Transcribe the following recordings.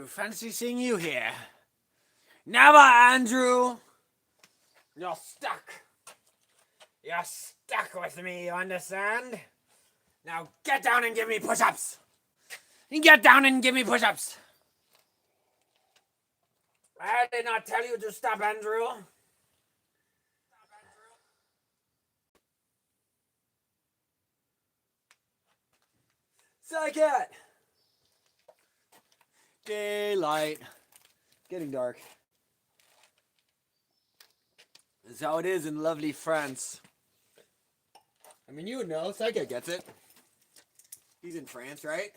Fancy seeing you here. Never, Andrew. You're stuck. You're stuck with me, you understand? Now get down and give me push-ups. Get down and give me push-ups. I did not tell you to stop, Andrew. Psycat! Daylight. Getting dark. That's how it is in lovely France. I mean, you would know. Psycat gets it. He's in France, right?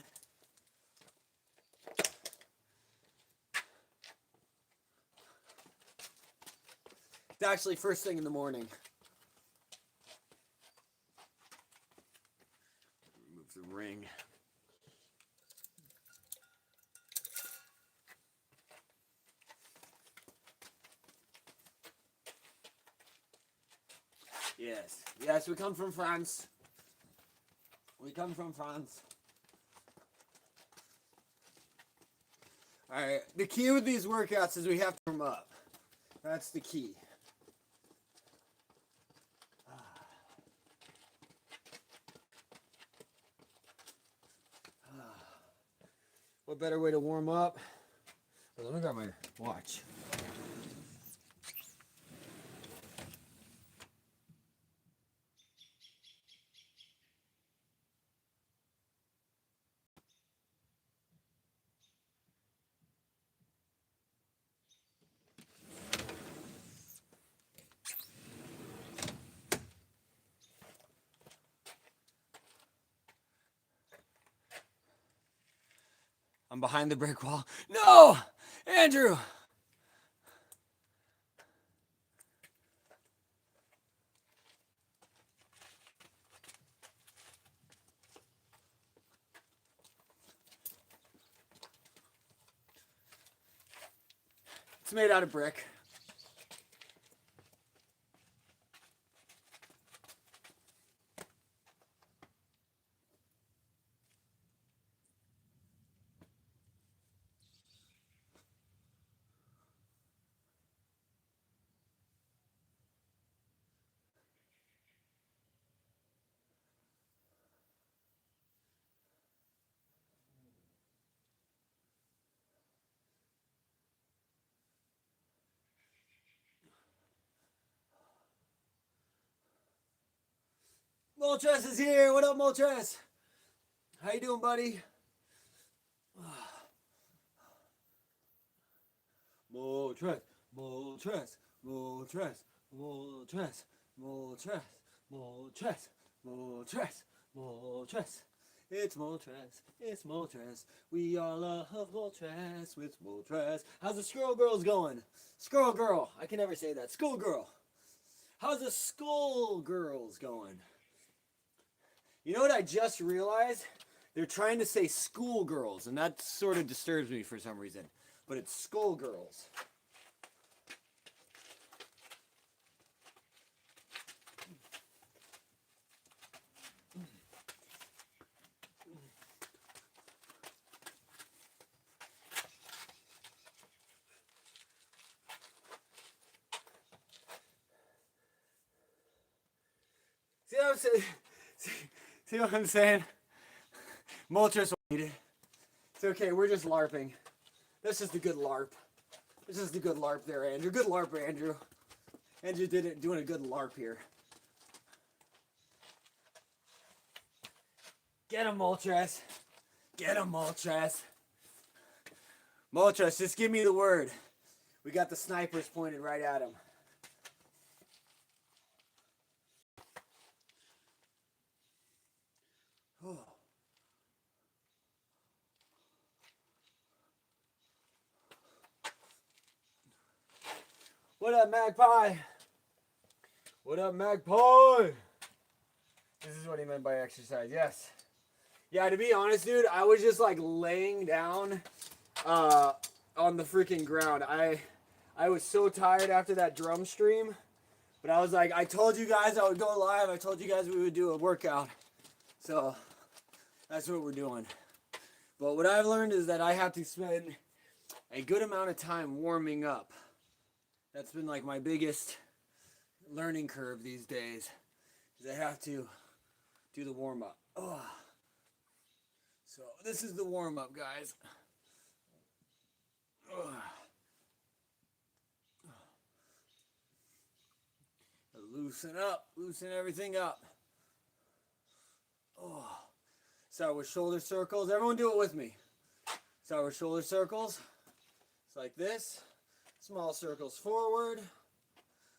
It's actually first thing in the morning. Remove the ring. Yes. Yes, we come from France. We come from France. Alright, the key with these workouts is we have to warm up. That's the key. What better way to warm up? Well, let me grab my watch. I'm behind the brick wall. No! Andrew! It's made out of brick. Moltres is here. What up, Moltres? How you doing, buddy? Moltres, Moltres, Moltres, Moltres, Moltres, Moltres, Moltres, Moltres. It's Moltres, it's Moltres. We all love Moltres with Moltres. How's the Squirrel Girls going? Squirrel Girl. I can never say that. Schoolgirl. How's the Schoolgirls going? You know what I just realized? They're trying to say schoolgirls, and that sort of disturbs me for some reason. But it's schoolgirls. See what I'm saying? See what I'm saying? Moltres needed. It's okay, we're just LARPing. This is the good LARP. This is the good LARP there, Andrew. Good LARP, Andrew. Andrew doing a good LARP here. Get him, Moltres. Get him, Moltres. Moltres, just give me the word. We got the snipers pointed right at him. Oh. What up, Magpie? What up, Magpie? This is what he meant by exercise, yes. Yeah, to be honest, dude, I was just like laying down on the freaking ground. I was so tired after that drum stream, but I was like, I told you guys I would go live. I told you guys we would do a workout. So that's what we're doing. But what I've learned is that I have to spend a good amount of time warming up. That's been like my biggest learning curve these days, is I have to do the warm up. Oh. So this is the warm up, guys. Oh. Loosen up, loosen everything up. Oh. Start with shoulder circles. Everyone do it with me. Start with shoulder circles. It's like this. Small circles forward.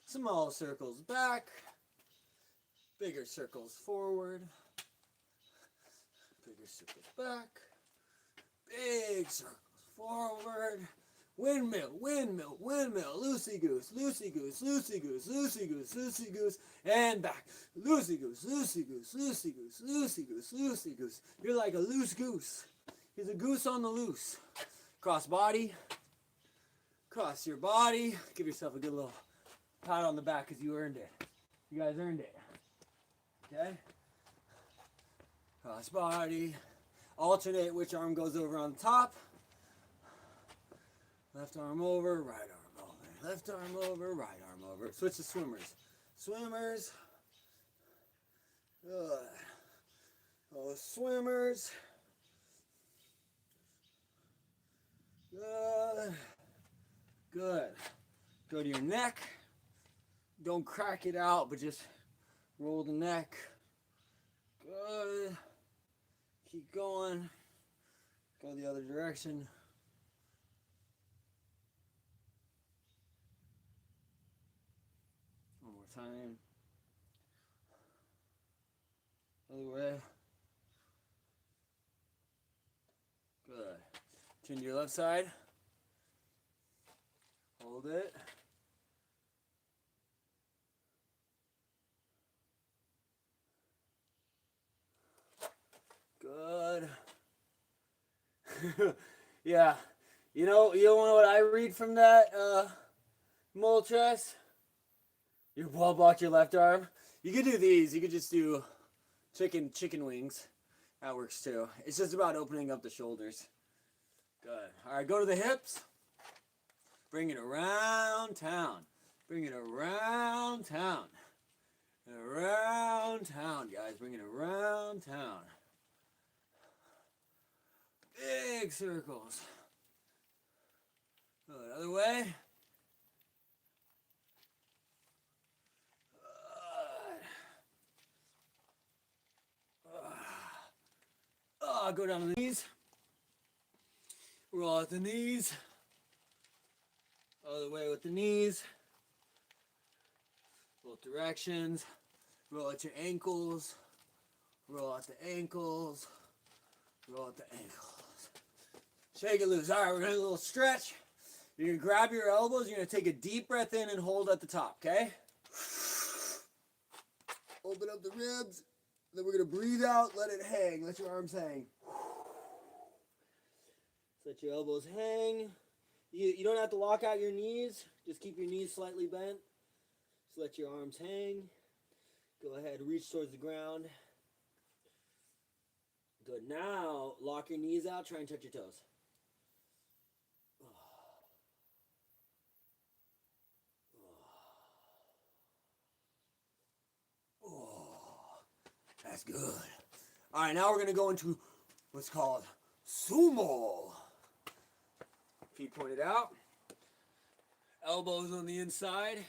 Small circles back. Bigger circles forward. Bigger circles back. Big circles forward. Windmill, windmill, windmill, loosey goose, loosey goose, loosey goose, loosey goose, loosey goose, and back. Loosey goose, loosey goose, loosey goose, loosey goose, loosey goose. You're like a loose goose. He's a goose on the loose. Cross body. Cross your body. Give yourself a good little pat on the back because you earned it. You guys earned it. Okay? Cross body. Alternate which arm goes over on top. Left arm over, right arm over. Left arm over, right arm over. Switch to swimmers. Swimmers. Good. Oh, swimmers. Good. Good. Go to your neck. Don't crack it out, but just roll the neck. Good. Keep going. Go the other direction. One more time. Other way. Good. Turn to your left side. Hold it. Good. Yeah. You know what I read from that mole chest? Your ball block your left arm. You could do these. You could just do chicken wings. That works too. It's just about opening up the shoulders. Good. All right, go to the hips. Bring it around town. Bring it around town. Around town, guys. Bring it around town. Big circles. Good. Other way. Go down to the knees. Roll out the knees. All the way with the knees. Both directions. Roll out your ankles. Roll out the ankles. Roll out the ankles. Shake it loose. All right, we're going to do a little stretch. You're going to grab your elbows. You're going to take a deep breath in and hold at the top, okay? Open up the ribs. Then we're going to breathe out. Let it hang. Let your arms hang. Let your elbows hang. You don't have to lock out your knees. Just keep your knees slightly bent. Just let your arms hang. Go ahead, reach towards the ground. Good. Now, lock your knees out. Try and touch your toes. That's good. All right, now we're going to go into what's called sumo. Feet pointed out. Elbows on the inside.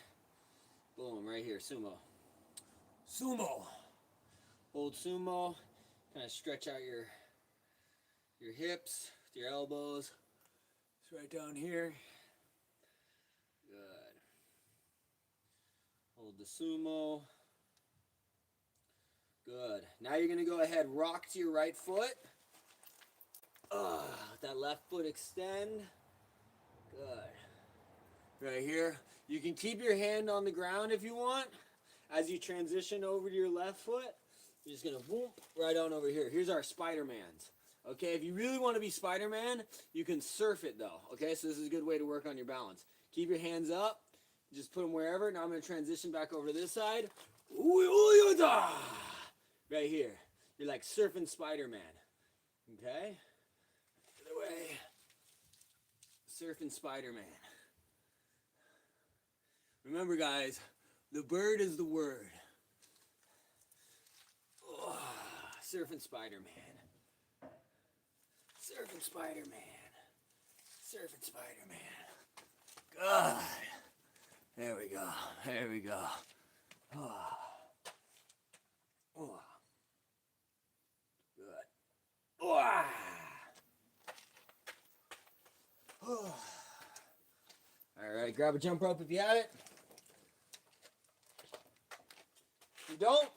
Boom, right here, sumo. Sumo. Hold sumo. Kind of stretch out your hips with your elbows. It's right down here. Good. Hold the sumo. Good. Now you're going to go ahead, rock to your right foot. That left foot extend. Good. Right here. You can keep your hand on the ground if you want. As you transition over to your left foot, you're just going to whoop right on over here. Here's our Spider-Mans. Okay, if you really want to be Spider-Man, you can surf it though. Okay, so this is a good way to work on your balance. Keep your hands up. Just put them wherever. Now I'm going to transition back over to this side. Right here. You're like surfing Spider-Man. Okay? Other way. Surfing Spider-Man. Remember, guys, the bird is the word. Oh, surfing Spider-Man. Surfing Spider-Man. Surfing Spider-Man. God. There we go. There we go. Oh. Oh. Good. Oh. Oh. All right, grab a jump rope if you have it. If you don't,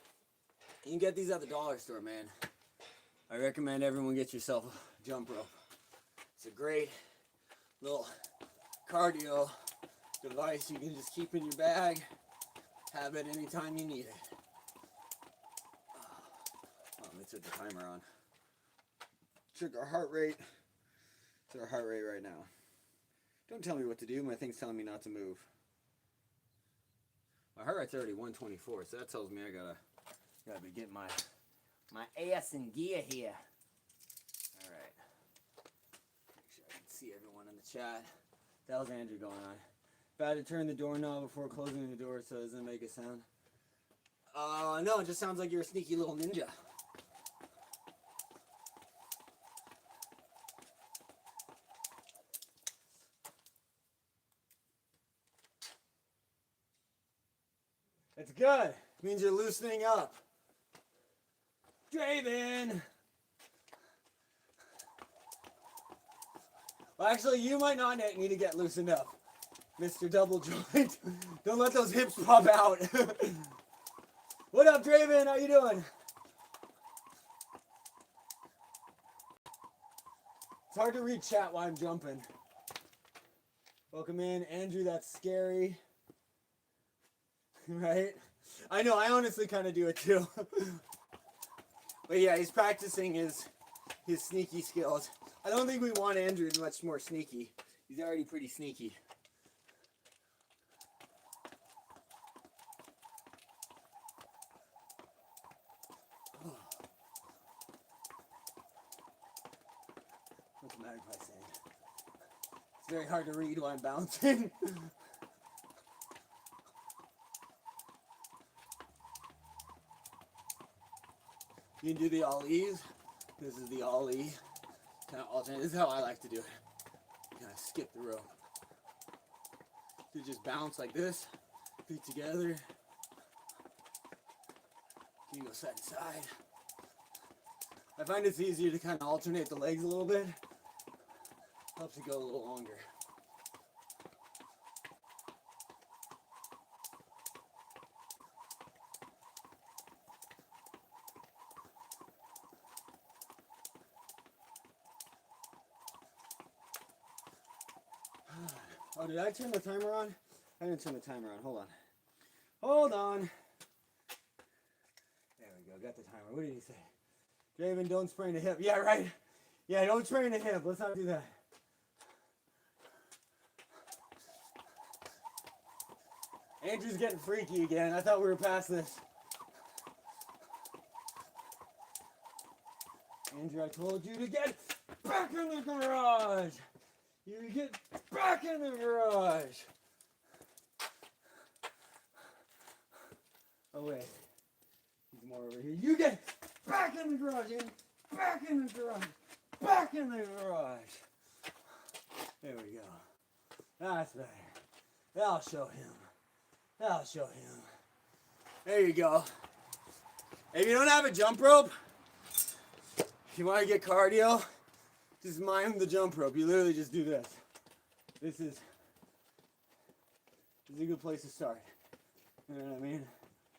you can get these at the dollar store, man. I recommend everyone get yourself a jump rope. It's a great little cardio device you can just keep in your bag, have it anytime you need it. Oh, let me set the timer on. Check our heart rate. It's our heart rate right now. Don't tell me what to do, my thing's telling me not to move. My heart rate's already 124, so that tells me I gotta be getting my ass in gear here. Alright. Make sure I can see everyone in the chat. That was Andrew going on. If I had to turn the doorknob before closing the door so it doesn't make a sound. No, it just sounds like you're a sneaky little ninja. It's good. It means you're loosening up. Draven! Well, actually, you might not need to get loosened up, Mr. Double Joint. Don't let those hips pop out. What up, Draven? How you doing? It's hard to read chat while I'm jumping. Welcome in. Andrew, that's scary. Right? I know, I honestly kind of do it too. But yeah, he's practicing his sneaky skills. I don't think we want Andrew much more sneaky. He's already pretty sneaky. What's the magpie saying? It's very hard to read while I'm bouncing. You can do the ollies. This is the ollie. Kind of alternate. This is how I like to do it. Kind of skip the rope. You just bounce like this. Feet together. You can go side to side. I find it's easier to kind of alternate the legs a little bit. Helps you go a little longer. Oh, did I turn the timer on? I didn't turn the timer on. Hold on. Hold on. There we go. Got the timer. What did he say? Draven, don't sprain the hip. Yeah, right. Yeah, don't sprain the hip. Let's not do that. Andrew's getting freaky again. I thought we were past this. Andrew, I told you to get back in the garage. You get back in the garage. Oh wait, there's more over here. You get back in the garage, and back in the garage, back in the garage. There we go. That's better. That'll show him. That'll show him. There you go. If you don't have a jump rope, if you want to get cardio, just mime the jump rope. You literally just do this. This is a good place to start. You know what I mean?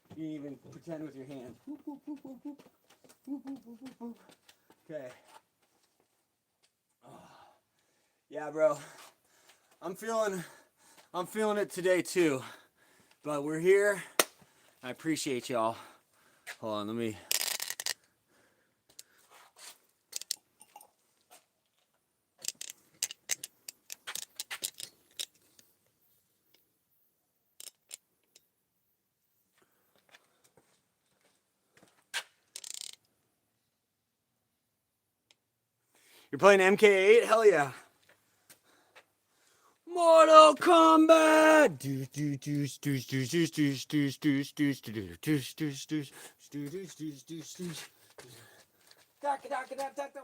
You can even pretend with your hands. Boop, boop, boop, boop, boop. Boop, boop, boop, boop, boop. Okay. Oh. Yeah, bro. I'm feeling it today too. But we're here. I appreciate y'all. Hold on, let me. You're playing MK8? Hell yeah. Mortal Kombat.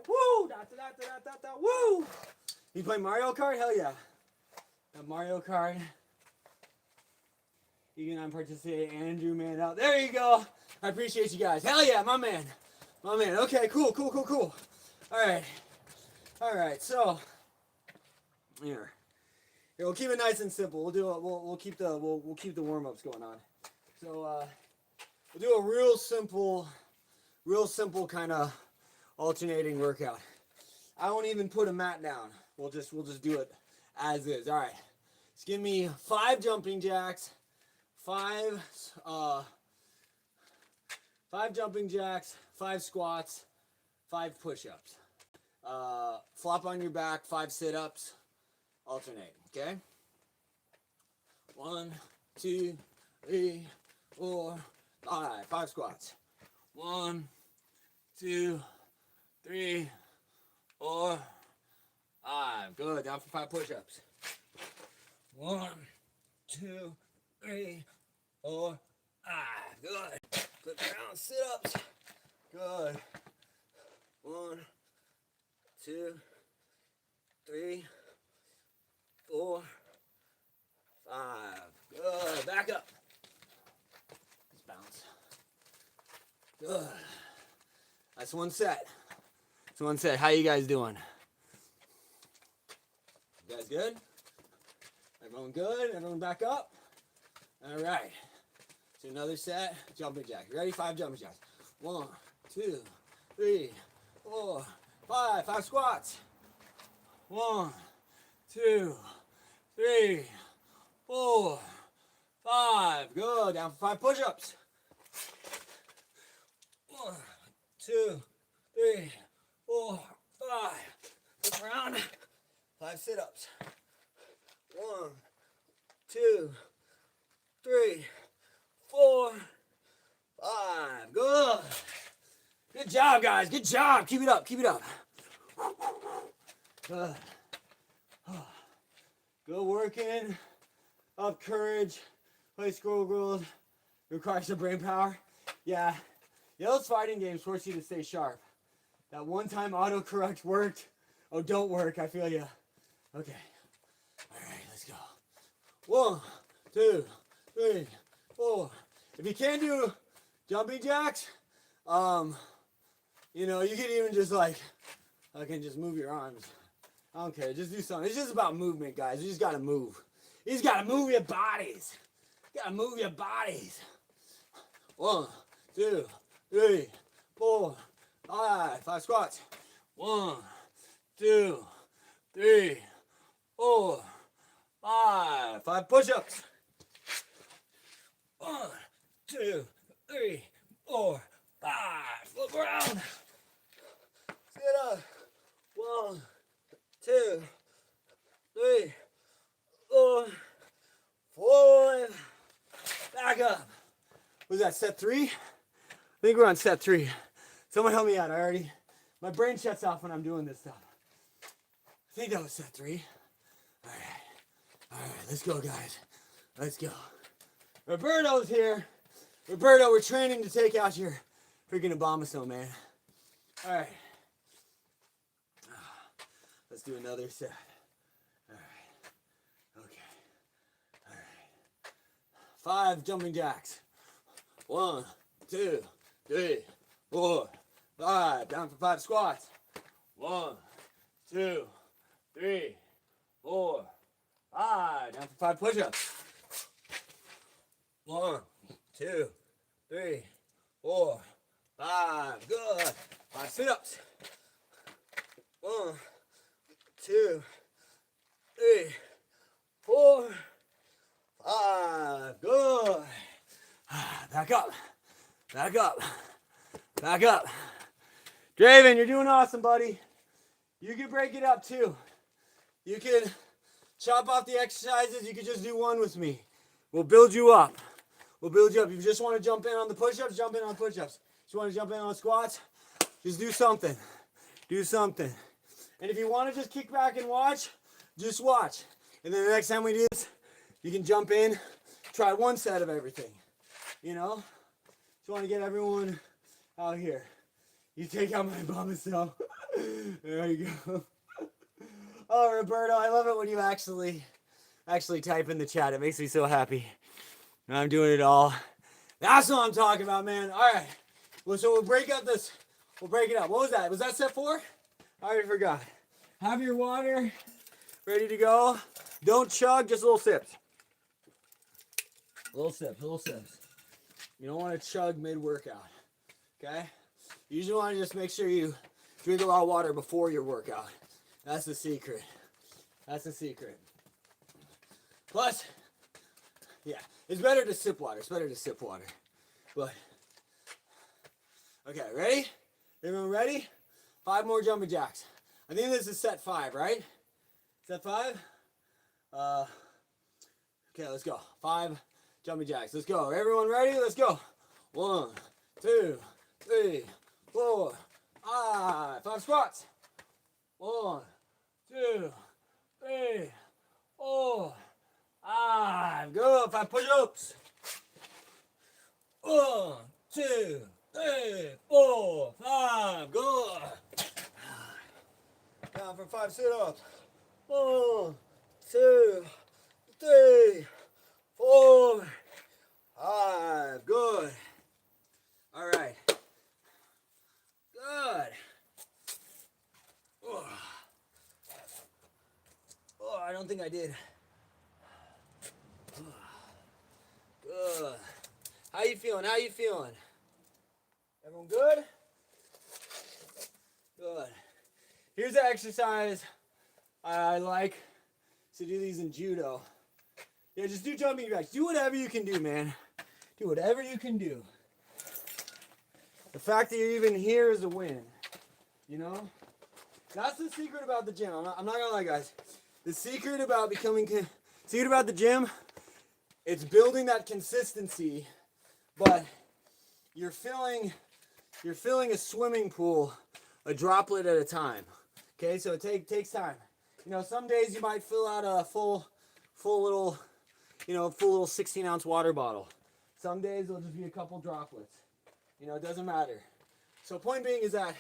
Woo! Woo! You play Mario Kart? Hell yeah. Mario Kart. You can participate. Andrew, man, out. There you go. I appreciate you guys. Hell yeah, my man. My man. Okay, cool. All right. So here, we'll keep it nice and simple. We'll do it. We'll keep the warm ups going on. So we'll do a real simple kind of alternating workout. I won't even put a mat down. We'll just do it as is. All right. Just give me 5 jumping jacks. 5 jumping jacks, 5 squats, 5 push-ups. Flop on your back, 5 sit-ups, alternate, okay? 1, 2, 3, 4, 5. 5 squats. 1, 2, 3, 4, 5. Good. Down for 5 push-ups. 1, 2, 3, 4, 5. Good. Flip around, sit-ups. Good. 1, 2, 3, 4, 5. Good. Back up. Just bounce. Good. That's one set. How you guys doing? You guys good? Everyone good? Everyone back up? All right. So another set, jumping jacks. Ready? 5 jumping jacks. 1, 2, 3, 4, 5. 5 squats. 1, 2, 3, 4, 5. Good. Down for 5 push-ups. 1, 2, 3, 4, 5. Flip around. 5 sit-ups. 1, 2, 3, 4, 5. Good. Good job, guys. Good job. Keep it up. Good. Good working. Up courage. Play Scroll World. Requires some brain power. Yeah. Those fighting games force you to stay sharp. That one time autocorrect worked. Oh, don't work. I feel you. Okay. All right, let's go. 1, 2, 3, 4. If you can't do jumping jacks, you can even just just move your arms. I don't care. Just do something. It's just about movement, guys. You just gotta move. You just gotta move your bodies. You gotta move your bodies. 1, 2, 3, 4, 5. 5 squats. 1, 2, 3, 4, 5. 5 push-ups. 1, 2, 3, 4, 5. Flip around. Sit up. 1, 2, 3, 4, 5. Back up. Was that set 3? I think we're on set 3. Someone help me out. My brain shuts off when I'm doing this stuff. I think that was set 3. All right, let's go, guys. Let's go. Roberto's here. Roberto, we're training to take out your freaking Abomasome, man. All right. Let's do another set. All right. Okay. All right. 5 jumping jacks. 1, 2, 3, 4, 5. Down for 5 squats. 1, 2, 3, 4, 5. Down for 5 push-ups. 1, 2, 3, 4, 5. Good. 5 sit-ups. 1, 2, 3, 4, 5. Good. Back up. Draven, you're doing awesome, buddy. You can break it up too. You can chop off the exercises. You can just do one with me. We'll build you up. If you just want to jump in on the push-ups, jump in on push-ups. If you want to jump in on squats, just do something. And if you want to just kick back and watch, just watch. And then the next time we do this, you can jump in, try one set of everything. You know? Just want to get everyone out here. You take out my bum cell. There you go. Oh, Roberto, I love it when you actually type in the chat. It makes me so happy. I'm doing it all. That's what I'm talking about, man. All right. Well, so we'll break up this. We'll break it up. What was that? Was that set 4? I already forgot. Have your water ready to go. Don't chug, just little sips. Little sips, little sips. You don't want to chug mid-workout, okay? You usually want to just make sure you drink a lot of water before your workout. That's the secret. That's the secret. Plus, yeah, it's better to sip water. It's better to sip water. But, okay, ready? Everyone ready? 5 more jumping jacks. I think this is set 5, right? Set 5? Okay, let's go. 5 jumping jacks. Let's go. Everyone ready? Let's go. 1, 2, 3, 4, 5. 5 squats. 1, 2, 3, 4, 5. Good. 5 push-ups. 1, 2, 3, 4, 5. Good. Down for 5 sit-ups. 1, 2, 3, 4, 5. Good. All right. Good. Oh, I don't think I did. Good. How you feeling? How you feeling? Everyone good? Good. Here's an exercise I like to do these in judo. Yeah, just do jumping jacks. Do whatever you can do, man. Do whatever you can do. The fact that you're even here is a win. You know? That's the secret about the gym. I'm not gonna lie, guys. The secret about the gym, it's building that consistency, but you're filling a swimming pool a droplet at a time. Okay, so it takes time. You know, some days you might fill out a full little 16-ounce water bottle. Some days it'll just be a couple droplets. You know, it doesn't matter. So point being is that,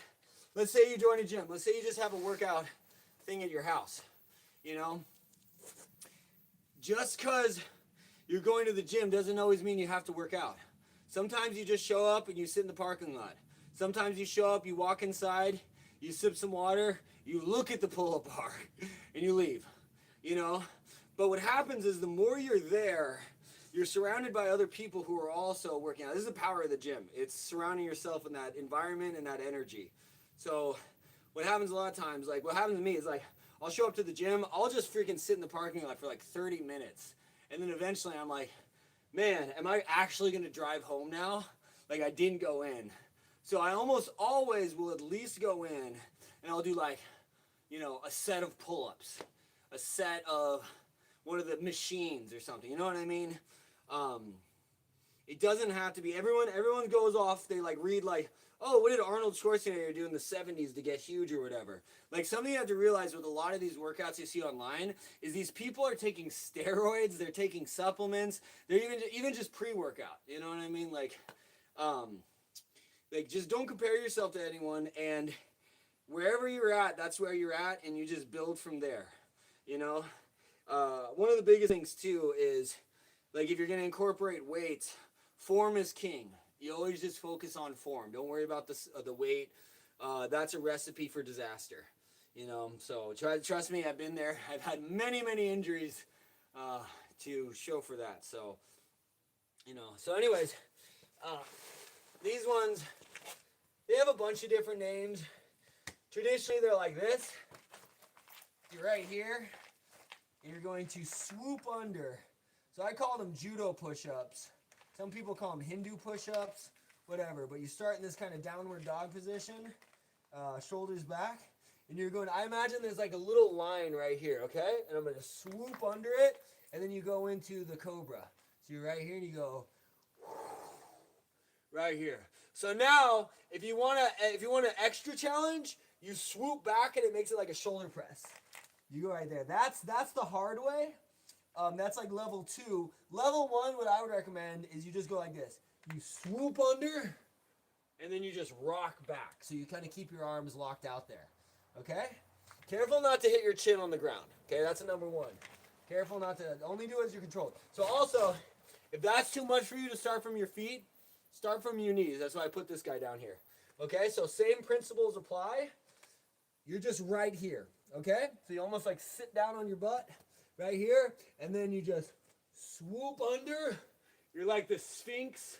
let's say you join a gym. Let's say you just have a workout thing at your house. You know, just because you're going to the gym doesn't always mean you have to work out. Sometimes you just show up and you sit in the parking lot. Sometimes you show up, you walk inside, you sip some water, you look at the pull-up bar, and you leave. You know? But what happens is the more you're there, you're surrounded by other people who are also working out. This is the power of the gym. It's surrounding yourself in that environment and that energy. So what happens a lot of times, like what happens to me is like, I'll show up to the gym, I'll just freaking sit in the parking lot for like 30 minutes. And then eventually I'm like, man, am I actually gonna drive home now? Like I didn't go in. So I almost always will at least go in and I'll do like, you know, a set of pull-ups, a set of one of the machines or something, you know what I mean? It doesn't have to be, everyone goes off, they like read like, oh, what did Arnold Schwarzenegger do in the 70s to get huge or whatever? Like something you have to realize with a lot of these workouts you see online is these people are taking steroids, they're taking supplements, they're even just pre-workout, you know what I mean? Like just don't compare yourself to anyone, and wherever you're at, that's where you're at, and you just build from there, you know? One of the biggest things too is, like if you're gonna incorporate weights, form is king. You always just focus on form. Don't worry about the weight. That's a recipe for disaster, you know? So trust me, I've been there. I've had many, many injuries to show for that. So, you know, so anyways, these ones, they have a bunch of different names. Traditionally, they're like this. You're right here, and you're going to swoop under. So I call them judo push-ups. Some people call them Hindu push-ups, whatever. But you start in this kind of downward dog position, shoulders back, and you're going, I imagine there's like a little line right here, okay? And I'm going to swoop under it, and then you go into the cobra. So you're right here, and you go right here. So now, if you want an extra challenge, you swoop back, and it makes it like a shoulder press. You go right there. That's the hard way. That's like level 2. Level 1, what I would recommend is you just go like this. You swoop under, and then you just rock back. So you kind of keep your arms locked out there. Okay? Careful not to hit your chin on the ground. Okay, that's a number 1. Careful not to, only do it as you're controlled. So also, if that's too much for you to start from your feet, start from your knees. That's why I put this guy down here. Okay, so same principles apply. You're just right here. Okay? So you almost like sit down on your butt right here, and then you just swoop under. You're like the Sphinx,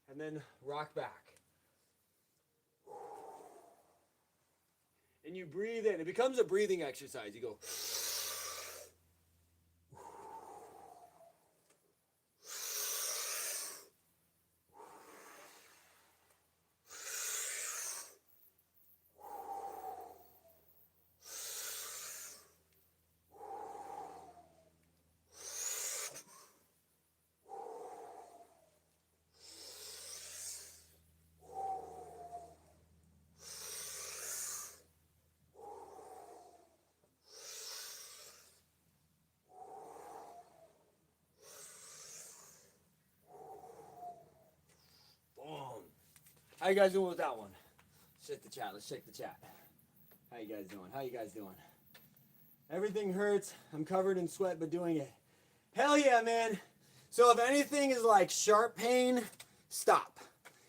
and then rock back. And you breathe in. It becomes a breathing exercise. You go. How you guys doing with that one? Shake the chat. Let's shake the chat. How you guys doing? How you guys doing? Everything hurts. I'm covered in sweat, but doing it. Hell yeah, man. So if anything is like sharp pain, stop.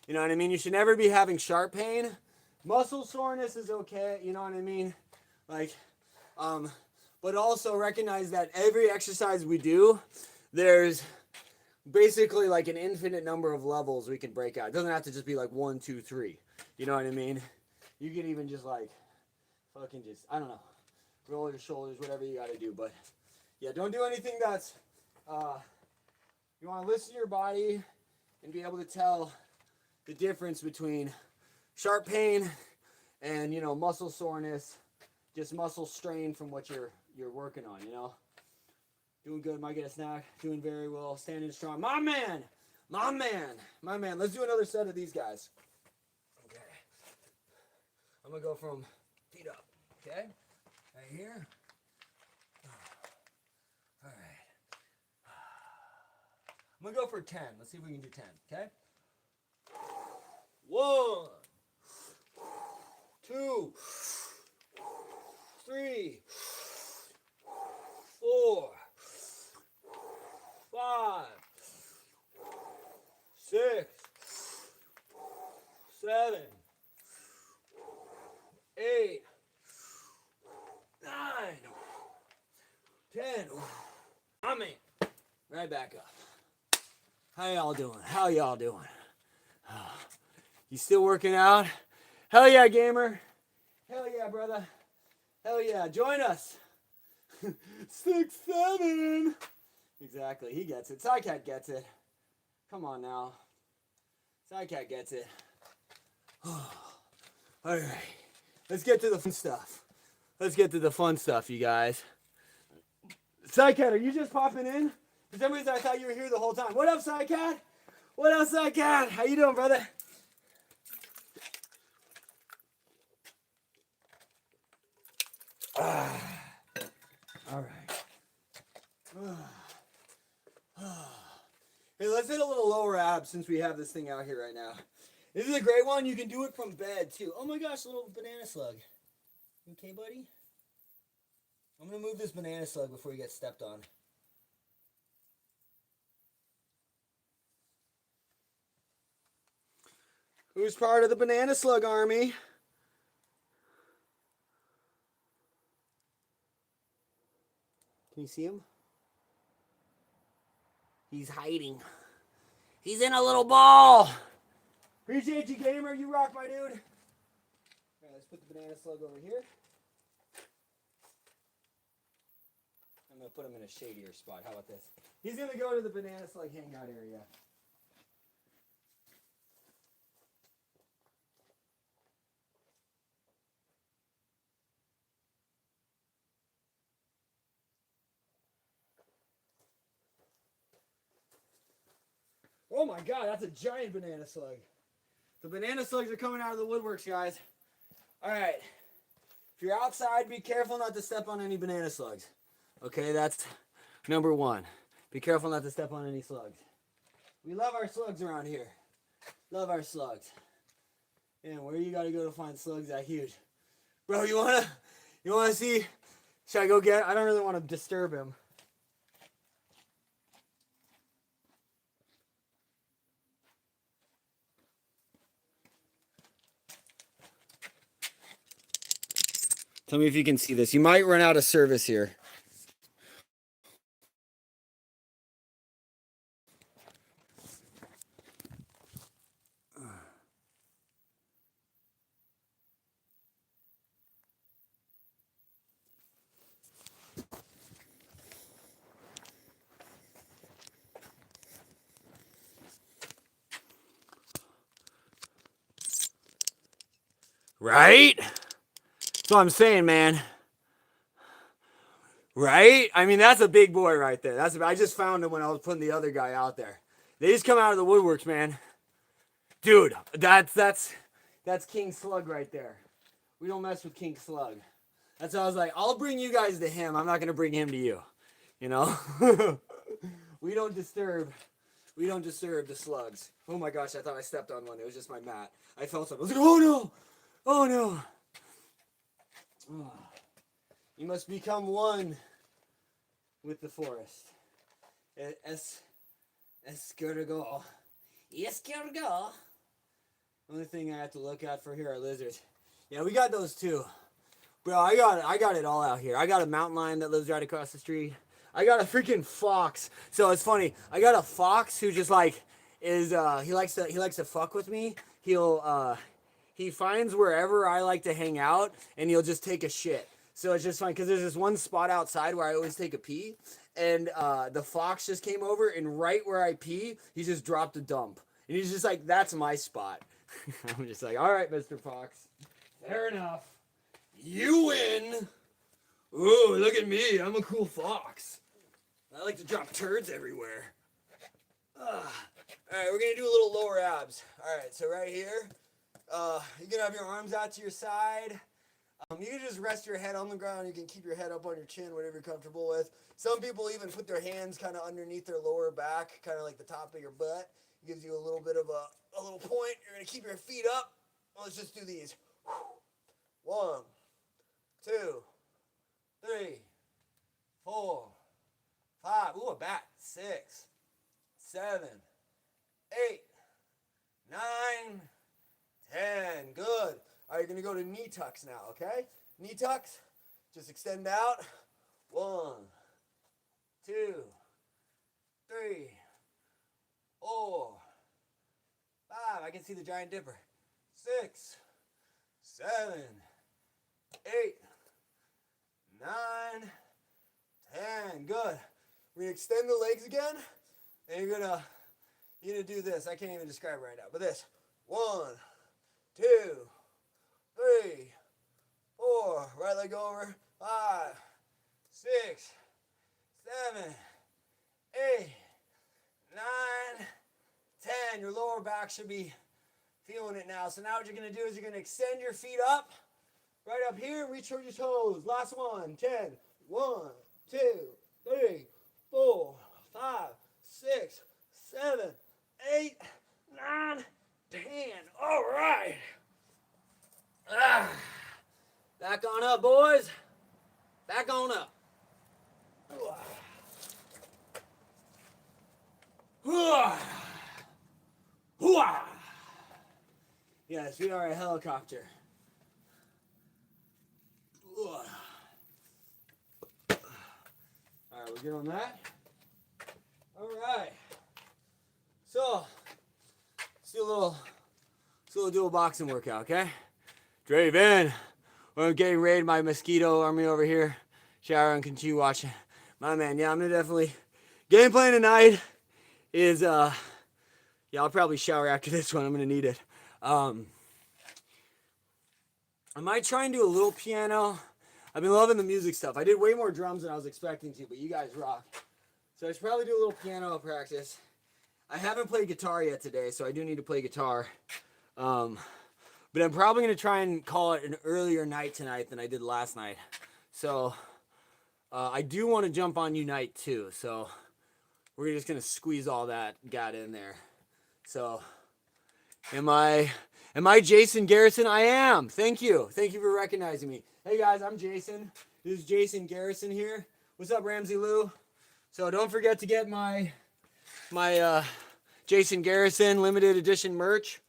You know what I mean? You should never be having sharp pain. Muscle soreness is okay. You know what I mean? Like, but also recognize that every exercise we do, there's basically like an infinite number of levels we can break out. It doesn't have to just be like 1, 2, 3. You know what I mean? You can even just like fucking just, I don't know, roll your shoulders, whatever you got to do. But yeah, don't do anything that's, you want to listen to your body and be able to tell the difference between sharp pain and, you know, muscle soreness, just muscle strain from what you're working on, you know? Doing good, might get a snack. Doing very well, standing strong. My man! My man! My man. Let's do another set of these guys. Okay. I'm going to go from feet up. Okay? Right here. All right. I'm going to go for 10. Let's see if we can do 10. Okay? 1, 2, 3, 4, 5, 6, 7, 8, 9, 10. I'm in. Right back up. How y'all doing? How y'all doing? You still working out? Hell yeah, gamer. Hell yeah, brother. Hell yeah. Join us. 6, 7. Exactly. He gets it. Psycat gets it. Come on now. Psycat gets it. All right. Let's get to the fun stuff. Let's get to the fun stuff, you guys. Psycat, are you just popping in? For some reason, I thought you were here the whole time. What up, Psycat? What up, Psycat? How you doing, brother? All right. Hey, let's hit a little lower abs since we have this thing out here right now. This is a great one. You can do it from bed, too. Oh, my gosh, a little banana slug. Okay, buddy? I'm going to move this banana slug before you get stepped on. Who's part of the banana slug army? Can you see him? He's hiding. He's in a little ball. Appreciate you, gamer. You rock, my dude. All right, let's put the banana slug over here. I'm going to put him in a shadier spot. How about this? He's going to go to the banana slug hangout area. Oh my god, that's a giant banana slug. The banana slugs are coming out of the woodworks, guys. All right. If you're outside, be careful not to step on any banana slugs. Okay, that's number one. Be careful not to step on any slugs. We love our slugs around here. Love our slugs. And where you gotta go to find slugs that huge? Bro, you wanna see? Should I go get? I don't really want to disturb him. Tell me if you can see this. You might run out of service here. Right? That's what I'm saying, man. Right? I mean, that's a big boy right there. I just found him when I was putting the other guy out there. They just come out of the woodworks, man. Dude, that's King Slug right there. We don't mess with King Slug. That's why I was like, I'll bring you guys to him. I'm not gonna bring him to you. You know? we don't disturb the slugs. Oh my gosh, I thought I stepped on one. It was just my mat. I felt something. I was like, oh no! Oh no! Oh. You must become one with the forest. Escargot. Escargot. Only thing I have to look out for here are lizards. Yeah, we got those too. Bro, I got it all out here. I got a mountain lion that lives right across the street. I got a freaking fox. So it's funny. I got a fox who just like is he likes to fuck with me. He finds wherever I like to hang out and he'll just take a shit. So it's just fun because there's this one spot outside where I always take a pee, and the fox just came over and right where I pee, he just dropped a dump, and he's just like, "That's my spot." I'm just like, "All right, Mr. Fox, fair enough. You win." Ooh, look at me! I'm a cool fox. I like to drop turds everywhere. All right, we're gonna do a little lower abs. All right, so right here, you're gonna have your arms out to your side. You can just rest your head on the ground. You can keep your head up on your chin, whatever you're comfortable with. Some people even put their hands kind of underneath their lower back, kind of like the top of your butt. It gives you a little bit of a little point. You're going to keep your feet up. Let's just do these. 1, 2, 3, 4, 5. Ooh, a bat. 6, 7, 8, 9, 10. Good. All right, you're going to go to knee tucks now, okay? Knee tucks. Just extend out. 1, 2, 3, 4, 5. I can see the Giant Dipper. 6, 7, 8, 9, 10. Good. We're gonna extend the legs again, and you're gonna do this. I can't even describe it right now, but this. 1, 2, 3, 4. Right leg over. 5, 6, 7, 8, 9, 10. Your lower back should be feeling it now. So now what you're going to do is you're going to extend your feet up. Right up here. Reach towards your toes. Last one. 10. 1, 2, 3, 4, 5, 6, 7, 8, 9, 10. All right. Back on up, boys. Back on up. Yes, we are a helicopter. All right, we're good on that. All right. So, let's do a dual boxing workout, okay? Draven, I'm getting raided by mosquito army over here. Shower and continue watching. My man, yeah, I'm gonna definitely. Game plan tonight is, yeah, I'll probably shower after this one. I'm gonna need it. I might try and do a little piano. I've been loving the music stuff. I did way more drums than I was expecting to, but you guys rock. So I should probably do a little piano practice. I haven't played guitar yet today, so I do need to play guitar. But I'm probably going to try and call it an earlier night tonight than I did last night. So I do want to jump on Unite too. So we're just going to squeeze all that got in there. So am I Jason Garrison? I am. Thank you. Thank you for recognizing me. Hey guys, I'm Jason. This is Jason Garrison here. What's up, Ramsey Lou? So don't forget to get my Jason Garrison limited edition merch.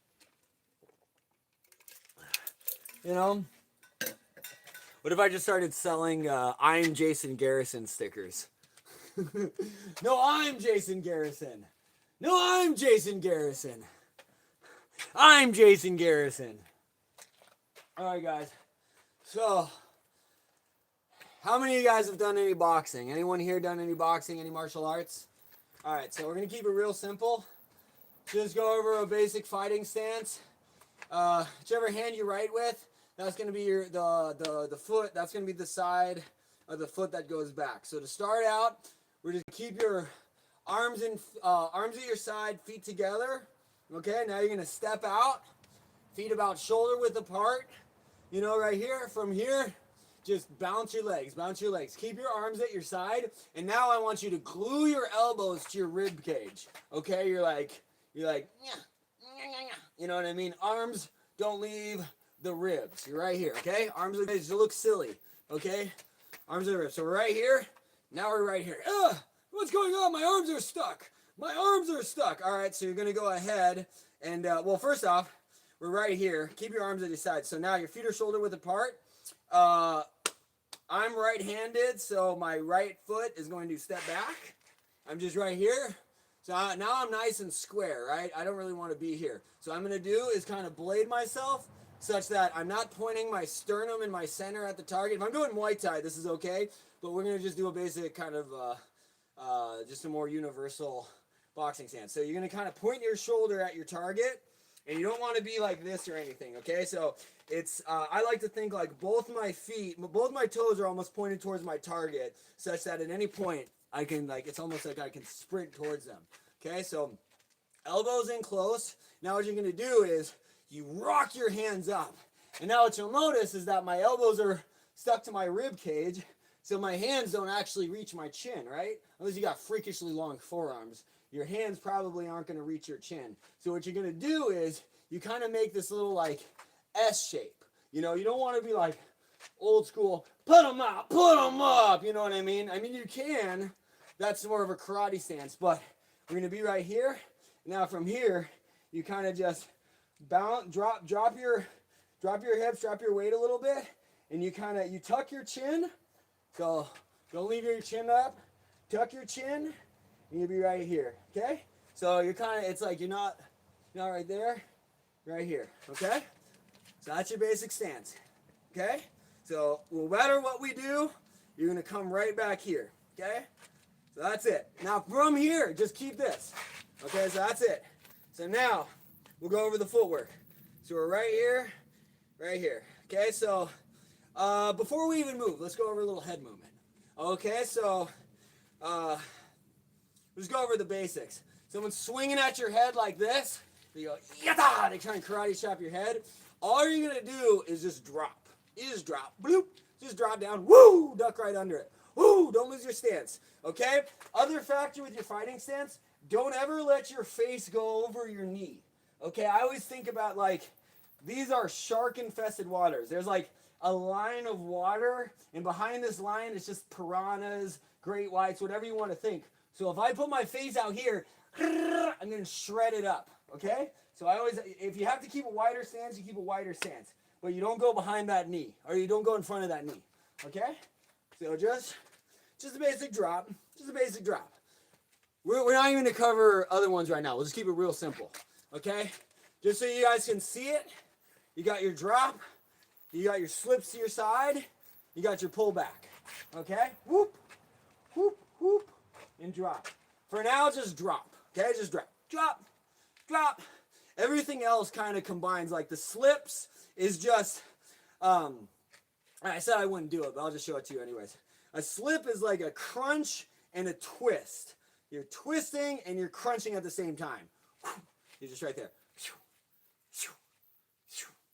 You know, what if I just started selling I'm Jason Garrison stickers? No, I'm Jason Garrison. No, I'm Jason Garrison. I'm Jason Garrison. All right, guys. So, how many of you guys have done any boxing? Anyone here done any boxing, any martial arts? All right, so we're going to keep it real simple. Just go over a basic fighting stance. Whichever hand you right with, that's going to be the foot. That's going to be the side of the foot that goes back. So to start out, we're just keep your arms at your side, feet together. Okay, now you're going to step out, feet about shoulder width apart. You know, right here, from here, just bounce your legs, Keep your arms at your side, and now I want you to glue your elbows to your rib cage. Okay, you're like, you know what I mean? Arms don't leave the ribs. You're right here, okay? Arms are just look silly, okay? Arms are the ribs. So we're right here. Now we're right here. Ugh, what's going on? My arms are stuck. My arms are stuck. All right, so you're gonna go ahead and well, first off, we're right here. Keep your arms at your side. So now your feet are shoulder width apart. I'm right-handed, so my right foot is going to step back. I'm just right here. So now I'm nice and square, right? I don't really want to be here. So what I'm going to do is kind of blade myself such that I'm not pointing my sternum in my center at the target. If I'm doing Muay Thai, this is okay, but we're going to just do a basic kind of, just a more universal boxing stance. So you're going to kind of point your shoulder at your target, and you don't want to be like this or anything, okay? So it's, I like to think like both my toes are almost pointed towards my target, such that at any point, I can it's almost like I can sprint towards them. Okay, so elbows in close. Now what you're gonna do is you rock your hands up. And now what you'll notice is that my elbows are stuck to my rib cage, so my hands don't actually reach my chin, right? Unless you got freakishly long forearms. Your hands probably aren't gonna reach your chin. So what you're gonna do is you kind of make this little like S shape. You know, you don't wanna be like old school, put them up, you know what I mean? I mean, you can. That's more of a karate stance, but we're going to be right here. Now from here, you kind of just bounce, drop your hips, drop your weight a little bit, and you tuck your chin. So don't leave your chin up. Tuck your chin, and you'll be right here, okay? So you're it's like you're not right there, right here, okay? So that's your basic stance, okay? So no matter what we do, you're going to come right back here, okay? So that's it. Now from here, just keep this. Okay, so that's it. So now, we'll go over the footwork. So we're right here. Okay, so before we even move, let's go over a little head movement. Okay, so let's go over the basics. Someone's swinging at your head like this. You go, yata! They try and karate chop your head. All you're going to do is just drop. You just drop. Bloop. Just drop down. Woo! Duck right under it. Woo! Don't lose your stance. Okay? Other factor with your fighting stance, don't ever let your face go over your knee. Okay? I always think about like, these are shark-infested waters. There's like a line of water, and behind this line is just piranhas, great whites, whatever you want to think. So if I put my face out here, I'm going to shred it up. Okay? So if you have to keep a wider stance, you keep a wider stance. But you don't go behind that knee, or you don't go in front of that knee. Okay? So just a basic drop. Just a basic drop. We're not even going to cover other ones right now. We'll just keep it real simple. Okay? Just so you guys can see it, you got your drop, you got your slips to your side, you got your pull back. Okay? Whoop, whoop, whoop, and drop. For now, just drop. Okay? Just drop. Drop, drop. Everything else kind of combines. Like the slips is just, I said I wouldn't do it, but I'll just show it to you anyways. A slip is like a crunch and a twist. You're twisting and you're crunching at the same time. You're just right there.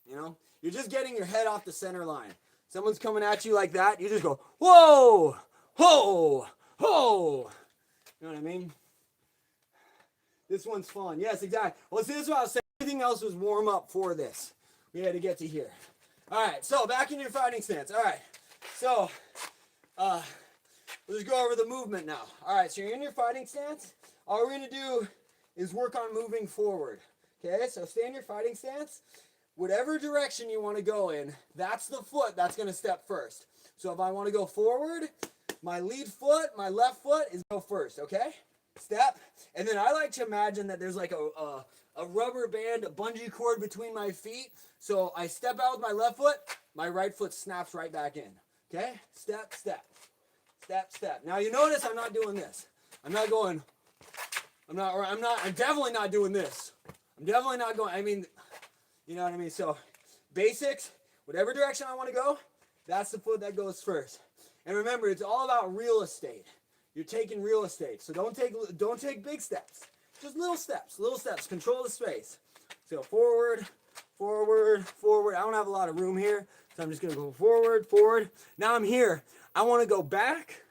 You know, you're just getting your head off the center line. Someone's coming at you like that, you just go, whoa, whoa, whoa. You know what I mean? This one's fun. Yes, exactly. Well, see, this is what I was saying. Everything else was warm up for this. We had to get to here. All right, so back in your fighting stance. All right, so let's go over the movement now. All right, so you're in your fighting stance. All we're going to do is work on moving forward. Okay, so stay in your fighting stance. Whatever direction you want to go in, that's the foot that's going to step first. So if I want to go forward, my lead foot, my left foot is go first, okay? Step. And then I like to imagine that there's like a rubber band, a bungee cord between my feet. So I step out with my left foot, my right foot snaps right back in. Okay? Step, step. Step, step. Now you notice I'm not doing this. I'm not going, I'm definitely not doing this. I'm definitely not going, I mean, you know what I mean? So basics, whatever direction I want to go, that's the foot that goes first. And remember, it's all about real estate. You're taking real estate. So don't take big steps. Just little steps, little steps. Control the space. So forward, forward, forward. I don't have a lot of room here, so I'm just going to go forward, forward. Now I'm here. I want to go back.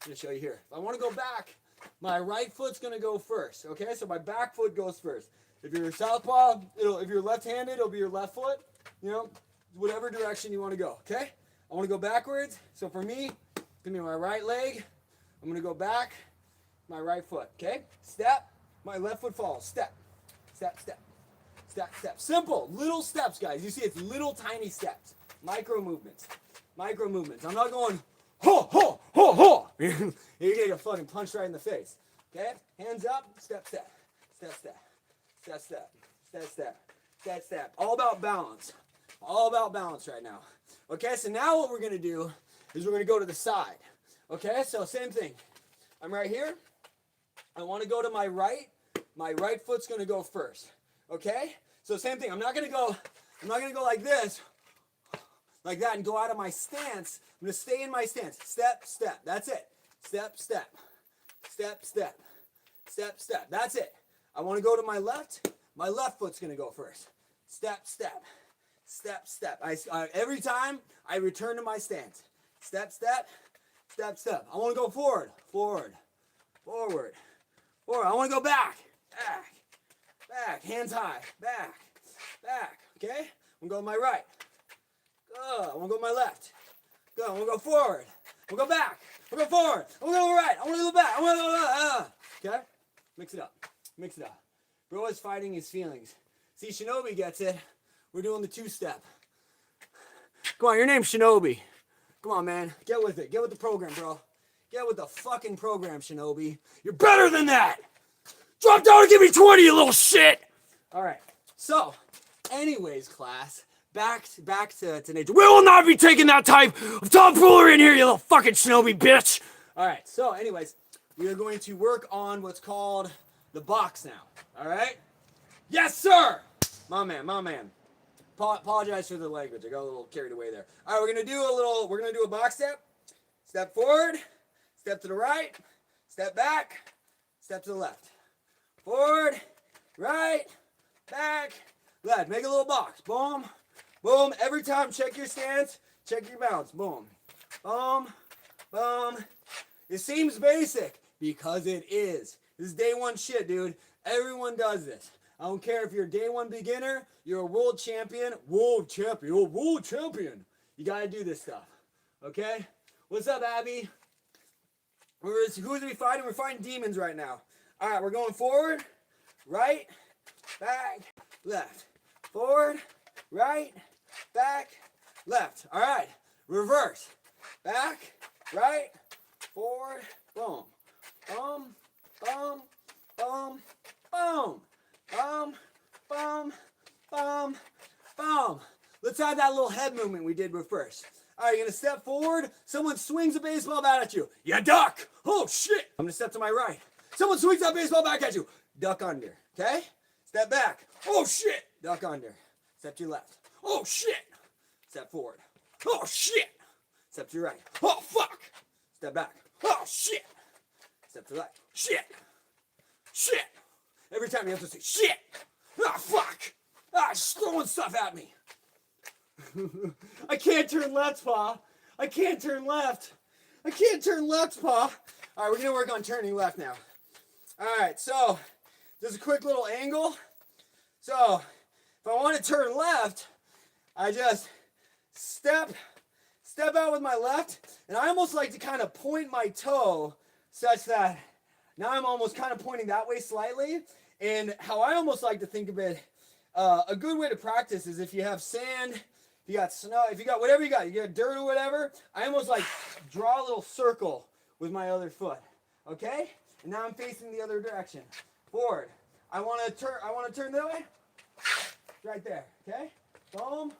I'm going to show you here. If I want to go back, my right foot's going to go first. Okay, so my back foot goes first. If you're southpaw, if you're left-handed, it'll be your left foot. You know, whatever direction you want to go. Okay, I want to go backwards. So for me, it's going to be my right leg. I'm going to go back, my right foot. Okay, step. My left foot falls. Step, step, step, step, step. Simple, little steps, guys. You see, it's little tiny steps. Micro movements. Micro movements. I'm not going, ho, ho, ho, ho. You're getting a fucking punch right in the face. Okay? Hands up, step, step, step, step, step, step, step, step, step, step. All about balance. All about balance right now. Okay, so now what we're going to do is we're going to go to the side. Okay, so same thing. I'm right here. I want to go to my right. My right foot's going to go first. Okay? So same thing. I'm not going to go like this, like that, and go out of my stance. I'm going to stay in my stance. Step, step. That's it. Step, step. Step, step. Step, step. That's it. I want to go to my left. My left foot's going to go first. Step, step. Step, step. Every time I return to my stance. Step, step. Step, step. I want to go forward. Forward. Forward. Forward. I want to go back. Back. Back. Hands high. Back. Back. Okay? I'm going to go my right. Good. I want to go my left. Good. I want to go forward. I want to go back. I want to go forward. I want to go right. I want to go back. I want to go okay? Mix it up. Mix it up. Bro is fighting his feelings. See, Shinobi gets it. We're doing the two-step. Come on, your name's Shinobi. Come on, man. Get with it. Get with the program, bro. Get with the fucking program, Shinobi. You're better than that. Drop down and give me 20, you little shit. All right. So, anyways, class, back to nature. We will not be taking that type of tomfoolery in here, you little fucking Shinobi bitch. All right. So, anyways, we are going to work on what's called the box now. All right? Yes, sir. My man, my man. Apologize for the language. I got a little carried away there. All right, we're gonna do a box step. Step forward, step to the right, step back, step to the left. Forward, right, back, left. Make a little box. Boom, boom. Every time, check your stance, check your balance. Boom, boom, boom. It seems basic because it is. This is day one shit, dude. Everyone does this. I don't care if you're a day one beginner, you're a world champion, world champion. You gotta do this stuff, okay? What's up, Abby? Who's we fighting? We're fighting demons right now. All right, we're going forward, right, back, left. Forward, right, back, left. All right, reverse. Back, right, forward, boom. Boom, boom, boom, boom. Boom, boom, boom, boom. Let's add that little head movement we did first. All right, you're going to step forward. Someone swings a baseball bat at you. You duck. Oh, shit. I'm going to step to my right. Someone swings that baseball back at you. Duck under, okay? Step back. Oh, shit. Duck under. Step to your left. Oh, shit. Step forward. Oh, shit. Step to your right. Oh, fuck. Step back. Oh, shit. Step to the right. Shit. Shit. Every time you have to say, shit. Ah, fuck. Ah, it's throwing stuff at me. I can't turn left, Pa. I can't turn left. I can't turn left, Pa. All right, we're gonna work on turning left now. All right, so just a quick little angle. So if I want to turn left, I just step out with my left, and I almost like to kind of point my toe such that now I'm almost kind of pointing that way slightly. And how I almost like to think of it, a good way to practice is if you have sand, if you got snow, if you got whatever you got dirt or whatever, I almost like draw a little circle with my other foot, okay? And now I'm facing the other direction, forward. I want to turn that way, right there, okay? Boom,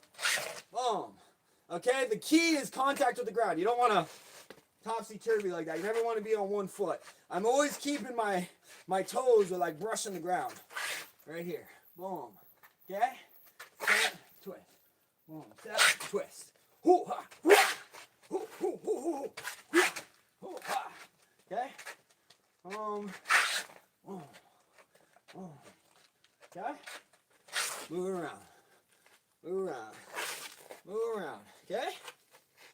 boom. Okay, the key is contact with the ground. You don't want to topsy-turvy like that. You never want to be on one foot. I'm always keeping my toes are like brushing the ground. Right here. Boom. Okay? Step, twist. Boom. Step, twist. Hoo-ha. Hoo-hoo-hoo-hoo. Hoo-ha. Okay? Boom. Boom. Boom. Okay? Move around. Move around. Move around. Okay?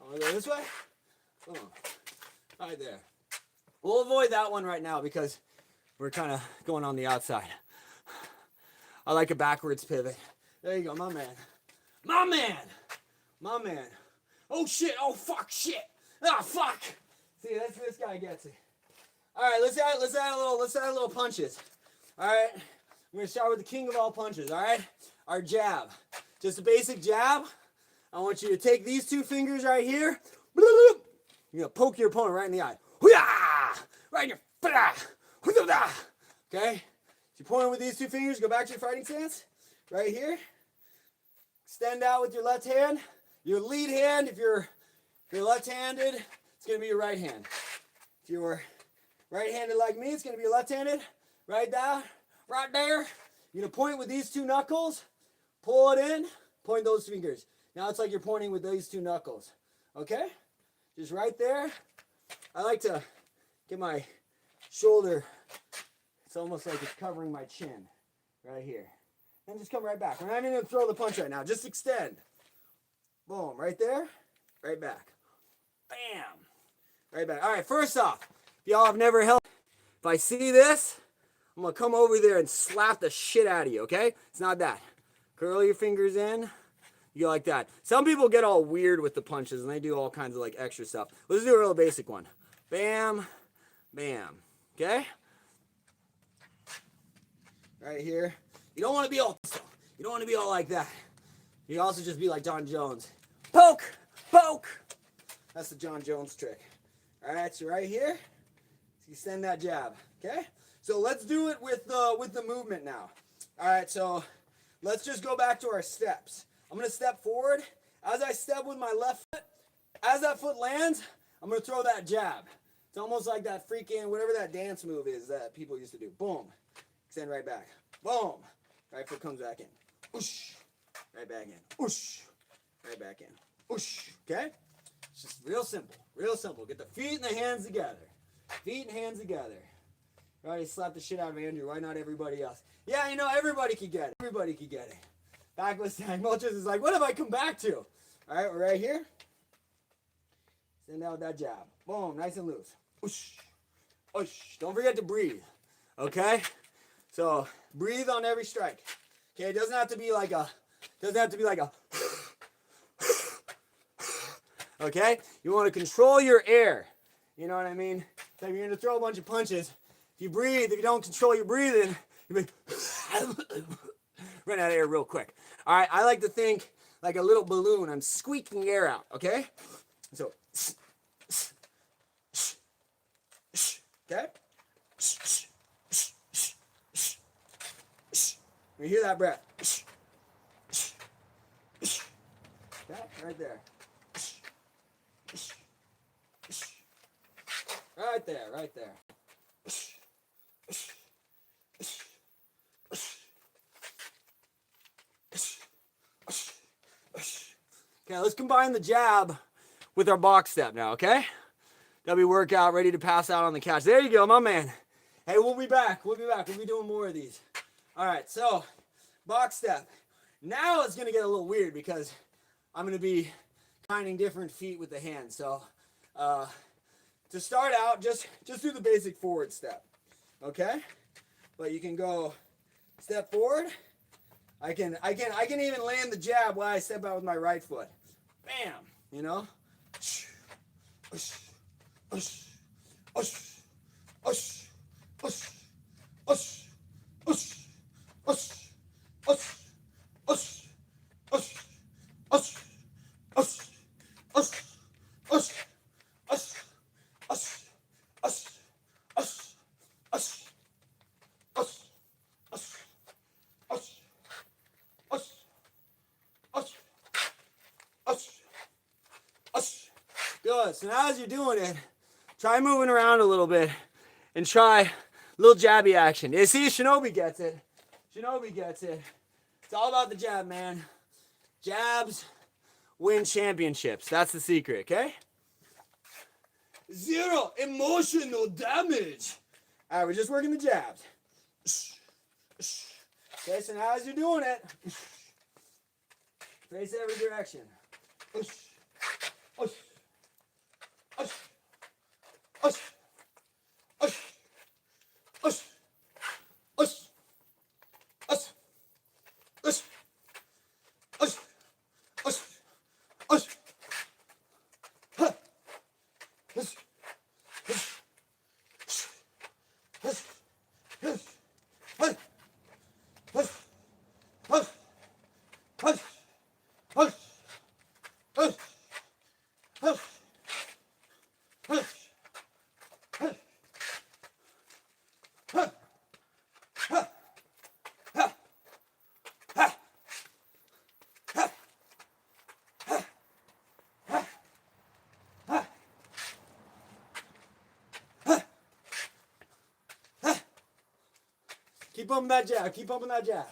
I'm gonna go this way. Boom. Right there. We'll avoid that one right now because we're kind of going on the outside. I like a backwards pivot. There you go, my man. My man! My man. Oh shit, oh fuck, shit. Ah, fuck! See, this guy gets it. Alright, let's add a little punches. Alright? We're gonna start with the king of all punches, alright? Our jab. Just a basic jab. I want you to take these two fingers right here. You're gonna poke your opponent right in the eye. Right in your. Okay? So you're pointing with these two fingers, go back to your fighting stance. Right here. Extend out with your left hand. Your lead hand, if you're left-handed, it's gonna be your right hand. If you're right-handed like me, it's gonna be your left-handed. Right down, right there. You're gonna point with these two knuckles. Pull it in. Point those fingers. Now it's like you're pointing with these two knuckles. Okay? Just right there. I like to get my shoulder, it's almost like it's covering my chin. Right here. And just come right back. We're not even going to throw the punch right now. Just extend. Boom. Right there. Right back. Bam. Right back. All right, first off, if y'all have never held, if I see this, I'm going to come over there and slap the shit out of you, okay? It's not that. Curl your fingers in. You go like that. Some people get all weird with the punches and they do all kinds of like extra stuff. Let's do a real basic one. Bam, bam. Okay? Right here. You don't want to be all like that. You also just be like John Jones. Poke, poke. That's the John Jones trick. All right, so right here, you send that jab. Okay? So let's do it with the movement now. All right, so let's just go back to our steps. I'm going to step forward. As I step with my left foot, as that foot lands, I'm going to throw that jab. It's almost like that freaking, whatever that dance move is that people used to do. Boom. Extend right back. Boom. Right foot comes back in. Whoosh. Right back in. Whoosh. Right back in. Whoosh. Okay? It's just real simple. Real simple. Get the feet and the hands together. Feet and hands together. I already slapped the shit out of Andrew. Why not everybody else? Yeah, you know, everybody could get it. Everybody could get it. Backless tag mulches is like, what have I come back to? All right, we're right here. Send out that jab. Boom, nice and loose. Whoosh. Whoosh. Don't forget to breathe. Okay? So, breathe on every strike. Okay, it doesn't have to be like a, okay? You want to control your air. You know what I mean? So if you're going to throw a bunch of punches, if you breathe, if you don't control your breathing, you may run out of air real quick. All right, I like to think like a little balloon. I'm squeaking air out, okay? So, okay? You hear that breath? Okay, right there. Right there, right there. Okay, let's combine the jab with our box step now, okay? W workout, ready to pass out on the couch. There you go, my man. Hey, we'll be back. We'll be back. We'll be doing more of these. All right, so box step. Now it's going to get a little weird because I'm going to be finding different feet with the hand. So to start out, just do the basic forward step, okay? But you can go step forward. I can even land the jab while I step out with my right foot. Bam, you know? Good. So now as you're doing it, try moving around a little bit and try a little jabby action. You see, Shinobi gets it. Shinobi gets it. It's all about the jab, man. Jabs win championships. That's the secret, okay? Zero emotional damage. All right, we're just working the jabs. Okay, so now as you're doing it, face every direction. Keep pumping that jab. Keep pumping that jab.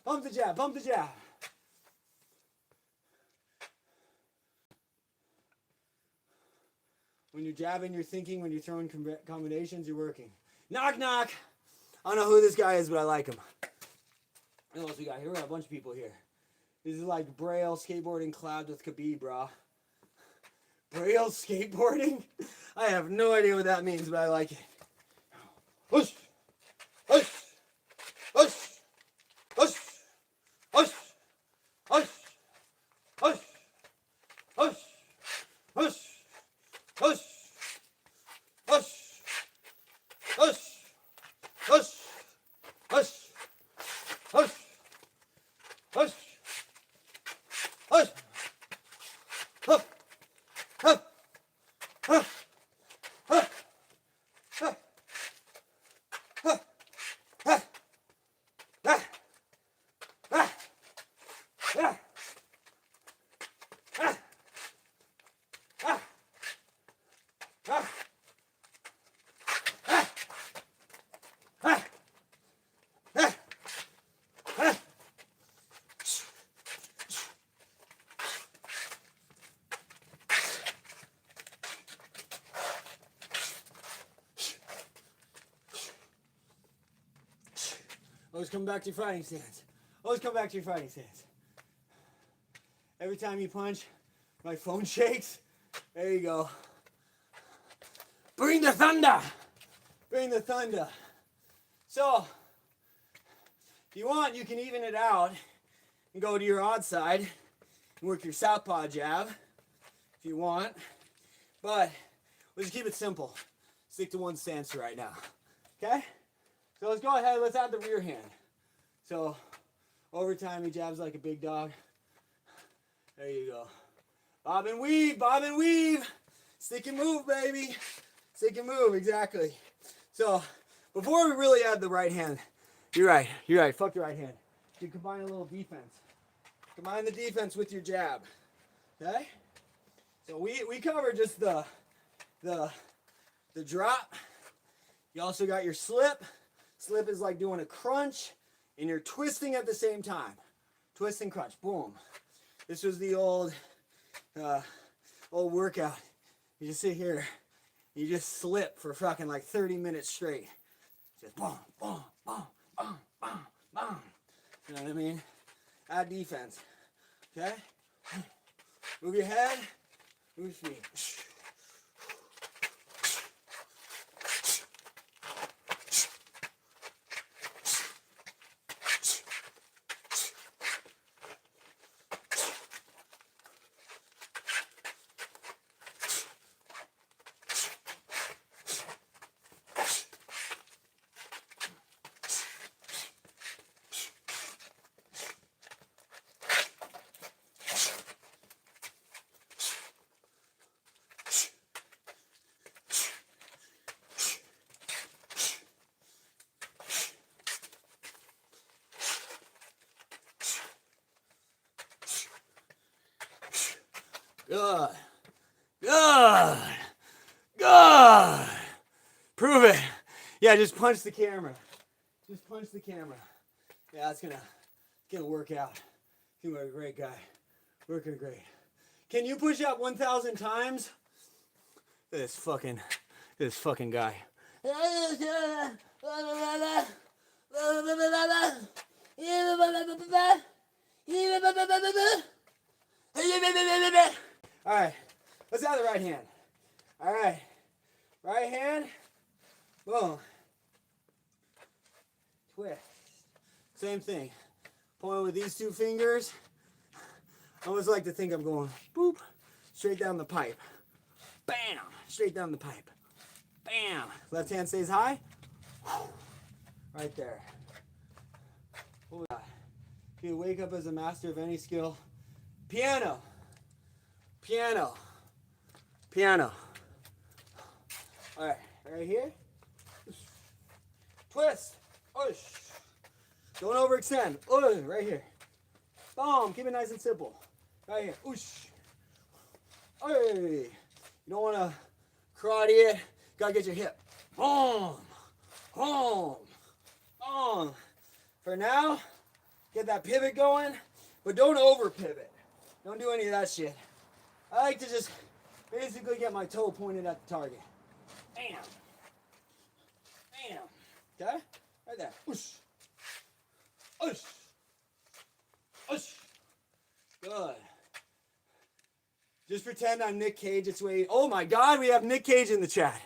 Pump the jab. Pump the jab. When you're jabbing, you're thinking. When you're throwing combinations, you're working. Knock, knock. I don't know who this guy is, but I like him. What else we got here? We got a bunch of people here. This is like Braille skateboarding collabed with Khabib, bro. Braille skateboarding? I have no idea what that means, but I like it. Push. Push. Push. Push. Push. Push. Push. Push. Push. Push. Push. Push. Push. Push. Push. Push. Push. Hup. Hup. Hup. Hup. Hup. Hup. Hup. Ah. Ah. Ah. Ah. Ah. Ah. Ah. Ah. Ah. Ah. Always come back to your fighting stance. Always come back to your fighting stance. Every time you punch, my phone shakes. There you go. Bring the thunder! Bring the thunder. So, if you want, you can even it out and go to your odd side and work your southpaw jab if you want. But we'll just keep it simple. Stick to one stance right now. Okay? So let's go ahead, let's add the rear hand. So, over time he jabs like a big dog. There you go. Bob and weave, bob and weave. Stick and move, baby. Stick and move, exactly. So, before we really add the right hand, you're right, fuck the right hand. You combine a little defense. Combine the defense with your jab, okay? So we covered just the drop. You also got your slip. Slip is like doing a crunch, and you're twisting at the same time. Twist and crunch, boom. This was the old workout. You just sit here, you just slip for fucking like 30 minutes straight. Just boom, boom, boom, boom, boom, boom. You know what I mean? Add defense, okay? Move your head. Move your feet. Good. Good. Good. Prove it. Yeah, just punch the camera. Just punch the camera. Yeah, it's gonna work out. You are a great guy. Working great. Can you push up 1,000 times? This fucking guy. All right, let's have the right hand. All right, right hand, boom, twist. Same thing. Point with these two fingers. I always like to think I'm going boop, straight down the pipe. Bam, straight down the pipe. Bam. Left hand stays high. Right there. What we got? You wake up as a master of any skill. Piano. Piano. Piano. All right, right here. Twist. Push. Don't overextend. Right here. Boom. Keep it nice and simple. Right here. Oosh. Hey. You don't want to karate it. Gotta get your hip. Boom. Boom. Boom. For now, get that pivot going, but don't over pivot. Don't do any of that shit. I like to just basically get my toe pointed at the target. Bam. Bam. Okay? Right there. Oosh. Oosh. Oosh. Good. Just pretend I'm Nick Cage. It's way. Oh my God, we have Nick Cage in the chat.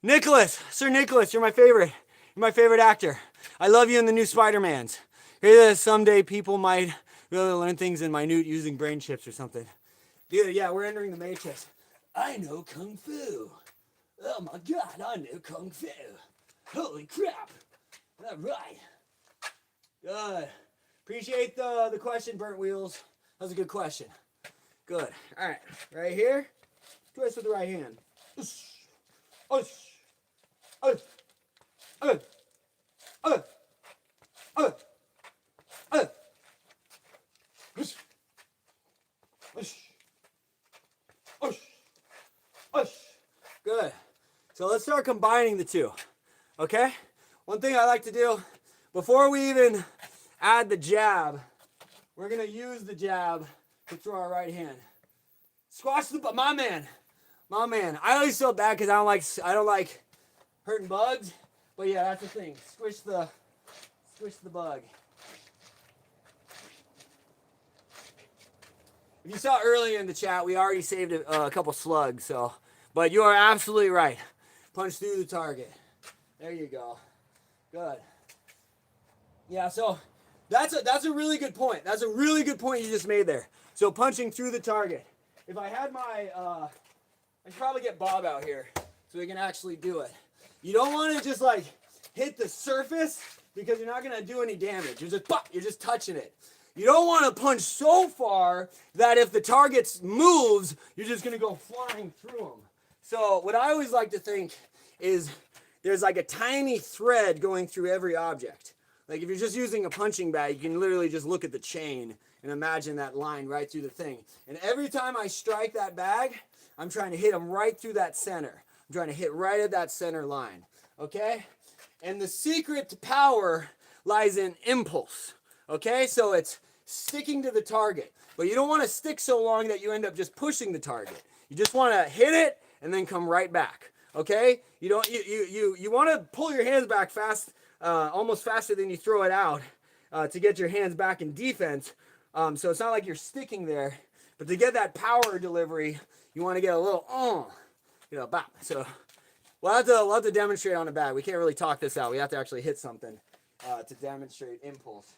Nicholas, Sir Nicholas, you're my favorite. You're my favorite actor. I love you in the new Spider-Mans. Maybe someday people might really learn things in minute using brain chips or something. Dude, yeah, we're entering the Matrix. I know Kung Fu. Oh my God, I know Kung Fu. Holy crap. All right. Good. Appreciate the question, Burnt Wheels. That was a good question. Good. All right. Right here. Twist with the right hand. Ush. Ush. Ush. Ush. Ush. Ush. Ush. Ush. Ush. Ush. Ush. Good. So let's start combining the two. Okay? One thing I like to do before we even add the jab, we're going to use the jab to throw our right hand. Squash the my man. My man. I always feel bad because I don't like hurting bugs. But yeah, that's the thing. Squish the bug. If you saw earlier in the chat, we already saved a couple slugs. So, but you are absolutely right. Punch through the target. There you go. Good. Yeah. So that's a really good point. That's a really good point you just made there. So punching through the target. If I had my, I should probably get Bob out here so we can actually do it. You don't want to just like hit the surface because you're not going to do any damage. You're just touching it. You don't want to punch so far that if the target moves, you're just going to go flying through them. So what I always like to think is there's like a tiny thread going through every object. Like if you're just using a punching bag, you can literally just look at the chain and imagine that line right through the thing. And every time I strike that bag, I'm trying to hit them right through that center. I'm trying to hit right at that center line. Okay? And the secret to power lies in impulse. Okay? So it's sticking to the target. But you don't want to stick so long that you end up just pushing the target. You just want to hit it and then come right back. Okay? You want to pull your hands back fast, almost faster than you throw it out to get your hands back in defense. So it's not like you're sticking there, But to get that power delivery, you want to get a little, bop. So we'll have to demonstrate on the bag. We can't really talk this out. We have to actually hit something to demonstrate impulse.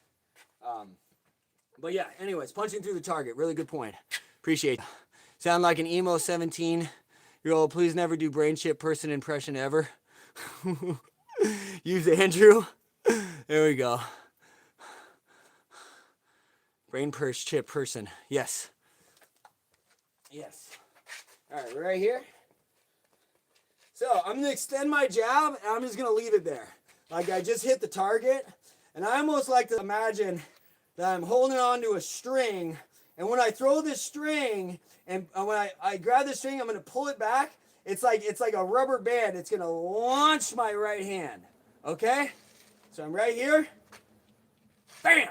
But yeah, anyways, punching through the target. Really good point. Appreciate it. Sound like an emo 17-year-old. Please never do brain chip person impression ever. Use Andrew. There we go. Brain purse chip person. Yes. Yes. All right, we're right here. So I'm going to extend my jab, and I'm just going to leave it there. Like I just hit the target. And I almost like to imagine that I'm holding on to a string. And when I throw this string, and when I grab the string, I'm going to pull it back. It's like a rubber band. It's going to launch my right hand. Okay? So I'm right here. Bam!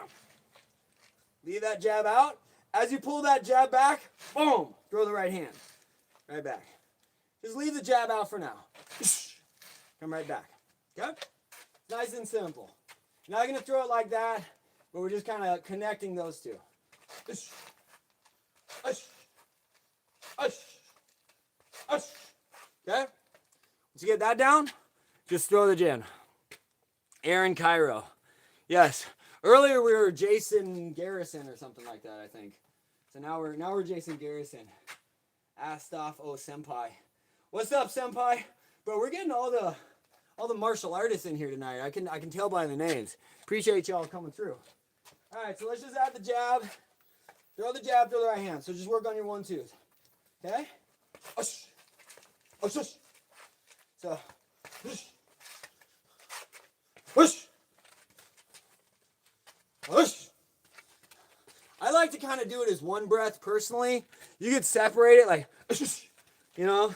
Leave that jab out. As you pull that jab back, boom! Throw the right hand. Right back. Just leave the jab out for now. Come right back. Okay? Nice and simple. You're not going to throw it like that, but we're just kind of connecting those two. Okay? Once you get that down, just throw the jab. Aaron Cairo. Yes. Earlier we were Jason Garrison or something like that, I think. So now we're Jason Garrison. Astoff O Senpai. What's up, Senpai? Bro, we're getting all the martial artists in here tonight. I can tell by the names. Appreciate y'all coming through. All right, so let's just add the jab. Throw the jab, throw the right hand. So just work on your 1-2s. Okay? Ush. Ush, ush. So, ush. Ush. Ush. I like to kind of do it as one breath personally. You could separate it like, ush, you know?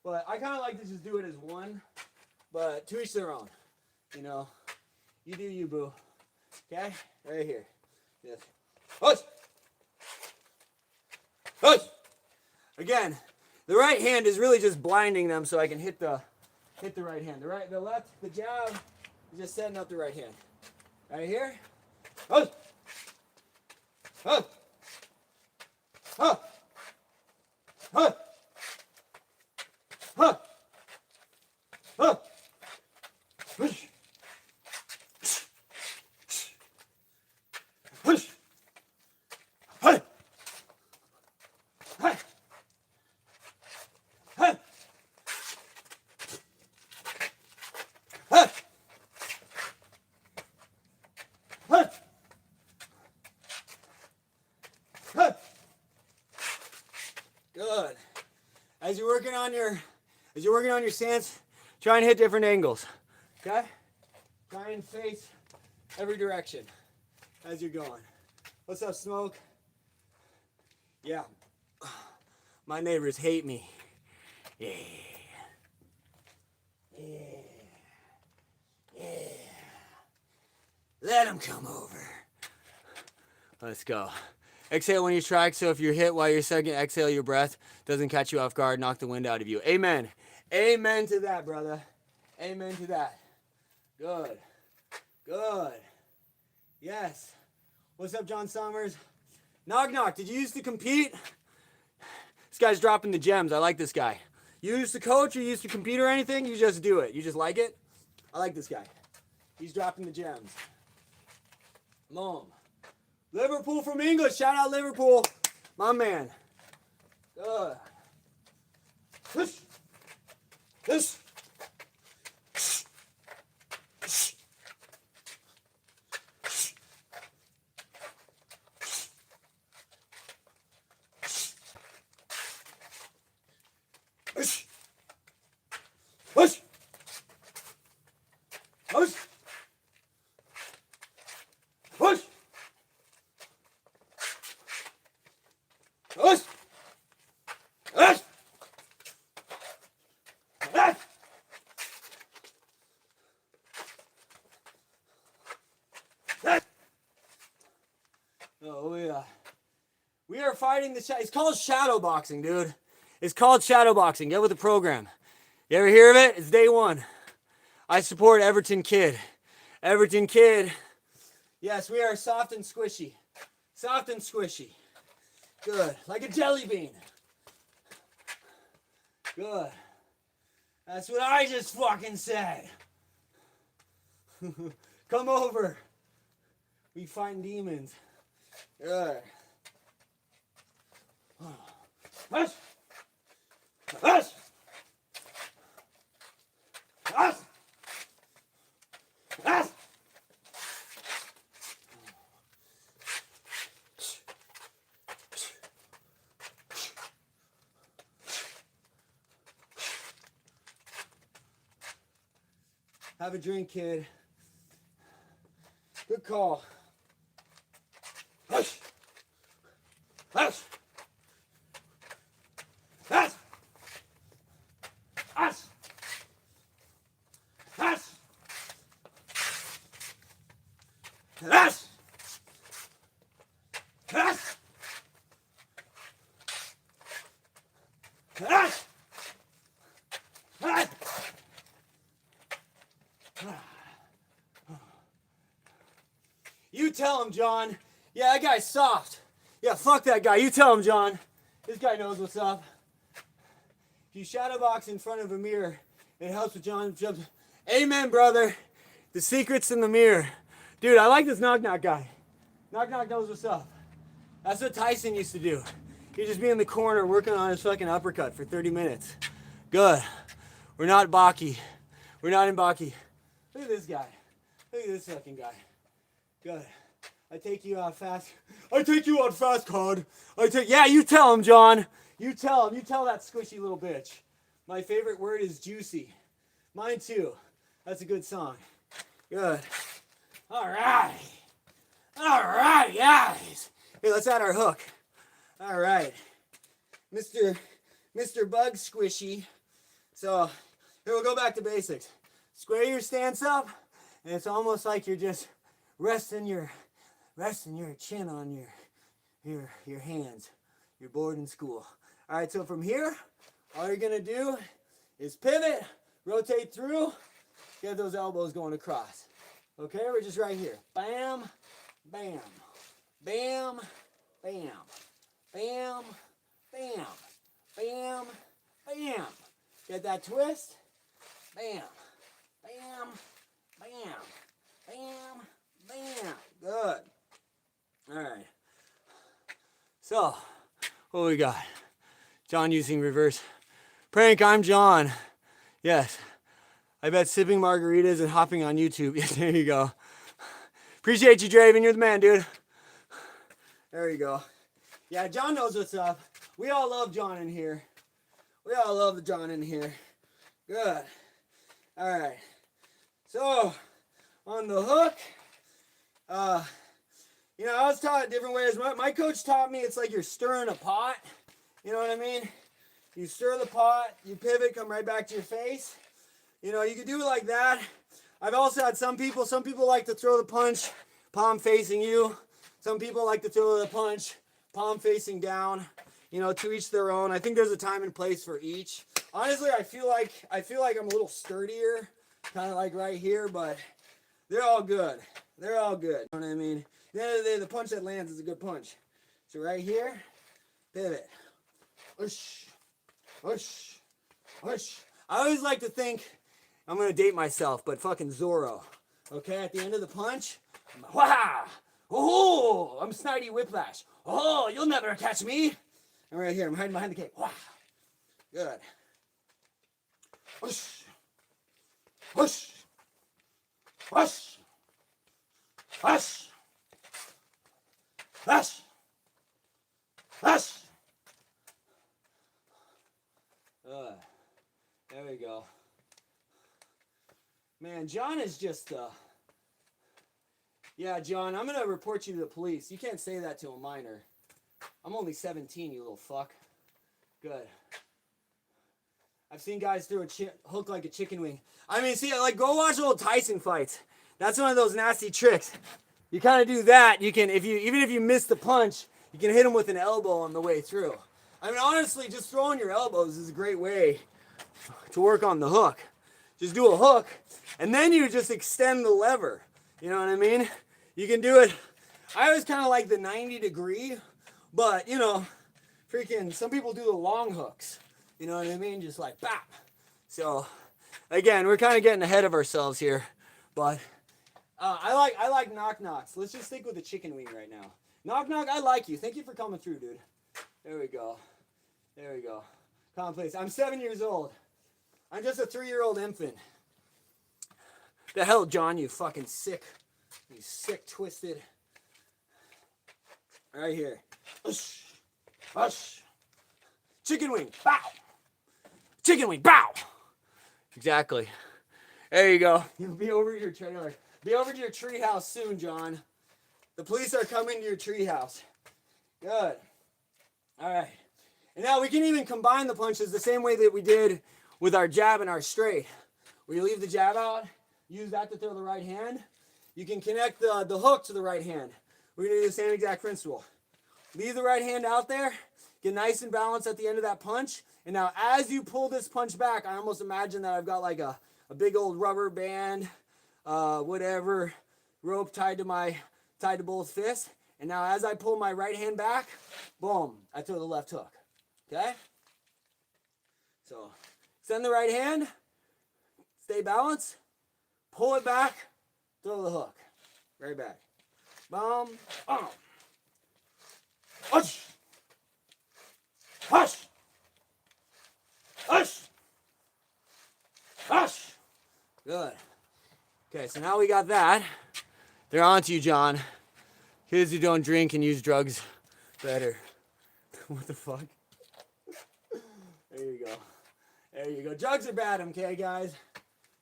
But I kind of like to just do it as one. But to each their own. You know? You do you, boo. Okay? Right here. Yes. Ush. Ush. Again, the right hand is really just blinding them so I can hit the right hand. The left, the jab is just setting up the right hand. Right here. Ush. Huh. Huh. Huh. Huh. Huh. Hush. Hush. Huh. Huh. Huh. Huh. Huh. Good. As you're working on your stance, try and hit different angles. Okay? Try and face every direction as you're going. What's up, Smoke? Yeah. My neighbors hate me. Yeah. Yeah. Yeah. Let them come over. Let's go. Exhale when you strike, so if you're hit while you're second, exhale your breath. Doesn't catch you off guard, knock the wind out of you. Amen. Amen to that, brother. Amen to that. Good. Good. Yes. What's up, John Summers? Knock knock, did you used to compete? This guy's dropping the gems. I like this guy. You used to coach or you used to compete or anything? You just do it. You just like it? I like this guy. He's dropping the gems. Mom. Liverpool from England. Shout out Liverpool. My man. Good. This. This. Hush. Hush. Hush. Hush. Hush. Hush. Hush. Oh yeah. We are fighting the it's called shadow boxing, dude. It's called shadow boxing. Get with the program. You ever hear of it? It's day one. I support Everton Kid. Everton Kid. Yes, we are soft and squishy. Soft and squishy. Good. Like a jelly bean. Good. That's what I just fucking said. Come over. We fighting demons. Good. Hush. Hush. Hush. Hush. Have a drink, kid. Good call. Hush. Hush. Hush. Hush. Hush. Hush. Hush. Hush. Hush. You tell him, John. Yeah, that guy's soft. Yeah, fuck that guy. You tell him, John. This guy knows what's up. If you shadow box in front of a mirror, it helps with John jumps. Amen, brother. The secret's in the mirror. Dude, I like this Knock Knock guy. Knock Knock knows what's up. That's what Tyson used to do. He'd just be in the corner working on his fucking uppercut for 30 minutes. Good. We're not Baki. We're not in Baki. Look at this guy. Look at this fucking guy. Good. I take you out fast. I take you out fast, Cod. Yeah, you tell him, John. You tell him. You tell that squishy little bitch. My favorite word is juicy. Mine too. That's a good song. Good. All right. All right, guys. Hey, let's add our hook. All right. Mr. Bug Squishy. So, here we'll go back to basics. Square your stance up, and it's almost like you're just resting your chin on your hands. You're bored in school. All right, so from here, all you're gonna do is pivot, rotate through, get those elbows going across. Okay, we're just right here. Bam, bam, bam, bam, bam, bam, bam, bam. Get that twist. Bam, bam, bam, bam, bam. Good. All right. So, what we got? John using reverse prank. I'm John. Yes. I bet sipping margaritas and hopping on YouTube. Yes, there you go. Appreciate you, Draven. You're the man, dude. There you go. Yeah, John knows what's up. We all love John in here. We all love the John in here. Good. All right. So, on the hook, you know, I was taught different ways. My coach taught me it's like you're stirring a pot. You know what I mean? You stir the pot, you pivot, come right back to your face. You know, you can do it like that. I've also had some people like to throw the punch, palm facing you. Some people like to throw the punch, palm facing down. You know, to each their own. I think there's a time and place for each. Honestly, I feel like I'm a little sturdier, kind of like right here, but they're all good. They're all good. You know what I mean? At the end of the day, the punch that lands is a good punch. So right here, pivot. Whoosh, whoosh, whoosh. I always like to think, I'm going to date myself, but fucking Zorro. Okay, at the end of the punch, I'm wah! Oh, I'm Snidey Whiplash. Oh, you'll never catch me. And right here, I'm hiding behind the cake. Wah! Good. Whoosh, whoosh, whoosh, whoosh, whoosh, whoosh. There we go. Man, John is just, yeah, John, I'm going to report you to the police. You can't say that to a minor. I'm only 17, you little fuck. Good. I've seen guys throw a hook like a chicken wing. I mean, see, like, go watch old Tyson fights. That's one of those nasty tricks. You kind of do that, you can, even if you miss the punch, you can hit him with an elbow on the way through. I mean, honestly, just throwing your elbows is a great way to work on the hook. Just do a hook, and then you just extend the lever. You know what I mean? You can do it. I always kind of like the 90 degree, But, you know, freaking, some people do the long hooks. You know what I mean? Just like, bap. So, again, we're kind of getting ahead of ourselves here. But, I like knock knocks. Let's just stick with the chicken wing right now. Knock knock, I like you. Thank you for coming through, dude. There we go. There we go. Commonplace. I'm 7 years old. I'm just a 3-year-old infant. The hell, John, you fucking sick. You sick, twisted. Right here. Ush. Ush. Chicken wing. Bow. Chicken wing. Bow. Exactly. There you go. You'll be over to your trailer. Be over to your treehouse soon, John. The police are coming to your treehouse. Good. All right. And now we can even combine the punches the same way that we did with our jab and our straight. Where you leave the jab out, use that to throw the right hand. You can connect the hook to the right hand. We're going to do the same exact principle. Leave the right hand out there, get nice and balanced at the end of that punch. And now as you pull this punch back, I almost imagine that I've got like a big old rubber band, whatever, rope tied to both fists. And now as I pull my right hand back, boom, I throw the left hook. Okay? So, send the right hand, stay balanced, pull it back, throw the hook. Right back. Boom, boom. Hush! Hush! Hush! Hush! Good. Okay, so now we got that. They're on to you, John. Kids who don't drink and use drugs better. What the fuck? There you go. There you go. Drugs are bad, okay, guys?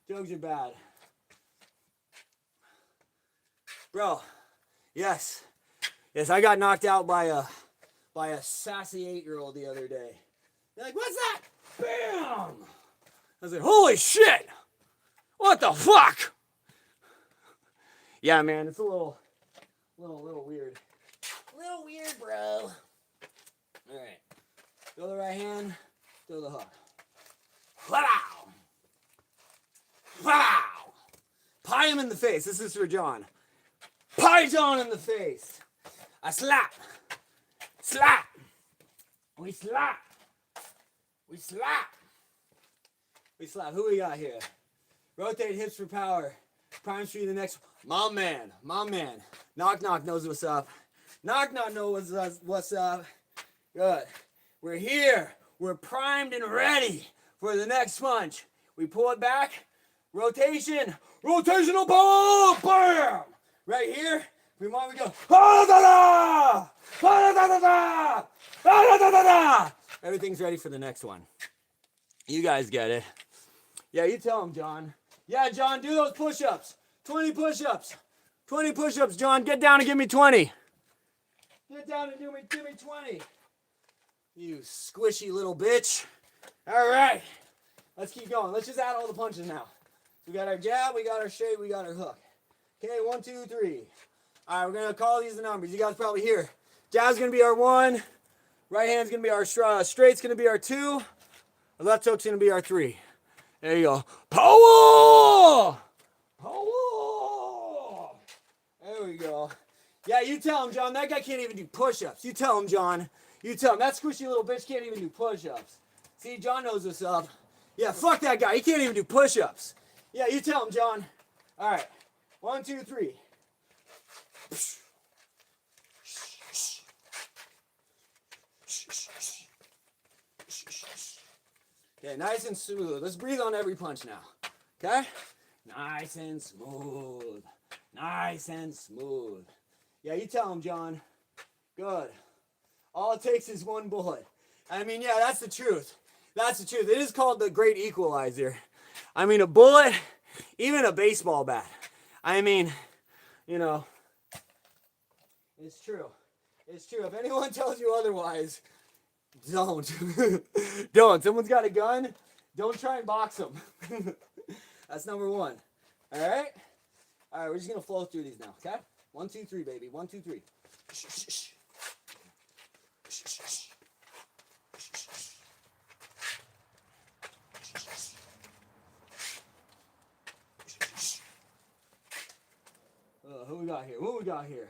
Drugs are bad. Bro, yes. Yes, I got knocked out by a sassy 8-year-old the other day. They're like, what's that? Bam! I was like, holy shit! What the fuck? Yeah, man, it's a little weird. A little weird, bro. Alright. Throw the right hand, throw the hook. Wow! Wow! Pie him in the face. This is for John. Pie John in the face. I slap. Slap. We slap. We slap. We slap. Who we got here? Rotate hips for power. Prime Street the next. My man. My man. Knock knock knows what's up. Knock knock knows what's up. Good. We're here. We're primed and ready for the next punch. We pull it back. Rotation. Rotational power. Bam! Right here. We want to go. Ha-da-da-da! Ha-da-da-da-da! Ha-da-da-da-da! Everything's ready for the next one. You guys get it. Yeah, you tell him, John. Yeah, John, do those push-ups. 20 push-ups. 20 push-ups, John. Get down and give me 20. Get down and give me 20. You squishy little bitch. All right. Let's keep going. Let's just add all the punches now. We got our jab, we got our straight, we got our hook. Okay, 1, 2, 3. All right, we're going to call these the numbers. You guys probably hear. Jab's going to be our 1. Right hand's going to be our straight's going to be our 2. The left hook's going to be our 3. There you go. Power! Power! There we go. Yeah, you tell him, John. That guy can't even do push-ups. You tell him, John. You tell him. That squishy little bitch can't even do push-ups. See, John knows what's up. Yeah, fuck that guy. He can't even do push-ups. Yeah, you tell him, John. All right. 1, 2, 3. Okay, nice and smooth. Let's breathe on every punch now. Okay? Nice and smooth. Nice and smooth. Yeah, you tell him, John. Good. All it takes is one bullet. I mean, yeah, that's the truth. That's the truth. It is called the great equalizer. I mean, a bullet, even a baseball bat. I mean, you know, it's true. It's true. If anyone tells you otherwise, don't. Don't. Someone's got a gun, don't try and box them. That's number 1. All right? All right, we're just going to flow through these now, okay? 1, 2, 3, baby. 1, 2, 3. Who we got here? What we got here?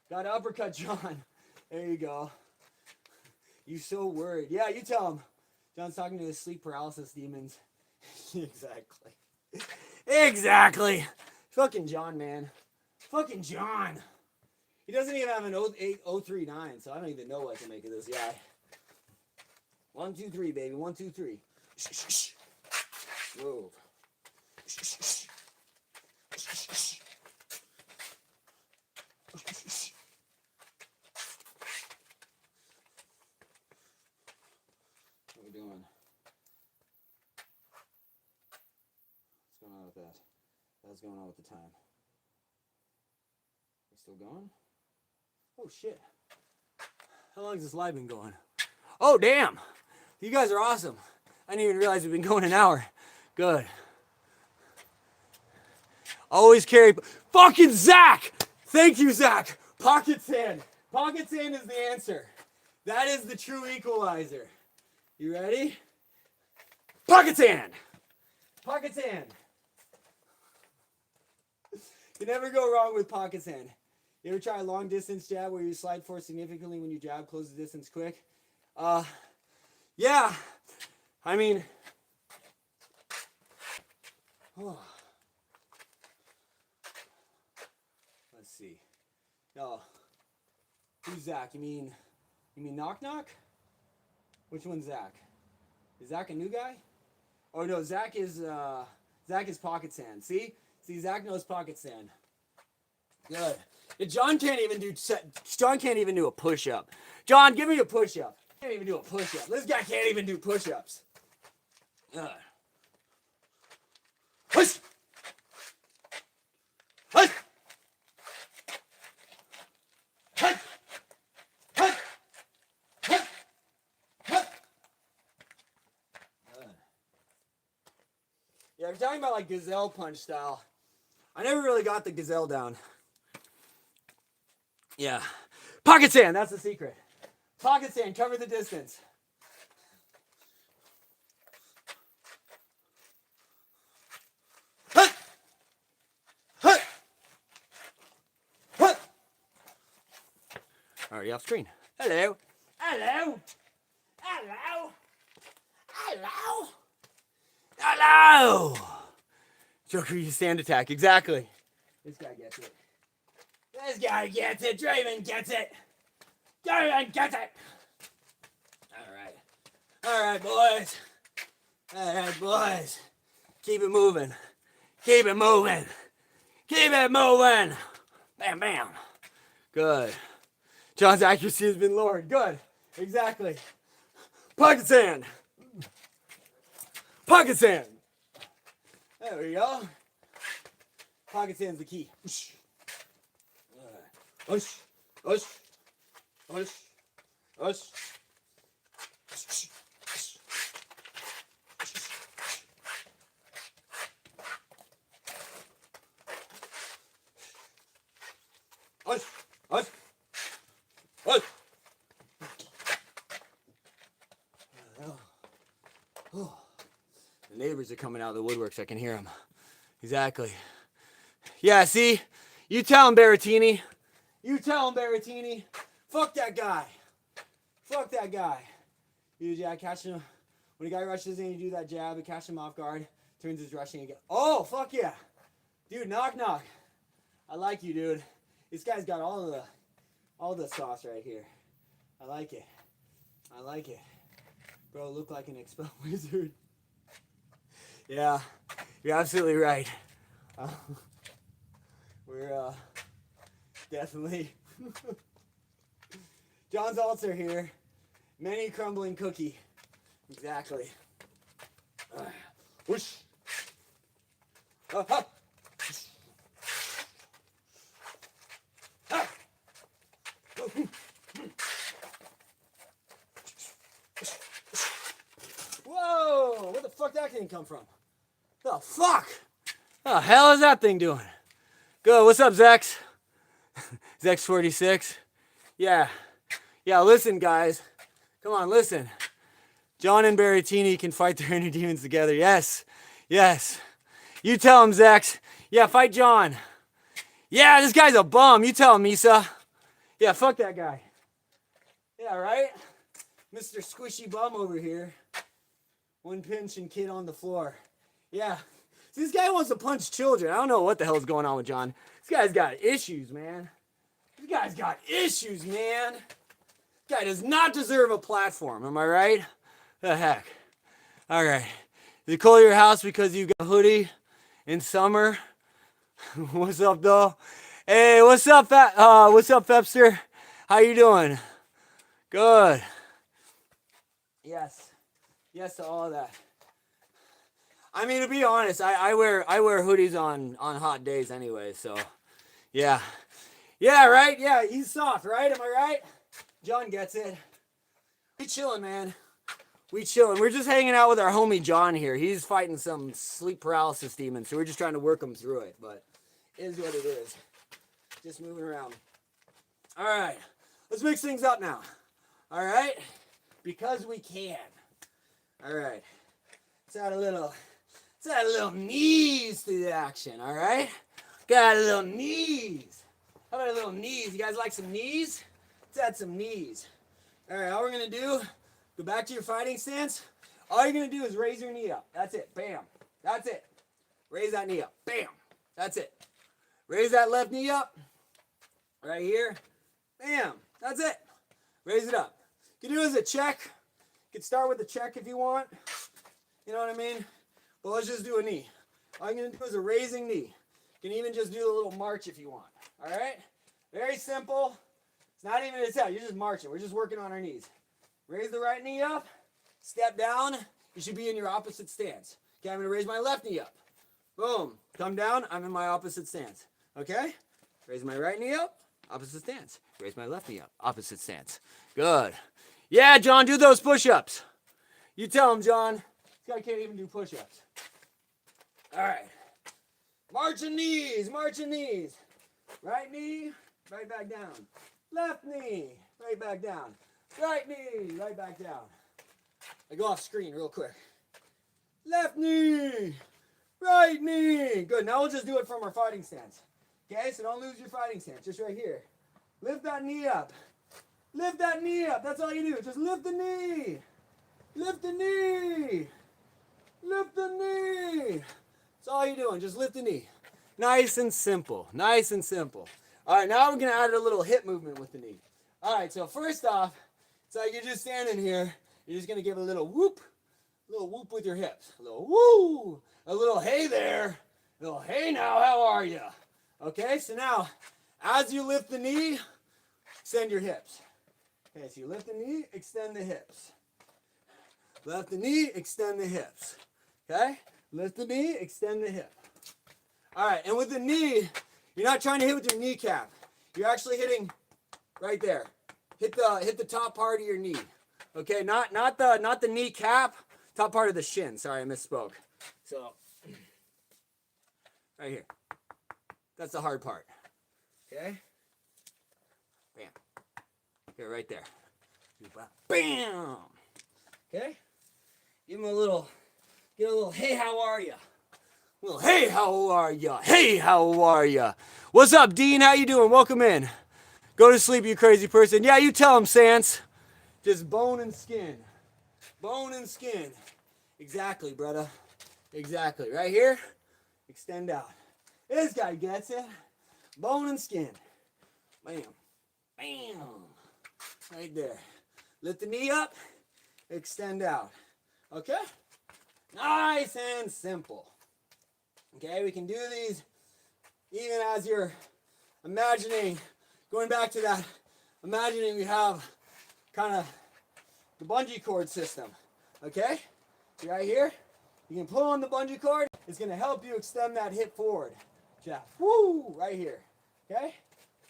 Got to uppercut John. There you go. You so worried. Yeah, you tell him. John's talking to his sleep paralysis demons. Exactly. Exactly. Fucking John, man. Fucking John. He doesn't even have an 039, so I don't even know what to make of this guy. 1, 2, 3, baby. 1, 2, 3. Shh, shh, shh. Move. Shh, shh, shh. Shh, shh, shh. What are we doing? What's going on with that? What's going on with the time? We still going? Oh shit. How long has this live been going? Oh damn! You guys are awesome. I didn't even realize we've been going an hour. Good. Always carry... Fucking Zach! Thank you, Zach! Pocket sand. Pocket sand is the answer. That is the true equalizer. You ready? Pocket sand! Pocket sand. You never go wrong with pocket sand. You ever try a long distance jab where you slide forward significantly when you jab, close the distance quick? Yeah. I mean... Oh. Let's see. Oh. Who's Zach? You mean Knock Knock? Which one's Zach? Is Zach a new guy? Oh no, Zach is pocket sand. See, Zach knows pocket sand. Good. John can't even do a push-up. John, give me a push-up. Can't even do a push-up. This guy can't even do push-ups. Push. Push. Push. Push. Push. Push. Yeah, if you're talking about like gazelle punch style, I never really got the gazelle down. Yeah. Pocket sand, that's the secret. Pocket sand, cover the distance. Hut! Hut! Hut! Already off screen. Hello. Hello. Hello. Hello. Hello. Joker, you stand attack. Exactly. This guy gets it. This guy gets it. Draven gets it. Draven gets it. All right. All right, boys. All right, boys. Keep it moving. Keep it moving. Keep it moving. Bam, bam. Good. John's accuracy has been lowered. Good. Exactly. Pocket sand. Pocket sand. There we go. Pocket sand's the key. Ush. Ush. Ush. Ush. Ush. Ush. Ush. The neighbors are coming out of the woodworks. I can hear them. Exactly. Yeah, see? You tell him, Berrettini. You tell him, Berrettini. Fuck that guy. Fuck that guy. You jab, catch him. When a guy rushes in, you do that jab, and catch him off guard. Turns his rushing again. Oh, fuck yeah. Dude, knock knock. I like you, dude. This guy's got all the sauce right here. I like it. I like it. Bro, look like an expel wizard. Yeah, you're absolutely right. We're definitely... John's altar here. Many crumbling cookie. Exactly. Whoosh. Ha. Whoa! Where the fuck that thing come from? The fuck? The hell is that thing doing? Good. What's up, Zex? Zex46. Yeah. Yeah, listen, guys. Come on, listen. John and Berrettini can fight their inner demons together. Yes. Yes. You tell him, Zex. Yeah, fight John. Yeah, this guy's a bum. You tell him, Misa. Yeah, fuck that guy. Yeah, right? Mr. Squishy Bum over here. One pinch and kid on the floor. Yeah. See, this guy wants to punch children. I don't know what the hell's going on with John. This guy's got issues, man. This guy's got issues, man. This guy does not deserve a platform. Am I right? The heck. All right. Is it cold at your house because you got a hoodie in summer? What's up, though? Hey, what's up, Pepster? How you doing? Good. Yes. Yes to all of that. I mean, to be honest, I wear hoodies on hot days anyway, so yeah. Yeah, right? Yeah, he's soft, right? Am I right? John gets it. We chilling, man. We chilling. We're just hanging out with our homie John here. He's fighting some sleep paralysis demons, so we're just trying to work him through it, but it is what it is. Just moving around. All right. Let's mix things up now. All right? Because we can. All right. Let's add a little knees to the action, all right? Got a little knees. How about a little knees? You guys like some knees? Let's add some knees. All right, all we're going to do, go back to your fighting stance. All you're going to do is raise your knee up. That's it. Bam. That's it. Raise that knee up. Bam. That's it. Raise that left knee up. Right here. Bam. That's it. Raise it up. You can do it as a check. You can start with a check if you want. You know what I mean? But let's just do a knee. All I'm going to do is a raising knee. You can even just do a little march if you want. All right? Very simple. It's not even a set. You're just marching. We're just working on our knees. Raise the right knee up. Step down. You should be in your opposite stance. Okay, I'm going to raise my left knee up. Boom. Come down. I'm in my opposite stance. Okay? Raise my right knee up. Opposite stance. Raise my left knee up. Opposite stance. Good. Yeah, John, do those push-ups. You tell him, John. This guy can't even do push-ups. All right. Marching knees. Marching knees. Right knee. Right back down. Left knee. Right back down. Right knee. Right back down. I go off screen real quick. Left knee. Right knee. Good. Now we'll just do it from our fighting stance. Okay, so don't lose your fighting stance. Just right here. Lift that knee up. Lift that knee up. That's all you do. Just lift the knee. Lift the knee. Lift the knee. That's all you're doing. Just lift the knee. Nice and simple. Nice and simple. All right, now we're going to add a little hip movement with the knee. All right, so first off, it's like you're just standing here. You're just going to give a little whoop. A little whoop with your hips. A little woo. A little hey there. A little hey now, how are you? Okay, so now, as you lift the knee, extend your hips. Okay, so you lift the knee, extend the hips. Lift the knee, extend the hips. Okay? Lift the knee, extend the hip. All right, and with the knee, you're not trying to hit with your kneecap. You're actually hitting right there. Hit the top part of your knee. Okay, not the kneecap, top part of the shin. Sorry, I misspoke. So, right here. That's the hard part. Okay? Bam. Here, right there. Bam! Okay? Give him a little, hey, how are ya? Well, hey, how are ya? Hey, how are ya? What's up, Dean? How you doing? Welcome in. Go to sleep, you crazy person. Yeah, you tell him, Sans. Just bone and skin. Bone and skin. Exactly, brother. Exactly. Right here, extend out. This guy gets it. Bone and skin. Bam. Bam. Right there. Lift the knee up. Extend out. Okay? Nice and simple. Okay, we can do these even as you're imagining, going back to that, imagining we have kind of the bungee cord system. Okay? Right here, you can pull on the bungee cord. It's going to help you extend that hip forward. Jeff. Woo! Right here. Okay?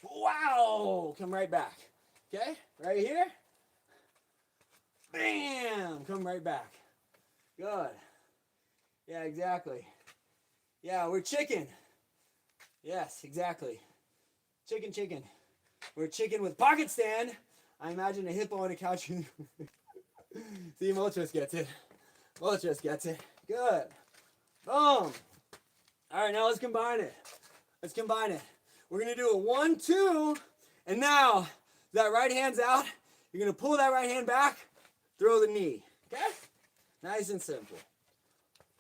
Wow! Come right back. Okay? Right here. Bam! Come right back. Good. Yeah, exactly. Yeah, we're chicken. Yes, exactly. Chicken, chicken. We're chicken with pocket stand. I imagine a hippo on a couch. See, Moltres gets it. Moltres gets it. Good. Boom. All right, now let's combine it. Let's combine it. We're going to do a 1, 2, and now that right hand's out. You're going to pull that right hand back, throw the knee. Okay? Nice and simple.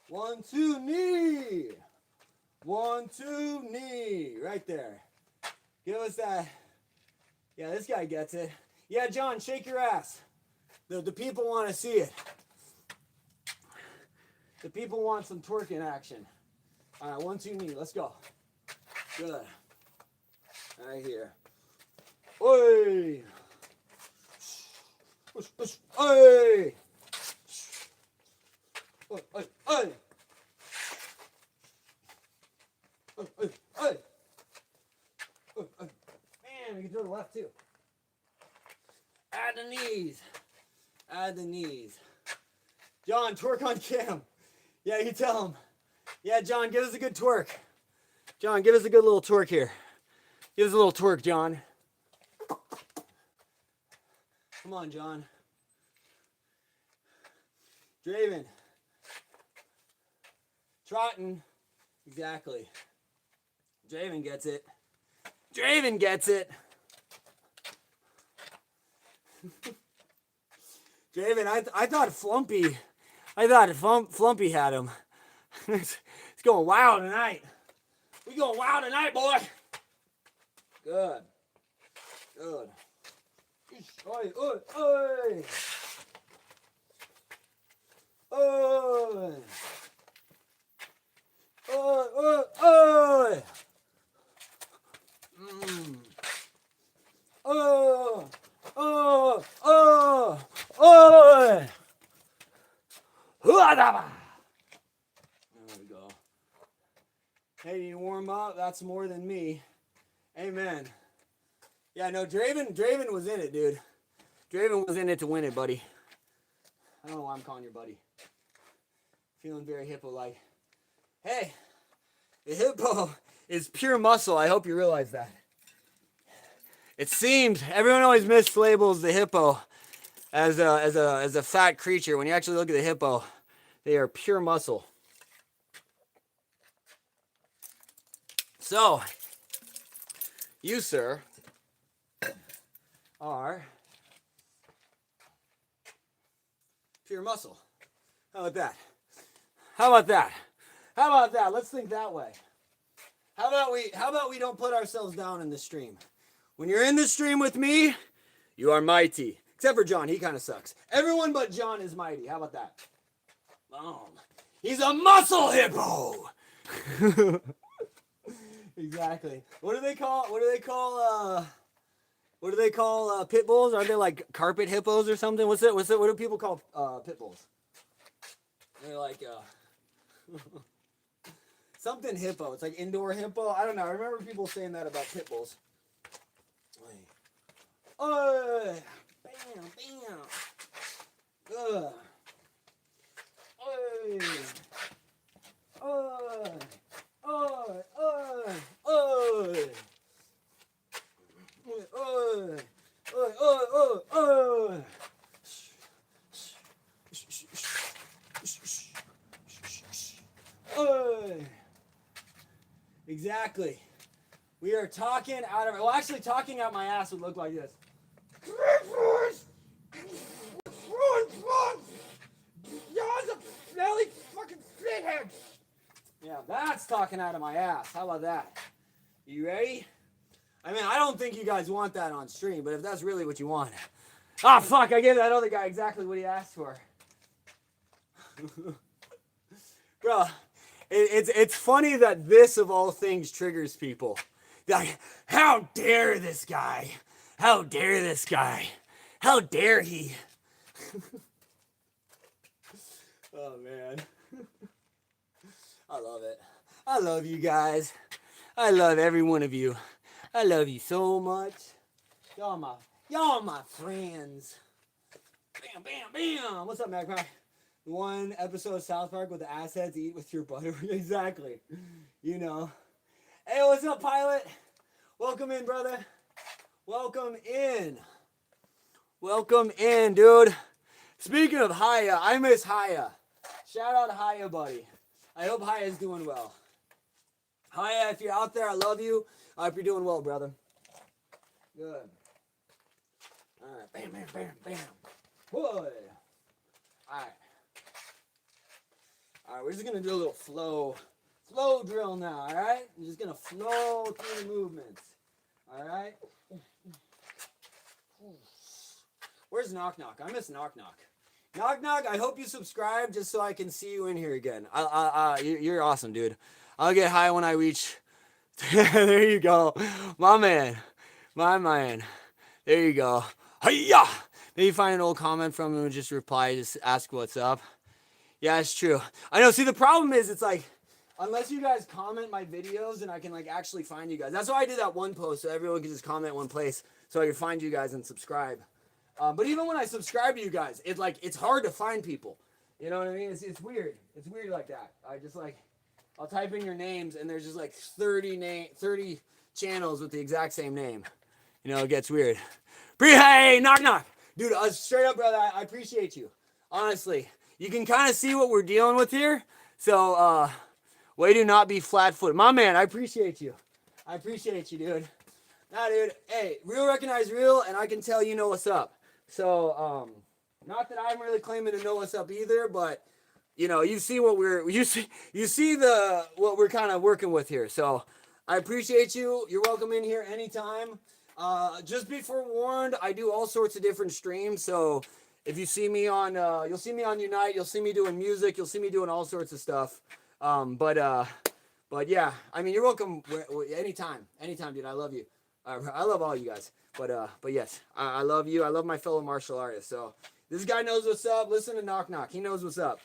1, 2, knee. 1, 2, knee. Right there. Give us that. Yeah, this guy gets it. Yeah, John, shake your ass. The people want to see it. The people want some twerking action. All right, 1, 2, knee. Let's go. Good. Right here. Oi! Oi! Oi! Oi! Oi! Oi! Oi! Man, you can throw the left too. Add the knees. Add the knees. John, twerk on Cam. Yeah, you tell him. Yeah, John, give us a good twerk. John, give us a good little twerk here. Give us a little twerk, John. Come on, John. Draven. Trotting. Exactly. Draven gets it. Draven gets it. Draven, I thought Flumpy had him. It's going wild tonight. We going wild tonight, boy. Good. Good. Oi, oi, oi. Oi. Oi, oi, oi. Oh, oh, oh, oh. There we go. Hey, you warm up? That's more than me. Amen. Yeah, no, Draven was in it, dude. Draven was in it to win it, buddy. I don't know why I'm calling you buddy. Feeling very hippo-like. Hey, the hippo is pure muscle. I hope you realize that. It seems everyone always mislabels the hippo as a fat creature. When you actually look at the hippo, they are pure muscle. So, you, sir, are pure muscle. How about that? How about that? How about that? Let's think that way. How about we don't put ourselves down in the stream? When you're in the stream with me, you are mighty. Except for John, he kind of sucks. Everyone but John is mighty. How about that? Boom. He's a muscle hippo. Exactly. What do they call pit bulls? Are they like carpet hippos or something? What do people call pit bulls? They're like something hippo. It's like indoor hippo. I don't know. I remember people saying that about pit bulls. Oh, bam, bam. Good. Oi. Oi. Oi. Oi. Oi. Oi. Oi. Oi. Oi. Oi. Exactly. We are talking out of... Well, actually, talking out my ass would look like this. Yeah, that's talking out of my ass. How about that? You ready? I mean, I don't think you guys want that on stream, but if that's really what you want... Ah, fuck, I gave that other guy exactly what he asked for. Bro, it's funny that this, of all things, triggers people. Like, how dare this guy? How dare this guy? How dare he? Oh, man. I love it. I love you guys. I love every one of you. I love you so much. Y'all my friends. Bam, bam, bam. What's up, Magpie? One episode of South Park with the assheads eat with your butter. Exactly. You know. Hey, what's up, Pilot? Welcome in, brother. Welcome in. Welcome in, dude. Speaking of Haya, I miss Haya. Shout out Haya, buddy. I hope Haya's doing well. Haya, if you're out there, I love you. I hope you're doing well, brother. Good. All right. Bam, bam, bam, bam. Boy. All right. All right, we're just gonna do a little flow drill now. All right, I'm just gonna flow through the movements. All right. Where's Knock Knock? I miss Knock Knock. Knock Knock, I hope you subscribe just so I can see you in here again. You're awesome, dude. I'll get high when I reach. There you go, my man. There you go. Hiya! Maybe find an old comment from him and just reply, just ask what's up. Yeah, it's true. I know. See, the problem is, it's like, unless you guys comment my videos and I can like actually find you guys. That's why I did that one post so everyone can just comment one place so I can find you guys and subscribe. But even when I subscribe to you guys, it's hard to find people. You know what I mean? It's weird. It's weird like that. I'll type in your names and there's just like 30 channels with the exact same name. You know, it gets weird. Hey, Knock Knock. Dude, straight up, brother, I appreciate you. Honestly. You can kind of see what we're dealing with here. So, way to not be flat-footed. My man, I appreciate you. I appreciate you, dude. Nah, dude, hey, real recognize real, and I can tell you know what's up. So, not that I'm really claiming to know what's up either, but, you know, you see what what we're kind of working with here. So, I appreciate you. You're welcome in here anytime. Just be forewarned, I do all sorts of different streams, so if you see me on, you'll see me on Unite, you'll see me doing music, you'll see me doing all sorts of stuff. But yeah, I mean, you're welcome anytime, dude. I love you. I love all you guys. But yes, I love you. I love my fellow martial artists. So this guy knows what's up. Listen to Knock Knock. He knows what's up.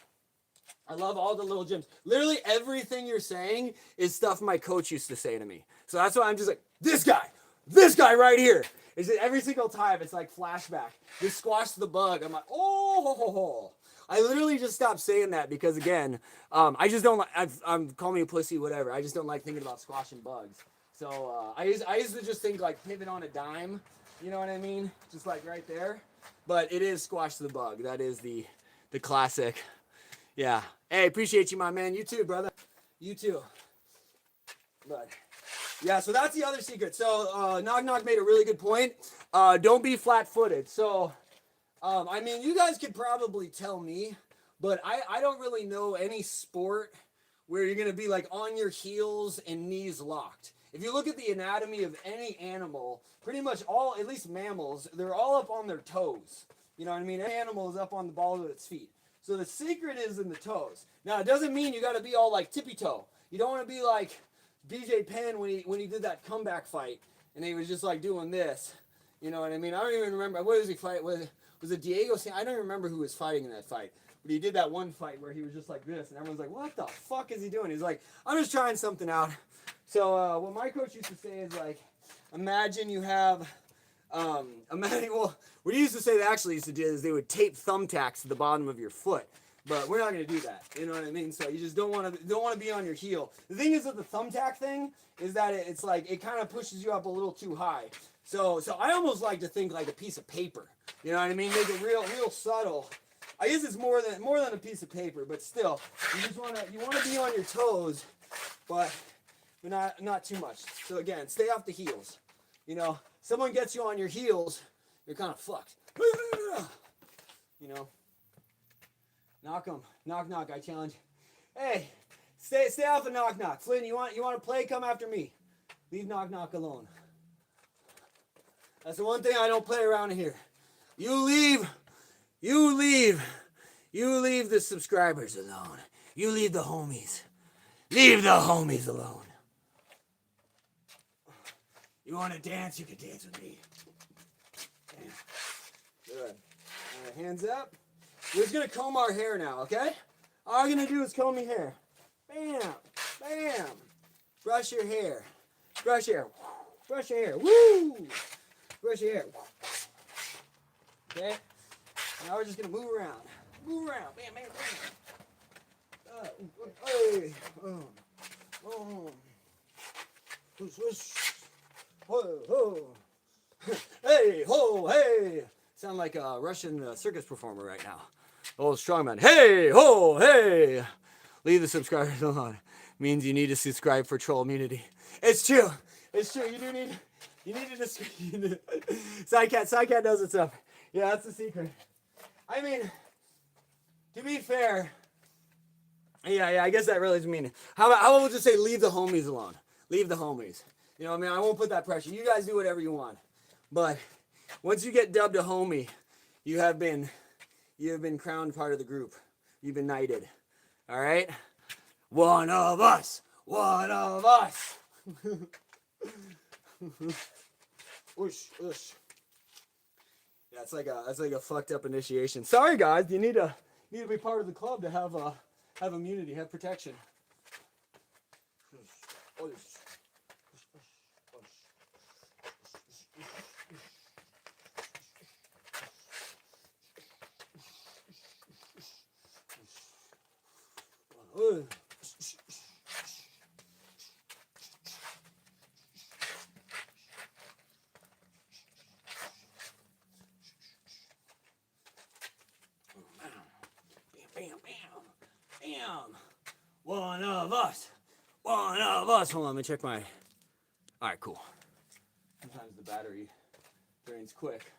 I love all the little gems. Literally everything you're saying is stuff my coach used to say to me. So that's why I'm just like, this guy right here. Is it every single time? It's like flashback. Just squash the bug. I'm like, oh. I literally just stopped saying that because again, I just don't like. I'm calling me a pussy, whatever. I just don't like thinking about squashing bugs. So I used to just think like pivot on a dime. You know what I mean? Just like right there. But it is squash the bug. That is the classic. Yeah. Hey, appreciate you, my man. You too, brother. You too. But. Yeah, so that's the other secret. So, Knock Knock made a really good point. Don't be flat-footed. So, I mean, you guys could probably tell me, but I don't really know any sport where you're going to be, like, on your heels and knees locked. If you look at the anatomy of any animal, pretty much all, at least mammals, they're all up on their toes. You know what I mean? Any animal is up on the balls of its feet. So the secret is in the toes. Now, it doesn't mean you got to be all, like, tippy-toe. You don't want to be, like BJ Penn when he did that comeback fight and he was just like doing this, you know what I mean? I don't even remember what was he fight was it Diego? I don't remember who was fighting in that fight, but he did that one fight where he was just like this and everyone's like, what the fuck is he doing? He's like, I'm just trying something out. So what my coach used to say is like, imagine you have what he used to say they actually used to do is they would tape thumbtacks to the bottom of your foot. But we're not gonna do that. You know what I mean? So you just don't want to be on your heel. The thing is with the thumbtack thing is that it's like it kind of pushes you up a little too high. So I almost like to think like a piece of paper. You know what I mean? Make it real subtle. I guess it's more than a piece of paper, but still, you want to be on your toes, but not too much. So again, stay off the heels. You know, someone gets you on your heels, you're kind of fucked. You know. Knock 'em. Knock Knock, I challenge. Hey, stay off of Knock Knock. Flynn, you want to play? Come after me. Leave Knock Knock alone. That's the one thing I don't play around here. You leave the subscribers alone. You leave the homies. Leave the homies alone. You want to dance? You can dance with me. Good. All right, hands up. We're just going to comb our hair now, okay? All we're going to do is comb your hair. Bam. Bam. Brush your hair. Brush your hair. Brush your hair. Woo! Brush your hair. Okay? Now we're just going to move around. Move around. Bam, bam, bam. Hey. Ho, ho. Hey, ho, hey. Sound like a Russian circus performer right now. Old strongman. Hey, ho, hey. Leave the subscribers alone. Means you need to subscribe for troll immunity. It's true. It's true. You need to just. Sidecat knows what's up. Yeah, that's the secret. I mean, to be fair, yeah, I guess that really is mean. How about we'll just say leave the homies alone. Leave the homies. You know what I mean? I won't put that pressure. You guys do whatever you want. But once you get dubbed a homie, you have been crowned part of the group. You've been knighted. All right? One of us. One of us. Oosh, oosh. Yeah, it's like a fucked up initiation. Sorry guys, you need to be part of the club to have immunity, have protection. Bam. One of us. One of us. Hold on, let me check my. All right, cool. Sometimes the battery drains quick.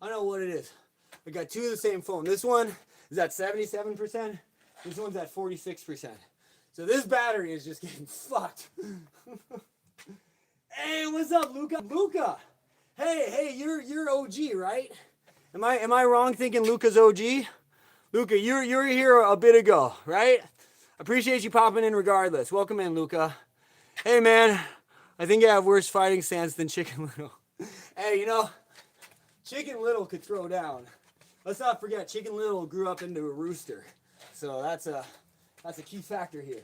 I don't know what it is. I got two of the same phone. This one is at 77%. This one's at 46%. So this battery is just getting fucked. Hey, what's up, Luca? Luca. Hey, you're OG, right? Am I wrong thinking Luca's OG? Luca, you're here a bit ago, right? Appreciate you popping in regardless. Welcome in, Luca. Hey, man. I think I have worse fighting stance than Chicken Little. Hey, you know, Chicken Little could throw down. Let's not forget, Chicken Little grew up into a rooster. So that's a key factor here,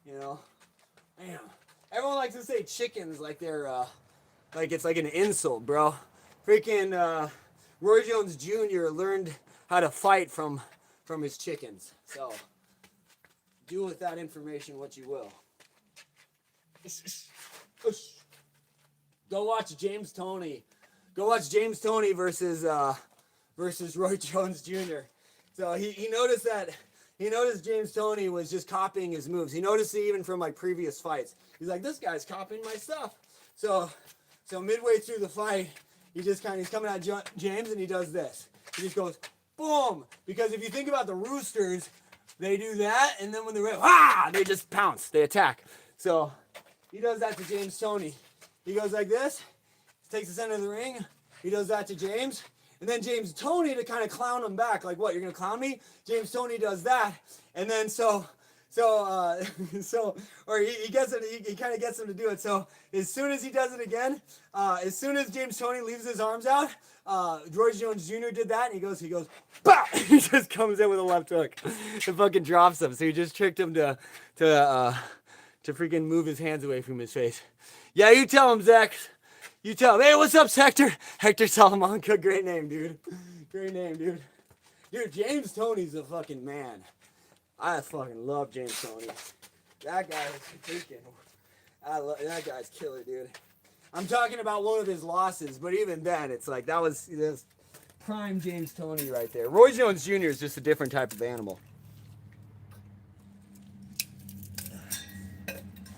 you know? Damn. Everyone likes to say chickens like they're, like it's like an insult, bro. Freaking Roy Jones Jr. learned how to fight from his chickens. So do with that information what you will. Go watch James Toney. Go watch James Toney versus Roy Jones Jr. So he noticed James Toney was just copying his moves. He noticed it even from my previous fights. He's like, this guy's copying my stuff. So midway through the fight, he's coming at James and he does this. He just goes, boom. Because if you think about the roosters, they do that, and then when they're ready, they just pounce. They attack. So he does that to James Toney. He goes like this, takes the center of the ring. He does that to James. And then James Toney, to kind of clown him back, like, what, you're going to clown me? James Toney does that. And then or he gets it, he kind of gets him to do it. So as soon as he does it again, as soon as James Toney leaves his arms out, Roy Jones Jr. did that, and he goes, bah! He just comes in with a left hook and fucking drops him. So he just tricked him to freaking move his hands away from his face. Yeah, you tell him, Zach. You tell him. Hey, what's up, Hector? Hector Salamanca. Great name, dude. Great name, dude. Dude, James Toney's a fucking man. I fucking love James Toney. That guy is freaking. That guy's killer, dude. I'm talking about one of his losses, but even then, it's like that was prime James Toney right there. Roy Jones Jr. is just a different type of animal.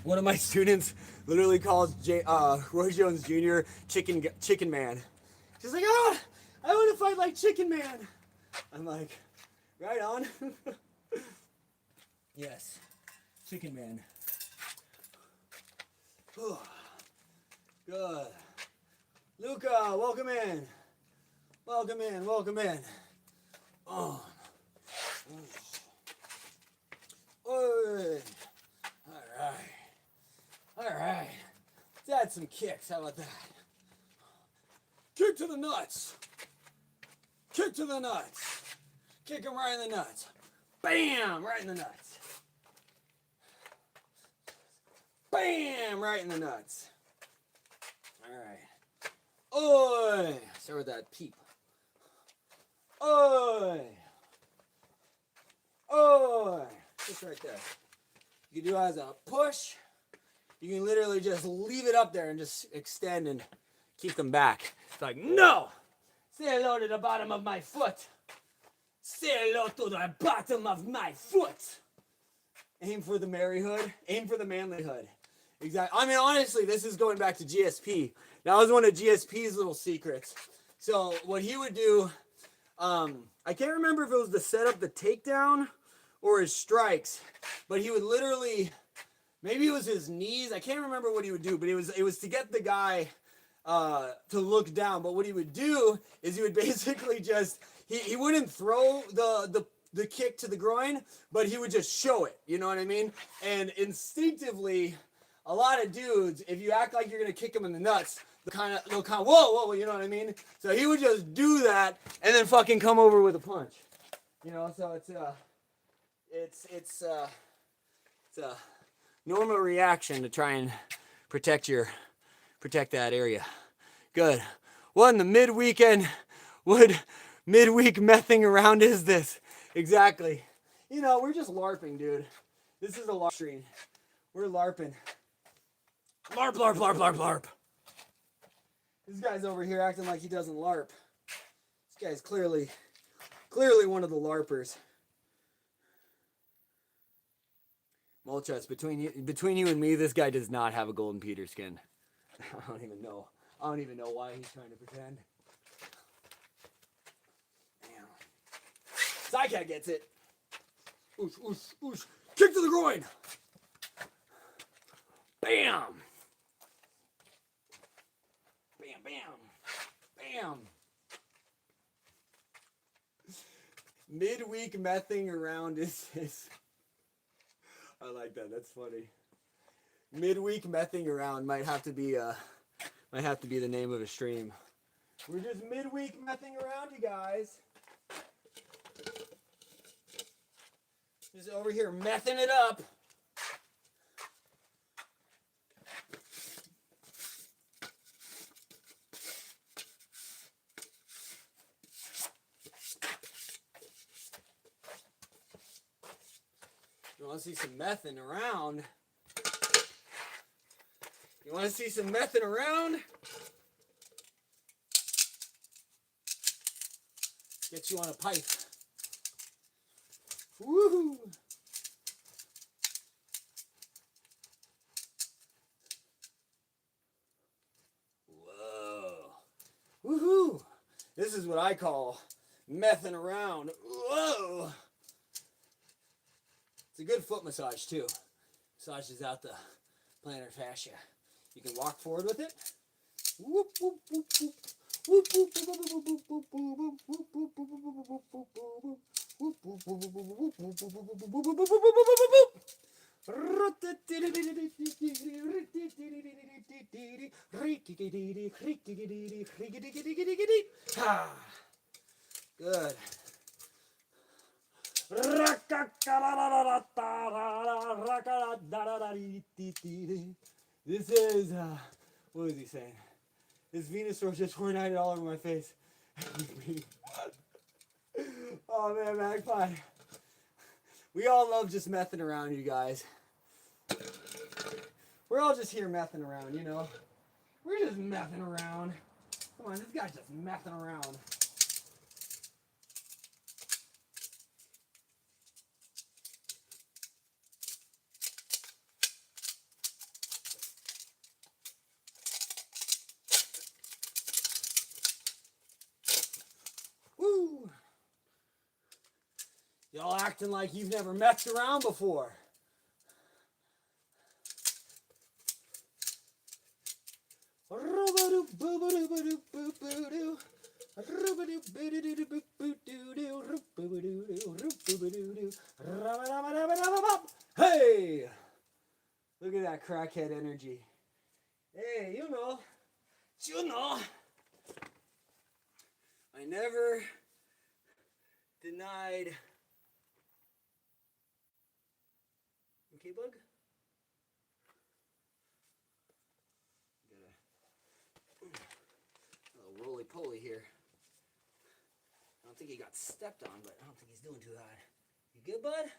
One of my students literally calls Roy Jones Jr. Chicken Man. She's like, oh, I want to fight like Chicken Man. I'm like, right on. Yes, Chicken Man. Good. Luca, welcome in. Welcome in, welcome in. Oh. Oi. All right. Let's add some kicks. How about that? Kick to the nuts. Kick to the nuts. Kick him right in the nuts. Bam! Right in the nuts. Bam! Right in the nuts. All right. Oi! Start with that peep. Oi! Oi! Just right there. You can do it as a push. You can literally just leave it up there and just extend and keep them back. It's like, no! Say hello to the bottom of my foot. Say hello to the bottom of my foot. Aim for the merryhood. Aim for the manlyhood. Exactly. I mean, honestly, this is going back to GSP. That was one of GSP's little secrets. So what he would do, I can't remember if it was to set up the takedown or his strikes, but he would literally, maybe it was his knees. I can't remember what he would do, but it was to get the guy to look down. But what he would do is he would basically just, he wouldn't throw the kick to the groin, but he would just show it. You know what I mean? And instinctively, a lot of dudes, if you act like you're gonna kick them in the nuts, they'll kind of whoa, you know what I mean? So he would just do that and then fucking come over with a punch. You know, so it's a normal reaction to try and protect that area. Good. What in the midweek messing around is this? Exactly. You know, we're just LARPing, dude. This is a LARP stream. We're LARPing. LARP, LARP, LARP, LARP, LARP. This guy's over here acting like he doesn't LARP. This guy's clearly one of the LARPers. Molchus, between you and me, this guy does not have a Golden Peter skin. I don't even know why he's trying to pretend. Damn. Psycat gets it. Oosh, oosh, oosh. Kick to the groin. Bam. Bam, bam. Bam. Midweek messing around is I like that. That's funny. Midweek messing around might have to be the name of a stream. We're just midweek messing around, you guys. Just over here messing it up. You want to see some messing around? You want to see some messing around? Get you on a pipe. Woohoo! Whoa. Woohoo! This is what I call messing around. Whoa! It's a good foot massage too. Massages out the plantar fascia. You can walk forward with it. Whoop, whoop, whoop, whoop. Whoop, whoop, whoop, whoop, whoop, whoop, whoop, whoop, whoop, whoop, whoop, whoop, whoop. Good. This is, what was he saying? This Venusaur just tornaded all over my face. Oh man, Magpie. We all love just messing around, you guys. We're all just here messing around, you know. We're just messing around. Come on, this guy's just messing around. Woo! Y'all acting like you've never messed around before. Hey! Look at that crackhead energy. Hey, you know. I never denied. Okay, bug? Got a little roly-poly here. I don't think he got stepped on, but I don't think he's doing too hot. You good, bud?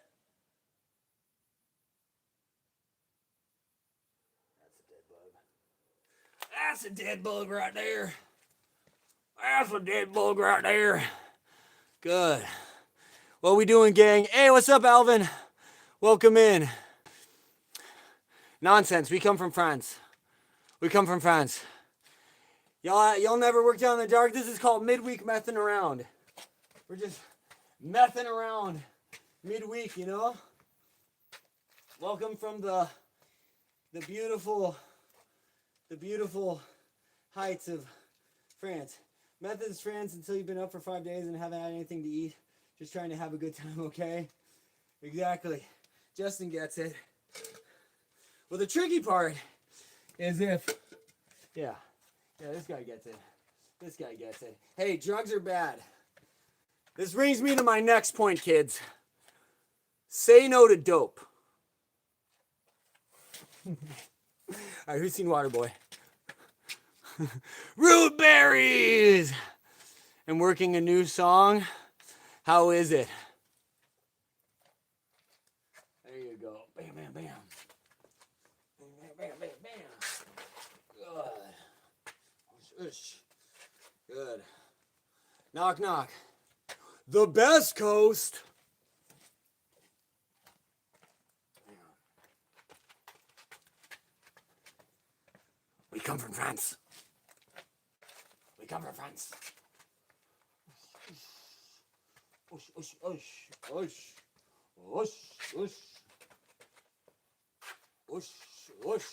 That's a dead bug right there. That's a dead bug right there. Good. What we doing, gang? Hey, what's up, Alvin? Welcome in. Nonsense. We come from France. We come from France. Y'all never work down in the dark. This is called midweek messing around. We're just messing around midweek, you know. Welcome from the beautiful heights of France. Method's France until you've been up for 5 days and haven't had anything to eat. Just trying to have a good time, okay? Exactly. Justin gets it. Well, the tricky part is yeah, this guy gets it. This guy gets it. Hey, drugs are bad. This brings me to my next point, kids. Say no to dope. All right, who's seen Waterboy? Root berries! And working a new song. How is it? There you go. Bam, bam, bam. Bam, bam, bam, bam. Good. Ush. Good. Knock, knock. The best coast. We come from France. We come from France. Ush, ush, ush, ush, ush, ush, ush, ush.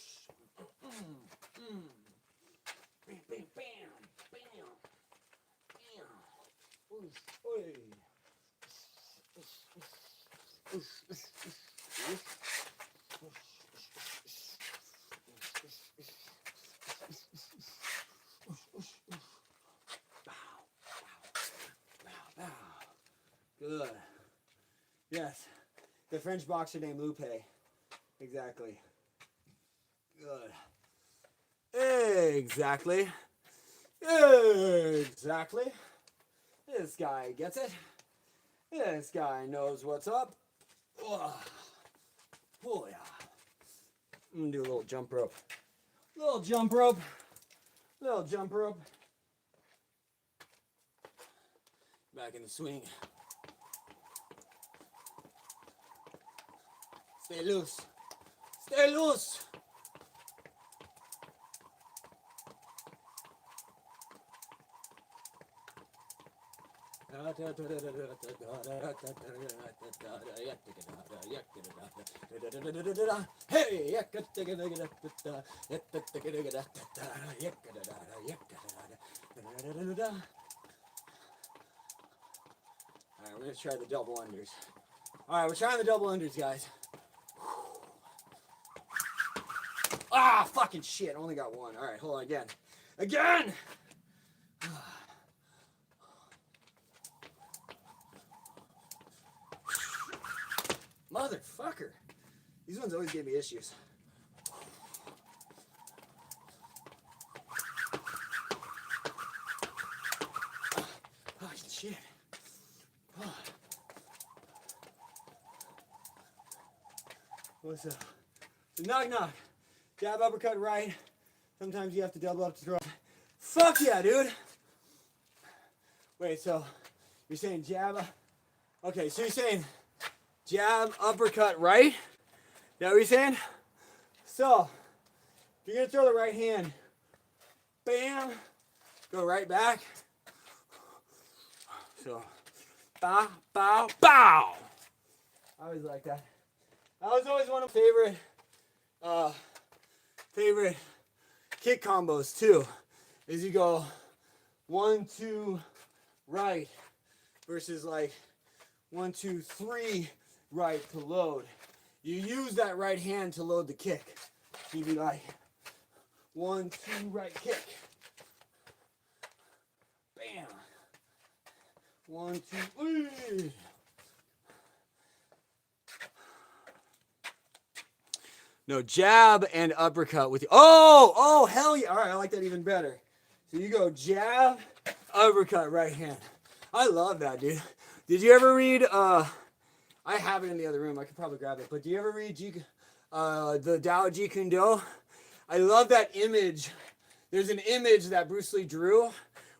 Bam, bam, bam, bam, bam. Ush, oi. Ush, ush, ush, ush, ush. Good. Yes. The French boxer named Lupe. Exactly. Good. Exactly. Exactly. This guy gets it. This guy knows what's up. Oh yeah. I'm gonna do a little jump rope. Little jump rope. Little jump rope. Back in the swing. Stay loose. Stay loose. Hey! Alright, we're gonna try the double unders. Alright, we're trying the double unders, guys. Ah, fucking shit. Only got one. Alright, hold on again. Again! Motherfucker. These ones always give me issues. Oh, shit. Oh. What's up? So knock, knock. Jab, uppercut, right. Sometimes you have to double up to throw. Fuck yeah, dude. Wait, so you're saying jab? Okay, so you're saying jab, uppercut, right? Is that what you're saying? So, if you're going to throw the right hand, bam, go right back. So, bow, bow, bow. I always like that. That was always one of my favorite kick combos too. Is you go 1, 2, right versus like 1, 2, 3 right to load. You use that right hand to load the kick. So you'd be like 1, 2 right kick. Bam. 1, 2, 3. No, jab and uppercut with you. Oh, hell yeah. All right, I like that even better. So you go jab, uppercut, right hand. I love that, dude. Did you ever read, I have it in the other room. I could probably grab it. But do you ever read the Dao Jeet Kune Do? I love that image. There's an image that Bruce Lee drew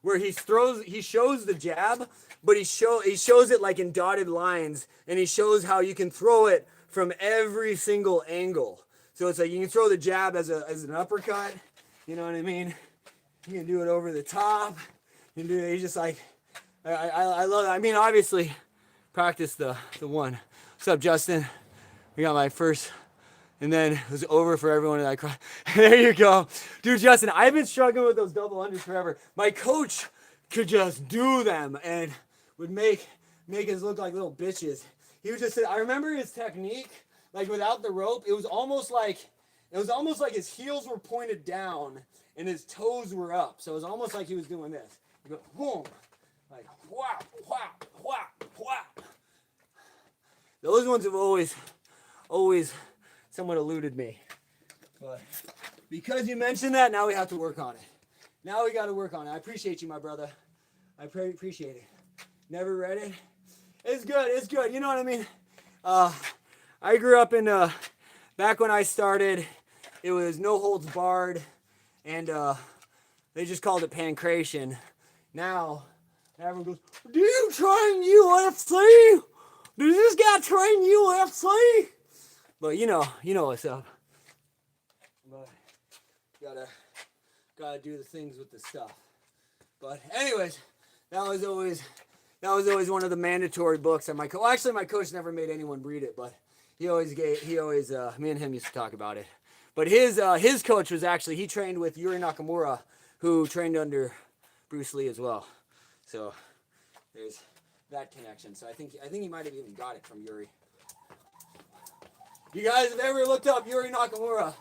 where he shows the jab, but he shows it like in dotted lines, and he shows how you can throw it from every single angle. So it's like you can throw the jab as an uppercut, you know what I mean? You can do it over the top. You can do it. He's just like, I love it. I mean, obviously, practice the one. What's up, Justin? We got my first, and then it was over for everyone, and I cried. There you go. Dude, Justin, I've been struggling with those double unders forever. My coach could just do them and would make us look like little bitches. He would just say, I remember his technique, like without the rope, it was almost like his heels were pointed down and his toes were up. So it was almost like he was doing this. He'd go, boom, like whap, whap, whap, whap. Those ones have always somewhat eluded me. But because you mentioned that, now we have to work on it. Now we got to work on it. I appreciate you, my brother. I appreciate it. Never read it. It's good. It's good. You know what I mean? I grew up in, back when I started, it was no holds barred, and they just called it pancration. Now, everyone goes, do you train UFC? Does this guy train UFC? But you know what's up. But gotta do the things with the stuff. But anyways, that was always one of the mandatory books that my coach never made anyone read it, but he always me and him used to talk about it. But his coach was actually, he trained with Yuri Nakamura, who trained under Bruce Lee as well. So there's that connection. So I think he might have even got it from Yuri. You guys have ever looked up Yuri Nakamura?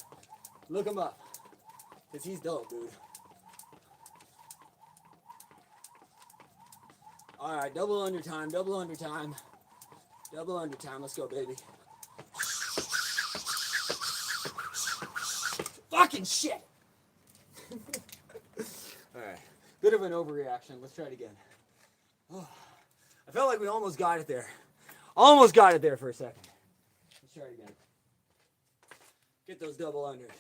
Look him up, cause he's dope, dude. All right, double under time. Let's go, baby. Fucking shit. All right, bit of an overreaction. Let's try it again. Oh, I felt like we almost got it there. Almost got it there for a second. Let's try it again. Get those double unders.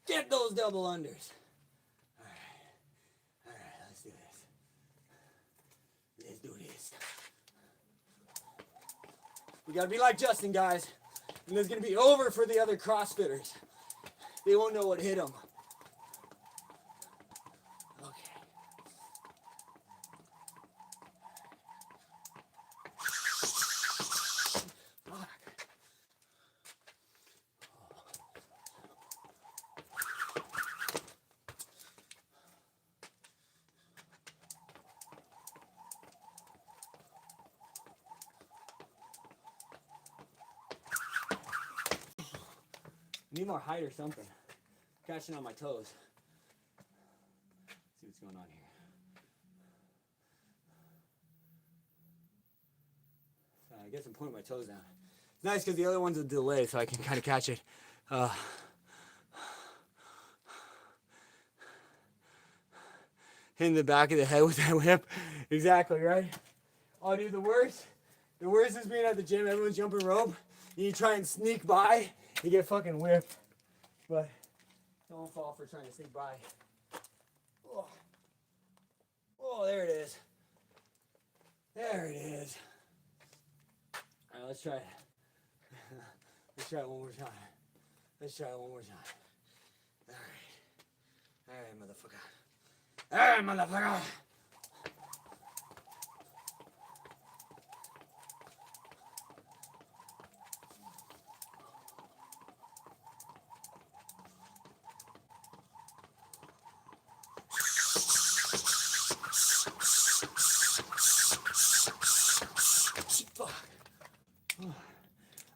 Get those double unders. All right, let's do this. Let's do this. We gotta be like Justin, guys. And it's gonna be over for the other CrossFitters. They won't know what hit them. Okay. Fuck. Need more height or something. Catching on my toes. See what's going on here. I guess I'm pointing my toes down. It's nice because the other one's a delay, so I can kind of catch it. Hitting the back of the head with that whip. Exactly, right? Oh, dude, the worst is being at the gym. Everyone's jumping rope. You try and sneak by. You get fucking whipped. But don't fall for trying to sneak by. Oh, there it is. There it is. All right, let's try it. Let's try it one more time. All right, motherfucker.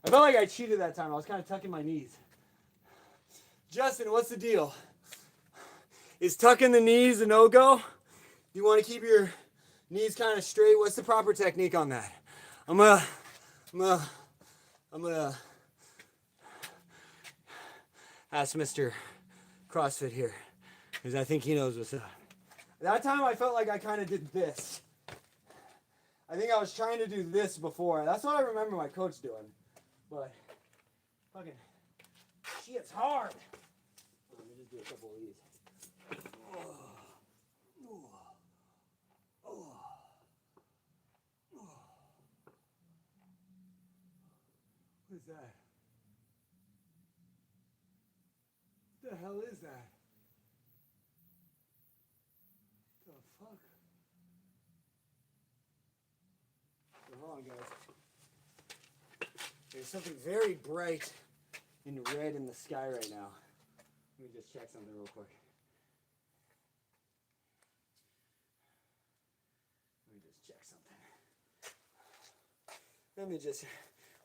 I felt like I cheated that time. I was kind of tucking my knees. Justin, what's the deal? Is tucking the knees a no-go? You want to keep your knees kind of straight? What's the proper technique on that? I'm gonna ask Mr. CrossFit here, because I think he knows what's up. That time I felt like I kind of did this. I think I was trying to do this before. That's what I remember my coach doing. But fucking shit's hard. Let me just do a couple of these. What is that? What the hell is that? The fuck? Hold on, guys. There's something very bright and red in the sky right now. Let me just check something real quick.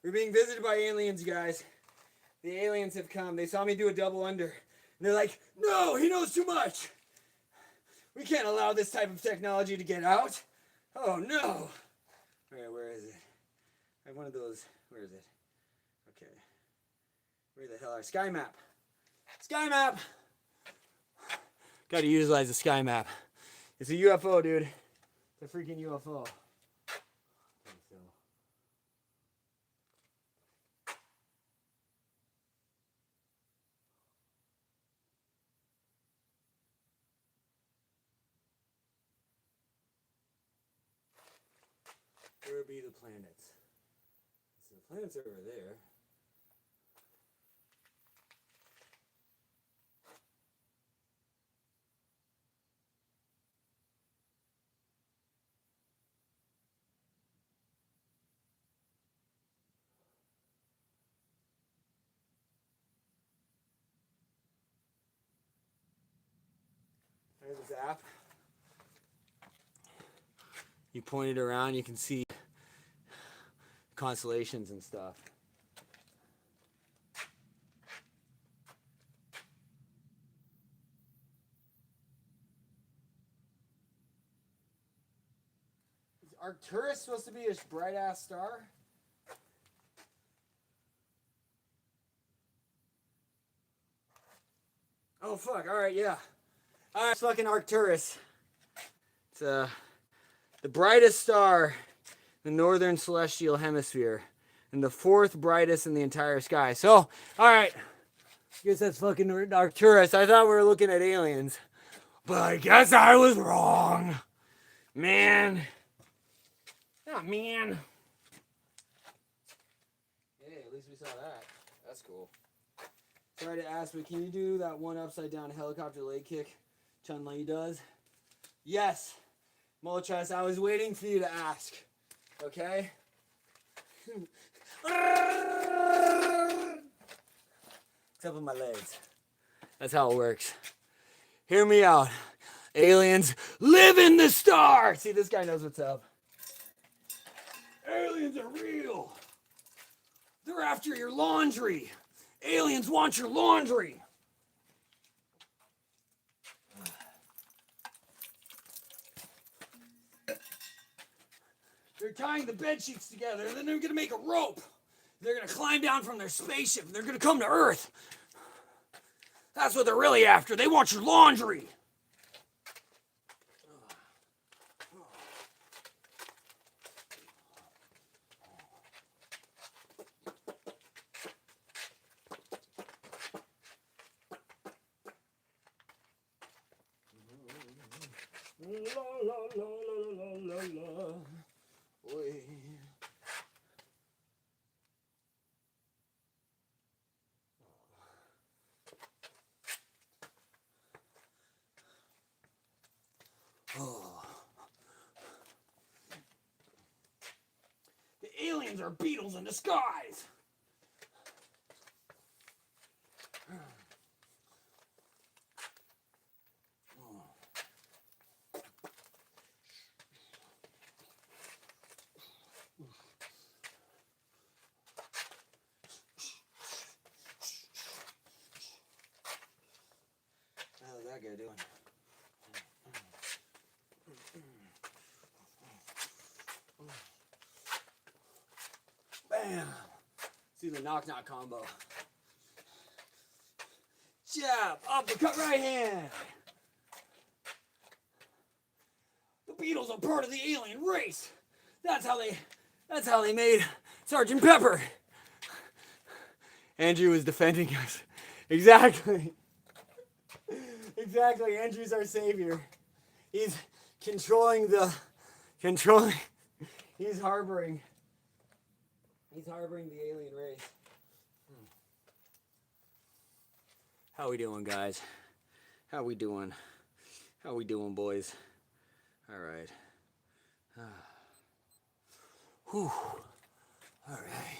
We're being visited by aliens, guys. The aliens have come. They saw me do a double under. And they're like, no, he knows too much. We can't allow this type of technology to get out. Oh, no. All right, where is it? I have one of those. Where is it? Okay. Where the hell are Sky Map? Sky Map! Got to utilize the Sky Map. It's a UFO, dude. It's a freaking UFO. Where be the planets? So the planets are over there. There's this app. You point it around, you can see constellations and stuff. Is Arcturus supposed to be a bright ass star? Oh fuck, alright, yeah. Alright, fucking Arcturus. It's the brightest star in the northern celestial hemisphere, and the fourth brightest in the entire sky. So, alright. I guess that's fucking Arcturus. I thought we were looking at aliens. But I guess I was wrong. Man. Oh, man. Hey, at least we saw that. That's cool. Sorry to ask, but can you do that one upside down helicopter leg kick Chun-Li does? Yes. Moltres, I was waiting for you to ask. Okay? Except with my legs. That's how it works. Hear me out. Aliens live in the stars! See, this guy knows what's up. Aliens are real. They're after your laundry. Aliens want your laundry. They're tying the bed sheets together, and then they're gonna make a rope. They're gonna climb down from their spaceship, and they're gonna come to Earth. That's what they're really after. They want your laundry. La la la la la la la. Oy. Oh. The aliens are beetles in disguise. How's that guy doing? Bam! See the knock-knock combo. Jab, uppercut, right hand. The Beatles are part of the alien race. That's how they made Sergeant Pepper. Andrew was defending us. Exactly. Exactly. Andrew's our savior. He's he's harboring the alien race. How we doing, guys? How we doing? How we doing, boys? All right. Whew. All right.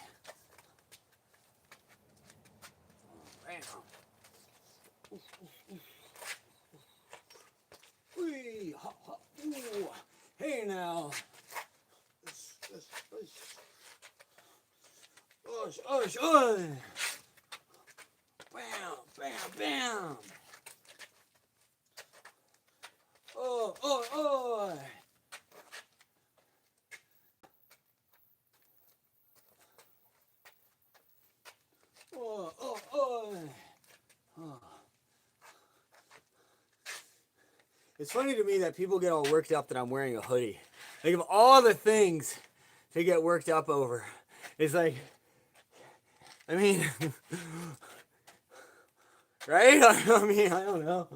Wee, ha, ha, ooh. Hey now. Ush, ush, ush. Bam, bam, bam. Oh, oh, oh. Oh, oh, oh. Oh. It's funny to me that people get all worked up that I'm wearing a hoodie. Like, of all the things to get worked up over, it's like, I mean, right? I mean, I don't know.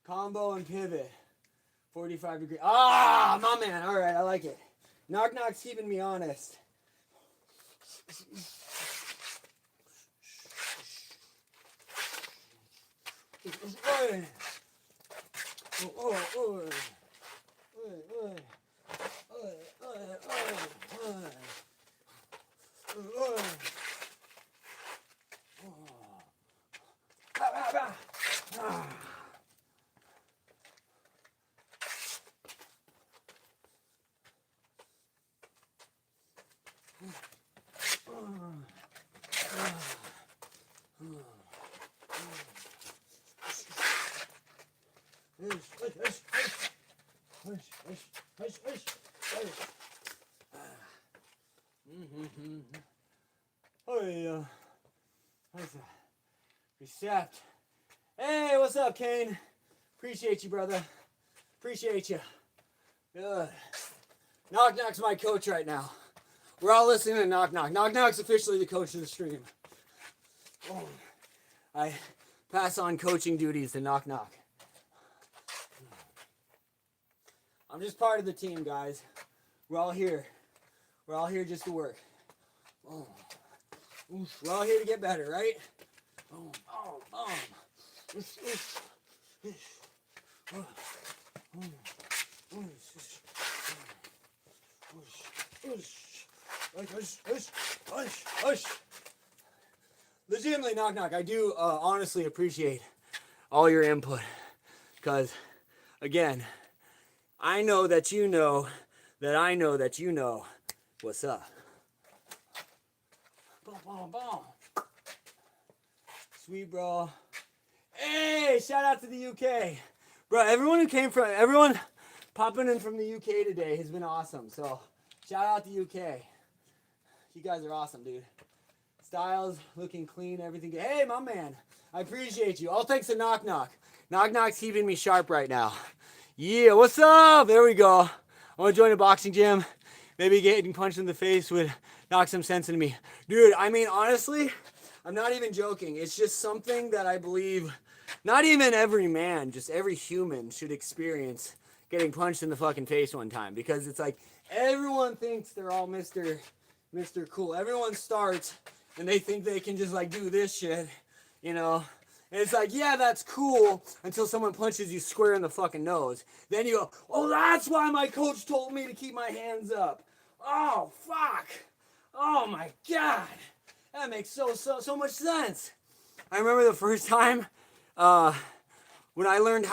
Combo and pivot. 45 degree. Ah, my man. All right, I like it. Knock Knock's keeping me honest. Oh yeah. How's that? Recept. Hey, what's up, Kane? Appreciate you, brother. Appreciate you. Good. Knock Knock's my coach right now. We're all listening to Knock Knock. Knock Knock's officially the coach of the stream. Oh. I pass on coaching duties to Knock Knock. I'm just part of the team, guys. We're all here. We're all here just to work. Oh. We're all here to get better, right? Oh, oh, oh. Legitimately, Knock Knock, I do honestly appreciate all your input. Because, again, I know that you know that I know that you know what's up. Boom, boom, boom. Sweet, bro. Hey, shout out to the UK. Bro, everyone popping in from the UK today has been awesome. So, shout out to UK. You guys are awesome, dude. Styles looking clean, everything. Hey, my man. I appreciate you. All thanks to Knock Knock. Knock Knock's keeping me sharp right now. Yeah, what's up? There we go. I want to join a boxing gym. Maybe getting punched in the face would knock some sense into me. Dude, I mean, honestly, I'm not even joking. It's just something that I believe not even every man, just every human should experience getting punched in the fucking face one time. Because it's like everyone thinks they're all Mr. Cool. Everyone starts and they think they can just like do this shit, you know? And it's like, yeah, that's cool until someone punches you square in the fucking nose. Then you go, oh, that's why my coach told me to keep my hands up. Oh, fuck. Oh, my God. That makes so much sense. I remember the first time when I learned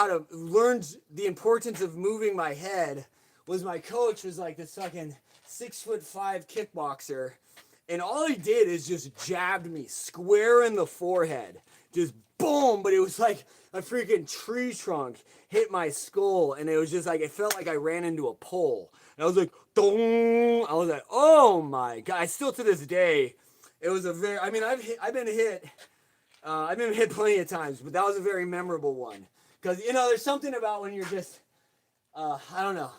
the importance of moving my head was my coach was like this fucking 6'5" kickboxer. And all he did is just jabbed me square in the forehead. Just boom, but it was like a freaking tree trunk hit my skull, and it was just like, it felt like I ran into a pole. And I was like, dong! I was like, oh my God. Still to this day, it was a very, I mean, I've been hit plenty of times, but that was a very memorable one. Because, you know, there's something about when you're just, I don't know,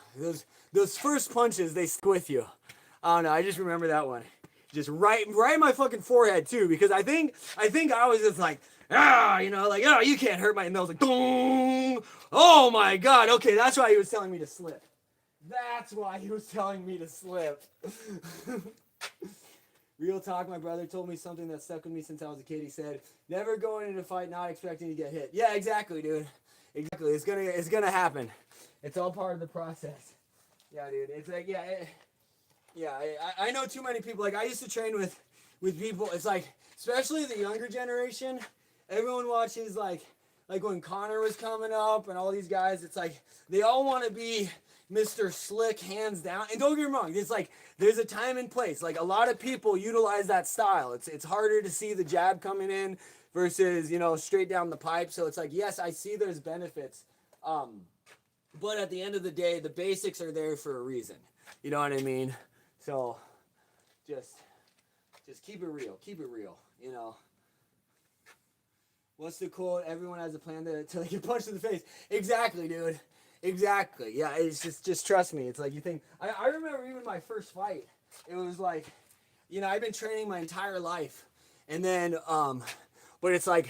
those first punches, they stick with you. I don't know, I just remember that one. Just right in my fucking forehead too, because I think I was just like, you know, like, oh, you can't hurt my, and I was like, dong! Oh my God, okay, that's why he was telling me to slip. That's why he was telling me to slip. Real talk, my brother told me something that stuck with me since I was a kid. He said, never go into a fight not expecting to get hit. Yeah, exactly, dude. Exactly, it's gonna happen. It's all part of the process. Yeah, dude, it's like, yeah, Yeah, I know too many people. Like I used to train with people. It's like, especially the younger generation. Everyone watches like when Connor was coming up and all these guys. It's like they all want to be Mr. Slick, hands down. And don't get me wrong. It's like there's a time and place. Like a lot of people utilize that style. It's harder to see the jab coming in versus straight down the pipe. So it's like, yes, I see there's benefits. But at the end of the day, the basics are there for a reason. You know what I mean? So, just keep it real. Keep it real. What's the quote? Everyone has a plan to get punched in the face. Exactly, dude. Exactly. Yeah, it's just trust me. It's like you think. I remember even my first fight. It was like, I've been training my entire life, and then but it's like,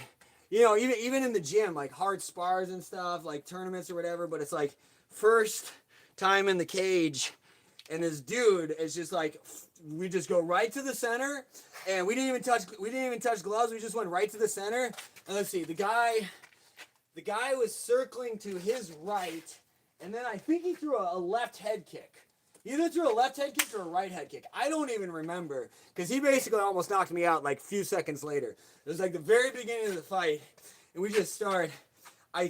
even in the gym, like hard spars and stuff, like tournaments or whatever. But it's like first time in the cage. And this dude is just like, we just go right to the center, and we didn't even touch gloves. We just went right to the center. And let's see, the guy was circling to his right, and then I think he threw a left head kick. He either threw a left head kick or a right head kick. I don't even remember, because he basically almost knocked me out like a few seconds later. It was like the very beginning of the fight, and we just start. I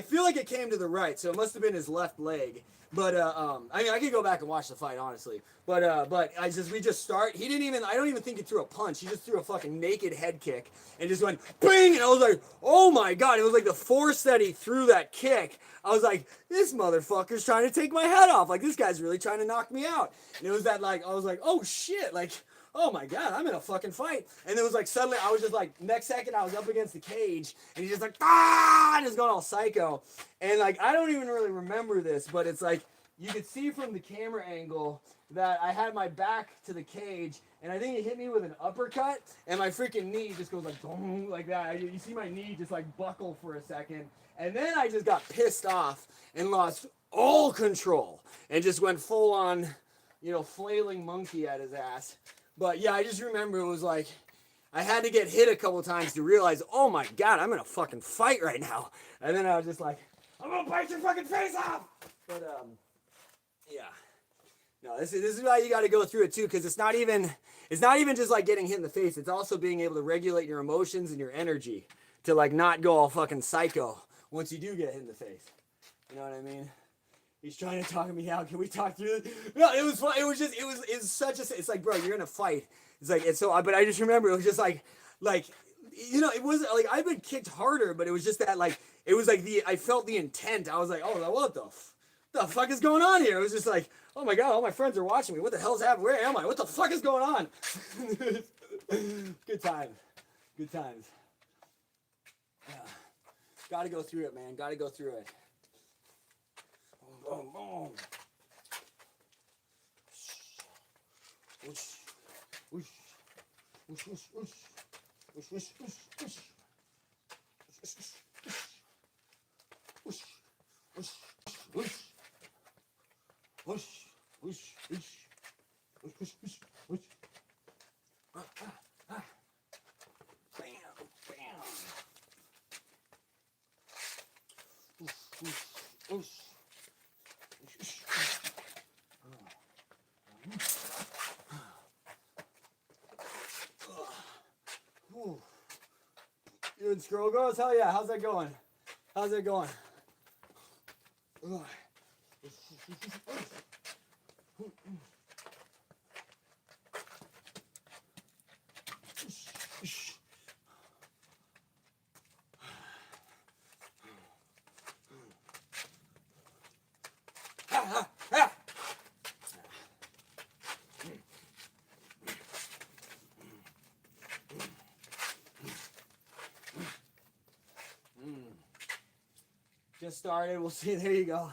feel like it came to the right, so it must have been his left leg. But I could go back and watch the fight, honestly. But we just start. I don't even think he threw a punch. He just threw a fucking naked head kick and just went bing, and I was like, oh my god! It was like the force that he threw that kick. I was like, this motherfucker's trying to take my head off. Like this guy's really trying to knock me out. And it was that like I was like, oh shit, like. Oh my god, I'm in a fucking fight. And it was like suddenly I was just like, next second I was up against the cage, and he's just like, and just going all psycho. And like I don't even really remember this, but it's like you could see from the camera angle that I had my back to the cage, and I think he hit me with an uppercut, and my freaking knee just goes like boom, like that. You see my knee just like buckle for a second, and then I just got pissed off and lost all control and just went full on, flailing monkey at his ass. But yeah, I just remember it was like, I had to get hit a couple times to realize, oh my god, I'm in a fucking fight right now. And then I was just like, I'm gonna bite your fucking face off! But yeah. No, this is why you gotta go through it too, because it's not even just like getting hit in the face, it's also being able to regulate your emotions and your energy to like not go all fucking psycho once you do get hit in the face. You know what I mean? He's trying to talk me out. Can we talk through this? No, it was fun. It was such a. It's like, bro, you're in a fight. It's like it's so. But I just remember it was just like, it wasn't like I've been kicked harder, but it was just that like it was like I felt the intent. I was like, oh, what the fuck is going on here? It was just like, oh my god, all my friends are watching me. What the hell's happening? Where am I? What the fuck is going on? Good times. Good times. Yeah. Gotta go through it, man. Gotta go through it. Boom, boom. Whoosh, whoosh, whoosh, whoosh, whoosh, whoosh, whoosh, whoosh, whoosh, whoosh, whoosh, whoosh, whoosh, whoosh, whoosh, whoosh, whoosh, whoosh, whoosh. Bam, bam. Whoosh, whoosh, whoosh. You and Squirrel Girls? Hell yeah, how's that going? How's that going? Just started. We'll see. There you go.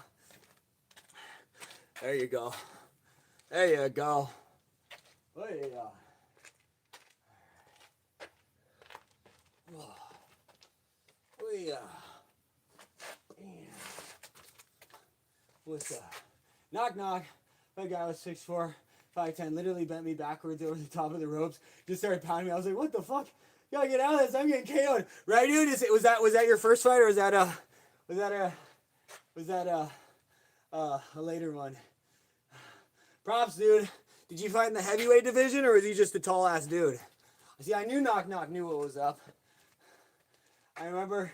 There you go. There you go. Oh yeah. Oh yeah. What's up? Knock knock. My guy was 6'4", 5'10", literally bent me backwards over the top of the ropes. Just started pounding me. I was like, what the fuck? You gotta get out of this. I'm getting KO'd. Right, dude? Was that your first fight, or was that a later one. Props, dude. Did you fight in the heavyweight division, or was he just a tall ass dude? See, I knew Knock Knock knew what was up. I remember.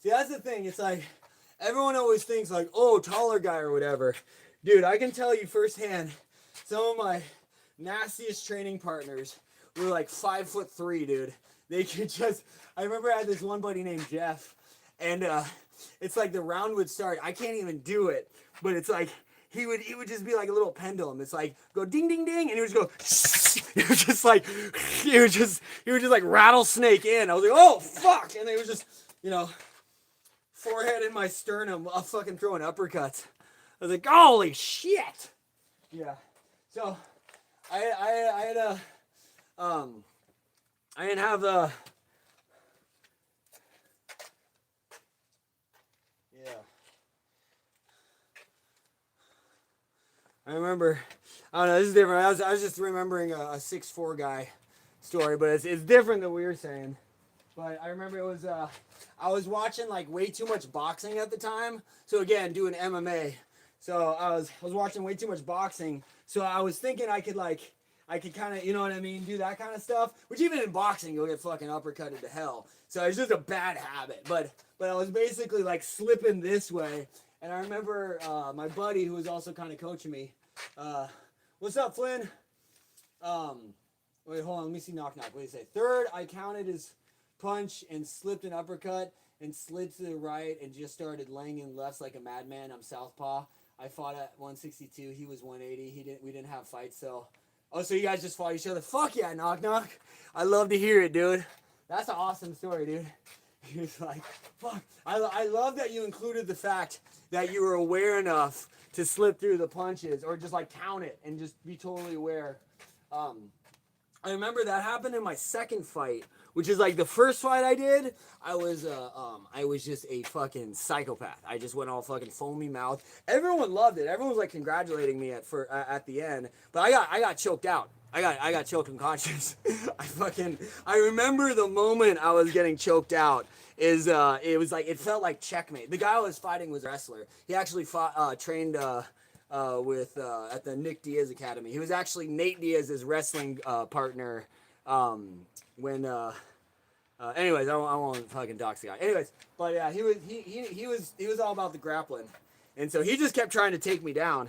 See, that's the thing. It's like everyone always thinks like, oh, taller guy or whatever. Dude, I can tell you firsthand. Some of my nastiest training partners were like 5'3", dude. They could just. I remember I had this one buddy named Jeff, and it's like the round would start. I can't even do it, but it's like he would just be like a little pendulum. It's like go ding ding ding, and he would just go. He was just like he would just like rattlesnake in. I was like, oh fuck, and they was just forehead in my sternum, fucking throwing uppercuts. I was like, holy shit. Yeah. So I had a I didn't have the I remember, I don't know, this is different. I was just remembering a 6'4" guy story, but it's different than we were saying. But I remember it was, I was watching like way too much boxing at the time. So again, doing MMA. So I was watching way too much boxing. So I was thinking I could kind of, you know what I mean, do that kind of stuff. Which even in boxing, you'll get fucking uppercutted to hell. So it's just a bad habit. But I was basically like slipping this way. And I remember my buddy who was also kind of coaching me. What's up, Flynn? Wait, hold on. Let me see Knock Knock. What did he say? Third, I counted his punch and slipped an uppercut and slid to the right and just started laying in lefts like a madman. I'm southpaw. I fought at 162. He was 180. We didn't have fights, so. Oh, so you guys just fought each other? Fuck yeah, Knock Knock. I love to hear it, dude. That's an awesome story, dude. He was like, fuck. I love that you included the fact that you were aware enough to slip through the punches or just like count it and just be totally aware. I remember that happened in my second fight, which is like the first fight I did. I was just a fucking psychopath. I just went all fucking foamy mouth. Everyone loved it. Everyone was like congratulating me at the end, but I got choked out. I got choked unconscious. I remember the moment I was getting choked out is it was like it felt like checkmate. The guy I was fighting was a wrestler. He actually trained with at the Nick Diaz Academy. He was actually Nate Diaz's wrestling partner when anyways, I won't fucking dox the guy. Anyways, but yeah, he was all about the grappling. And so he just kept trying to take me down.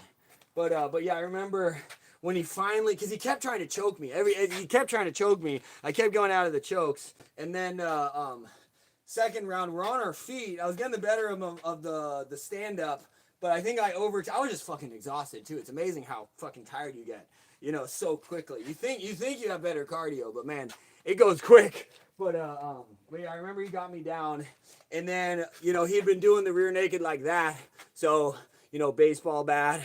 But yeah, I remember when he finally, because he kept trying to choke me. He kept trying to choke me. I kept going out of the chokes. And then second round, we're on our feet. I was getting the better of the stand-up, but I think I was just fucking exhausted too. It's amazing how fucking tired you get, so quickly. You think you have better cardio, but man, it goes quick. But yeah, I remember he got me down, and then he had been doing the rear naked like that. So baseball bat,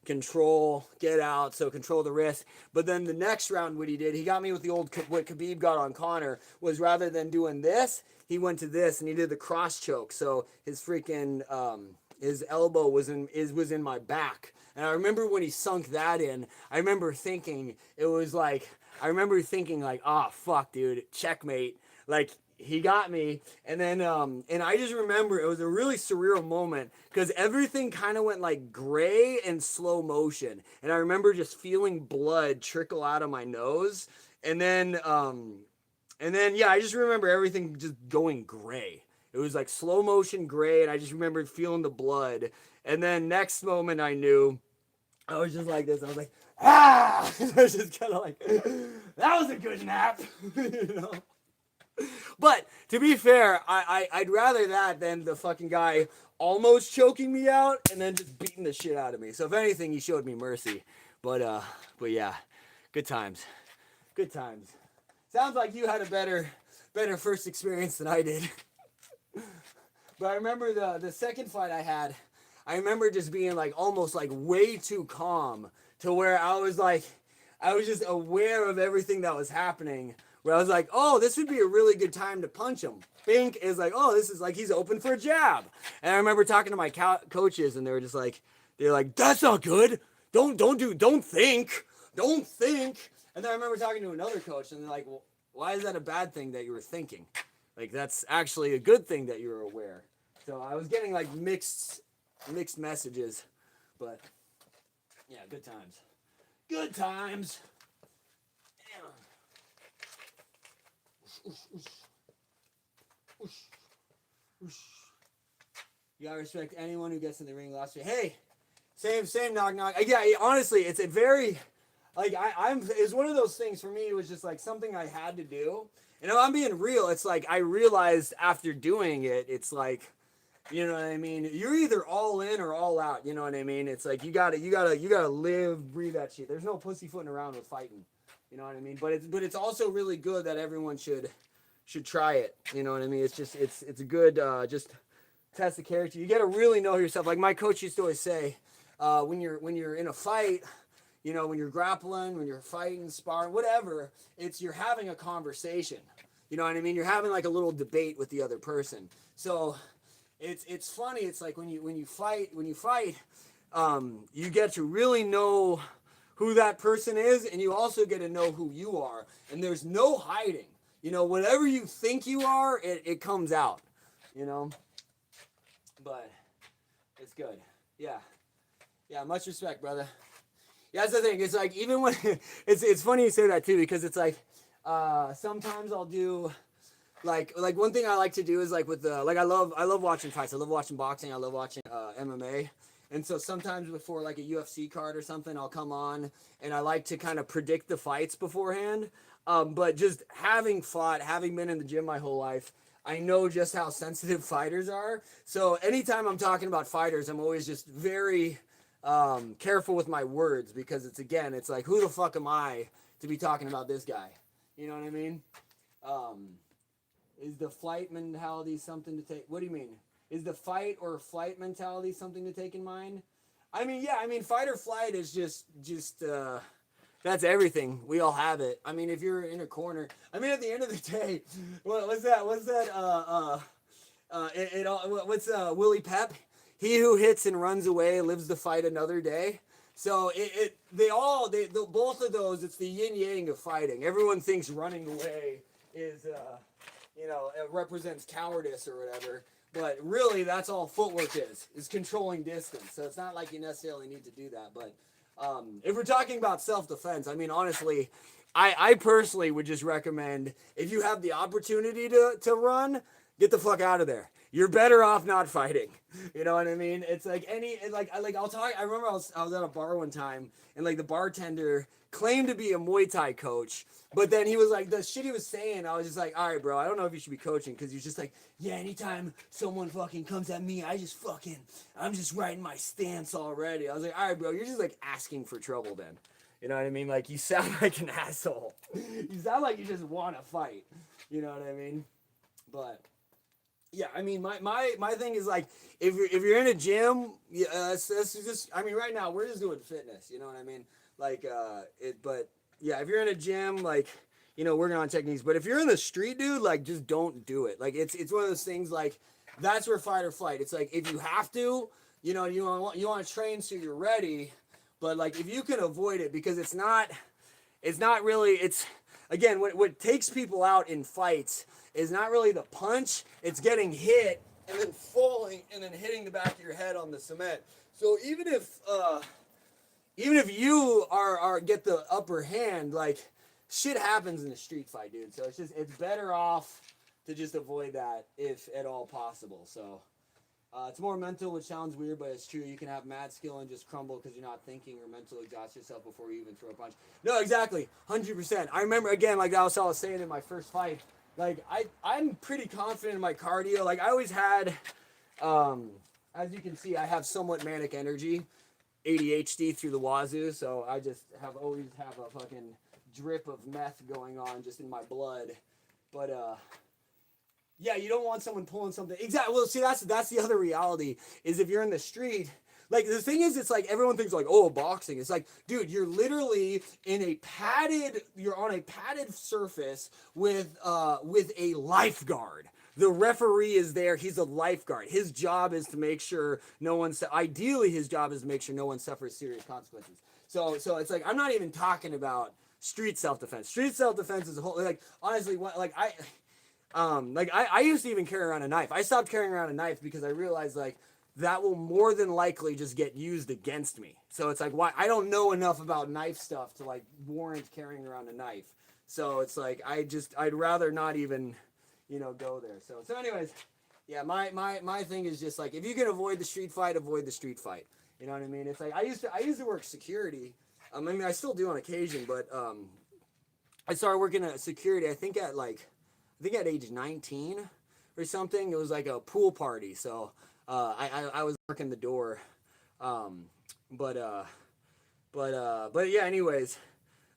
control, get out, so control the wrist. But then the next round, what he did, he got me with the old what Khabib got on Conor was rather than doing this, he went to this and he did the cross choke. So his freaking his elbow was in my back. And I remember when he sunk that in, I remember thinking like, oh fuck, dude, checkmate. Like he got me, and then and I just remember it was a really surreal moment because everything kind of went like gray and slow motion, and I remember just feeling blood trickle out of my nose, and then yeah, I just remember everything just going gray. It was like slow motion gray, and I just remembered feeling the blood, and then next moment I knew, I was just like this. I was like, ah! I was just kind of like, that was a good nap, But to be fair, I'd rather that than the fucking guy almost choking me out and then just beating the shit out of me. So if anything, he showed me mercy. But yeah, good times. Good times. Sounds like you had a better first experience than I did. But I remember the second fight I had, I remember just being like almost like way too calm to where I was just aware of everything that was happening. Where I was like, oh, this would be a really good time to punch him. Bink is like, oh, this is like he's open for a jab. And I remember talking to my coaches, and they were just like, that's not good. Don't think. And then I remember talking to another coach, and they're like, well, why is that a bad thing that you were thinking? Like that's actually a good thing that you were aware. So I was getting like mixed mixed messages, but yeah, good times. Good times. You gotta respect anyone who gets in the ring last week. Hey, same knock knock. Yeah, honestly, it's a very like it's one of those things for me. It was just like something I had to do. And if I'm being real, it's like I realized after doing it, it's like, you know what I mean? You're either all in or all out. You know what I mean? It's like you gotta live, breathe that shit. There's no pussyfooting around with fighting. You know what I mean? But it's also really good that everyone should try it. You know what I mean? It's just it's a good just test the character. You gotta really know yourself. Like my coach used to always say, when you're in a fight, you know, when you're grappling, when you're fighting, sparring, whatever, you're having a conversation. You know what I mean? You're having like a little debate with the other person. So it's funny. It's like when you fight, you get to really know who that person is, and you also get to know who you are. And there's no hiding. You know, whatever you think you are, it comes out. You know, but it's good. Yeah, much respect, brother. Yeah, that's the thing. It's like even when it's funny you say that too, because it's like sometimes I'll do like one thing I like to do is like with the like I love watching fights. I love watching boxing. I love watching MMA. And so sometimes before like a UFC card or something, I'll come on and I like to kind of predict the fights beforehand. But just having been in the gym my whole life, I know just how sensitive fighters are. So anytime I'm talking about fighters, I'm always just very careful with my words, because it's like, who the fuck am I to be talking about this guy? You know what I mean? Is the flight mentality something to take? What do you mean? Is the fight or flight mentality something to take in mind? I mean, yeah. I mean, fight or flight is just that's everything. We all have it. I mean, if you're in a corner, I mean, at the end of the day, what's that? What's Willie Pep? He who hits and runs away lives to fight another day. So both of those, it's the yin yang of fighting. Everyone thinks running away is, it represents cowardice or whatever. But really, that's all footwork is controlling distance. So it's not like you necessarily need to do that. But if we're talking about self-defense, I mean, honestly, I personally would just recommend, if you have the opportunity to run, get the fuck out of there. You're better off not fighting. You know what I mean? It's like I'll talk. I remember I was at a bar one time, and like the bartender claimed to be a Muay Thai coach, but then he was like, the shit he was saying, I was just like, all right, bro, I don't know if you should be coaching, because he's just like, yeah, anytime someone fucking comes at me, I'm just writing my stance already. I was like, all right, bro, you're just like asking for trouble then. You know what I mean? Like, you sound like an asshole. You sound like you just want to fight. You know what I mean? But yeah, I mean, my thing is like, if you're in a gym, yeah, that's just, I mean, right now we're just doing fitness. You know what I mean? Like, but yeah, if you're in a gym, like, you know, working on techniques. But if you're in the street, dude, like, just don't do it. Like, it's one of those things, like, that's where fight or flight. It's like, if you have to, you know, you want to train so you're ready. But like, if you can avoid it, because it's not really, it's, again, what takes people out in fights is not really the punch, it's getting hit and then falling and then hitting the back of your head on the cement. So even if you are get the upper hand, like, shit happens in a street fight, dude. So it's better off to just avoid that if at all possible. So it's more mental, which sounds weird, but it's true. You can have mad skill and just crumble because you're not thinking, or mentally exhaust yourself before you even throw a punch. No, exactly, 100%. I remember, again, like I was saying in my first fight, like I'm pretty confident in my cardio. Like, I always had, as you can see, I have somewhat manic energy, ADHD through the wazoo. So I just always have a fucking drip of meth going on just in my blood. But yeah, you don't want someone pulling something. Exactly. Well, see, that's the other reality, is if you're in the street. Like, the thing is, it's like everyone thinks like, oh, boxing. It's like, dude, you're literally you're on a padded surface with a lifeguard. The referee is there. He's a lifeguard. His job is to make sure ideally his job is to make sure no one suffers serious consequences. So it's like, I'm not even talking about street self-defense. Street self-defense is a whole, like, honestly, I used to even carry around a knife. I stopped carrying around a knife because I realized, like, that will more than likely just get used against me. So it's like, why? I don't know enough about knife stuff to like warrant carrying around a knife. So it's like, I'd rather not even, go there. So anyways, yeah, my thing is just like, if you can avoid the street fight, avoid the street fight. You know what I mean? It's like, I used to work security. I mean, I still do on occasion, but I started working at security, I think at age 19 or something. It was like a pool party. So I was working the door. But yeah, anyways,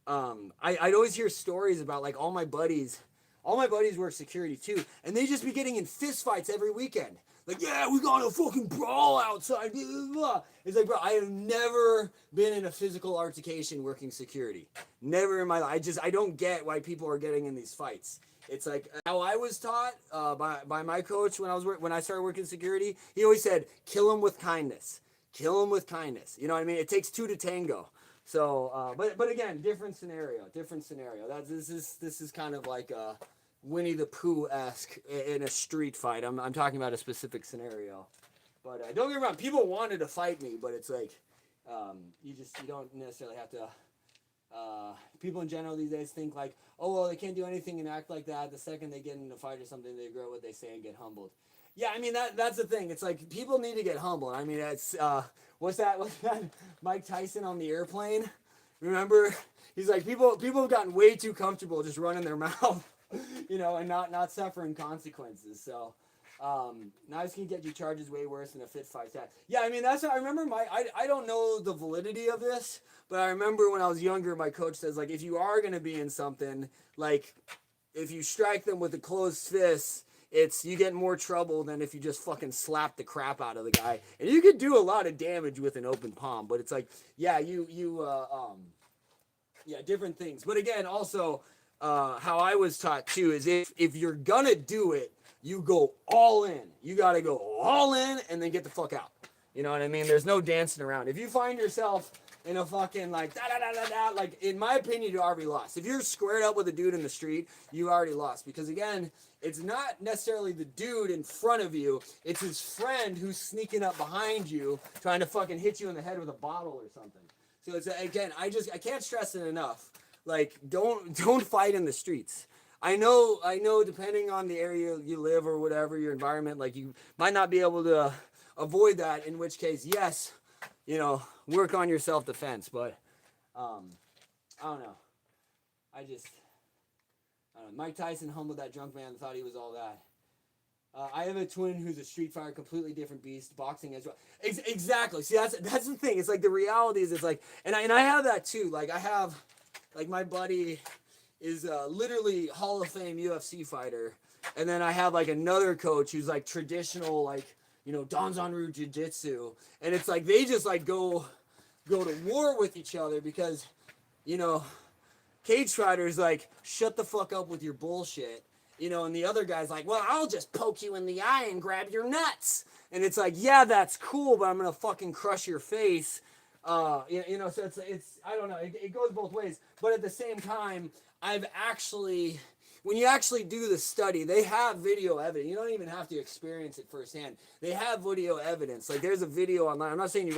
I'd always hear stories about like all my buddies work security too, and they just be getting in fist fights every weekend. Like, yeah, we got a fucking brawl outside. Blah, blah, blah. It's like, bro, I have never been in a physical altercation working security. Never in my life. I don't get why people are getting in these fights. It's like how I was taught by my coach when I started working security. He always said, kill him with kindness. Kill him with kindness. You know what I mean? It takes two to tango. So, but again, different scenario. This is kind of like Winnie the Pooh-esque in a street fight. I'm talking about a specific scenario. But don't get me wrong, people wanted to fight me, but it's like you don't necessarily have to. People in general these days think like, oh well, they can't do anything and act like that. The second they get in a fight or something, they regret what they say and get humbled. Yeah, I mean that's the thing. It's like people need to get humbled. I mean, it's what's that Mike Tyson on the airplane? Remember? He's like, people have gotten way too comfortable just running their mouth, and not suffering consequences. So knives can get you charges way worse than a fit fight. Yeah, I mean that's what I remember. I don't know the validity of this, but I remember when I was younger, my coach says like, if you are gonna be in something, like if you strike them with a closed fist, you get more trouble than if you just fucking slap the crap out of the guy. And you could do a lot of damage with an open palm, but it's like, yeah, different things. But again, also, how I was taught too is if you're gonna do it, you go all in. You gotta go all in and then get the fuck out. You know what I mean? There's no dancing around. If you find yourself in a fucking like like in my opinion, you already lost. If you're squared up with a dude in the street, you already lost. Because again, it's not necessarily the dude in front of you, it's his friend who's sneaking up behind you, trying to fucking hit you in the head with a bottle or something. So it's again, I can't stress it enough. Like, don't fight in the streets. I know depending on the area you live or whatever, your environment, like you might not be able to avoid that, in which case, yes, work on your self-defense, but I don't know. I don't know. Mike Tyson humbled that drunk man and thought he was all that. I have a twin who's a street fighter, completely different beast, boxing as well. Exactly. See, that's the thing. It's like the reality is, it's like, and I have that too. Like I have, like my buddy is literally Hall of Fame UFC fighter, and then I have like another coach who's like traditional, like Danzanryu Jiu-Jitsu, and it's like they just like go to war with each other because cage fighters like shut the fuck up with your bullshit. And the other guy's like, well, I'll just poke you in the eye and grab your nuts. And it's like, yeah, that's cool, but I'm going to fucking crush your face. So it's I don't know. It goes both ways. But at the same time, when you actually do the study, they have video evidence. You don't even have to experience it firsthand. They have video evidence. Like there's a video online. I'm not saying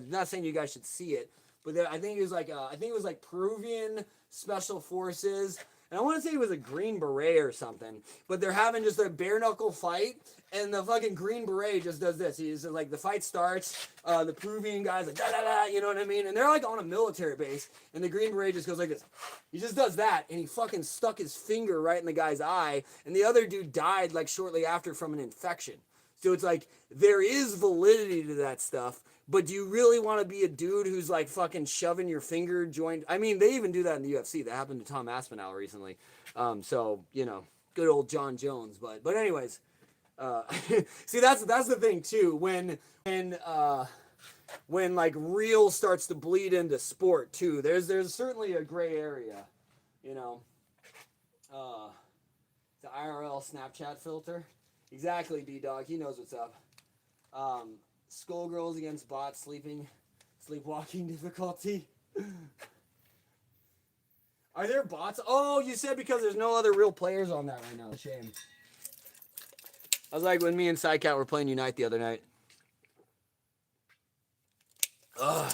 not saying you guys should see it, but I think it was like Peruvian special forces. And I want to say it was a Green Beret or something, but they're having just a bare knuckle fight, and the fucking Green Beret just does this. He's like, the fight starts, the Peruvian guy's like, da da da, you know what I mean? And they're like on a military base, and the Green Beret just goes like this. He just does that, and he fucking stuck his finger right in the guy's eye, and the other dude died like shortly after from an infection. So it's like, there is validity to that stuff. But do you really want to be a dude who's like fucking shoving your finger joint? I mean, they even do that in the UFC. That happened to Tom Aspinall recently. So, good old John Jones. But anyways, see, that's the thing too. When like real starts to bleed into sport too, there's certainly a gray area, the IRL Snapchat filter. Exactly, D-Dog. He knows what's up. Skullgirls against bots, sleepwalking difficulty. Are there bots? Oh, you said because there's no other real players on that right now. Shame. I was like when me and Psycat were playing Unite the other night. Ugh.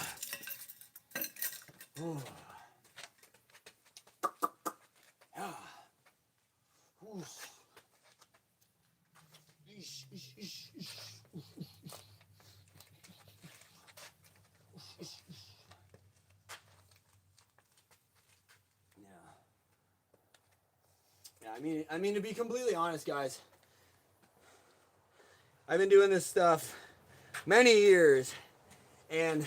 Oh. Yeah. Oof. Eesh, eesh, eesh, eesh. Yeah. Yeah, I mean to be completely honest, guys, I've been doing this stuff many years, and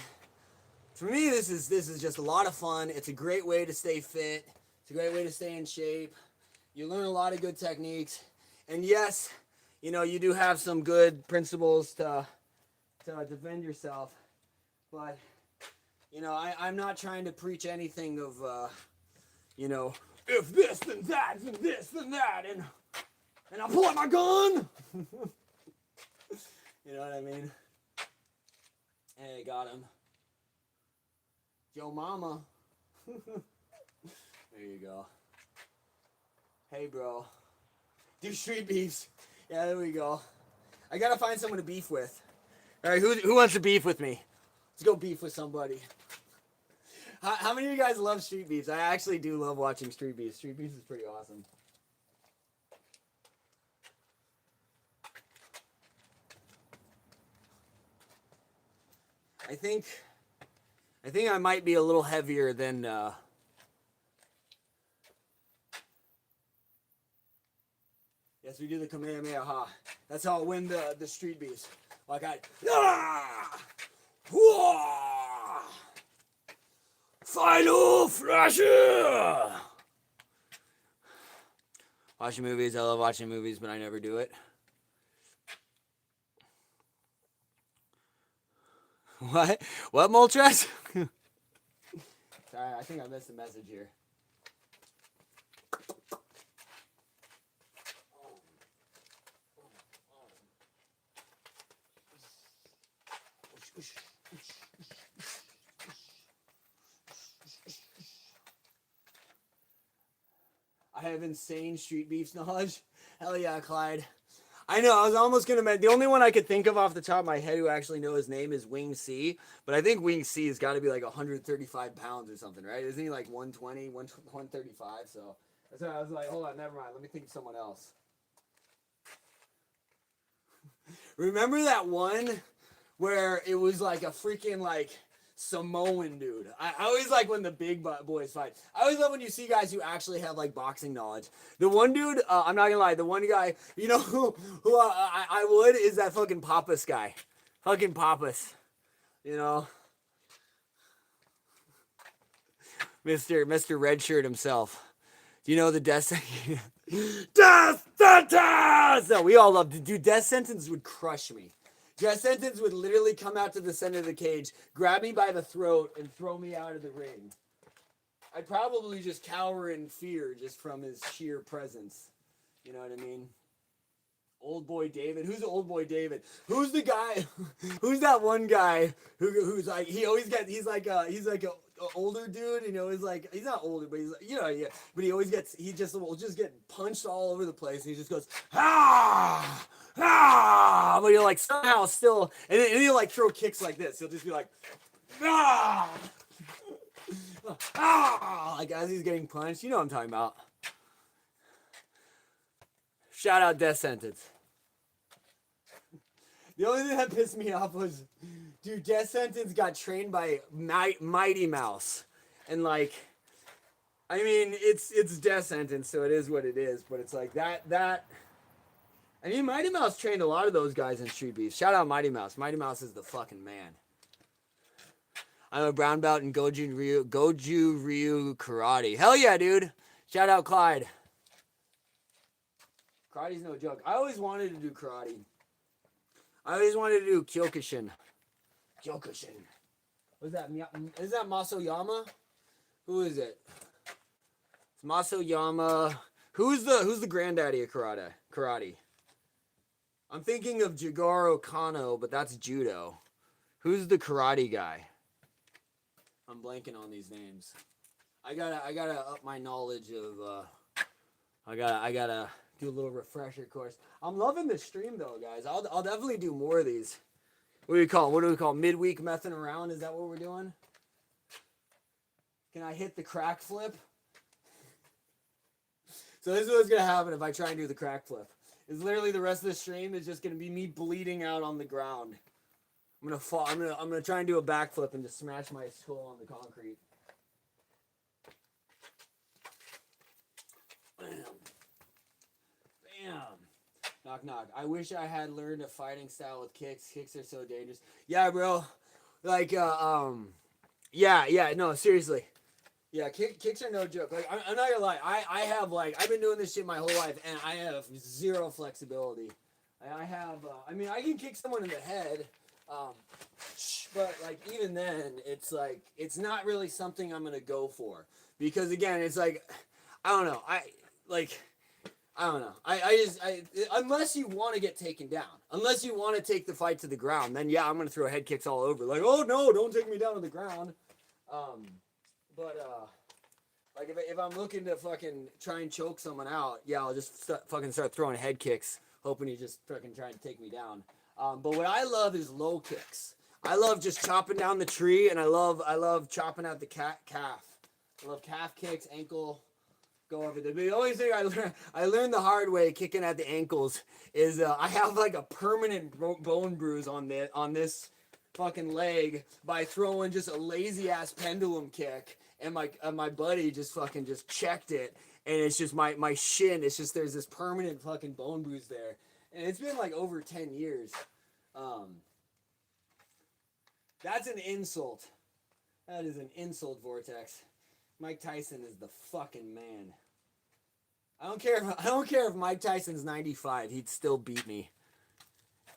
for me this is just a lot of fun. It's a great way to stay fit. It's a great way to stay in shape. You learn a lot of good techniques. And yes, you know, you do have some good principles to defend yourself. But, you know, I'm not trying to preach anything of, you know, if this, then that, then this, then that, and I'll pull out my gun. You know what I mean? Hey, got him. Yo, mama. There you go. Hey, bro. Do street beefs. Yeah, there we go. I gotta find someone to beef with. All right, who wants to beef with me? Let's go beef with somebody. How many of you guys love street beefs? I actually do love watching street beefs. Street beefs is pretty awesome. I think I might be a little heavier than yes, we do the Kamehameha. That's how I win the street beefs. Like Final Flasher! Watching movies. I love watching movies, but I never do it. What? What, Moltres? Sorry, I think I missed a message here. I have insane street beefs knowledge. Hell yeah, Clyde. I know, I was almost going to mention, the only one I could think of off the top of my head who actually know his name is Wing C, but I think Wing C has got to be like 135 pounds or something, right? Isn't he like 120, 135? So that's why I was like, hold on, never mind. Let me think of someone else. Remember that one where it was like a freaking like Samoan dude? I always like when the big boys fight. I always love when you see guys who actually have like boxing knowledge. The one dude, I'm not gonna lie, the one guy, you know who I would is that fucking Pappas guy. Fucking Pappas. You know? Mr. Redshirt himself. Do you know the death sentence? Death sentence! No, we all love to do. Death sentence would crush me. Death sentence would literally come out to the center of the cage, grab me by the throat, and throw me out of the ring. I'd probably just cower in fear just from his sheer presence. You know what I mean? Old boy David. Who's Old boy David? Who's the guy? Who's that one guy who's like he's like a older dude, you know, he's like he's not older, but he's you know, yeah, but he will just get punched all over the place, and he just goes but he'll like somehow still and he'll like throw kicks like this. He'll just be like like as he's getting punched. You know what I'm talking about. Shout out Death Sentence. The only thing that pissed me off was, dude, Death Sentence got trained by Mighty Mouse. And like, I mean, it's Death Sentence, so it is what it is. But it's like that. I mean, Mighty Mouse trained a lot of those guys in Street Beef. Shout out Mighty Mouse. Mighty Mouse is the fucking man. I'm a brown belt in Goju Ryu Karate. Hell yeah, dude. Shout out Clyde. Karate's no joke. I always wanted to do karate. I always wanted to do Kyokushin. Kyokushin. What's that? Is that Masoyama? Who is it? It's Masoyama. Who's the granddaddy of karate? I'm thinking of Jigoro Kano, but that's judo. Who's the karate guy? I'm blanking on these names. I gotta up my knowledge of. I gotta do a little refresher course. I'm loving this stream though, guys. I'll definitely do more of these. What do we call? What do we call? Midweek messing around? Is that what we're doing? Can I hit the crack flip? So this is what's gonna happen if I try and do the crack flip. Is literally the rest of the stream is just gonna be me bleeding out on the ground. I'm gonna fall. I'm gonna try and do a backflip and just smash my skull on the concrete. Bam. Bam. Knock knock. I wish I had learned a fighting style with kicks. Kicks are so dangerous. Yeah, bro. Like yeah, no, seriously. Yeah, kicks are no joke. Like, I'm not gonna lie. I have, like, I've been doing this shit my whole life, and I have zero flexibility. I have, I mean, I can kick someone in the head, but, like, even then, it's, like, it's not really something I'm gonna go for. Because, again, it's, like, I don't know. I don't know. Unless you want to get taken down, unless you want to take the fight to the ground, then, yeah, I'm gonna throw head kicks all over. Like, oh, no, don't take me down to the ground. Like if I'm looking to fucking try and choke someone out, yeah, I'll just start throwing head kicks, hoping he just fucking trying to take me down. But what I love is low kicks. I love just chopping down the tree, and I love chopping out the calf. I love calf kicks, ankle, go over there. But the only thing I learned the hard way kicking at the ankles is I have like a permanent bone bruise on this fucking leg by throwing just a lazy ass pendulum kick, and my buddy just checked it, and it's just my shin, it's just there's this permanent fucking bone bruise there, and it's been like over 10 years. That's an insult. That is an insult, Vortex. Mike Tyson is the fucking man. I don't care if Mike Tyson's 95, he'd still beat me.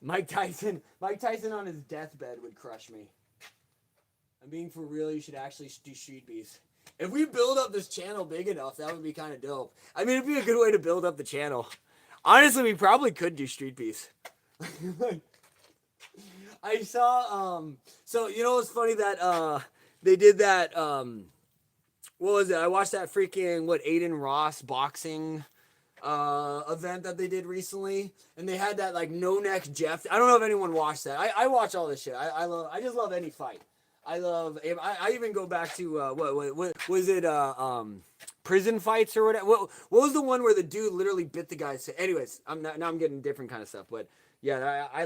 Mike Tyson on his deathbed would crush me. I'm being for real, you should actually do Street Beefs. If we build up this channel big enough, that would be kind of dope. I mean, it'd be a good way to build up the channel. Honestly, we probably could do Street Beefs. I saw, so, you know what's funny that, they did that, what was it? I watched that freaking, Aiden Ross boxing event that they did recently, and they had that like no neck Jeff. I don't know if anyone watched that. I watch all this shit. I just love any fight. I even go back to what was it, prison fights or whatever. What was the one where the dude literally bit the guy's head? Anyways, now I'm getting different kind of stuff, but yeah, I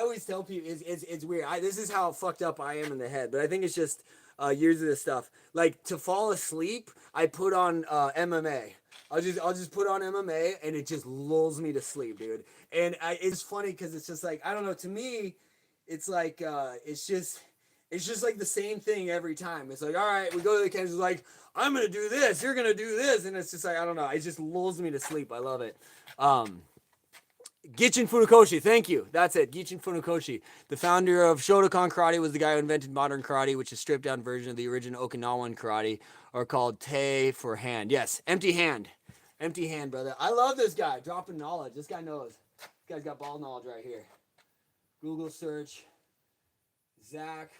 always tell people it's weird. This is how fucked up I am in the head, but I think it's just years of this stuff. Like, to fall asleep, I put on MMA. I'll just put on MMA, and it just lulls me to sleep, dude. And it's funny because it's just like, I don't know. To me, it's like it's just like the same thing every time. It's like, all right, we go to the couch. It's like, I'm gonna do this. You're gonna do this, and it's just like, I don't know. It just lulls me to sleep. I love it. Gichin Funakoshi, thank you. That's it, Gichin Funakoshi. The founder of Shotokan Karate was the guy who invented modern karate, which is a stripped-down version of the original Okinawan karate, or called Te for hand. Yes, empty hand. Empty hand, brother. I love this guy, dropping knowledge. This guy knows. This guy's got ball knowledge right here. Google search, Zach,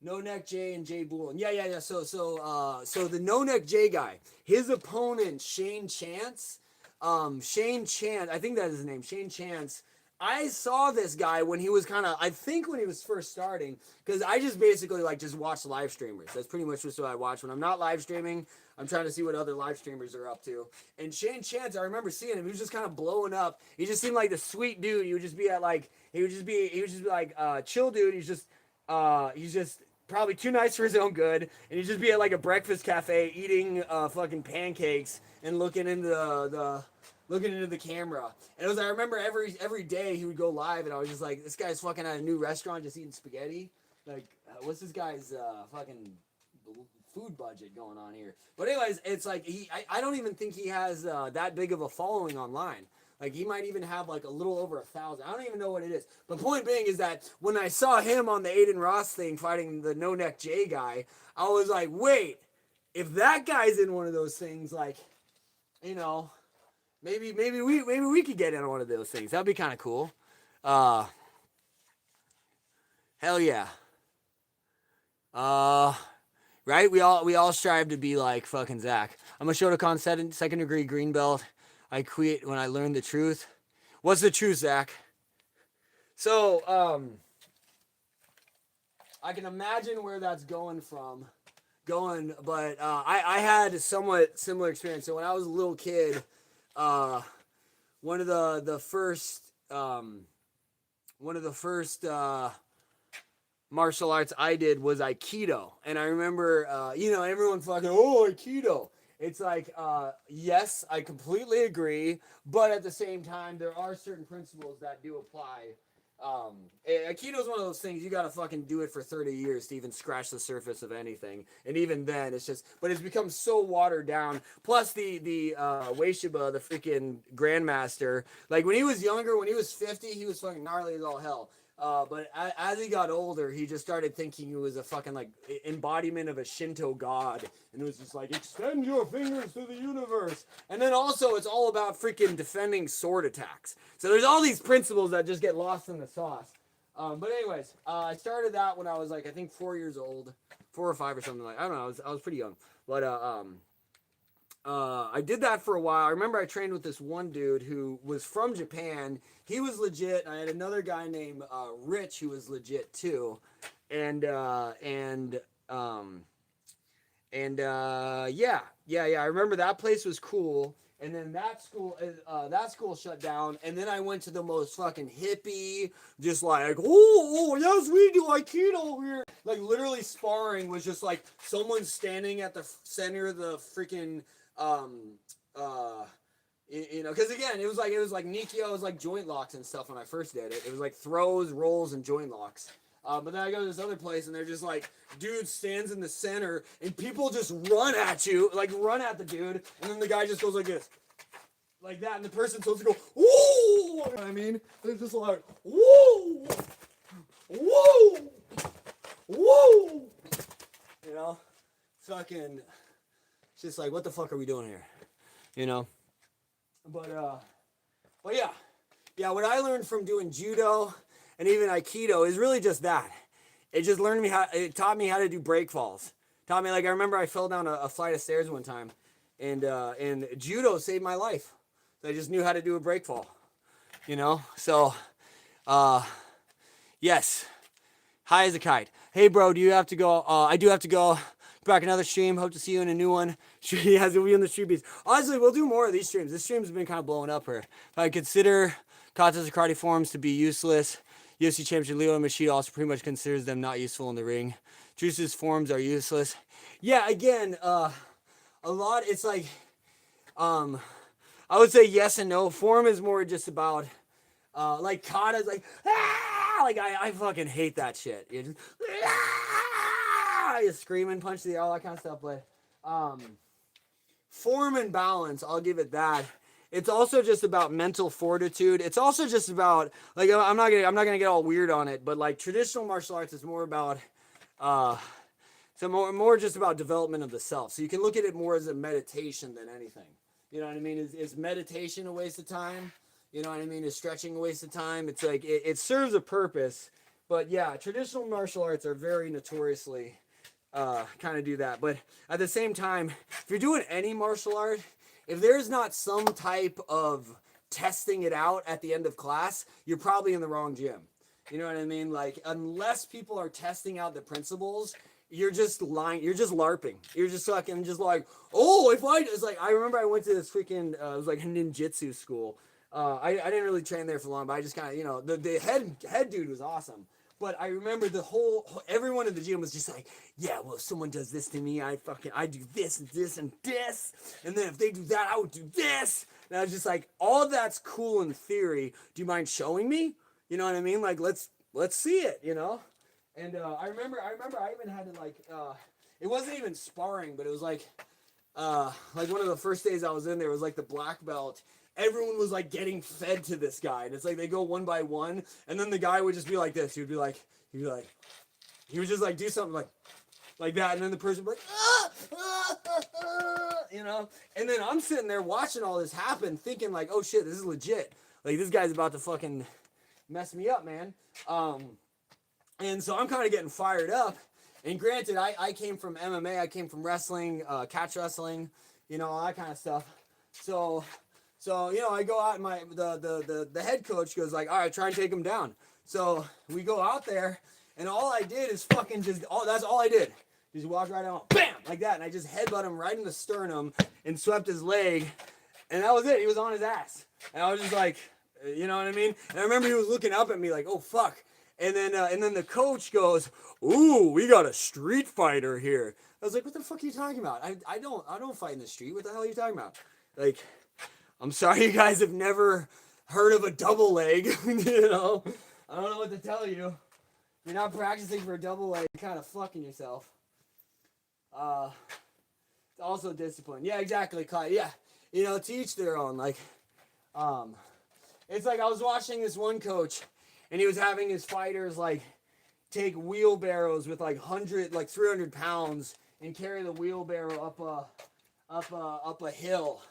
No Neck Jay and Jay Boolin. Yeah. So the No Neck Jay guy, his opponent, Shane Chance, I think that is his name, Shane Chance. I saw this guy when he was when he was first starting, because I just basically just watch live streamers. That's pretty much just what I watch. When I'm not live streaming, I'm trying to see what other live streamers are up to. And Shane Chance, I remember seeing him. He was just kind of blowing up. He just seemed like the sweet dude. He would just be chill dude. He's just probably too nice for his own good. And he'd just be at like a breakfast cafe eating fucking pancakes and looking into the camera. And it was, I remember every day he would go live, and I was just like, this guy's fucking at a new restaurant just eating spaghetti. Like, what's this guy's fucking food budget going on here? But anyways, it's like, I don't even think he has that big of a following online. Like, he might even have like a little over 1,000. I don't even know what it is. But point being is that when I saw him on the Aiden Ross thing fighting the No Neck Jay guy, I was like, wait, if that guy's in one of those things, like, you know, maybe we could get in one of those things. That'd be kind of cool. Hell yeah. Right? We all strive to be like fucking Zach. I'm a Shotokan second degree green belt. I quit when I learned the truth. What's the truth, Zach? So, I can imagine where that's going, but I had a somewhat similar experience. So when I was a little kid, one of the first martial arts I did was Aikido. And I remember, everyone fucking, oh, Aikido. It's like, yes, I completely agree. But at the same time, there are certain principles that do apply. Aikido is one of those things, you gotta fucking do it for 30 years to even scratch the surface of anything. And even then, but it's become so watered down. Plus the Weishiba, the freaking grandmaster, like when he was younger, when he was 50, he was fucking gnarly as all hell. But as he got older, he just started thinking he was a fucking like embodiment of a Shinto god, and it was just like, extend your fingers to the universe. And then also, it's all about freaking defending sword attacks. So there's all these principles that just get lost in the sauce. But anyways, I started that when I was like, I think 4 years old, 4 or 5 or something like. I don't know. I was pretty young, but I did that for a while. I remember I trained with this one dude who was from Japan. He was legit. I had another guy named Rich who was legit too, and yeah. I remember that place was cool. And then that school shut down. And then I went to the most fucking hippie, just like, oh yes, we do Aikido here. Like literally sparring was just like someone standing at the center of the freaking because again, it was like Nikio, it was like joint locks and stuff when I first did it. It was like throws, rolls, and joint locks. But then I go to this other place and they're just like, dude stands in the center and people just run at you, like run at the dude, and then the guy just goes like this, like that, and the person's supposed to go, woo! You know what I mean? They're just like, woo! Woo! Woo! You know? Fucking, it's just like, what the fuck are we doing here? You know? But yeah. Yeah, what I learned from doing judo and even Aikido is really just that. It just it taught me how to do break falls. Taught me, like, I remember I fell down a flight of stairs one time, and judo saved my life. I just knew how to do a break fall, you know? So, yes. High as a kite. Hey, bro, do you have to go? I do have to go. Back another stream. Hope to see you in a new one. Yes, we'll be in the street beats. Honestly, we'll do more of these streams. This stream's been kind of blowing up here. If I consider katas and karate forms to be useless, UFC champion Leo Machida also pretty much considers them not useful in the ring. Juice's forms are useless. Yeah, again, a lot. It's like, I would say yes and no. Form is more just about, like kata's like, like I fucking hate that shit. You just, you scream and punch the all that kind of stuff. But form and balance, I'll give it that. It's also just about mental fortitude. It's also just about, like, I'm not gonna get all weird on it, but like traditional martial arts is more about more just about development of the self. So you can look at it more as a meditation than anything. You know what I mean? Is meditation a waste of time? You know what I mean? Is stretching a waste of time? It's like it serves a purpose, but yeah, traditional martial arts are very notoriously kind of do that. But at the same time, if you're doing any martial art, if there's not some type of testing it out at the end of class, you're probably in the wrong gym. You know what I mean? Like, unless people are testing out the principles, you're just lying. You're just LARPing. You're just fucking just like, oh, it's like, I remember I went to this freaking, it was like a ninjutsu school. I didn't really train there for long, but I just kind of, you know, the head dude was awesome. But I remember everyone in the gym was just like, yeah, well, if someone does this to me, I do this and this and this. And then if they do that, I would do this. And I was just like, all that's cool in theory. Do you mind showing me? You know what I mean? Like, let's see it, you know? And I remember I even had to, like, it wasn't even sparring, but it was like one of the first days I was in there, it was like the black belt. Everyone was like getting fed to this guy, and it's like they go one by one, and then the guy would just be like this. He would just like do something like that, and then the person would be like, you know. And then I'm sitting there watching all this happen, thinking like, oh shit, this is legit. Like, this guy's about to fucking mess me up, man. And so I'm kind of getting fired up. And granted, I came from MMA, I came from wrestling, catch wrestling, you know, all that kind of stuff. So So, you know, I go out and the head coach goes like, all right, try and take him down. So we go out there and all I did is fucking that's all I did. Just walked right out, bam, like that. And I just headbutt him right in the sternum and swept his leg. And that was it. He was on his ass. And I was just like, you know what I mean? And I remember he was looking up at me like, oh, fuck. And then the coach goes, ooh, we got a street fighter here. I was like, what the fuck are you talking about? I don't fight in the street. What the hell are you talking about? Like, I'm sorry you guys have never heard of a double leg. You know, I don't know what to tell you. You're not practicing for a double leg. You're kind of fucking yourself. It's also discipline. Yeah, exactly, Clyde. Yeah, you know, to each their own. Like, it's like I was watching this one coach, and he was having his fighters like take wheelbarrows with like 300 pounds and carry the wheelbarrow up a hill.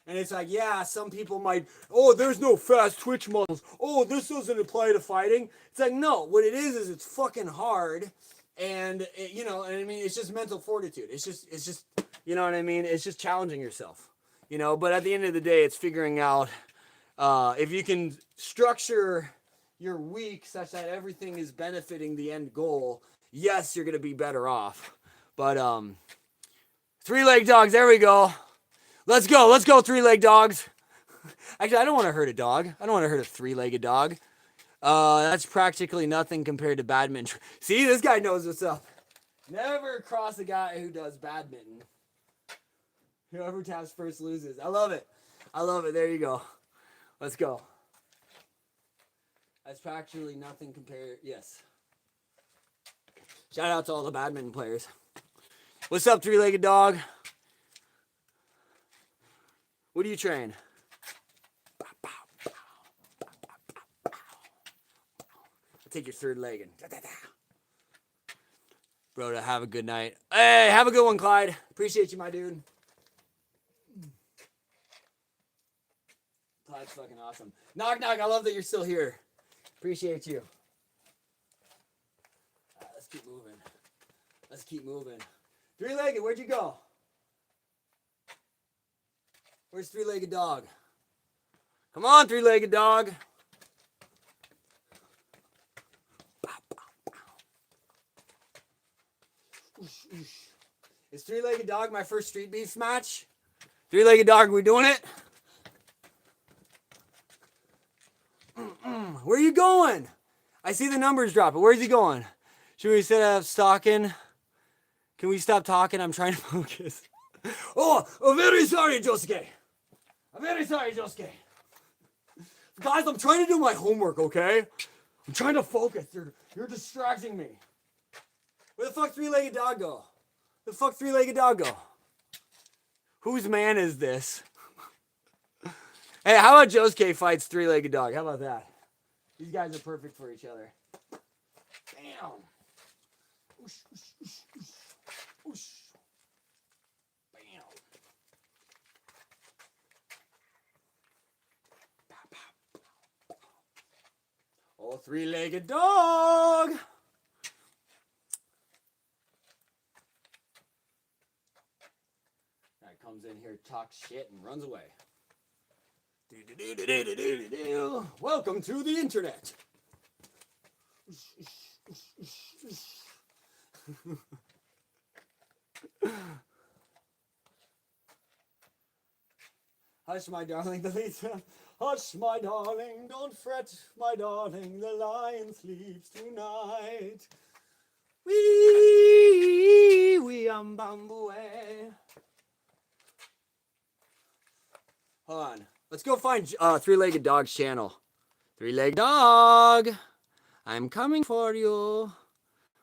And it's like, yeah, some people might, oh, there's no fast twitch muscles. Oh, this doesn't apply to fighting. It's like, no, what it is it's fucking hard. And, you know, and I mean, it's just mental fortitude. It's just, you know what I mean? It's just challenging yourself, you know, but at the end of the day, it's figuring out if you can structure your week such that everything is benefiting the end goal. Yes, you're going to be better off. But, three-leg dogs, there we go. Let's go, three-leg dogs. Actually, I don't want to hurt a dog. I don't want to hurt a three-legged dog. That's practically nothing compared to badminton. See, this guy knows what's up. Never cross a guy who does badminton. Whoever taps first loses. I love it. There you go. Let's go. That's practically nothing compared. Yes. Shout out to all the badminton players. What's up, three-legged dog? What do you train? I'll take your third leg and bro, have a good night. Hey, have a good one, Clyde. Appreciate you, my dude. Clyde's fucking awesome. Knock, knock. I love that you're still here. Appreciate you. Let's keep moving. Three-legged, where'd you go? Where's three-legged dog? Come on, three-legged dog. Is three-legged dog my first street beef match? Three-legged dog, we doing it? Where are you going? I see the numbers dropping. Where's he going? Should we instead of stalking? Can we stop talking? I'm trying to focus. Oh, I'm very sorry, Josuke. I'm very sorry, Josuke. Guys, I'm trying to do my homework, okay? I'm trying to focus. You're distracting me. Where the fuck three-legged dog go? Where the fuck three-legged dog go? Whose man is this? Hey, how about Josuke fights three-legged dog? How about that? These guys are perfect for each other. Bam. Oosh, oosh, oosh, oosh. Oosh. Bam. Oh, three-legged dog. Guy comes in here, talks shit, and runs away. Welcome to the internet. Hush, my darling, the Lisa. Hush, my darling, don't fret, my darling, the lion sleeps tonight. Wee bamboo. Hold on. Let's go find Three-Legged Dog's channel. Three-Legged Dog, I'm coming for you.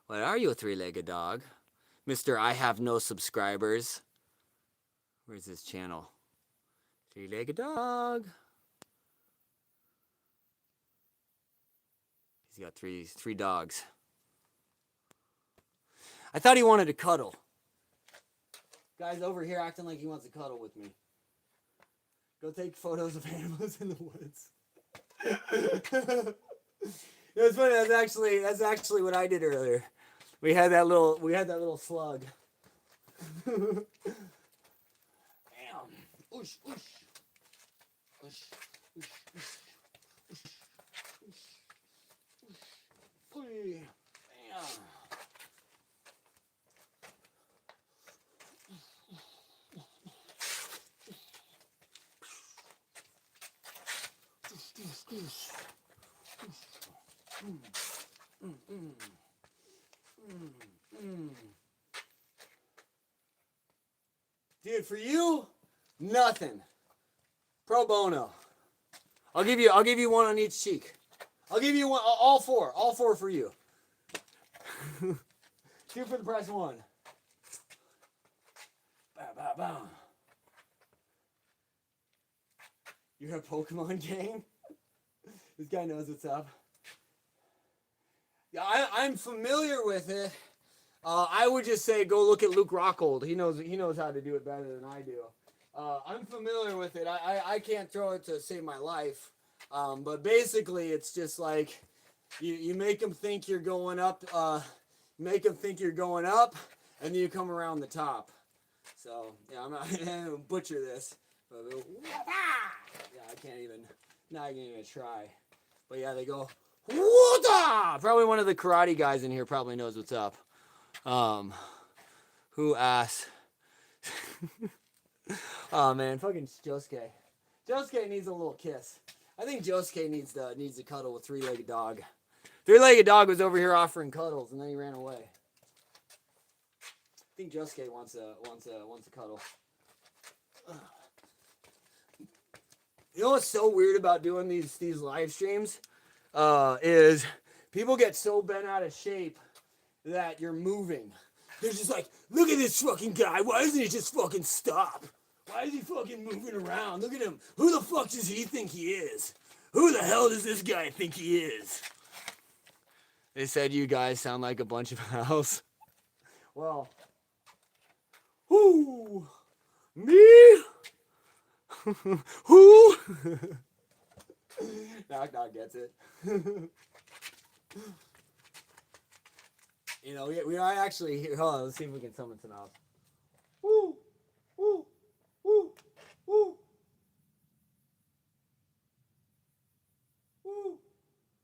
Where are you, Three-Legged Dog? Mr. I have no subscribers. Where's his channel? Three-Legged Dog. He's got three dogs. I thought he wanted to cuddle. Guy's over here acting like he wants to cuddle with me. Go take photos of animals in the woods. It was funny. That's actually what I did earlier. We had that little slug. Bam. Oosh, oosh. Dude, for you, nothing. Pro bono. I'll give you one on each cheek. I'll give you one, all four for you. Two for the price of one. Bow, bow, bow. You're a Pokemon game? This guy knows what's up. Yeah, I'm familiar with it. I would just say go look at Luke Rockhold. He knows how to do it better than I do. I'm familiar with it. I can't throw it to save my life. But basically, it's just like you make them think you're going up. Make them think you're going up, and then you come around the top. So yeah, I'm not gonna butcher this. But, yeah, I can't even. Not even try. But yeah, they go. Whoa-da! Probably one of the karate guys in here probably knows what's up. Who asked? Oh man, fucking Josuke. Josuke needs a little kiss. I think Josuke needs to cuddle with Three-Legged Dog. Three-Legged Dog was over here offering cuddles and then he ran away. I think Josuke wants a cuddle. You know what's so weird about doing these live streams? Is people get so bent out of shape that you're moving. They're just like, look at this fucking guy. Why doesn't he just fucking stop? Why is he fucking moving around? Look at him. Who the fuck does he think he is? Who the hell does this guy think he is? They said you guys sound like a bunch of owls. Well, who? Me? Who? Knock Knock gets it. You know, we are actually here. Hold on, let's see if we can summon some owls. Woo! Woo! Woo! Woo! Woo!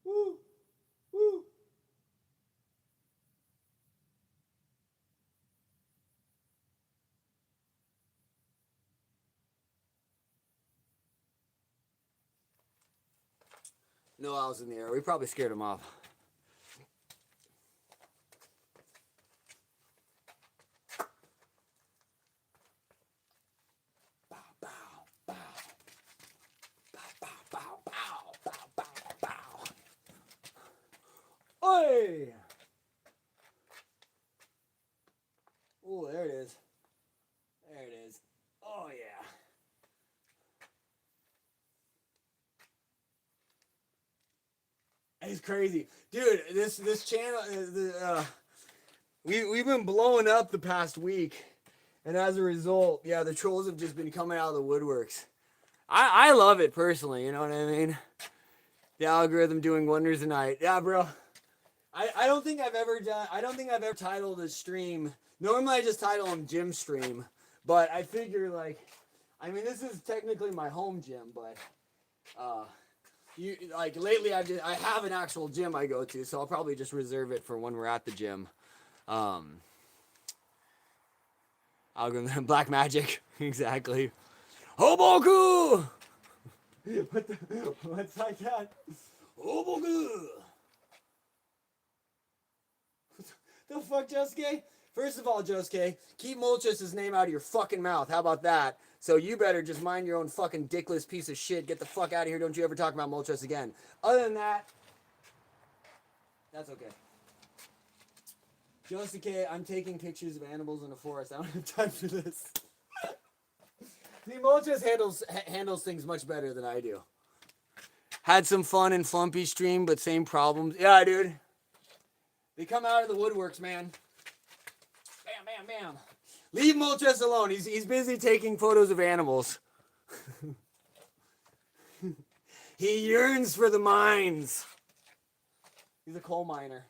Woo! Woo! No owls in the air. We probably scared them off. Bow, bow, bow. Bow, bow, bow, bow, bow, bow, bow. Oi! Oh, there it is. There it is. Oh, yeah. It's crazy, dude. This channel, we've been blowing up the past week, and as a result, yeah, the trolls have just been coming out of the woodworks. I love it personally. You know what I mean? The algorithm doing wonders tonight. Yeah, bro. I don't think I've ever titled a stream. Normally I just title them gym stream, but I figure like, I mean, this is technically my home gym, but lately I have an actual gym I go to, so I'll probably just reserve it for when we're at the gym. Algorithm, black magic, exactly. Hoboku! What's like that? Hoboku! The fuck, Josuke? First of all, Josuke, keep Moltres' name out of your fucking mouth. How about that? So you better just mind your own fucking dickless piece of shit. Get the fuck out of here. Don't you ever talk about Moltres again. Other than that, that's okay. Josuke, I'm taking pictures of animals in the forest. I don't have time for this. See, Moltres handles things much better than I do. Had some fun in Flumpy stream, but same problems. Yeah, dude. They come out of the woodworks, man. Bam, bam, bam. Leave Moltres alone. He's busy taking photos of animals. He yearns for the mines. He's a coal miner.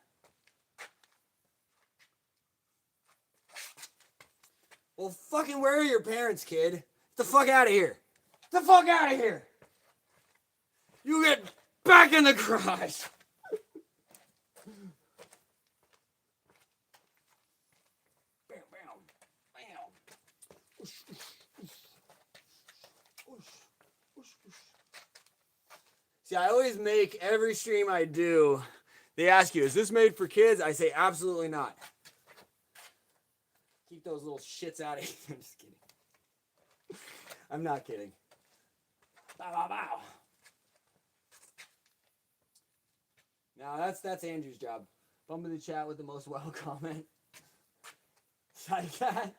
Well, fucking where are your parents, kid? Get the fuck out of here. Get the fuck out of here. You get back in the garage. Bam, bam, bam. See, I always make every stream I do, they ask you, is this made for kids? I say, absolutely not. Keep those little shits out of here. I'm just kidding. I'm not kidding. Bow, bow, bow. Now that's Andrew's job. Bump in the chat with the most wild comment. Sidecat.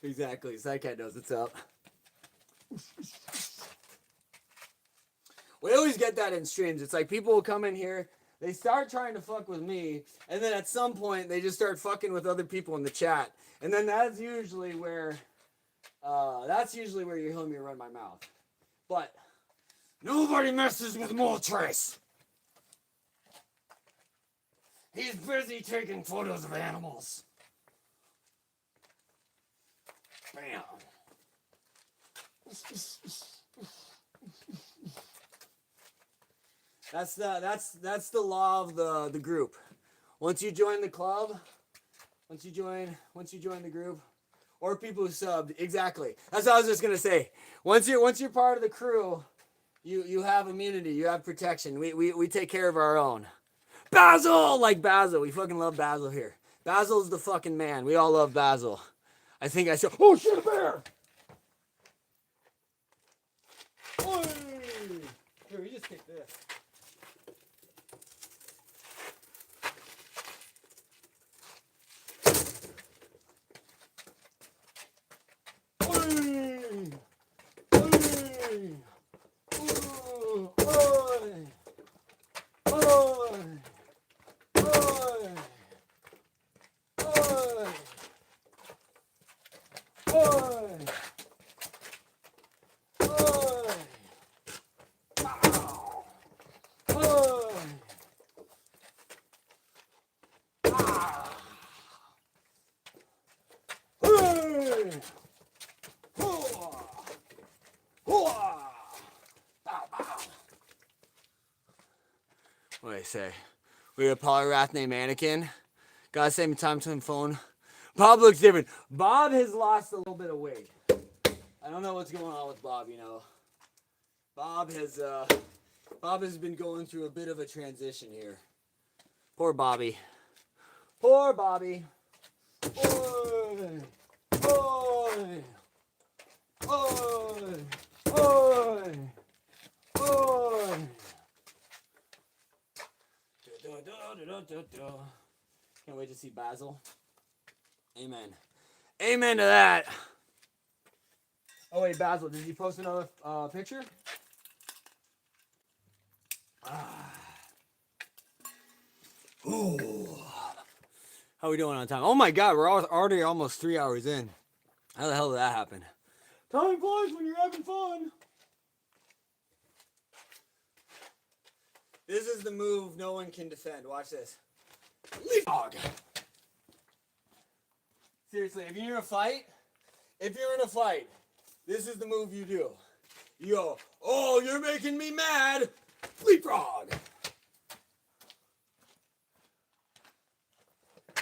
Exactly. Sidecat knows what's up. We always get that in streams. It's like people will come in here, they start trying to fuck with me, and then at some point they just start fucking with other people in the chat. And then that's usually where you hear me run my mouth. But nobody messes with Moltres. He's busy taking photos of animals. Bam. That's the law of the group. Once you join the club, once you join the group, or people who subbed, exactly. That's what I was just gonna say. Once you're part of the crew, you have immunity, you have protection. We take care of our own. Basil, like Basil, we fucking love Basil here. Basil's the fucking man. We all love Basil. I think I said, oh shit, a bear! Oy! Here, we just kicked this. What do I say? We had a polyrath named Anakin. Got the same time to him phone. Bob looks different. Bob has lost a little bit of weight. I don't know what's going on with Bob, you know. Bob has been going through a bit of a transition here. Poor Bobby. Poor Bobby. Oy! Oy! Oy! Oy! Oy! Can't wait to see Basil. Amen. Amen to that. Oh wait, Basil, did you post another picture? Ooh. How are we doing on time? Oh my god, we're already almost 3 hours in. How the hell did that happen? Time flies when you're having fun. This is the move no one can defend. Watch this. Leapfrog. Seriously, if you're in a fight, this is the move you do. You go, oh, you're making me mad. Leapfrog.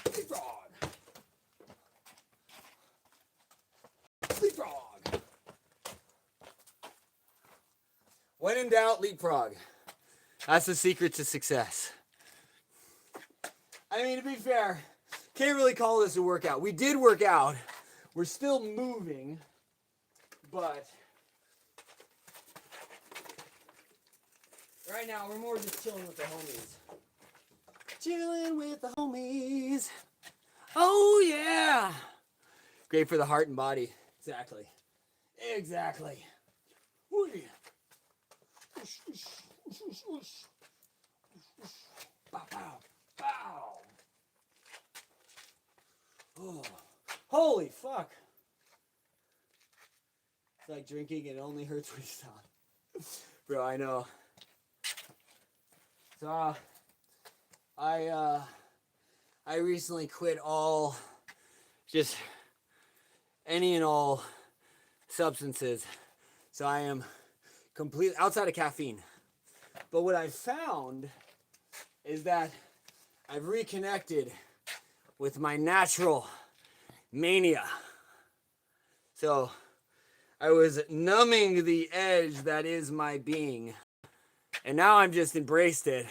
Leapfrog. Leapfrog. When in doubt, leapfrog. That's the secret to success. I mean, to be fair, can't really call this a workout. We did work out. We're still moving, but right now we're more just chilling with the homies. Chilling with the homies. Oh, yeah. Great for the heart and body. Exactly. Exactly. Ooh, yeah. Bow, bow, bow. Oh, holy fuck. It's like drinking and it only hurts when you stop. Bro, I know. So, I recently quit all, just any and all substances. So I am completely outside of caffeine. But what I found is that I've reconnected with my natural mania. So I was numbing the edge that is my being. And now I'm just embraced it.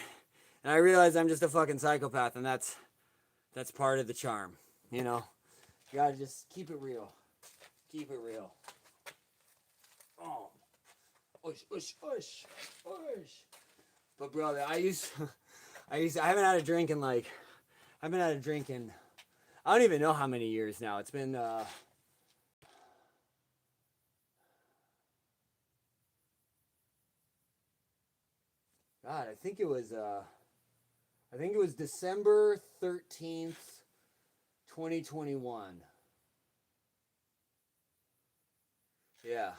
And I realize I'm just a fucking psychopath, and that's part of the charm, you know? You gotta just keep it real. Keep it real. Oh. Ush, ush, ush, ush. But brother, I haven't had a drink in I don't even know how many years now. It's been, God, I think it was December 13th, 2021. Yeah.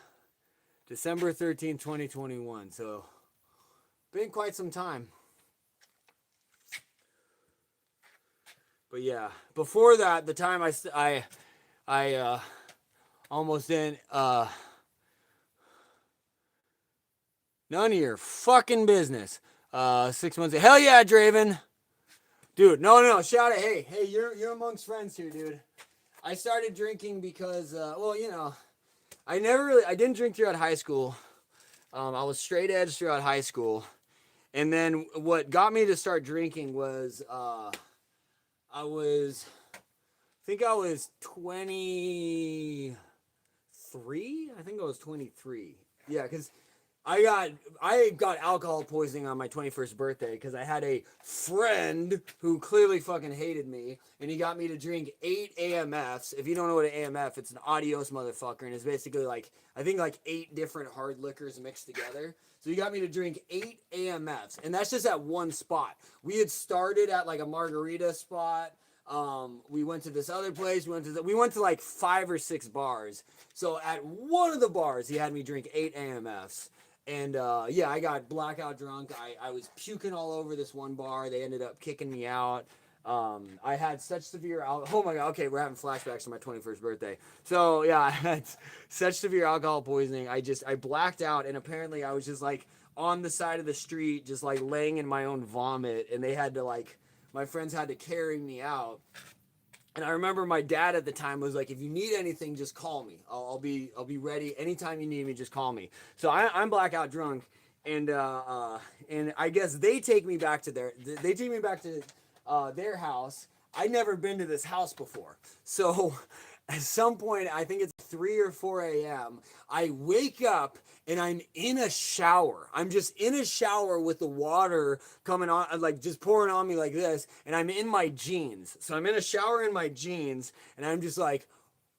December 13th, 2021. So, been quite some time. But yeah, before that, the time I almost didn't, none of your fucking business. 6 months, hell yeah, Draven. Dude, no, shout it. Hey, you're amongst friends here, dude. I started drinking because, well, you know, I didn't drink throughout high school. I was straight edge throughout high school. And then what got me to start drinking was, I think I was 23. I think I was 23. Yeah, because I got alcohol poisoning on my 21st birthday because I had a friend who clearly fucking hated me, and he got me to drink 8 AMFs. If you don't know what an AMF, it's an adios motherfucker, and it's basically I think 8 different hard liquors mixed together. So he got me to drink 8 AMFs, and that's just at one spot. We had started at a margarita spot. We went to this other place. We went to 5 or 6 bars. So at one of the bars, he had me drink 8 AMFs. And yeah, I got blackout drunk. I was puking all over this one bar. They ended up kicking me out. I had such severe oh my god, okay, we're having flashbacks to my 21st birthday. So yeah, I had such severe alcohol poisoning. I blacked out, and apparently I was just on the side of the street, just laying in my own vomit, and they had to my friends had to carry me out. And I remember my dad at the time was like, if you need anything, just call me. I'll be ready. Anytime you need me, just call me. So I'm blackout drunk, and I guess they take me back to their house. I'd never been to this house before. So at some point, I think it's 3 or 4 a.m., I wake up and I'm in a shower. I'm just in a shower with the water coming on, just pouring on me like this, and I'm in my jeans. So I'm in a shower in my jeans, and I'm just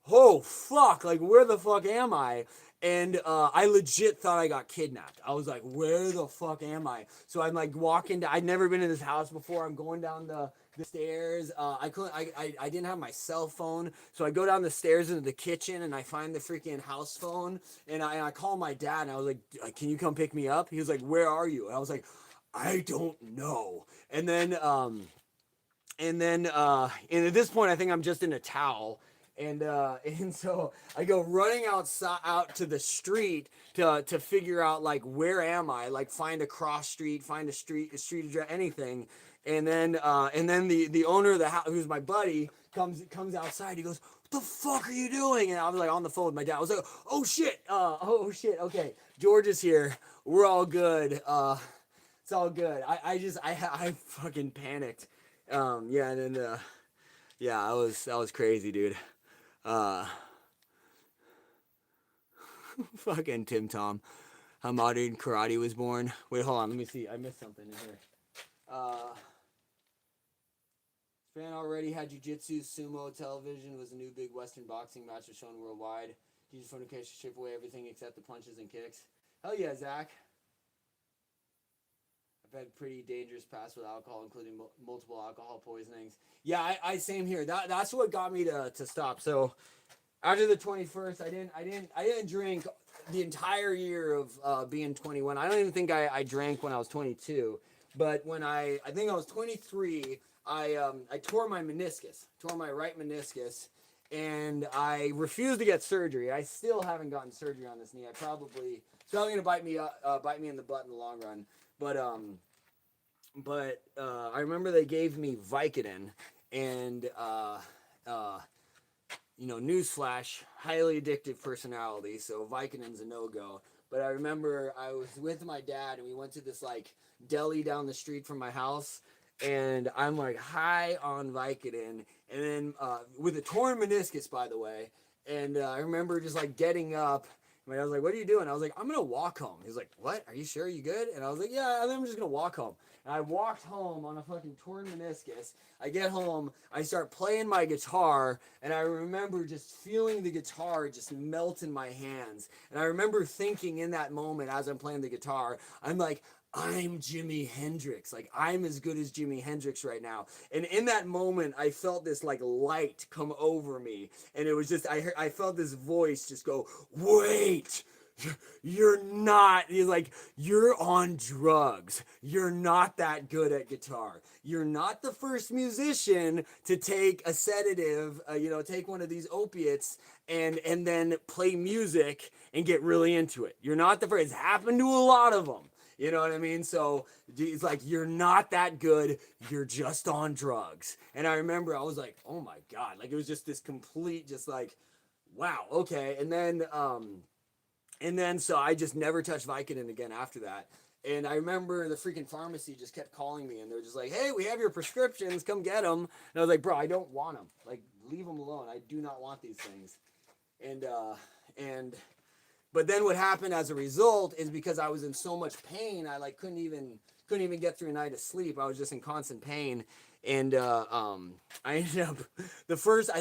oh fuck, where the fuck am I? And I legit thought I got kidnapped. I was like, where the fuck am I? So I'm walking I'd never been in this house before. I'm going down the stairs. I didn't have my cell phone, so I go down the stairs into the kitchen, and I find the freaking house phone, and I call my dad, and I was like, can you come pick me up? He was like, where are you? And I was like, I don't know. And then and at this point, I think I'm just in a towel. And so I go running out to the street to figure out where am I, find a cross street, find a street address, anything. And then the owner of the house, who's my buddy, comes outside. He goes, what the fuck are you doing? And I was on the phone with my dad. I was like, oh shit, okay, George is here, we're all good, it's all good. I fucking panicked. Yeah, and then yeah, that was crazy, dude. Fucking Tim Tom. How modern karate was born. Wait, hold on, let me see. I missed something in here. Fan already had jiu-jitsu, sumo, television was a new big Western boxing match was shown worldwide. He just wanted to strip away everything except the punches and kicks. Hell yeah, Zach. I've had pretty dangerous past with alcohol, including multiple alcohol poisonings. Yeah, I same here. That's what got me to stop. So after the 21st, I didn't drink the entire year of being 21. I don't even think I drank when I was 22. But when I think I was 23, I tore my right meniscus, and I refused to get surgery. I still haven't gotten surgery on this knee. I probably It's probably gonna bite me in the butt in the long run. But I remember they gave me Vicodin, and newsflash, highly addictive personality, so Vicodin's a no-go. But I remember I was with my dad, and we went to this like deli down the street from my house, and I'm like high on Vicodin, and then with a torn meniscus, by the way. And I remember just like getting up. My dad was like, "What are you doing?" I was like, "I'm gonna walk home." He's like, "What? Are you sure? Are you good?" And I was like, "Yeah, I'm just gonna walk home." And I walked home on a fucking torn meniscus. I get home, I start playing my guitar, and I remember just feeling the guitar just melt in my hands. And I remember thinking in that moment as I'm playing the guitar, I'm like, I'm Jimi Hendrix. Like, I'm as good as Jimi Hendrix right now. And in that moment, I felt this like light come over me. And it was just, I felt this voice just go, wait, you're not. He's like, you're on drugs. You're not that good at guitar. You're not the first musician to take a sedative, take one of these opiates and then play music and get really into it. You're not the first. It's happened to a lot of them. You know what I mean? So it's like, you're not that good. You're just on drugs. And I remember I was like, oh my God. Like, it was just this complete, just like, wow, okay. And then so I just never touched Vicodin again after that. And I remember the freaking pharmacy just kept calling me, and they're just like, hey, we have your prescriptions. Come get them. And I was like, bro, I don't want them. Like, leave them alone. I do not want these things. But then what happened as a result is, because I was in so much pain, I like couldn't even get through a night of sleep. I was just in constant pain. And I ended up, the first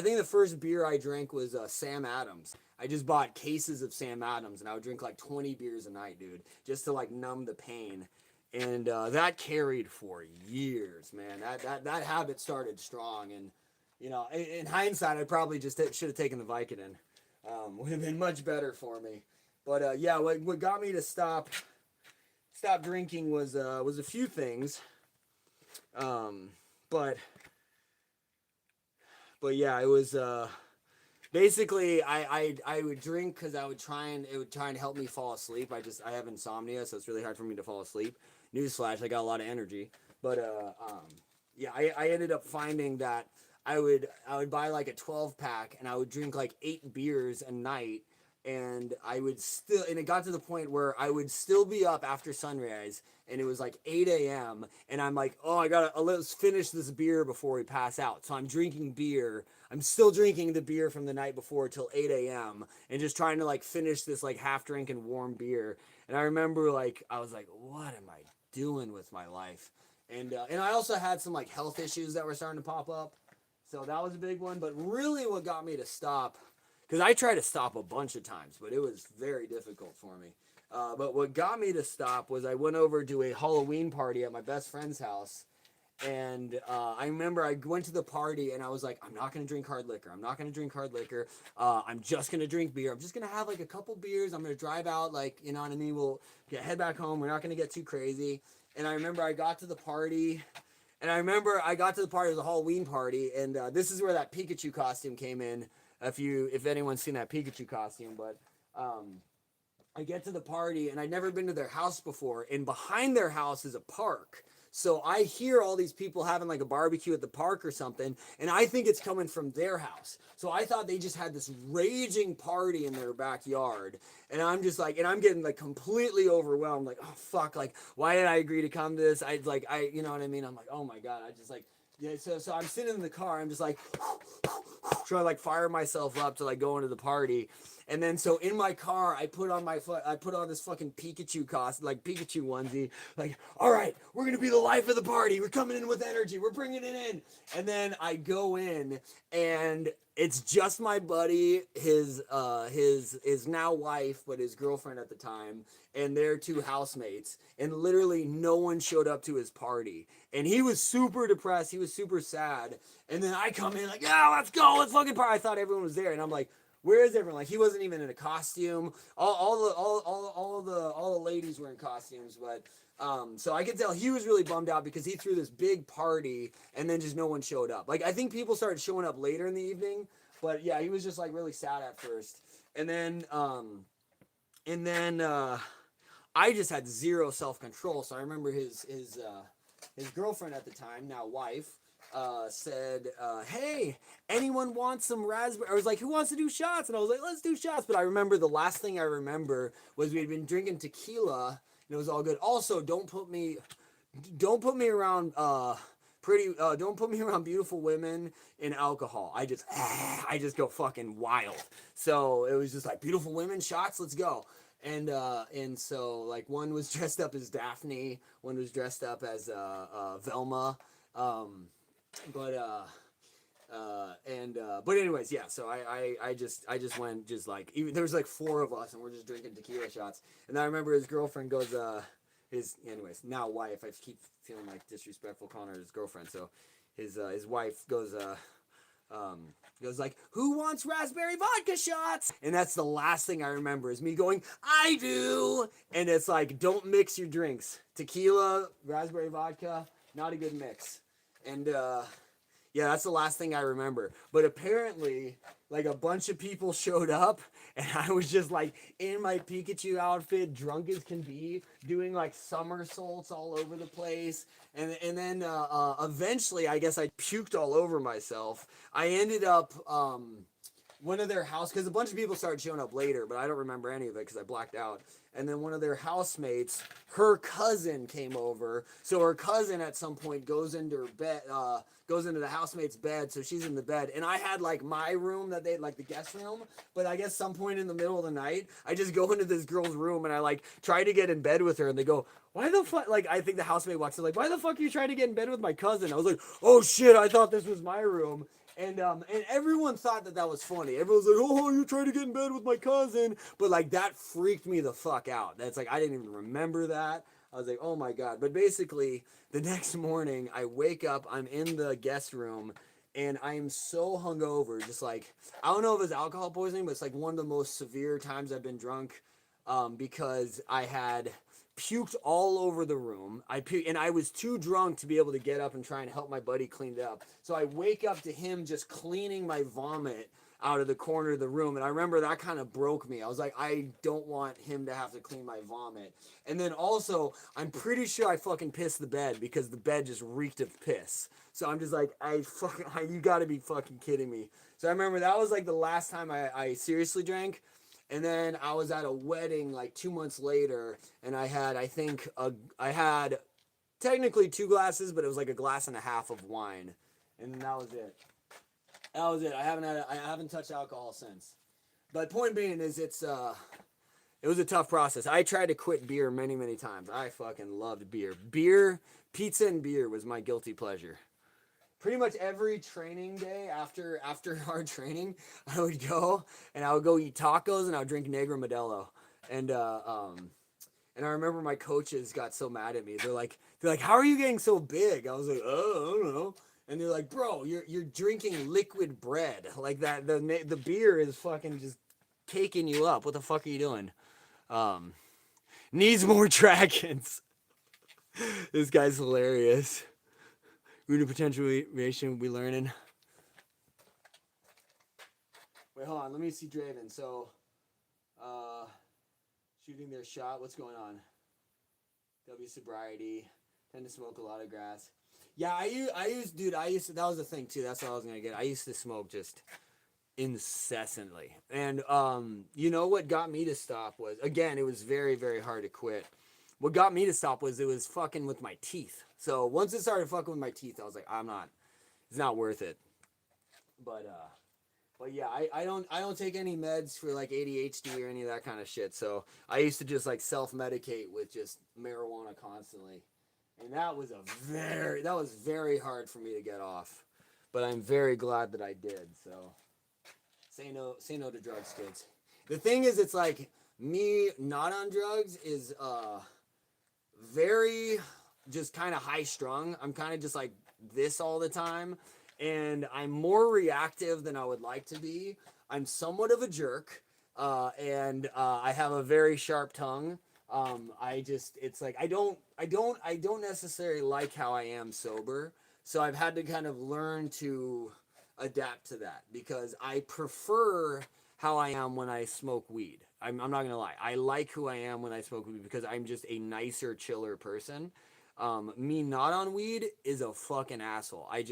beer I drank was Sam Adams. I just bought cases of Sam Adams, and I would drink like 20 beers a night, dude, just to like numb the pain. And that carried for years, man. That habit started strong. And in hindsight, I probably just should have taken the Vicodin. Would have been much better for me. But yeah, what got me to stop drinking was a few things. But yeah, it was basically I would drink because it would try and help me fall asleep. I have insomnia, so it's really hard for me to fall asleep. Newsflash, I got a lot of energy. But yeah, I ended up finding that I would buy like a 12-pack, and I would drink like 8 beers a night. And it got to the point where I would still be up after sunrise, and it was like 8 a.m. and I'm like, oh, let's finish this beer before we pass out. So I'm drinking beer. I'm still drinking the beer from the night before till 8 a.m. and just trying to like finish this like half drinking warm beer. And I remember like, I was like, what am I doing with my life? And I also had some like health issues that were starting to pop up. So that was a big one. But really what got me to stop, because I tried to stop a bunch of times, but it was very difficult for me. But what got me to stop was I went over to a Halloween party at my best friend's house. And I remember I went to the party, and I was like, I'm not going to drink hard liquor. I'm not going to drink hard liquor. I'm just going to drink beer. I'm just going to have like a couple beers. I'm going to drive out, like, you know what I mean? We'll head back home. We're not going to get too crazy. And I remember I got to the party. It was a Halloween party. And this is where that Pikachu costume came in. If anyone's seen that Pikachu costume, but I get to the party, and I'd never been to their house before, and behind their house is a park. So I hear all these people having like a barbecue at the park or something, and I think it's coming from their house. So I thought they just had this raging party in their backyard, and I'm just like, and I'm getting like completely overwhelmed, like, oh fuck, like why did I agree to come to this? You know what I mean? I'm like, oh my God, I just like, yeah. So I'm sitting in the car, I'm just like trying to like fire myself up to like go into the party. And then so in my car, I put on this fucking Pikachu costume, like Pikachu onesie, like, all right, we're gonna be the life of the party. We're coming in with energy. We're bringing it in. And then I go in, and it's just my buddy, his now wife, but his girlfriend at the time, and their 2 housemates. And literally no one showed up to his party. And he was super depressed. He was super sad. And then I come in like, yeah, let's go. Let's fucking party. I thought everyone was there. And I'm like, where is everyone? Like, he wasn't even in a costume. All the ladies were in costumes, but so I could tell he was really bummed out because he threw this big party and then just no one showed up. Like, I think people started showing up later in the evening, but yeah, he was just like really sad at first. And then And then I just had zero self-control. So I remember his girlfriend at the time, now wife, said, hey, anyone want some raspberry? I was like, who wants to do shots? And I was like, let's do shots. But I remember the last thing I remember was we had been drinking tequila and it was all good. Also, don't put me around don't put me around beautiful women in alcohol. I just go fucking wild. So it was just like, beautiful women, shots, let's go. And so like one was dressed up as Daphne, one was dressed up as Velma. But anyways, yeah. So I just went just like, even there was like 4 of us and we're just drinking tequila shots. And I remember his girlfriend goes anyways, now wife, I keep feeling like disrespectful calling her his girlfriend. So his wife goes like, who wants raspberry vodka shots? And that's the last thing I remember is me going, I do. And it's like, don't mix your drinks. Tequila, raspberry vodka, not a good mix. And yeah, that's the last thing I remember. But apparently, like, a bunch of people showed up, and I was just like in my Pikachu outfit, drunk as can be, doing like somersaults all over the place. And then eventually, I guess I puked all over myself. I ended up one of their house, because a bunch of people started showing up later, but I don't remember any of it because I blacked out. And then one of their housemates, her cousin came over. So her cousin at some point goes into her bed, goes into the housemate's bed. So she's in the bed. And I had like my room that they like the guest room. But I guess some point in the middle of the night, I just go into this girl's room and I like try to get in bed with her. And they go, why the fuck? Like, I think the housemate walks in like, why the fuck are you trying to get in bed with my cousin? I was like, oh shit, I thought this was my room. And everyone thought that was funny. Everyone's like, oh, you're trying to get in bed with my cousin. But like, that freaked me the fuck out. That's like, I didn't even remember that. I was like, oh my God. But basically, the next morning, I wake up, I'm in the guest room, and I am so hungover. Just like, I don't know if it's alcohol poisoning, but it's like one of the most severe times I've been drunk, because I had puked all over the room. And I was too drunk to be able to get up and try and help my buddy clean it up. So I wake up to him just cleaning my vomit out of the corner of the room. And I remember that kind of broke me. I was like, I don't want him to have to clean my vomit. And then also, I'm pretty sure I fucking pissed the bed because the bed just reeked of piss. So I'm just like, you gotta be fucking kidding me. So I remember that was like the last time I seriously drank. And then I was at a wedding like 2 months later, and I had, I had technically 2 glasses, but it was like a glass and a half of wine, and that was it. That was it. I haven't touched alcohol since. But point being is, it was a tough process. I tried to quit beer many, many times. I fucking loved beer. Pizza and beer was my guilty pleasure. Pretty much every training day after hard training, I would go and I would go eat tacos and I would drink Negra Modelo. And I remember my coaches got so mad at me. They're like, how are you getting so big? I was like, oh, I don't know. And they're like, bro, you're drinking liquid bread like that. The beer is fucking just caking you up. What the fuck are you doing? Needs more dragons. This guy's hilarious. Rooted potentiation we learning. Wait, hold on. Let me see Draven. So, shooting their shot. What's going on? W sobriety. Tend to smoke a lot of grass. Yeah, I used to, that was the thing too. That's what I was going to get. I used to smoke just incessantly. And, you know what got me to stop was, again, it was very, very hard to quit. What got me to stop was it was fucking with my teeth. So once it started fucking with my teeth, I was like, it's not worth it. But yeah, I don't take any meds for like ADHD or any of that kind of shit. So I used to just like self-medicate with just marijuana constantly. And that was very hard for me to get off. But I'm very glad that I did. So say no to drugs, kids. The thing is, it's like me not on drugs is very just kind of high strung. I'm kind of just like this all the time, and I'm more reactive than I would like to be. I'm somewhat of a jerk, and I have a very sharp tongue. It's like I don't necessarily like how I am sober, so I've had to kind of learn to adapt to that because I prefer how I am when I smoke weed. I'm not gonna lie. I like who I am when I smoke weed because I'm just a nicer, chiller person. Me not on weed is a fucking asshole. I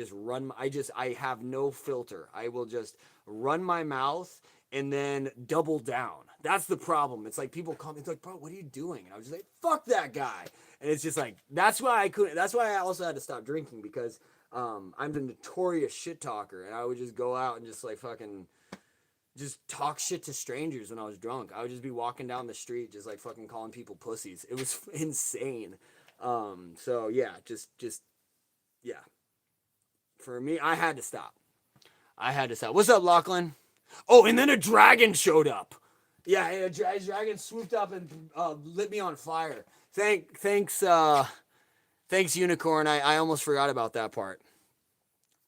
have no filter. I will just run my mouth and then double down. That's the problem. It's like people call me, it's like, bro, what are you doing? And I was just like, fuck that guy. And it's just like, that's why I also had to stop drinking because I'm the notorious shit talker. And I would just go out and just like fucking just talk shit to strangers when I was drunk. I would just be walking down the street, just like fucking calling people pussies. It was insane. So yeah, just yeah. For me, I had to stop. What's up, Lachlan? Oh, and then a dragon showed up. Yeah, a dragon swooped up and lit me on fire. Thanks, Unicorn. I almost forgot about that part.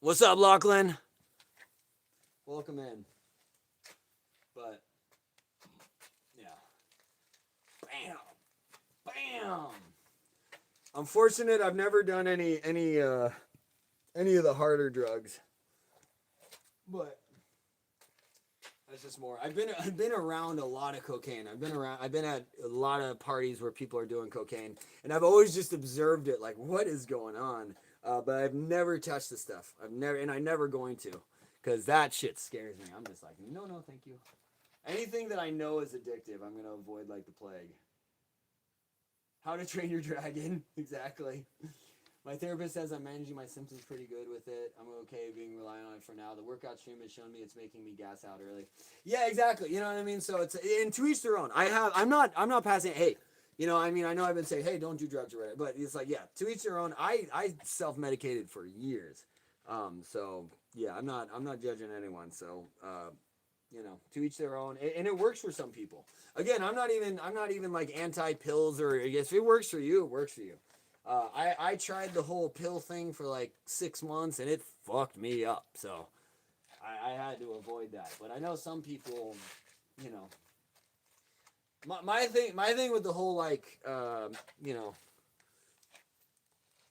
What's up, Lachlan? Welcome in. But yeah, bam, bam. I'm fortunate. I've never done any of the harder drugs, but that's just more. I've been around a lot of cocaine. I've been at a lot of parties where people are doing cocaine, and I've always just observed it, like what is going on. But I've never touched the stuff. I'm never going to, because that shit scares me. I'm just like, no, thank you. Anything that I know is addictive, I'm gonna avoid like the plague. How to Train Your Dragon, exactly. My therapist says I'm managing my symptoms pretty good with it. I'm okay being reliant on it for now. The workout stream has shown me it's making me gas out early. Yeah, exactly. You know what I mean? So it's, and to each their own. I'm not passing, hey, you know, I mean, I know I've been saying, hey, don't do drugs or whatever, but it's like, yeah, to each their own. I self-medicated for years. So yeah, I'm not judging anyone. So, you know, to each their own, and it works for some people. Again, I'm not even like anti-pills, or if it works for you, it works for you. I tried the whole pill thing for like 6 months and it fucked me up. So I had to avoid that. But I know some people, you know, my thing with the whole like, you know,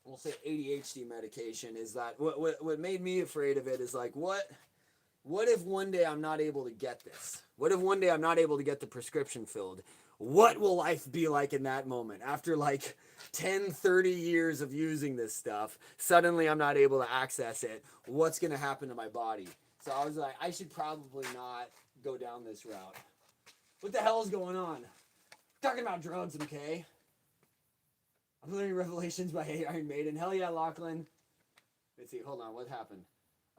we'll say ADHD medication is that what made me afraid of it is like, what if one day I'm not able to get this? What if one day I'm not able to get the prescription filled? What will life be like in that moment? After like 10, 30 years of using this stuff, suddenly I'm not able to access it. What's going to happen to my body? So I was like, I should probably not go down this route. What the hell is going on? We're talking about drugs, okay? I'm learning Revelations by Iron Maiden. Hell yeah, Lachlan. Let's see, hold on, what happened?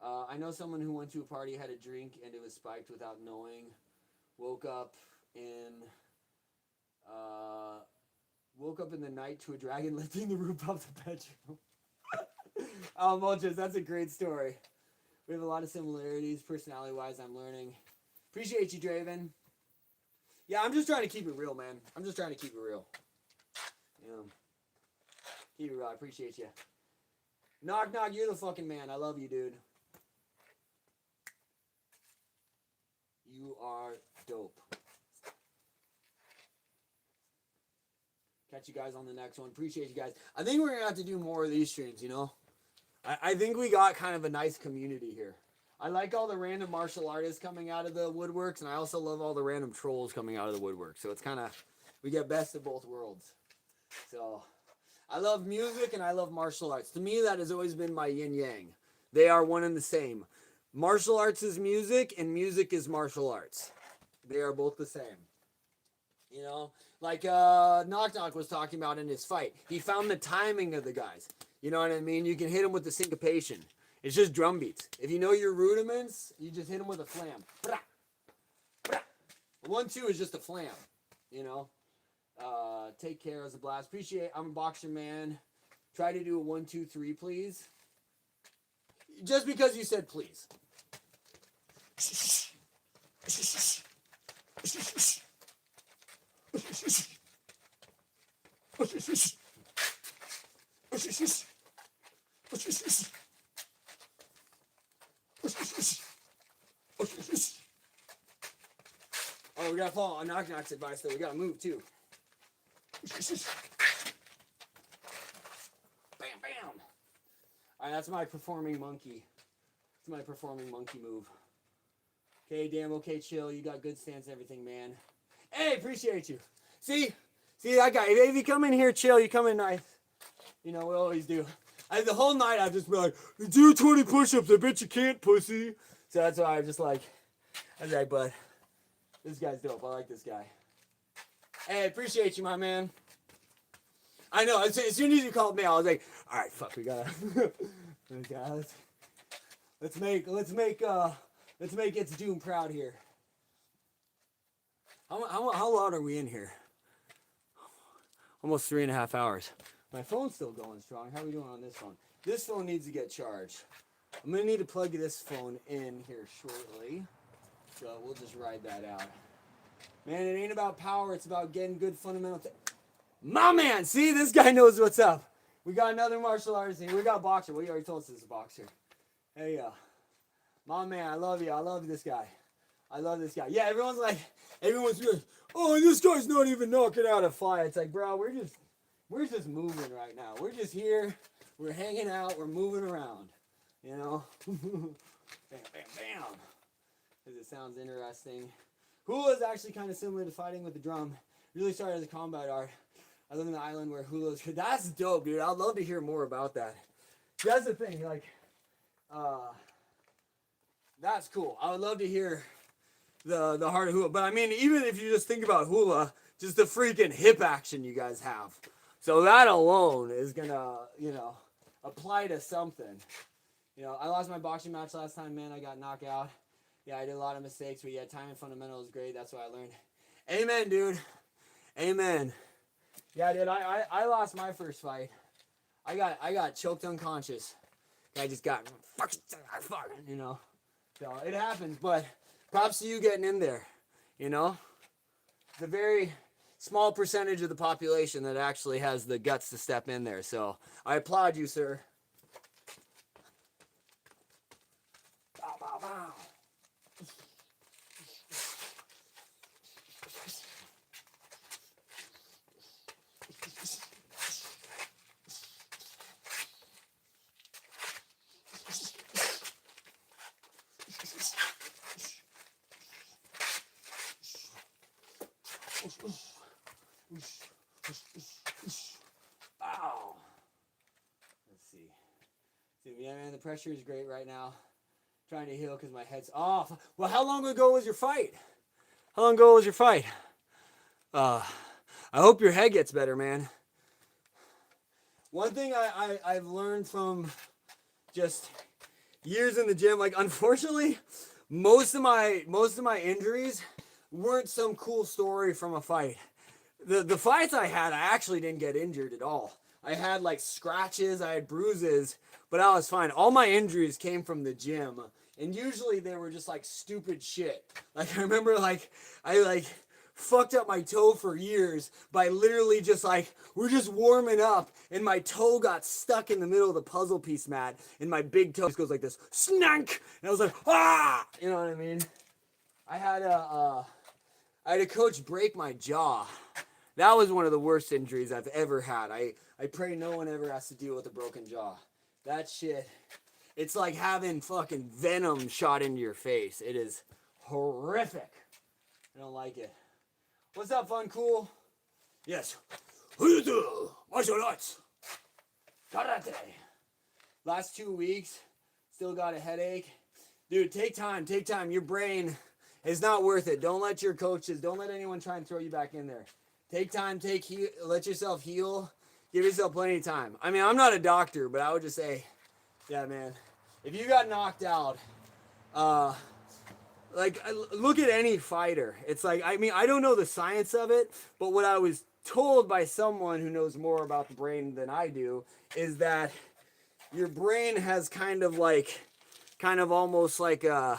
I know someone who went to a party, had a drink, and it was spiked without knowing. Woke up in the night to a dragon lifting the roof off the bedroom. Oh, Molches, that's a great story. We have a lot of similarities, personality-wise, I'm learning. Appreciate you, Draven. Yeah, I'm just trying to keep it real, man. I'm just trying to keep it real. You know, keep it real. I appreciate you. Knock, knock, you're the fucking man. I love you, dude. You are dope. Catch you guys on the next one. Appreciate you guys. I think we're going to have to do more of these streams, you know? I think we got kind of a nice community here. I like all the random martial artists coming out of the woodworks, and I also love all the random trolls coming out of the woodwork. So it's kind of, we get best of both worlds. So I love music and I love martial arts. To me, that has always been my yin-yang. They are one and the same. Martial arts is music, and music is martial arts. They are both the same. You know, like Knock Knock was talking about in his fight. He found the timing of the guys. You know what I mean? You can hit them with the syncopation. It's just drum beats. If you know your rudiments, you just hit them with a flam. 1-2 is just a flam. You know? Take care. It was a blast. Appreciate it. I'm a boxer, man. Try to do a 1-2-3, please. Just because you said please. Oh, we gotta follow Knock Knock's advice though. We gotta move too. Bam, bam. Alright, that's my performing monkey. It's my performing monkey move. Okay, damn, okay, chill. You got good stance and everything, man. Hey, appreciate you. See that guy. If you come in here chill, you come in nice. You know, we always do. The whole night I've just been like, do 20 push-ups. I bet you can't, pussy. So that's why I'm just like, I was like, bud, this guy's dope. I like this guy. Hey, appreciate you, my man. I know. As soon as you called me, I was like, all right, fuck, we gotta, let's make It's Doom proud here. How long are we in here? Almost 3.5 hours. My phone's still going strong. How are we doing on this phone? This phone needs to get charged. I'm gonna need to plug this phone in here shortly. So we'll just ride that out. Man, it ain't about power, it's about getting good fundamental My man, see, this guy knows what's up. We got another martial artist here. We got a boxer. Well, you already told us this is a boxer. Hey, my man, I love you. I love this guy. I love this guy. Yeah, everyone's like, oh, this guy's not even knocking out a fight. It's like, bro, we're just moving right now. We're just here. We're hanging out. We're moving around. You know? Bam, bam, bam. Because it sounds interesting. Hula is actually kind of similar to fighting with the drum. Really started as a combat art. I live in the island where hula is. That's dope, dude. I'd love to hear more about that. That's the thing. Like, that's cool. I would love to hear the heart of hula. But I mean, even if you just think about hula, just the freaking hip action you guys have. So that alone is gonna, you know, apply to something. You know, I lost my boxing match last time, man. I got knocked out. Yeah, I did a lot of mistakes, but yeah, time and fundamental is great. That's what I learned. Amen, dude. Amen. Yeah, dude, I lost my first fight. I got choked unconscious. I just got fucking, you know. So it happens, but props to you getting in there. You know, it's a very small percentage of the population that actually has the guts to step in there. So I applaud you, sir. Bow, bow, bow. Ow. Let's see. Yeah, man, the pressure is great right now. Trying to heal because my head's off. Well, how long ago was your fight? How long ago was your fight? I hope your head gets better, man. One thing I've learned from just years in the gym, like unfortunately, most of my injuries weren't some cool story from a fight. The fights I had, I actually didn't get injured at all. I had like scratches, I had bruises, but I was fine. All my injuries came from the gym, and usually they were just like stupid shit. Like I remember I fucked up my toe for years by literally just like, we're just warming up and my toe got stuck in the middle of the puzzle piece mat and my big toe just goes like this, snank! And I was like, ah! You know what I mean? I had a coach break my jaw. That was one of the worst injuries I've ever had. I pray no one ever has to deal with a broken jaw. That shit, it's like having fucking venom shot into your face. It is horrific. I don't like it. What's up, Fun Cool? Yes. Who you do? Martial arts. Karate. Last 2 weeks, still got a headache. Dude, take time. Your brain is not worth it. Don't let your coaches, don't let anyone try and throw you back in there. Take time, let yourself heal. Give yourself plenty of time. I mean, I'm not a doctor, but I would just say, yeah, man, if you got knocked out, like, look at any fighter. It's like, I mean, I don't know the science of it, but what I was told by someone who knows more about the brain than I do is that your brain has kind of almost like I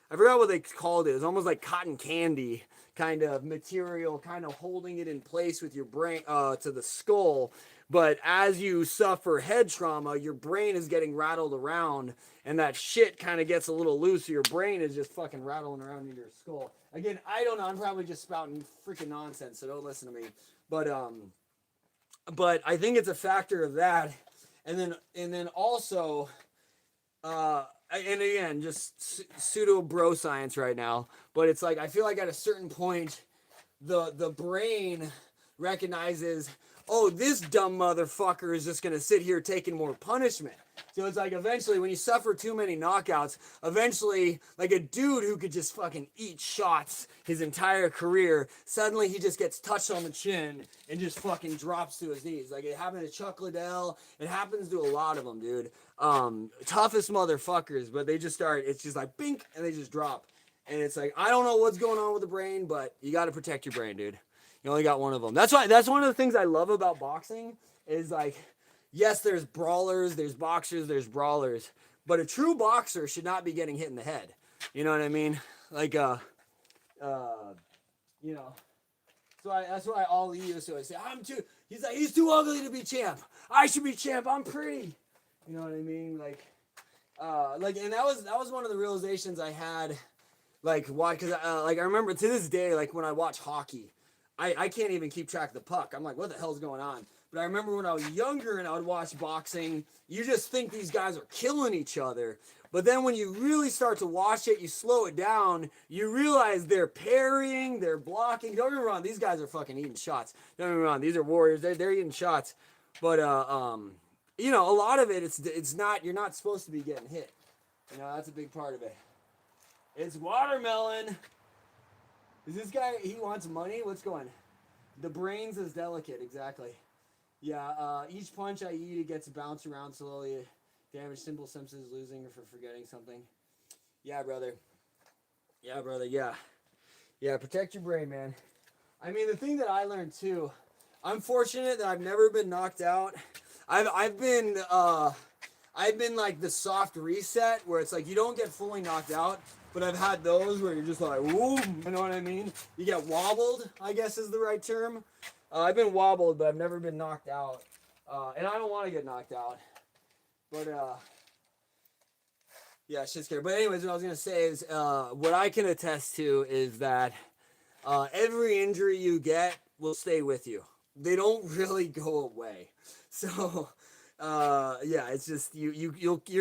forgot what they called it. It was almost like cotton candy kind of material, kind of holding it in place with your brain to the skull. But as you suffer head trauma, your brain is getting rattled around, and that shit kind of gets a little loose. So your brain is just fucking rattling around in your skull. Again, I don't know. I'm probably just spouting freaking nonsense, so don't listen to me. But I think it's a factor of that, and then also, and again, just pseudo bro science right now. But it's like I feel like at a certain point, the brain recognizes, oh, this dumb motherfucker is just gonna sit here taking more punishment. So it's like eventually when you suffer too many knockouts, eventually like a dude who could just fucking eat shots his entire career, suddenly he just gets touched on the chin and just fucking drops to his knees. Like it happened to Chuck Liddell. It happens to a lot of them, dude. Toughest motherfuckers, but they just start, it's just like bink and they just drop. And it's like, I don't know what's going on with the brain, but you got to protect your brain, dude. You only got one of them. That's one of the things I love about boxing is like, yes, there's brawlers, there's boxers, there's brawlers, but a true boxer should not be getting hit in the head. You know what I mean? Like, you know. That's why Ali used to always say, he's too ugly to be champ. I should be champ. I'm pretty. You know what I mean? And that was one of the realizations I had, like, why? Because like I remember to this day, like when I watch hockey, I can't even keep track of the puck. I'm like, what the hell's going on? But I remember when I was younger and I would watch boxing, you just think these guys are killing each other. But then when you really start to watch it, you slow it down, you realize they're parrying, they're blocking. Don't get me wrong, these guys are fucking eating shots. Don't get me wrong, these are warriors, they're eating shots. But you know, a lot of it, it's not, you're not supposed to be getting hit. You know, that's a big part of it. It's watermelon. Is this guy, he wants money? What's going? The brains is delicate, exactly. Yeah, each punch I eat, it gets bounced around slowly. Damage simple symptoms, losing or for forgetting something. Yeah, brother. Yeah, brother, yeah. Yeah, protect your brain, man. I mean, the thing that I learned, too, I'm fortunate that I've never been knocked out. I've been like the soft reset, where it's like you don't get fully knocked out, but I've had those where you're just like, woo, you know what I mean? You get wobbled, I guess is the right term. I've been wobbled, but I've never been knocked out. And I don't want to get knocked out. But, yeah, shit's scary. But anyways, what I was going to say is, what I can attest to is that every injury you get will stay with you. They don't really go away. So, yeah, it's just, you're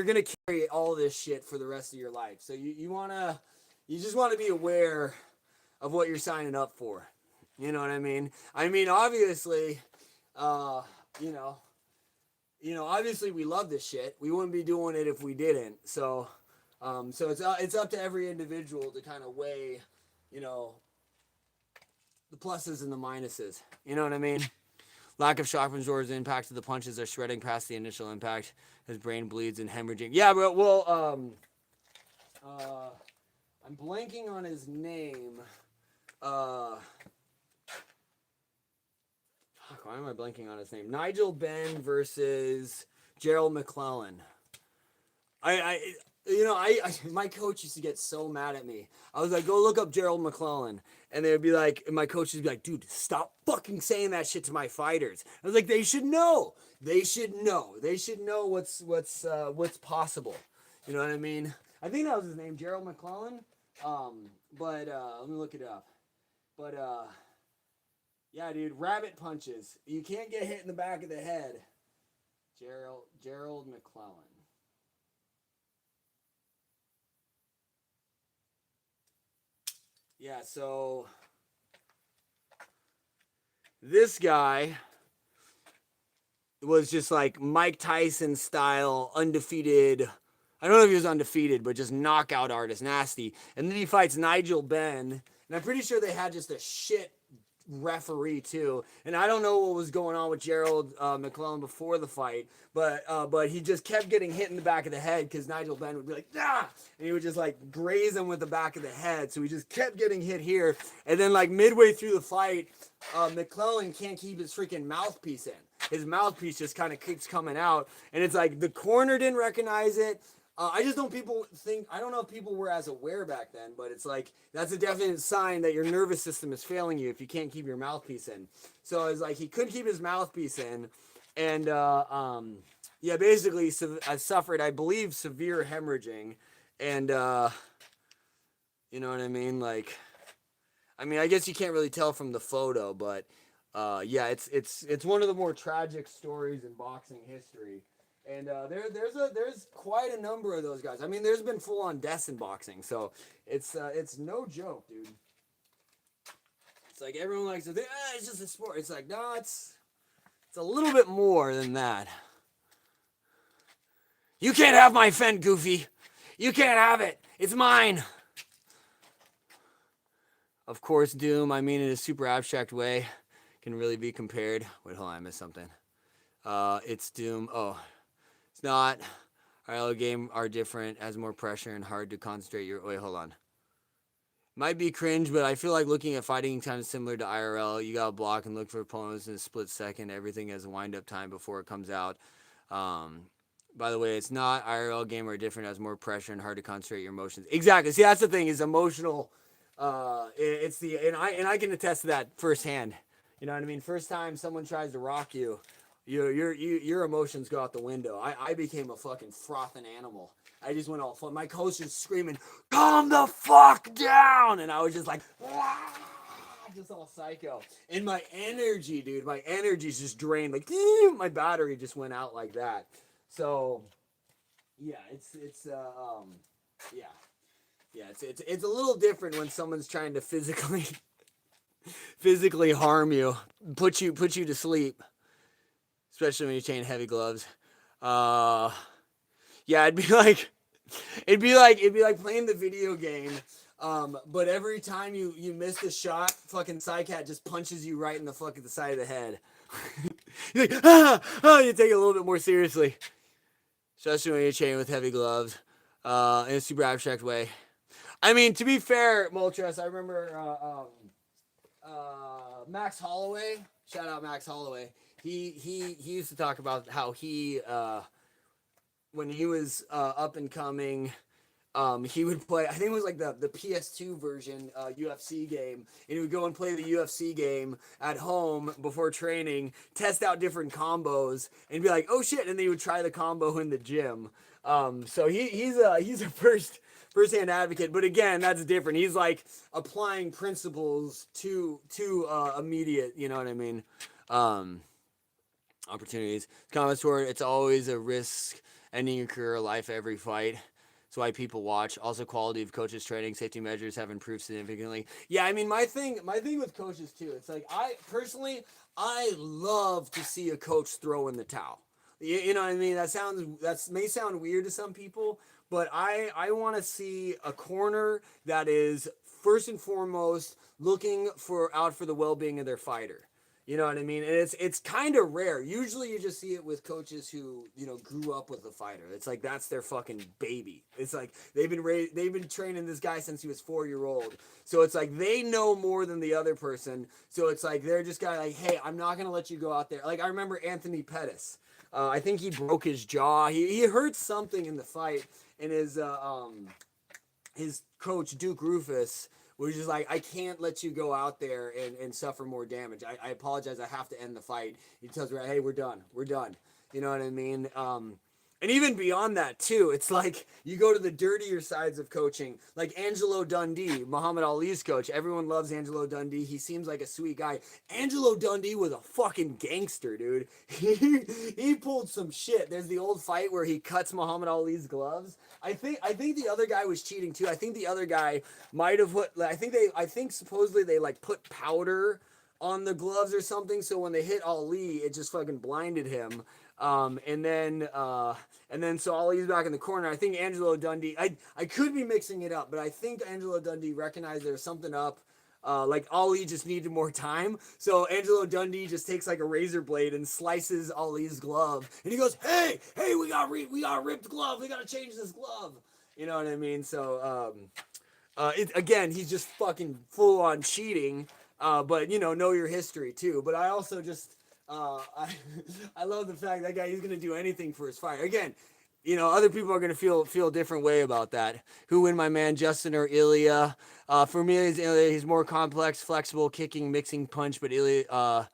going to carry all this shit for the rest of your life. So you just want to be aware of what you're signing up for. You know what I mean? I mean, obviously, you know, obviously we love this shit. We wouldn't be doing it if we didn't. So, so it's up to every individual to kind of weigh, you know, the pluses and the minuses. You know what I mean? Lack of shock absorbs the impact of the punches are shredding past the initial impact. His brain bleeds and hemorrhaging. Yeah, but well, I'm blanking on his name. Why am I blanking on his name? Nigel Benn versus Gerald McClellan. My coach used to get so mad at me. I was like, go look up Gerald McClellan. And they would be like, and my coach would be like, dude, stop fucking saying that shit to my fighters. I was like, they should know. They should know. They should know what's possible. You know what I mean? I think that was his name, Gerald McClellan. But let me look it up. But yeah, dude, rabbit punches. You can't get hit in the back of the head. Gerald McClellan. Yeah, so this guy was just like Mike Tyson style, undefeated. I don't know if he was undefeated, but just knockout artist, nasty. And then he fights Nigel Benn, and I'm pretty sure they had just a shit referee too. And I don't know what was going on with Gerald McClellan before the fight, but he just kept getting hit in the back of the head because Nigel Benn would be like, ah, and he would just like graze him with the back of the head. So he just kept getting hit here, and then like midway through the fight, McClellan can't keep his freaking mouthpiece in. His mouthpiece just kind of keeps coming out, and it's like the corner didn't recognize it. I just don't I don't know if people were as aware back then, but it's like, that's a definite sign that your nervous system is failing you if you can't keep your mouthpiece in. So it's like, he couldn't keep his mouthpiece in. And, yeah, basically I suffered, I believe, severe hemorrhaging. And, you know what I mean? Like, I mean, I guess you can't really tell from the photo, but, yeah, it's one of the more tragic stories in boxing history. And there's quite a number of those guys. I mean, there's been full-on deaths in boxing, so it's no joke, dude. It's like everyone likes to think, it's just a sport. It's like, no, it's a little bit more than that. You can't have my Fendt, Goofy. You can't have it. It's mine. Of course, Doom, I mean in a super abstract way, can really be compared. Wait, hold on, I missed something. It's Doom. Oh, it's not. IRL game are different, has more pressure and hard to concentrate your. Wait, hold on. Might be cringe, but I feel like looking at fighting time is similar to IRL. You gotta block and look for opponents in a split second. Everything has a wind up time before it comes out. By the way, it's not. IRL game are different, has more pressure and hard to concentrate your emotions. Exactly. See, that's the thing, is emotional. It's the and I can attest to that firsthand. You know what I mean? First time someone tries to rock you, your emotions go out the window. I became a fucking frothing animal. I just went all fun. My coach was screaming, "Calm the fuck down!" And I was just like, "Wah!" Just all psycho. And my energy, dude, my energy's just drained. Like, my battery just went out like that. So, yeah, it's a little different when someone's trying to physically harm you, put you to sleep, especially when you're chain heavy gloves. Yeah, it'd be like playing the video game, but every time you miss a shot, fucking Psycat just punches you right in the fucking the side of the head. You're like, you take it a little bit more seriously, especially when you're chained with heavy gloves, in a super abstract way. I mean, to be fair, Moltres, I remember Max Holloway. Shout out Max Holloway. He used to talk about how he when he was up and coming, he would play, I think it was like the PS2 version UFC game, and he would go and play the UFC game at home before training, test out different combos, and be like, oh shit, and then he would try the combo in the gym. So he's a first-hand advocate, but again, that's different. He's like applying principles to immediate, you know what I mean, opportunities. Comments were, it's always a risk ending your career or life every fight. That's why people watch. Also, quality of coaches' training, safety measures have improved significantly. Yeah, I mean, my thing with coaches too. It's like I love to see a coach throw in the towel. You know what I mean? That may sound weird to some people, but I want to see a corner that is first and foremost looking out for the well-being of their fighter. You know what I mean? And it's kind of rare. Usually you just see it with coaches who, you know, grew up with a fighter. It's like that's their fucking baby. It's like they've been training this guy since he was 4-year-old. So it's like they know more than the other person. So it's like they're just kind of like, hey, I'm not going to let you go out there. Like I remember Anthony Pettis. I think he broke his jaw. He hurt something in the fight, and his coach Duke Rufus was just like, I can't let you go out there and suffer more damage. I apologize. I have to end the fight. He tells me, hey, we're done. We're done. You know what I mean? And even beyond that, too, it's like you go to the dirtier sides of coaching, like Angelo Dundee, Muhammad Ali's coach. Everyone loves Angelo Dundee. He seems like a sweet guy. Angelo Dundee was a fucking gangster, dude. He pulled some shit. There's the old fight where he cuts Muhammad Ali's gloves. I think the other guy was cheating, too. I think the other guy might have put, I think supposedly they, like, put powder on the gloves or something, so when they hit Ali, it just fucking blinded him. And then so Ali's back in the corner. I think Angelo Dundee, I could be mixing it up, but I think Angelo Dundee recognized there was something up. Like Ali just needed more time. So Angelo Dundee just takes like a razor blade and slices Ali's glove. And he goes, hey, we got ripped glove. We got to change this glove. You know what I mean? So, again, he's just fucking full on cheating. But you know your history too. But I also just, I love the fact that guy, he's going to do anything for his fight. Again, you know, other people are going to feel a different way about that. Who win, my man, Justin or Ilya? For me, he's more complex, flexible, kicking, mixing punch, but Ilya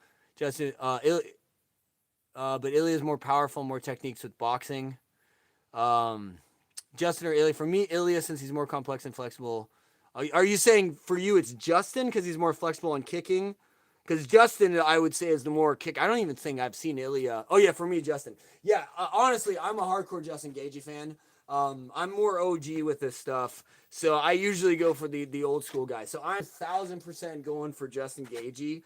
is more powerful, more techniques with boxing. Justin or Ilya? For me, Ilya, since he's more complex and flexible. Are you saying for you it's Justin because he's more flexible on kicking? Because Justin, I would say, is the more kick. I don't even think I've seen Ilya. Oh, yeah, for me, Justin. Yeah, honestly, I'm a hardcore Justin Gaethje fan. I'm more OG with this stuff, so I usually go for the old school guys. So I'm 1,000% going for Justin Gaethje.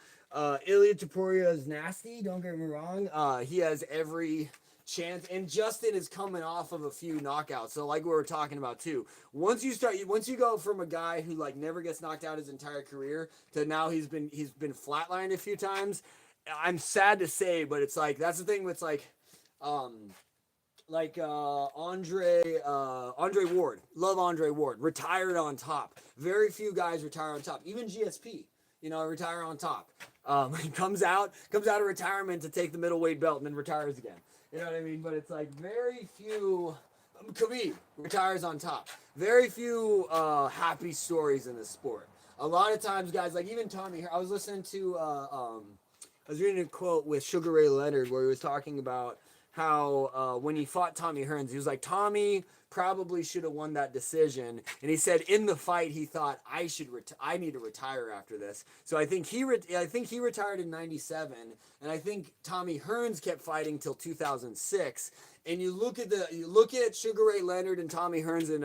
Ilya Topuria is nasty. Don't get me wrong. He has every chance, and Justin is coming off of a few knockouts. So like we were talking about too. Once you go from a guy who like never gets knocked out his entire career to now he's been flatlined a few times. I'm sad to say, but it's like that's the thing with Andre Ward. Love Andre Ward. Retired on top. Very few guys retire on top. Even GSP, retire on top. He comes out of retirement to take the middleweight belt and then retires again. You know what I mean? But it's like very few. Khabib retires on top. Very few happy stories in this sport. A lot of times, guys, like even Tommy. I was listening to. I was reading a quote with Sugar Ray Leonard where he was talking about how when he fought Tommy Hearns, he was like, Tommy probably should have won that decision, and he said in the fight he thought I need to retire after this. So I think he retired in '97, and I think Tommy Hearns kept fighting till 2006. And you look at Sugar Ray Leonard and Tommy Hearns in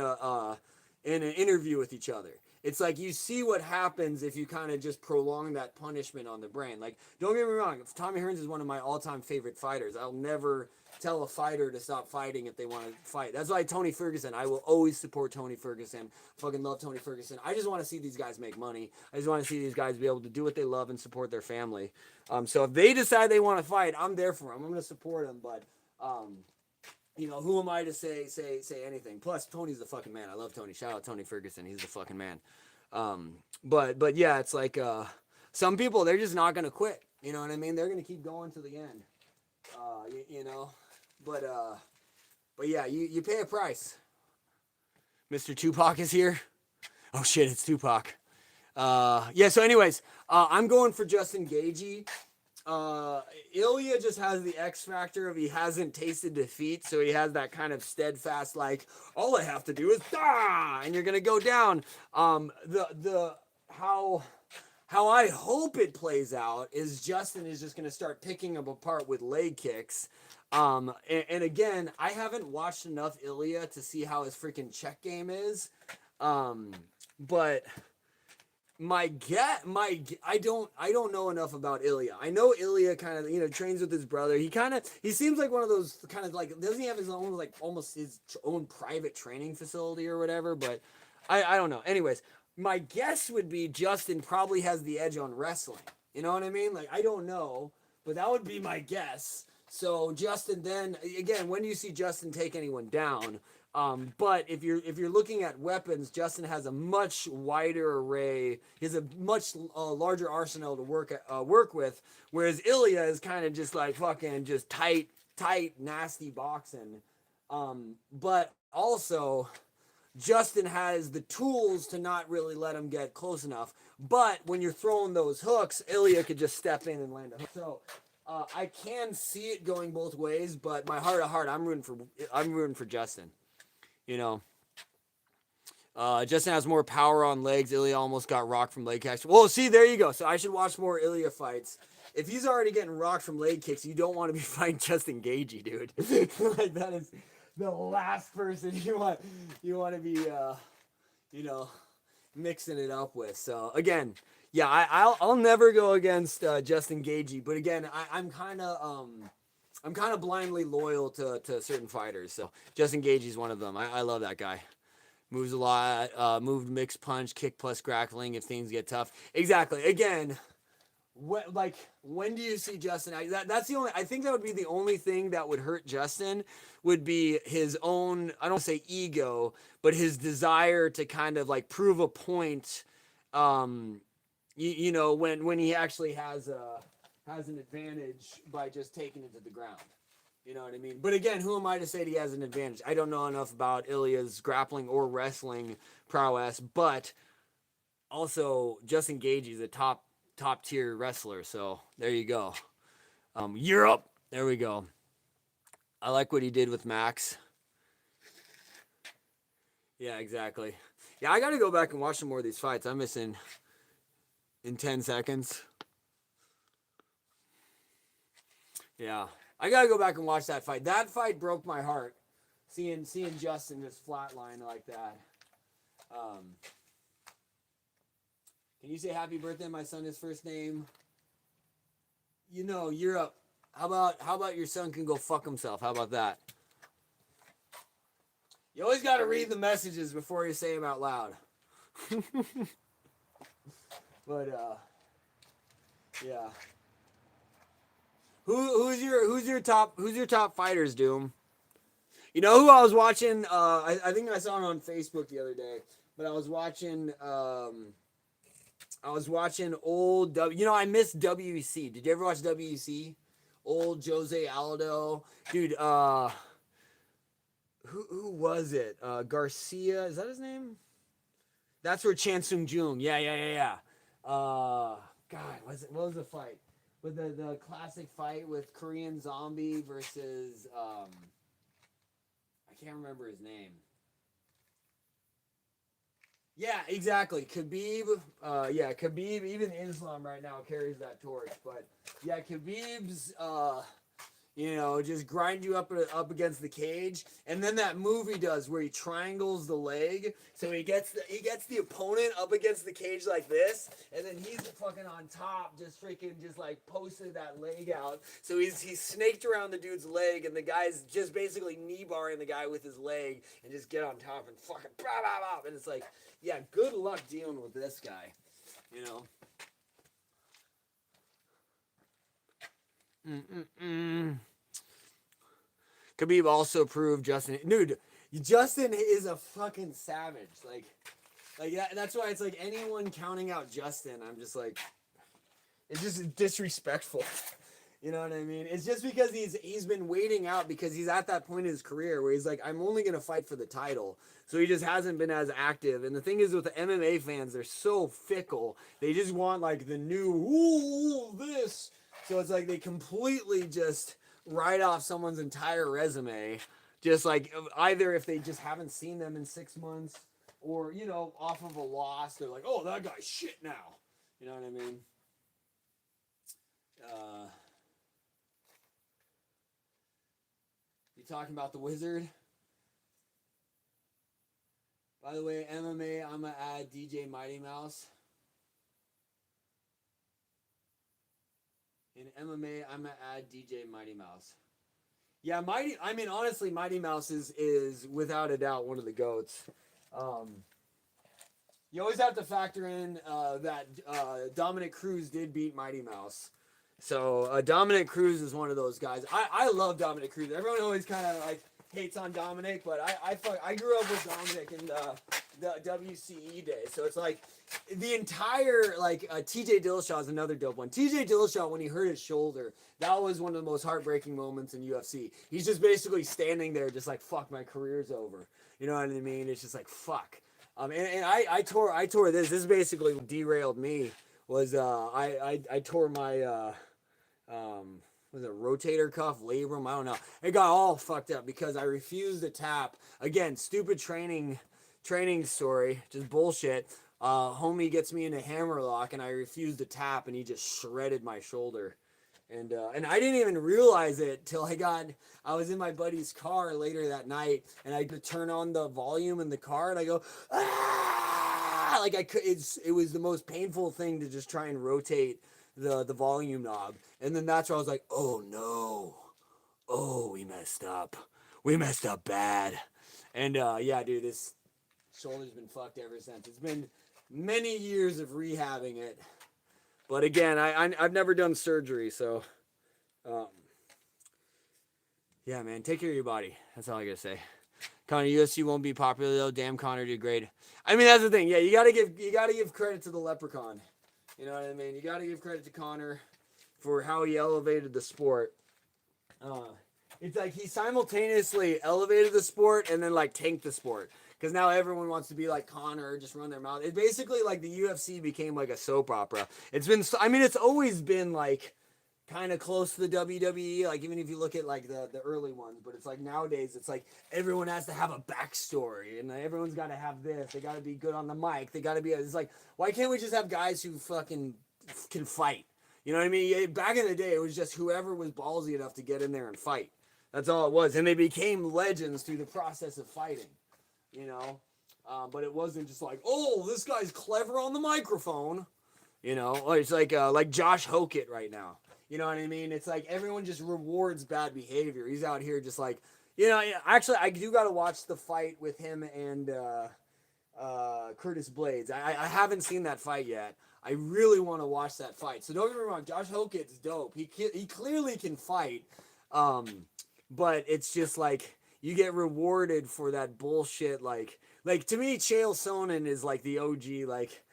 an interview with each other. It's like you see what happens if you kind of just prolong that punishment on the brain. Like, don't get me wrong, Tommy Hearns is one of my all-time favorite fighters. I'll never tell a fighter to stop fighting if they want to fight. That's why Tony Ferguson, I will always support Tony Ferguson. Fucking love Tony Ferguson. I just want to see these guys make money. I just want to see these guys be able to do what they love and support their family. So if they decide they want to fight, I'm there for them. I'm going to support them, but who am I to say anything? Plus, Tony's the fucking man. I love Tony. Shout out Tony Ferguson. He's the fucking man. But yeah, it's like some people, they're just not gonna quit. You know what I mean? They're gonna keep going to the end. But yeah, you pay a price. Mr. Tupac is here. Oh shit, it's Tupac. Yeah. So, anyways, I'm going for Justin Gaethje. Ilya just has the X factor of he hasn't tasted defeat, so he has that kind of steadfast, like, all I have to do is and you're gonna go down. How I hope it plays out is Justin is just gonna start picking him apart with leg kicks. And again, I haven't watched enough Ilya to see how his freaking check game is. But I don't know enough about Ilya. I know Ilya kind of, trains with his brother. He seems like one of those kind of like, doesn't he have his own, like almost his own private training facility or whatever, but I don't know. Anyways, my guess would be Justin probably has the edge on wrestling. You know what I mean? Like, I don't know, but that would be my guess. So Justin, then again, when do you see Justin take anyone down? But if you're looking at weapons, Justin has a much wider array. He has a much larger arsenal to work with, whereas Ilya is kind of just like fucking just tight, nasty boxing. But also, Justin has the tools to not really let him get close enough. But when you're throwing those hooks, Ilya could just step in and land a hook. So I can see it going both ways, but my heart of heart, I'm rooting for Justin. Justin has more power on legs. Ilya almost got rocked from leg kicks. Well, see, there you go. So I should watch more Ilya fights. If he's already getting rocked from leg kicks, you don't want to be fighting Justin Gaethje, dude. Like, that is the last person you want to be, mixing it up with. So again, yeah, I'll never go against Justin Gaethje. But again, I'm kind of blindly loyal to certain fighters. So Justin Gaethje is one of them. I love that guy. Moves a lot. Moved mixed punch, kick plus grappling if things get tough. Exactly. Again, when do you see Justin? That's the only. I think that would be the only thing that would hurt Justin would be his own. I don't say ego, but his desire to kind of like prove a point. When he actually has an advantage by just taking it to the ground. You know what I mean? But again, who am I to say that he has an advantage? I don't know enough about Ilya's grappling or wrestling prowess, but also Justin Gaethje is a top tier wrestler. So there you go. Europe. There we go. I like what he did with Max. Yeah, exactly. Yeah, I got to go back and watch some more of these fights. I'm missing in 10 seconds. Yeah. I got to go back and watch that fight. That fight broke my heart seeing Justin just flatline like that. Can you say happy birthday? My son, his first name. You know, Europe. How about your son can go fuck himself? How about that? You always got to read the messages before you say them out loud. But yeah. Who's your top fighters, Doom? You know who I was watching? I think I saw it on Facebook the other day. But I was watching old You know, I miss WEC. Did you ever watch WEC? Old Jose Aldo, dude. Who was it? Garcia, is that his name? That's where Chan Sung Jung. Yeah. God, what was the fight? With the classic fight with Korean Zombie versus I can't remember his name. Yeah, exactly. Khabib. Khabib. Even Islam right now carries that torch. But yeah, Khabib's. You know, just grind you up against the cage, and then that move he does where he triangles the leg, so he gets the opponent up against the cage like this, and then he's fucking on top, just like posted that leg out. So he's snaked around the dude's leg, and the guy's just basically knee barring the guy with his leg, and just get on top and fucking bah, bah, bah. And it's like, yeah, good luck dealing with this guy, you know. Khabib also proved Justin. Dude, Justin is a fucking savage. Like that's why it's like anyone counting out Justin, I'm just like, it's just disrespectful. You know what I mean? It's just because he's been waiting out because he's at that point in his career where he's like, I'm only gonna fight for the title. So he just hasn't been as active. And the thing is with the MMA fans, they're so fickle. They just want like the new this. So it's like they completely just write off someone's entire resume, just like either if they just haven't seen them in 6 months, or you know, off of a loss, they're like, oh, that guy's shit now. You know what I mean? You talking about the Wizard? By the way, MMA, I'm gonna add DJ Mighty Mouse. In MMA, I'm gonna add DJ Mighty Mouse. Yeah, honestly, Mighty Mouse is without a doubt one of the GOATs. You always have to factor in that Dominic Cruz did beat Mighty Mouse. So Dominic Cruz is one of those guys. I love Dominic Cruz. Everyone always kind of like hates on Dominic, but I grew up with Dominic in the WCE days. So it's like the entire TJ Dillashaw is another dope one. TJ Dillashaw, when he hurt his shoulder, that was one of the most heartbreaking moments in UFC. He's just basically standing there, just like, fuck, my career's over. You know what I mean? It's just like, fuck. And I tore this. This basically what derailed me. Was I tore my was it rotator cuff, labrum? I don't know. It got all fucked up because I refused to tap. Again, stupid training story, just bullshit. Homie gets me into hammerlock and I refused to tap, and he just shredded my shoulder. And I didn't even realize it till I was in my buddy's car later that night, and I could turn on the volume in the car, and I go, ah! Like it was the most painful thing to just try and rotate the volume knob. And then that's where I was like, oh no. Oh, we messed up. We messed up bad. And yeah, dude, this shoulder's been fucked ever since. It's been many years of rehabbing it. But again, I've never done surgery, so yeah, man, take care of your body. That's all I gotta say. Connor, UFC won't be popular though. Damn, Connor did great. I mean, that's the thing. Yeah, you gotta give credit to the Leprechaun. You know what I mean? You gotta give credit to Connor for how he elevated the sport. It's like he simultaneously elevated the sport and then like tanked the sport. Because now everyone wants to be like Connor, just run their mouth. It's basically like the UFC became like a soap opera. It's always been like kind of close to the WWE. Like even if you look at like the early ones, but it's like nowadays it's like everyone has to have a backstory and everyone's got to have this. They got to be good on the mic. They got to be. It's like, why can't we just have guys who fucking can fight? You know what I mean? Back in the day, it was just whoever was ballsy enough to get in there and fight. That's all it was. And they became legends through the process of fighting, you know. But it wasn't just like, oh, this guy's clever on the microphone, you know. Or it's like Josh Hokett right now. You know what I mean? It's like everyone just rewards bad behavior. He's out here just like, you know. Actually, I do gotta watch the fight with him and Curtis Blades. I haven't seen that fight yet. I really want to watch that fight. So don't get me wrong, Josh Hokett's dope. He clearly can fight, but it's just like you get rewarded for that bullshit. Like to me, Chael Sonnen is like the OG. Like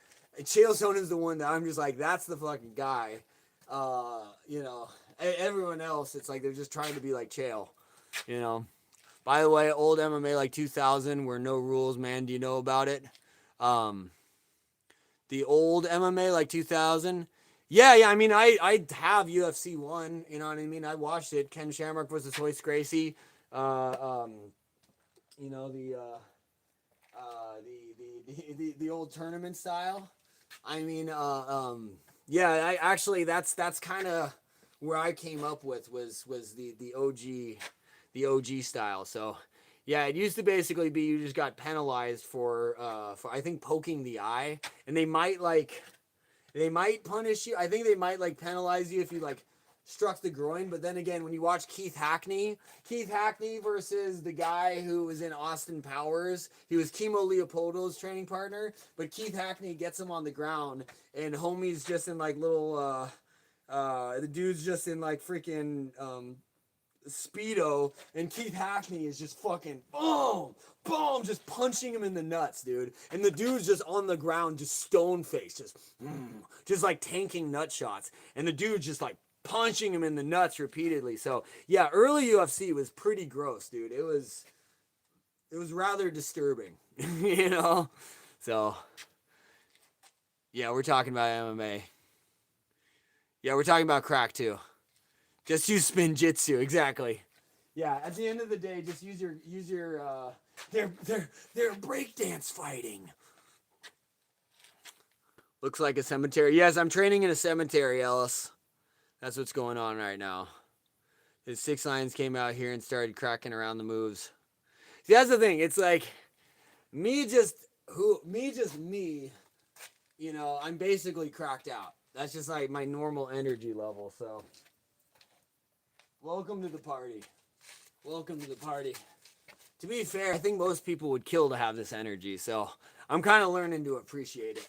Chael Sonnen's the one that I'm just like, that's the fucking guy. You know, everyone else, it's like they're just trying to be like Chael. You know. By the way, old MMA like 2000 where no rules, man. Do you know about it? The old MMA like 2000. Yeah. I mean, I have UFC 1. You know what I mean? I watched it. Ken Shamrock versus Royce Gracie. You know, the old tournament style. I mean, yeah. I actually that's kind of where I came up with was the OG style. So yeah, it used to basically be you just got penalized for I think poking the eye, and they might punish you. I think they might like penalize you if you like struck the groin. But then again, when you watch Keith Hackney versus the guy who was in Austin Powers, he was Kimo Leopoldo's training partner, but Keith Hackney gets him on the ground, and homie's just in like little the dude's just in like freaking Speedo, and Keith Hackney is just fucking boom, just punching him in the nuts, dude. And the dude's just on the ground, just stone faced, just like tanking nut shots. And the dude's just like punching him in the nuts repeatedly. So yeah, early UFC was pretty gross, dude. It was rather disturbing, you know. So yeah, we're talking about MMA. Yeah, we're talking about crack too. Just use spin jitsu, exactly. Yeah, at the end of the day, just use your they're breakdance fighting. Looks like a cemetery. Yes, I'm training in a cemetery, Ellis. That's what's going on right now. His 6 Lions came out here and started cracking around the moves. See, that's the thing. It's like me, you know, I'm basically cracked out. That's just like my normal energy level, so welcome to the party. Welcome to the party. To be fair, I think most people would kill to have this energy, so I'm kind of learning to appreciate it.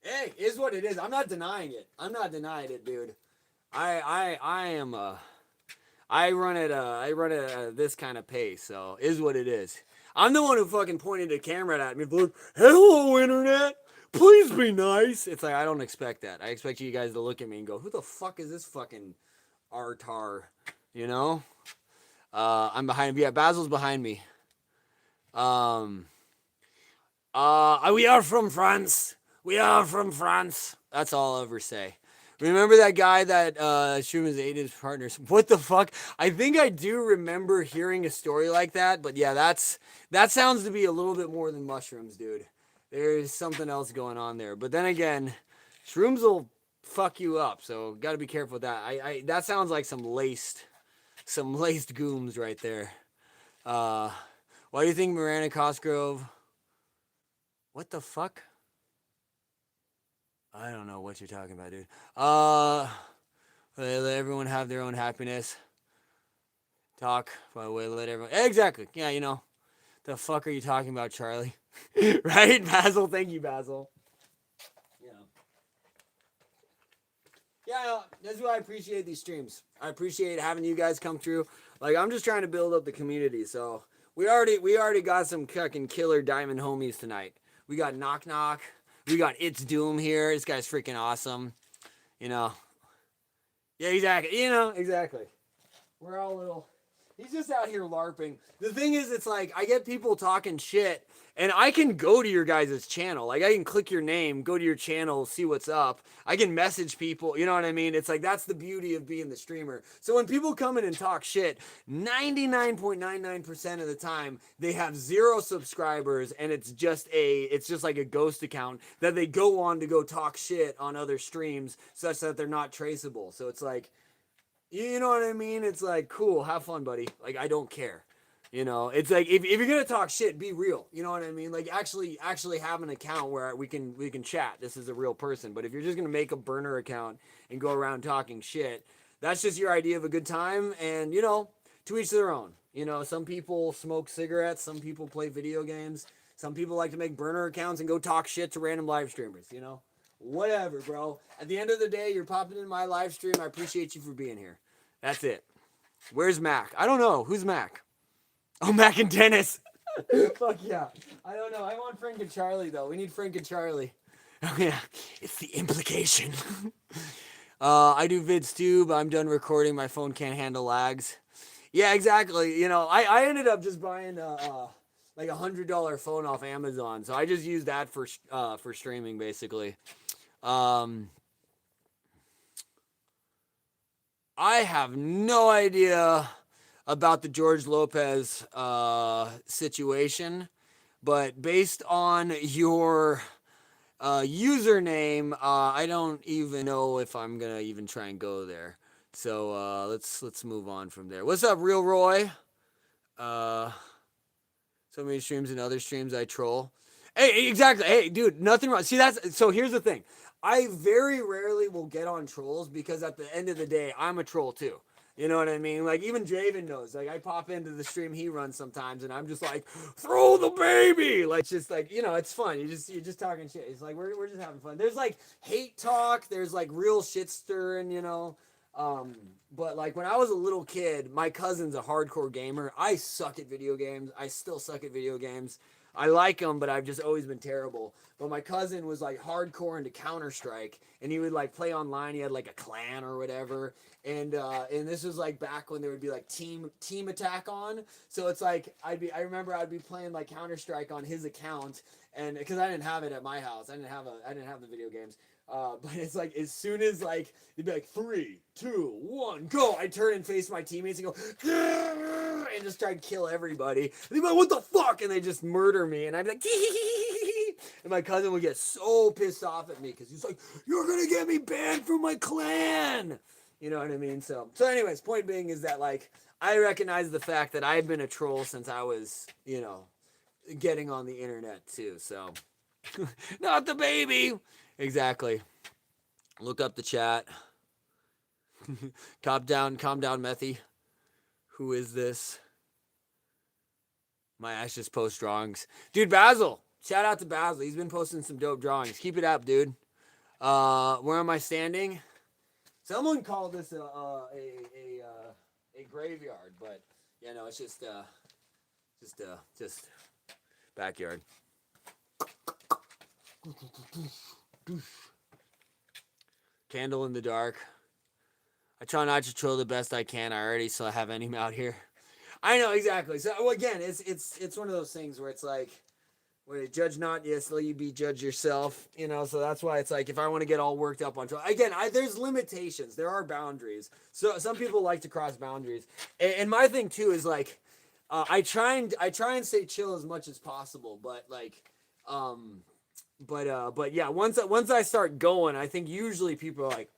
Hey, is what it is. I'm not denying it. I'm not denying it, dude. I am I run at this kind of pace, so is what it is. I'm the one who fucking pointed a camera at me, like, hello, internet, please be nice. It's like, I don't expect that. I expect you guys to look at me and go, who the fuck is this fucking artar, you know? I'm behind, yeah, Basil's behind me. We are from France. We are from France. That's all I'll ever say. Remember that guy that Schumann ate his partners? What the fuck? I think I do remember hearing a story like that, but yeah, that sounds to be a little bit more than mushrooms, dude. There's something else going on there. But then again, shrooms will fuck you up, so gotta be careful with that. I that sounds like some laced gooms right there. Why do you think Miranda Cosgrove? What the fuck? I don't know what you're talking about, dude. Let everyone have their own happiness. Talk, by the way, let everyone... Exactly. Yeah, you know. The fuck are you talking about, Charlie? Right, Basil? Thank you, Basil. Yeah. Yeah, that's why I appreciate these streams. I appreciate having you guys come through. Like, I'm just trying to build up the community, so... We already got some fucking killer diamond homies tonight. We got Knock Knock. We got It's Doom here. This guy's freaking awesome. You know. Yeah, exactly. You know, exactly. We're all little... He's just out here LARPing. The thing is, it's like I get people talking shit, and I can go to your guys' channel. Like I can click your name, go to your channel, see what's up. I can message people. You know what I mean? It's like that's the beauty of being the streamer. So when people come in and talk shit, 99.99% of the time they have 0 subscribers, and it's just like a ghost account that they go on to go talk shit on other streams, such that they're not traceable. So it's like. You know what I mean? It's like, cool, have fun, buddy. Like, I don't care. You know, it's like, if you're going to talk shit, be real. You know what I mean? Like, actually have an account where we can chat. This is a real person. But if you're just going to make a burner account and go around talking shit, that's just your idea of a good time. And, you know, to each their own. You know, some people smoke cigarettes. Some people play video games. Some people like to make burner accounts and go talk shit to random live streamers, you know? Whatever, bro. At the end of the day, you're popping in my live stream. I appreciate you for being here. That's it. Where's Mac? I don't know. Who's Mac? Oh, Mac and Dennis. Fuck yeah. I don't know. I want Frank and Charlie, though. We need Frank and Charlie. Oh, yeah. It's the implication. I do vids, too, but I'm done recording. My phone can't handle lags. Yeah, exactly. You know, I ended up just buying like $100 phone off Amazon. So I just use that for streaming, basically. I have no idea about the George Lopez situation, but based on your username, I don't even know if I'm gonna even try and go there. So let's move on from there. What's up, Real Roy? So many streams and other streams I troll. Hey, exactly. Hey, dude, nothing wrong. See, so here's the thing. I very rarely will get on trolls because at the end of the day, I'm a troll too. You know what I mean? Like even Javen knows. Like I pop into the stream he runs sometimes, and I'm just like, throw the baby. Like just like it's fun. You're just talking shit. It's like we're just having fun. There's like hate talk. There's like real shit stirring. You know. But like when I was a little kid, my cousin's a hardcore gamer. I suck at video games. I still suck at video games. I like them, but I've just always been terrible. But my cousin was like hardcore into Counter-Strike, and he would like play online. He had like a clan or whatever, and this was like back when there would be like team attack on. So it's like I remember I'd be playing like Counter-Strike on his account, and because I didn't have it at my house, I didn't have the video games. But it's like as soon as like it'd be like 3, 2, 1, go! I turn and face my teammates and go and just try and kill everybody. And they'd be like, "What the fuck?" And they just murder me, and I'd be like, and my cousin would get so pissed off at me because he's like, "You're gonna get me banned from my clan." You know what I mean? So anyways, point being is that like I recognize the fact that I've been a troll since I was, you know, getting on the internet too. So not the baby. Exactly. Look up the chat. calm down, Methy. Who is this? My ass just post drawings. Dude, Basil. Shout out to Basil. He's been posting some dope drawings. Keep it up, dude. Where am I standing? Someone called this a graveyard, but yeah, no, it's just backyard. Candle in the dark. I try not to troll the best I can. I already still have any out here. I know exactly. So well, again, it's one of those things where it's like, where judge not, yes, let you be judge yourself. You know, so that's why it's like if I want to get all worked up on troll, again, there's limitations. There are boundaries. So some people like to cross boundaries, and my thing too is like, I try and stay chill as much as possible, but like, But yeah, once I start going, I think usually people are like,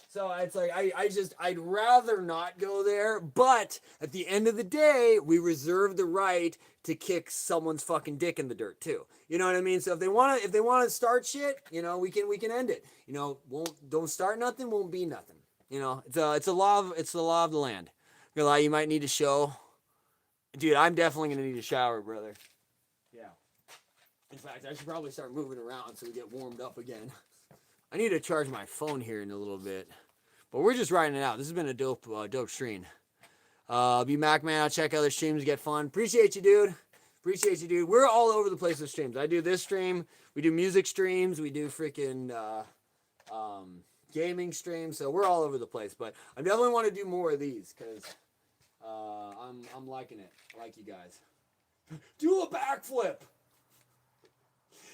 so it's like I'd rather not go there. But at the end of the day, we reserve the right to kick someone's fucking dick in the dirt too. You know what I mean? So if they want to start shit, you know, we can end it. You know, don't start nothing, won't be nothing. You know, it's the law of the land. You might need a show, dude. I'm definitely gonna need a shower, brother. Yeah. In fact, I should probably start moving around so we get warmed up again. I need to charge my phone here in a little bit. But we're just riding it out. This has been a dope stream. Be Mac Man. I'll check other streams, get fun. Appreciate you, dude. We're all over the place with streams. I do this stream. We do music streams. We do freaking gaming streams. So we're all over the place. But I definitely want to do more of these because I'm liking it. I like you guys. Do a backflip.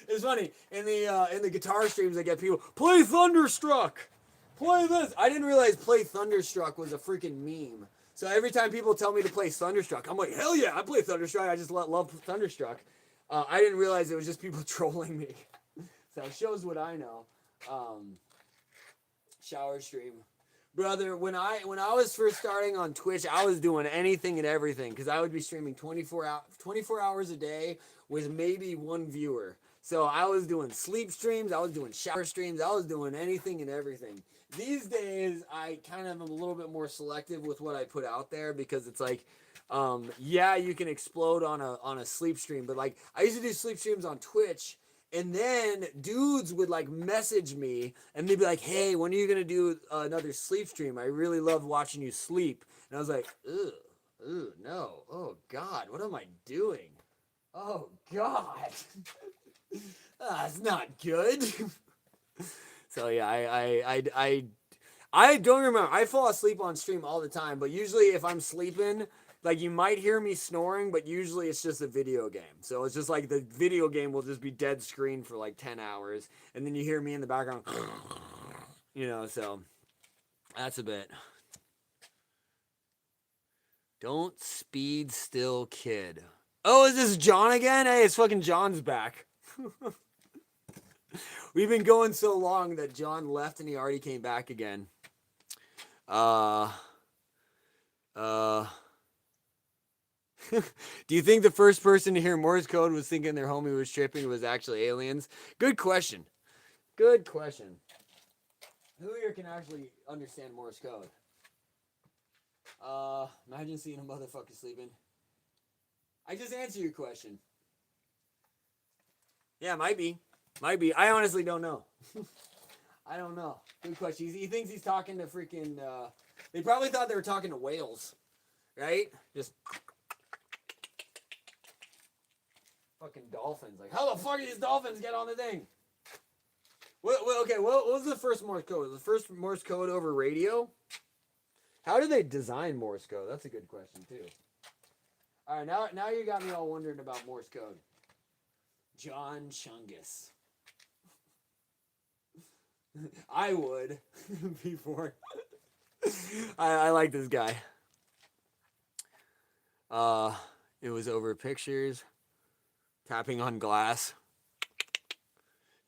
It's funny in the guitar streams I get people play Thunderstruck, play this. I didn't realize play Thunderstruck was a freaking meme. So every time people tell me to play Thunderstruck, I'm like, hell yeah, I play Thunderstruck. I just love Thunderstruck. I didn't realize it was just people trolling me. So it shows what I know. Shower stream. Brother, when I was first starting on Twitch, I was doing anything and everything because I would be streaming 24 hours a day with maybe one viewer. So I was doing sleep streams, I was doing shower streams, I was doing anything and everything. These days, I kind of am a little bit more selective with what I put out there because it's like, yeah, you can explode on a sleep stream, but like I used to do sleep streams on Twitch. And then dudes would like message me and they'd be like, hey, when are you going to do another sleep stream? I really love watching you sleep. And I was like, ugh, no. Oh God, what am I doing? Oh God. That's not good. So yeah, I don't remember. I fall asleep on stream all the time, but usually if I'm sleeping, like you might hear me snoring, but usually it's just a video game. So it's just like the video game will just be dead screen for like 10 hours. And then you hear me in the background, you know, so that's a bit. Don't speed still, kid. Oh, is this John again? Hey, it's fucking John's back. We've been going so long that John left and he already came back again. Do you think the first person to hear Morse code was thinking their homie was tripping was actually aliens? Good question. Good question. Who here can actually understand Morse code? Imagine seeing a motherfucker sleeping. I just answered your question. Yeah, might be. Might be. I honestly don't know. I don't know. Good question. He thinks he's talking to freaking... they probably thought they were talking to whales. Right? Just... fucking dolphins. Like, how the fuck did these dolphins get on the thing? Okay, what was the first Morse code? Was the first Morse code over radio? How did they design Morse code? That's a good question, too. All right, now you got me all wondering about Morse code. John Chungus. I would before. I like this guy. It was over pictures, tapping on glass.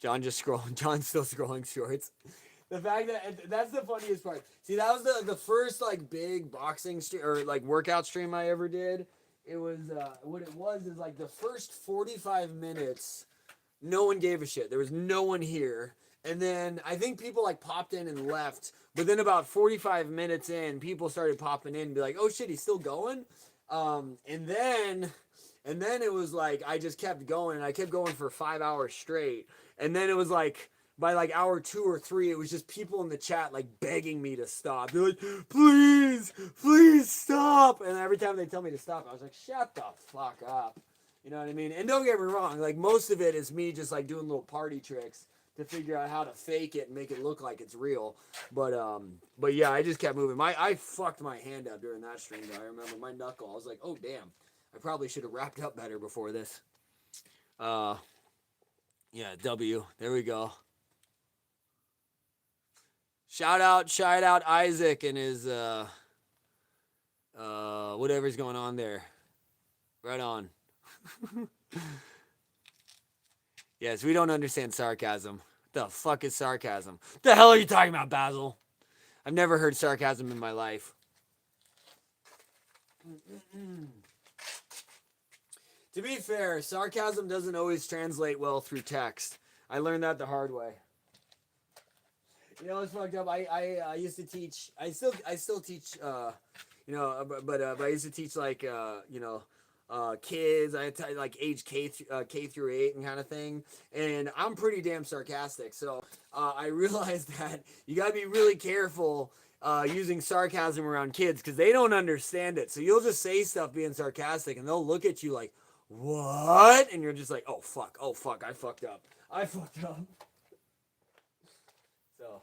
John's still scrolling shorts. The fact that that's the funniest part. See, that was the first like big boxing stream or like workout stream I ever did. It was what it was is like the first 45 minutes, no one gave a shit. There was no one here. And then I think people like popped in and left. But then about 45 minutes in, people started popping in and be like, oh shit, he's still going? And then it was like, I just kept going and I kept going for 5 hours straight. And then it was like, by like hour 2 or 3, it was just people in the chat like begging me to stop. They're like, please stop. And every time they tell me to stop, I was like, shut the fuck up. You know what I mean? And don't get me wrong, like most of it is me just like doing little party tricks to figure out how to fake it and make it look like it's real. But yeah, I just kept moving. I fucked my hand up during that stream though. I remember my knuckle. I was like, oh damn. I probably should have wrapped up better before this. Yeah, W. There we go. Shout out Isaac and his whatever's going on there. Right on. Yes, we don't understand sarcasm. The fuck is sarcasm? The hell are you talking about, Basil? I've never heard sarcasm in my life. To be fair, sarcasm doesn't always translate well through text. I learned that the hard way. You know, it's fucked up. I used to teach. I still teach. You know, but I used to teach like you know, kids. I like age K through 8 and kind of thing. And I'm pretty damn sarcastic. So I realized that you gotta be really careful using sarcasm around kids because they don't understand it. So you'll just say stuff being sarcastic, and they'll look at you like, "What?" And you're just like, "Oh fuck, I fucked up. So."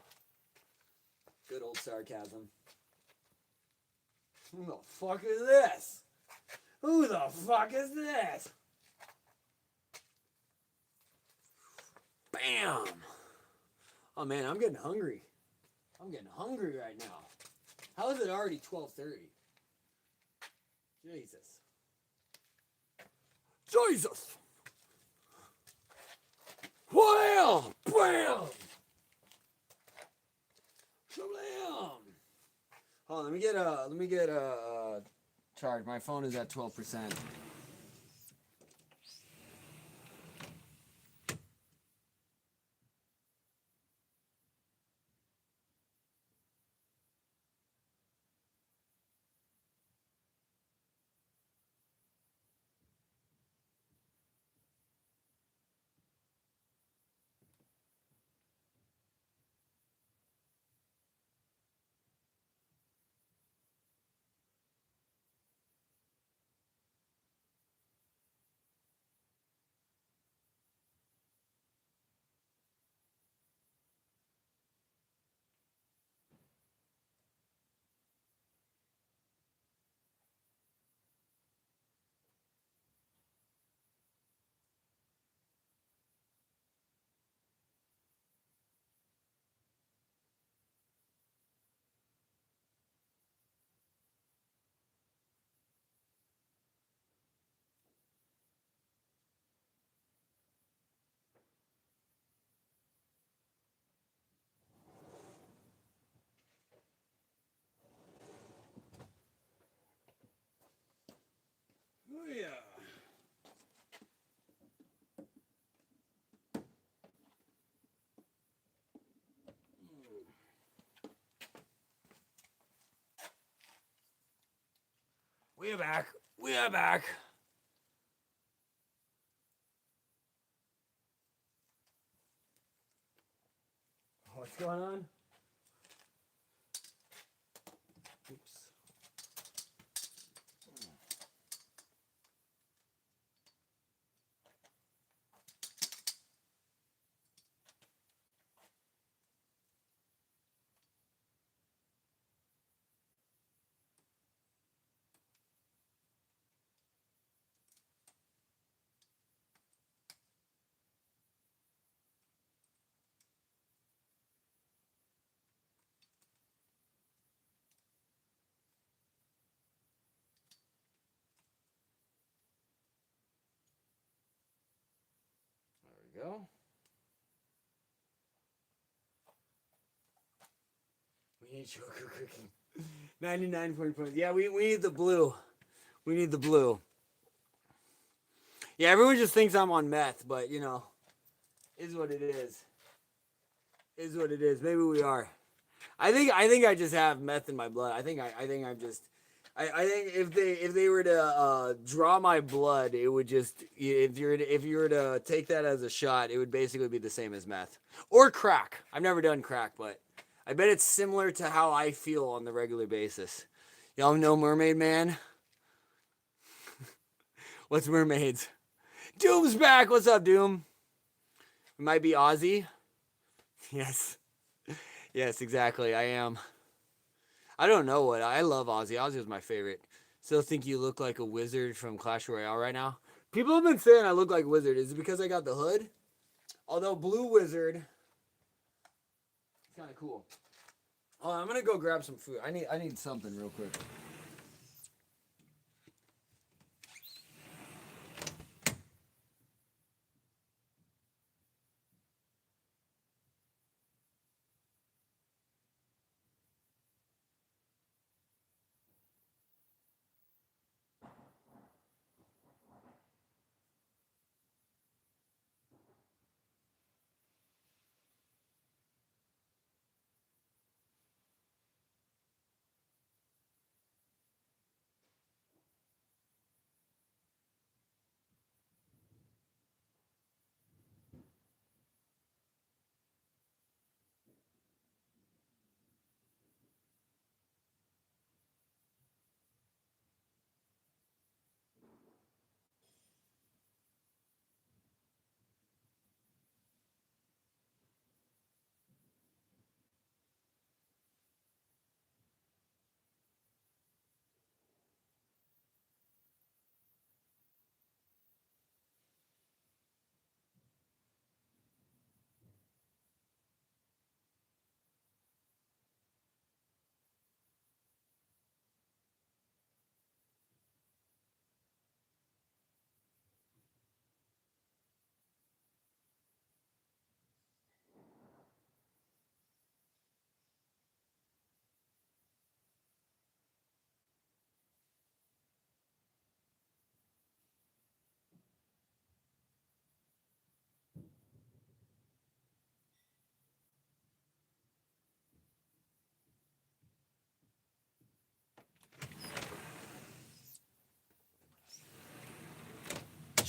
Good old sarcasm. Who the fuck is this? Who the fuck is this? Bam! Oh man, I'm getting hungry. I'm getting hungry right now. How is it already 12:30? Jesus. Jesus! Wham! Bam! Shablam! Oh, let me get a charge. My phone is at 12%. Oh yeah. We are back. We are back. What's going on? Oops. There we go. We need sugar cooking. 99 points. Yeah, we need the blue. We need the blue. Yeah, everyone just thinks I'm on meth, but you know, is what it is. Is what it is. Maybe we are. I think I just have meth in my blood. I think I'm just. I think if they were to draw my blood, it would just if you were to take that as a shot, it would basically be the same as meth or crack. I've never done crack, but I bet it's similar to how I feel on the regular basis. Y'all know Mermaid Man? What's mermaids? Doom's back. What's up, Doom? It might be Ozzy. Yes. Yes, exactly. I am. I don't know what. I love Ozzy. Ozzy was my favorite. Still think you look like a wizard from Clash Royale right now. People have been saying I look like a wizard. Is it because I got the hood? Although Blue Wizard, it's kind of cool. Oh, I'm gonna go grab some food. I need something real quick.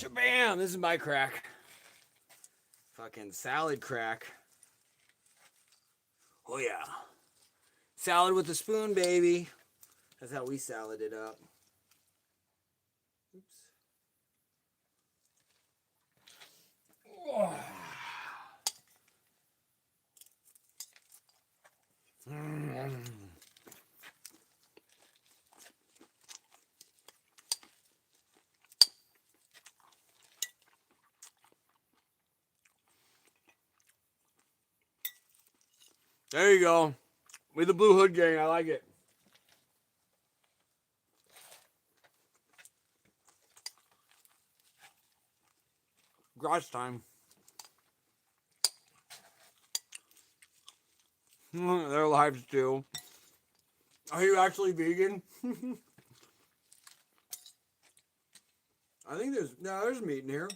Shabam! This is my crack. Fucking salad crack. Oh yeah. Salad with a spoon, baby. That's how we salad it up. Oops. Oh. There you go. With the Blue Hood Gang, I like it. Garage time. Their lives too. Are you actually vegan? I think there's meat in here.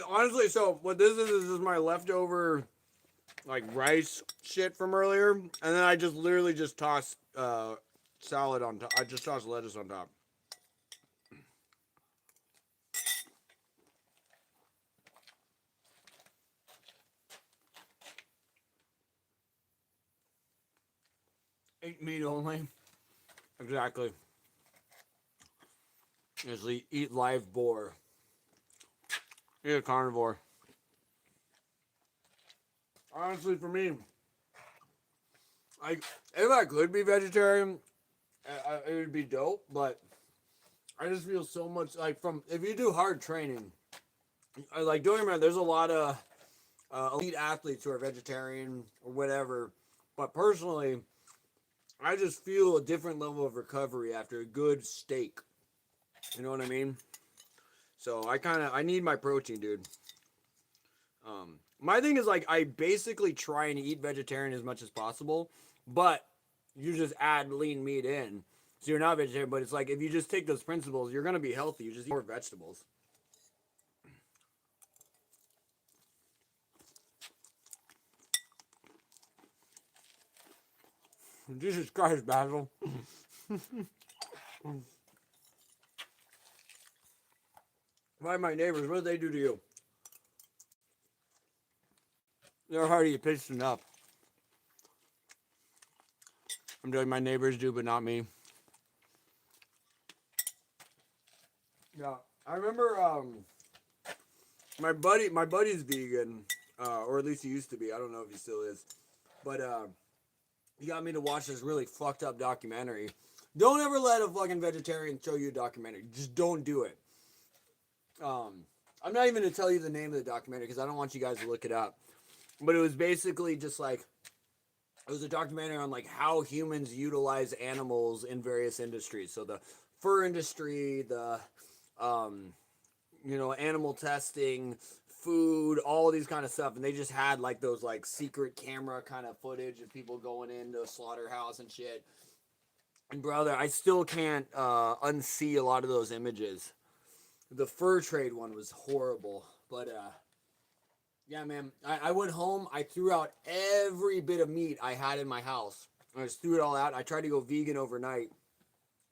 Honestly, so what this is my leftover like rice shit from earlier, and then I just literally just tossed salad on top. I just tossed lettuce on top. Eat meat only. Exactly. Just eat live boar. Eat a carnivore. Honestly, for me, if I could be vegetarian, it would be dope. But I just feel so much like if you do hard training, like don't get me wrong, there's a lot of elite athletes who are vegetarian or whatever. But personally, I just feel a different level of recovery after a good steak. You know what I mean? So I need my protein, dude. My thing is like I basically try and eat vegetarian as much as possible, but you just add lean meat in. So you're not vegetarian, but it's like if you just take those principles, you're gonna be healthy. You just eat more vegetables. Jesus Christ, Basil. Why my neighbors? What did they do to you? They're already pitched enough. I'm doing my neighbors do, but not me. Yeah, I remember my buddy's vegan, or at least he used to be. I don't know if he still is, but he got me to watch this really fucked up documentary. Don't ever let a fucking vegetarian show you a documentary. Just don't do it. I'm not even gonna tell you the name of the documentary because I don't want you guys to look it up. But it was basically just like it was a documentary on like how humans utilize animals in various industries. So the fur industry, the animal testing, food, all these kind of stuff, and they just had like those like secret camera kind of footage of people going into a slaughterhouse and shit. And brother, I still can't unsee a lot of those images. The fur trade one was horrible, but yeah, man, I went home, I threw out every bit of meat I had in my house. I just threw it all out. I tried to go vegan overnight,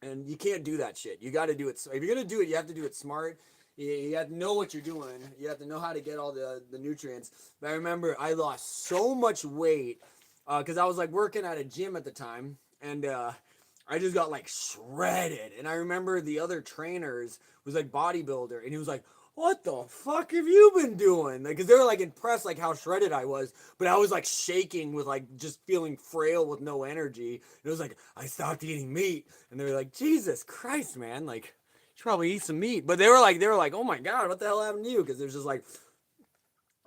and you can't do that shit. You got to do it. If you're gonna do it, you have to do it smart. You have to know what you're doing. You have to know how to get all the nutrients. But I remember I lost so much weight because I was like working at a gym at the time, and I just got like shredded. And I remember the other trainers was like bodybuilder, and he was like, "What the fuck have you been doing?" Like, cause they were like impressed like how shredded I was, but I was like shaking with like just feeling frail with no energy. And it was like I stopped eating meat, and they were like, "Jesus Christ, man! Like, you should probably eat some meat." But they were like, "Oh my God, what the hell happened to you?" Because there's just like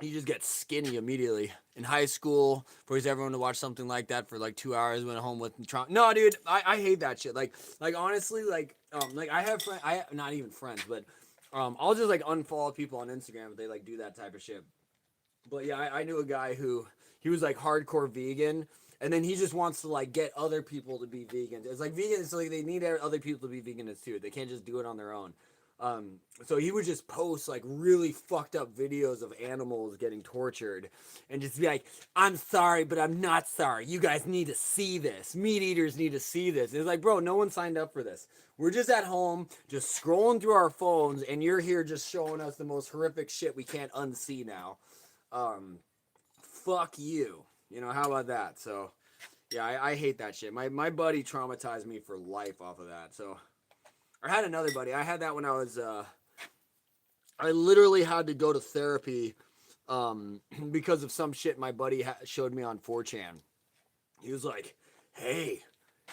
you just get skinny immediately. In high school, forced everyone to watch something like that for like 2 hours. Went home with no, dude. I hate that shit. Like honestly, like I have friends. I not even friends, but I'll just like unfollow people on Instagram if they like do that type of shit. But yeah, I knew a guy who he was like hardcore vegan, and then he just wants to like get other people to be vegans. It's like vegans, so like they need other people to be vegans too. They can't just do it on their own. So he would just post like really fucked up videos of animals getting tortured and just be like, I'm sorry, but I'm not sorry. You guys need to see this. Meat eaters need to see this. It's like, bro, no one signed up for this. We're just at home, just scrolling through our phones, and you're here just showing us the most horrific shit we can't unsee now. Fuck you. You know, how about that? So, yeah, I hate that shit. My buddy traumatized me for life off of that. So, I had another buddy. I had that when I was, I literally had to go to therapy because of some shit my buddy showed me on 4chan. He was like, hey,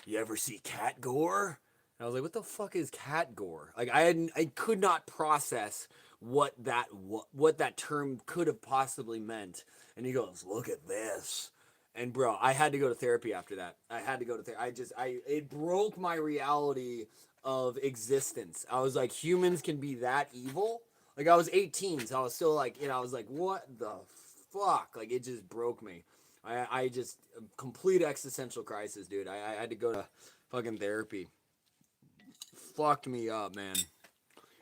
you ever see cat gore? And I was like, what the fuck is cat gore? Like, I could not process what that term could have possibly meant. And he goes, look at this. And bro, I had to go to therapy after that. I had to go to therapy. It broke my reality of existence. I was like, humans can be that evil? Like, I was 18, so I was still like, you know, I was like, what the fuck? Like, it just broke me. I just, complete existential crisis, dude. I had to go to fucking therapy. Fucked me up, man.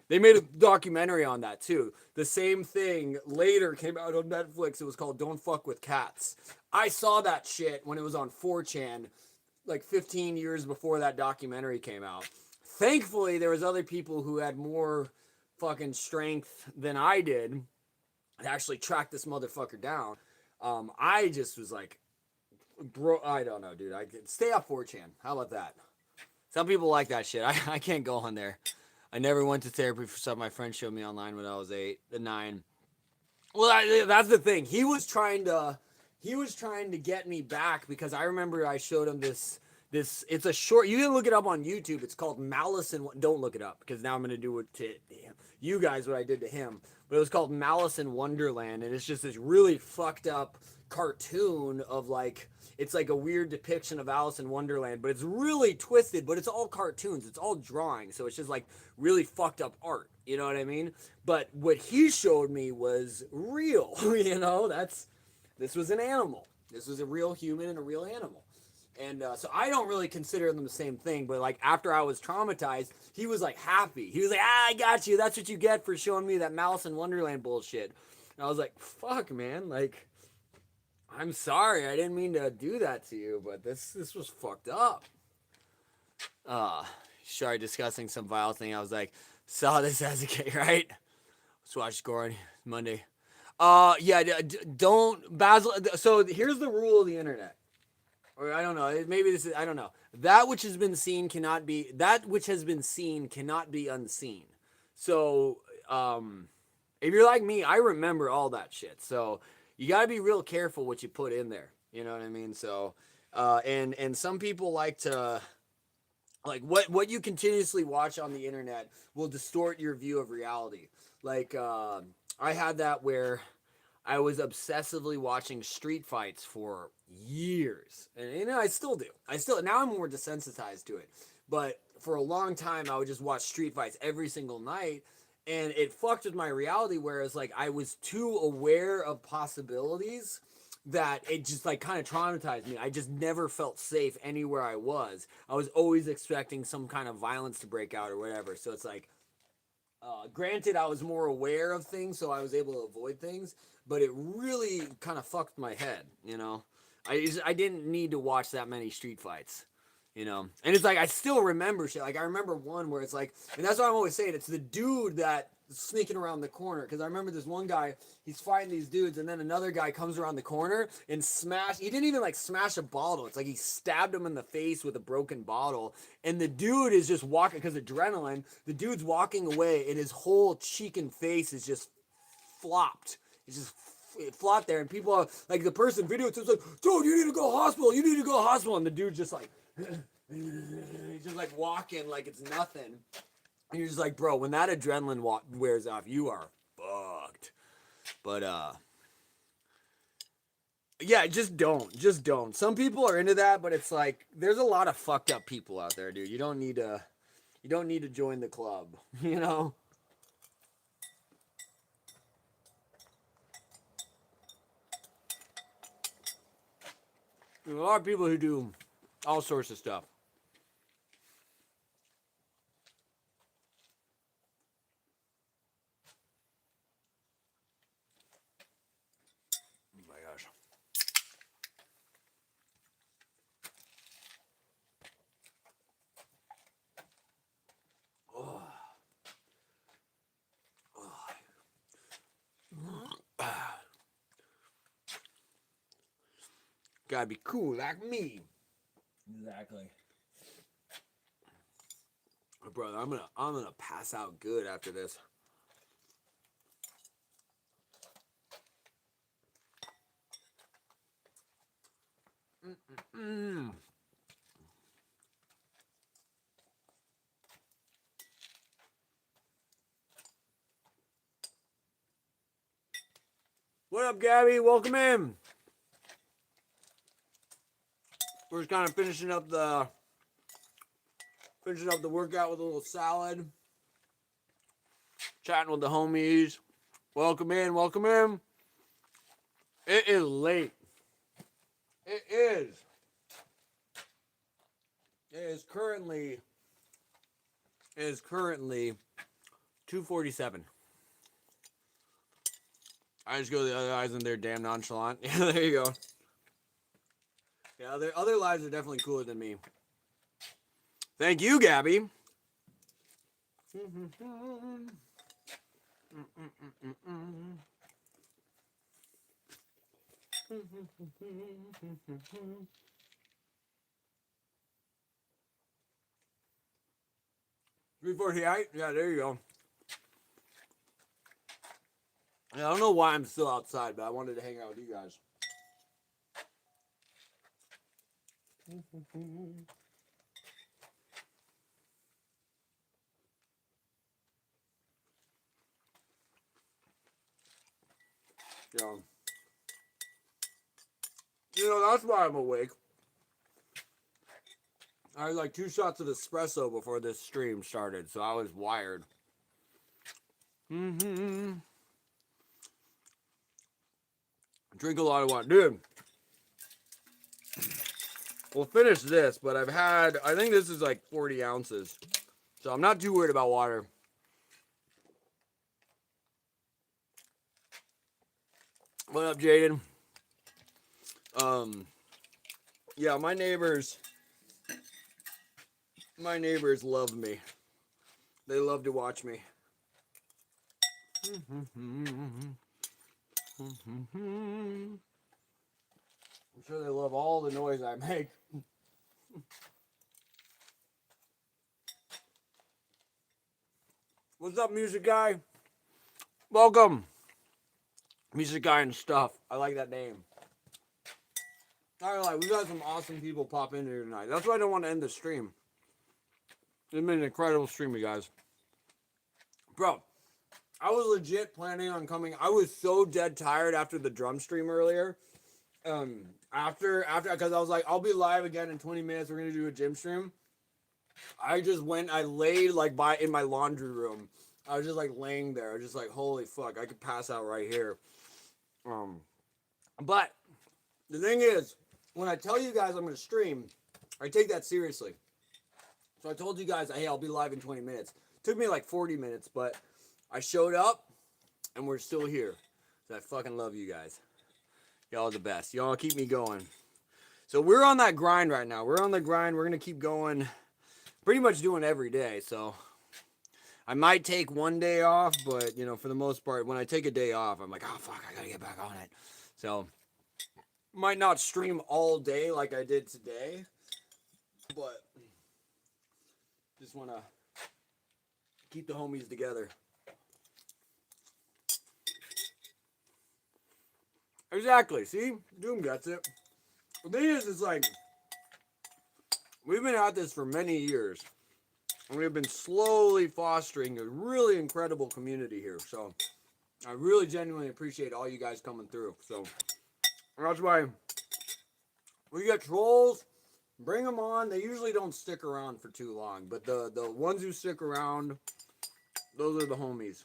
They made a documentary on that too. The same thing later came out on Netflix. It was called Don't Fuck with Cats. I saw that shit when it was on 4chan like 15 years before that documentary came out. Thankfully, there was other people who had more fucking strength than I did to actually track this motherfucker down. I just was like, bro, I don't know, dude. I could stay off 4chan. How about that? Some people like that shit. I can't go on there. I never went to therapy for something my friend showed me online when I was 9. Well, that's the thing. He was trying to get me back because I remember I showed him this. It's a short. You can look it up on YouTube. It's called Malice and don't look it up because now I'm gonna do it to you guys what I did to him. But it was called Malice in Wonderland, and it's just this really fucked up cartoon of like. It's like a weird depiction of Alice in Wonderland, but it's really twisted, but it's all cartoons. It's all drawing. So it's just like really fucked up art. You know what I mean? But what he showed me was real. You know, this was an animal. This was a real human and a real animal. And so I don't really consider them the same thing. But like after I was traumatized, he was like happy. He was like, I got you. That's what you get for showing me that Malice in Wonderland bullshit. And I was like, fuck, man. Like, I'm sorry, I didn't mean to do that to you, but this was fucked up. Started discussing some vile thing. I was like, saw this as a kid, right? Let's watch Goran Monday. Yeah, don't Basil. So here's the rule of the internet, or I don't know. Maybe this is I don't know. That which has been seen cannot be unseen. So if you're like me, I remember all that shit. So you got to be real careful what you put in there. You know what I mean? So, and some people like to, like what you continuously watch on the internet will distort your view of reality. Like, I had that where I was obsessively watching street fights for years. And, you know, I still do. Now I'm more desensitized to it. But for a long time, I would just watch street fights every single night. And it fucked with my reality, whereas like I was too aware of possibilities that it just like kind of traumatized me. I just never felt safe anywhere I was. I was always expecting some kind of violence to break out or whatever. So it's like, granted, I was more aware of things, so I was able to avoid things, but it really kind of fucked my head, you know? I didn't need to watch that many street fights. You know, and it's like I still remember shit. Like I remember one where it's like, and that's what I'm always saying. It's the dude that sneaking around the corner. Because I remember this one guy, he's fighting these dudes, and then another guy comes around the corner and smash. He didn't even like smash a bottle. It's like he stabbed him in the face with a broken bottle, and the dude is just walking because adrenaline. The dude's walking away, and his whole cheek and face is just flopped. It's just flopped there, and people are like, the person videotapes like, dude, you need to go hospital. You need to go hospital, and the dude's just like. He's just like walking like it's nothing. And you're just like, bro, when that adrenaline wears off, you are fucked. But yeah, just don't. Some people are into that, but it's like there's a lot of fucked up people out there, dude. You don't need to join the club, you know? There's a lot of people who do all sorts of stuff. Gotta be cool like me. Exactly. Brother, I'm gonna pass out good after this. Mm. What up, Gabby? Welcome in. We're just kind of finishing up the workout with a little salad. Chatting with the homies. Welcome in, welcome in. It is late. It is. It is currently 2:47. I just go to the other eyes and they're damn nonchalant. Yeah, there you go. Yeah, their other lives are definitely cooler than me. Thank you, Gabby. $3.48. Yeah, there you go. Yeah, I don't know why I'm still outside, but I wanted to hang out with you guys. Yeah. That's why I'm awake. I had like 2 shots of espresso before this stream started, so I was wired. Drink a lot of water. Dude, we'll finish this, but I think this is like 40 ounces. So I'm not too worried about water. What up, Jaden? Yeah, my neighbors love me. They love to watch me. I'm sure they love all the noise I make. What's up, music guy? Welcome. Music guy and stuff. I like that name. Alright, we got some awesome people pop in here tonight. That's why I don't want to end the stream. It's been an incredible stream, you guys. Bro, I was legit planning on coming. I was so dead tired after the drum stream earlier. After, because I was like, I'll be live again in 20 minutes. We're going to do a gym stream. I just went, I laid like in my laundry room. I was just like laying there. I was just like, holy fuck, I could pass out right here. But the thing is, when I tell you guys I'm going to stream, I take that seriously. So I told you guys, hey, I'll be live in 20 minutes. It took me like 40 minutes, but I showed up and we're still here. So I fucking love you guys. Y'all are the best. Y'all keep me going. So we're on that grind right now. We're on the grind. We're going to keep going. Pretty much doing every day. So I might take one day off, but for the most part, when I take a day off, I'm like, oh fuck, I got to get back on it. So might not stream all day like I did today, but just want to keep the homies together. Exactly. See? Doom gets it. The thing is, it's like, we've been at this for many years. And we've been slowly fostering a really incredible community here. So, I really genuinely appreciate all you guys coming through. So, that's why we get trolls. Bring them on. They usually don't stick around for too long. But the ones who stick around, those are the homies.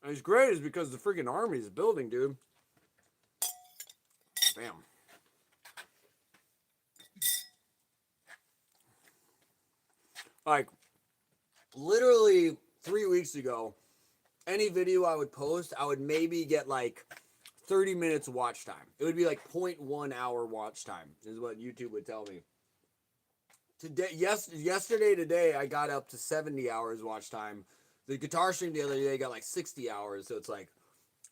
And it's great is because the freaking army is building, dude. Bam. Like, literally 3 weeks ago, any video I would post, I would maybe get like 30 minutes watch time. It would be like 0.1 hour watch time, is what YouTube would tell me. Today, I got up to 70 hours watch time. The guitar stream the other day got like 60 hours, so it's like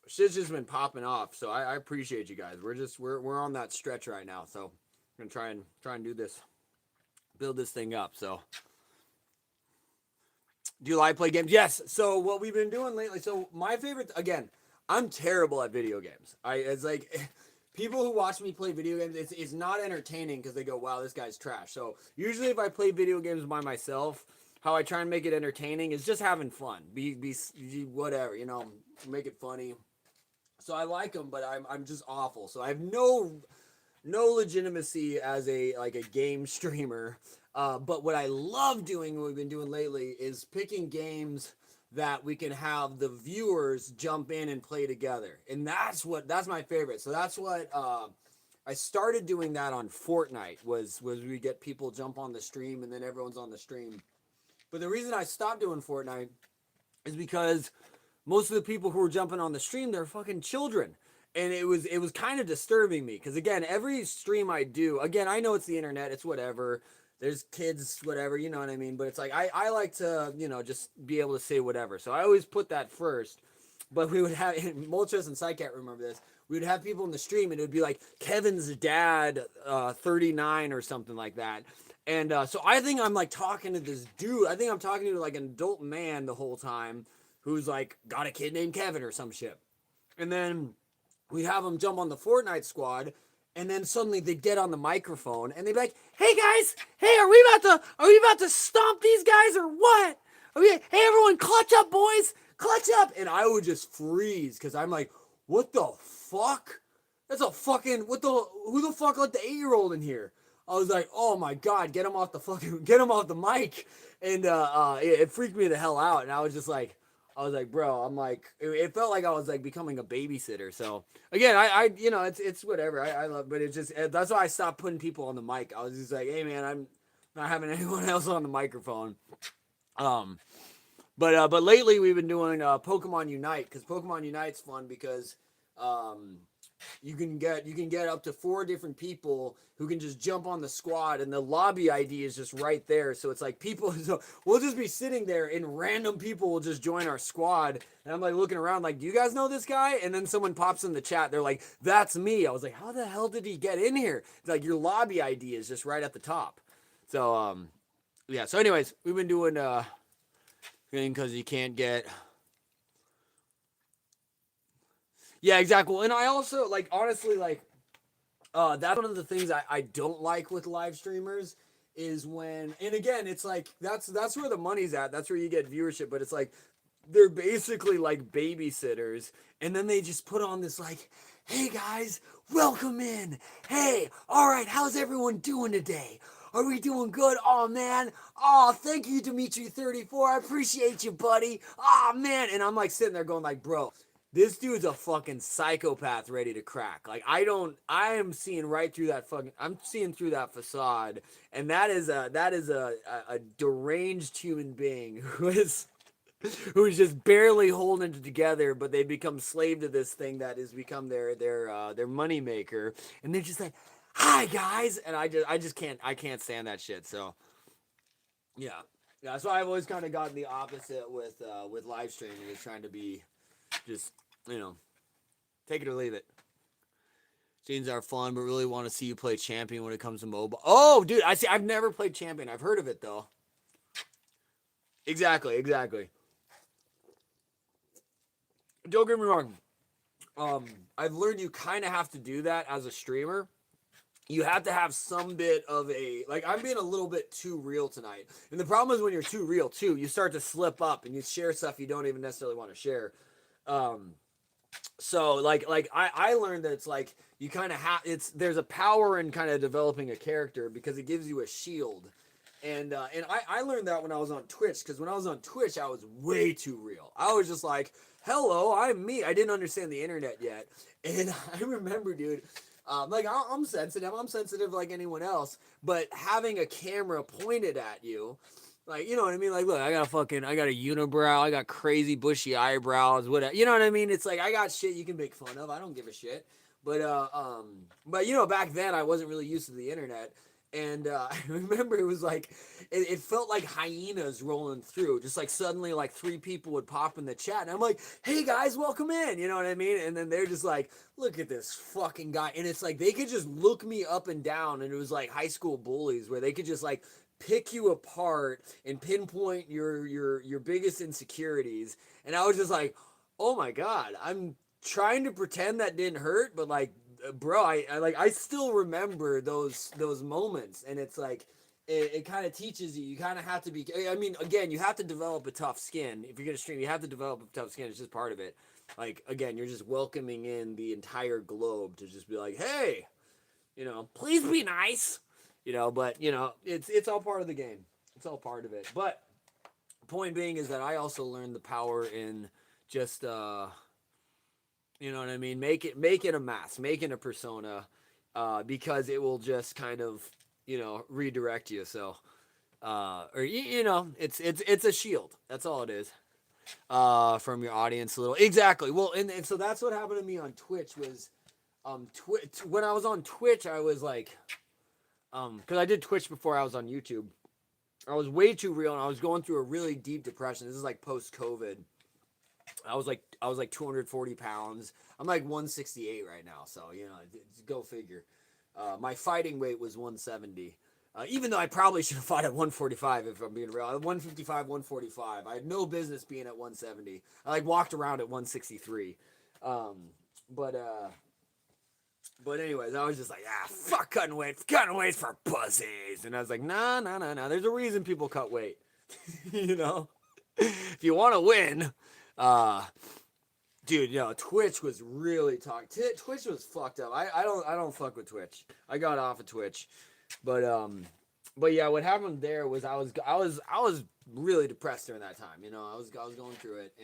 shit's just been popping off. So I appreciate you guys. We're on that stretch right now. So I'm gonna try and do this, build this thing up. So do you like play games? Yes. So what we've been doing lately. So my favorite, again, I'm terrible at video games. It's like people who watch me play video games, it's not entertaining because they go, wow, this guy's trash. So usually if I play video games by myself, how I try and make it entertaining is just having fun. Be whatever, make it funny. So I like them, but I'm just awful. So I have no legitimacy as a game streamer. But what I love doing, what we've been doing lately, is picking games that we can have the viewers jump in and play together, and that's my favorite. So that's what I started doing that on Fortnite. Was we get people jump on the stream and then everyone's on the stream. But the reason I stopped doing Fortnite is because most of the people who were jumping on the stream, they're fucking children. And it was kind of disturbing me. Because again, every stream I do, again, I know it's the internet, it's whatever. There's kids, whatever, you know what I mean? But it's like, I like to, just be able to say whatever. So I always put that first. But we would have, Moltres and Psycat remember this, we would have people in the stream and it would be like Kevin's dad, 39 or something like that. And so I think I'm like talking to this dude. I think I'm talking to like an adult man the whole time who's like got a kid named Kevin or some shit. And then we'd have them jump on the Fortnite squad, and then suddenly they'd get on the microphone and they'd be like, "Hey guys, hey, are we about to stomp these guys or what? Hey everyone, clutch up, boys, clutch up!" And I would just freeze because I'm like, "What the fuck? That's a fucking who the fuck let the 8-year-old in here?" I was like, "Oh my god, get him off the mic," and it freaked me the hell out. And I was like, bro, I'm like, it felt like I was like becoming a babysitter. So again, I it's whatever. I love, but it just that's why I stopped putting people on the mic. I was just like, hey man, I'm not having anyone else on the microphone. But lately we've been doing Pokemon Unite, because Pokemon Unite's fun because you can get up to 4 different people who can just jump on the squad, and the lobby ID is just right there. So it's like people, so we'll just be sitting there and random people will just join our squad. And I'm like looking around like, do you guys know this guy? And then someone pops in the chat. They're like, that's me. I was like, how the hell did he get in here? It's like your lobby ID is just right at the top. So, yeah. So anyways, we've been doing, because you can't get... Yeah, exactly. And I also, like, honestly, like, that's one of the things I don't like with live streamers is when, and again, it's like, that's where the money's at. That's where you get viewership. But it's like, they're basically like babysitters. And then they just put on this like, hey guys, welcome in. Hey, all right, how's everyone doing today? Are we doing good? Oh, man. Oh, thank you, Dimitri34. I appreciate you, buddy. Oh, man. And I'm like sitting there going like, bro, this dude's a fucking psychopath ready to crack. Like, I am seeing right through that I'm seeing through that facade. And that is a deranged human being who's just barely holding it together, but they become slave to this thing that has become their money maker. And they're just like, hi guys. And I just can't stand that shit. So yeah. So I've always kind of gotten the opposite with live streaming, is trying to be just, take it or leave it. Scenes are fun, but really want to see you play Champion when it comes to mobile. Oh, dude, I've never played Champion. I've heard of it though. Exactly. Don't get me wrong. I've learned you kind of have to do that as a streamer. You have to have some bit of I'm being a little bit too real tonight. And the problem is when you're too real too, you start to slip up and you share stuff you don't even necessarily want to share. So I learned that it's like you kind of there's a power in kind of developing a character because it gives you a shield. And I learned that when I was on Twitch, because when I was on Twitch, I was way too real. I was just like, hello, I'm me. I didn't understand the internet yet. And I remember, dude, I'm sensitive. I'm sensitive like anyone else. But having a camera pointed at you, like, you know what I mean? Like, look, I got a unibrow. I got crazy bushy eyebrows. Whatever. You know what I mean? It's like, I got shit you can make fun of. I don't give a shit. But back then I wasn't really used to the internet. And I remember it was like, it felt like hyenas rolling through. Just like suddenly, like 3 people would pop in the chat, and I'm like, "Hey guys, welcome in." You know what I mean? And then they're just like, "Look at this fucking guy," and it's like they could just look me up and down, and it was like high school bullies where they could just like pick you apart and pinpoint your biggest insecurities. And I was just like, "Oh my god, I'm trying to pretend that didn't hurt, but like." Bro, I still remember those moments, and it's like it kind of teaches you. You kind of have to be. I mean, again, you have to develop a tough skin if you're gonna stream. You have to develop a tough skin. It's just part of it. Like again, you're just welcoming in the entire globe to just be like, hey, please be nice, But it's all part of the game. It's all part of it. But point being is that I also learned the power in just you know what I mean? Make it a mask, make it a persona, because it will just kind of, redirect you. So, it's a shield. That's all it is. From your audience a little. Exactly. Well, and so that's what happened to me on Twitch was, when I was on Twitch, I was like, because I did Twitch before I was on YouTube. I was way too real, and I was going through a really deep depression. This is like post-COVID. I was like 240 pounds. I'm like 168 right now, so go figure. My fighting weight was 170. Even though I probably should have fought at 145 if I'm being real. 155, 145. I had no business being at 170. I like walked around at 163. But anyways, I was just like, fuck cutting weight. Cutting weight for pussies. And I was like, nah. There's a reason people cut weight. If you want to win. Dude, Twitch was really Twitch was fucked up. I don't fuck with Twitch. I got off of Twitch, but yeah, what happened there was I was really depressed during that time. I was going through it,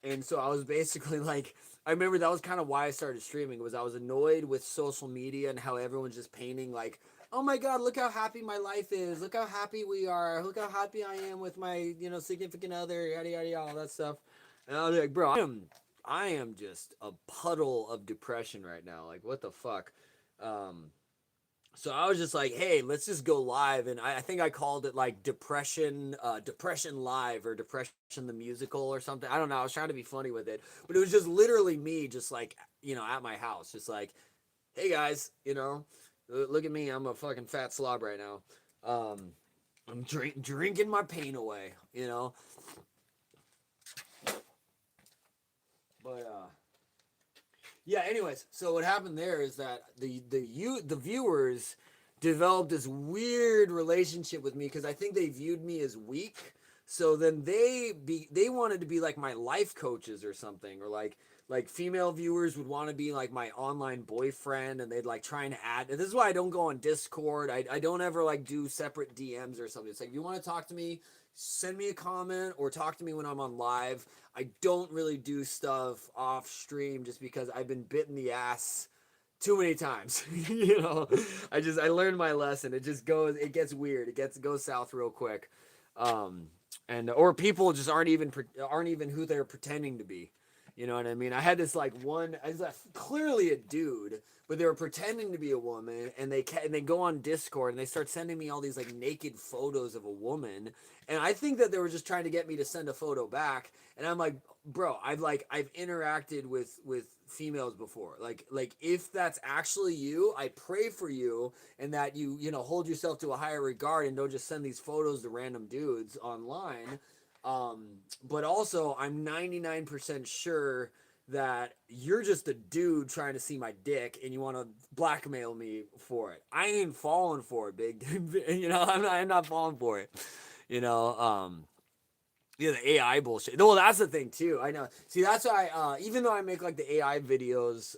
and so I was basically like, I remember that was kind of why I started streaming, was I was annoyed with social media and how everyone's just painting like, oh my god, look how happy my life is, look how happy we are, look how happy I am with my significant other, yada yada yada, all that stuff. And I was like, bro, I am just a puddle of depression right now. Like, what the fuck? So I was just like, hey, let's just go live. And I think I called it like Depression Live or Depression the Musical or something. I don't know. I was trying to be funny with it. But it was just literally me just like, at my house. Just like, hey guys, look at me. I'm a fucking fat slob right now. I'm drinking my pain away, But yeah. Anyways, so what happened there is that the viewers developed this weird relationship with me because I think they viewed me as weak. So then they wanted to be like my life coaches or something, or like female viewers would want to be like my online boyfriend, and they'd like trying to add. And this is why I don't go on Discord. I don't ever like do separate DMs or something. It's like, if you want to talk to me, send me a comment or talk to me when I'm on live. I don't really do stuff off stream just because I've been bit in the ass too many times. I learned my lesson. It gets weird. It goes south real quick. Or people just aren't even who they're pretending to be. You know what I mean? I had this like one, I was like, clearly a dude, but they were pretending to be a woman, and they go on Discord and they start sending me all these like naked photos of a woman, and I think that they were just trying to get me to send a photo back, and I'm like, bro, I've interacted with females before, like if that's actually you, I pray for you, and that you hold yourself to a higher regard and don't just send these photos to random dudes online. But also I'm 99% sure that you're just a dude trying to see my dick and you want to blackmail me for it. I ain't falling for it, big dude. I'm not falling for it. The AI bullshit. Well, that's the thing too. I know. See, that's why even though I make like the AI videos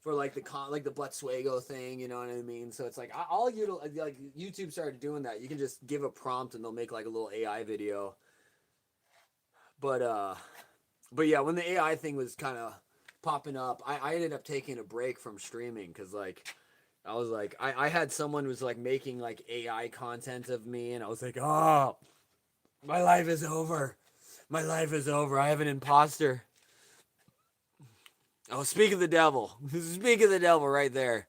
for like the Bletsuego thing, you know what I mean? So it's like I'll utilize, like YouTube started doing that. You can just give a prompt and they'll make like a little AI video. But yeah, when the AI thing was kind of popping up, I ended up taking a break from streaming because like I was like I had someone who was like making like AI content of me, and I was like, oh, my life is over. My life is over. I have an imposter. Oh, speak of the devil. Speak of the devil right there.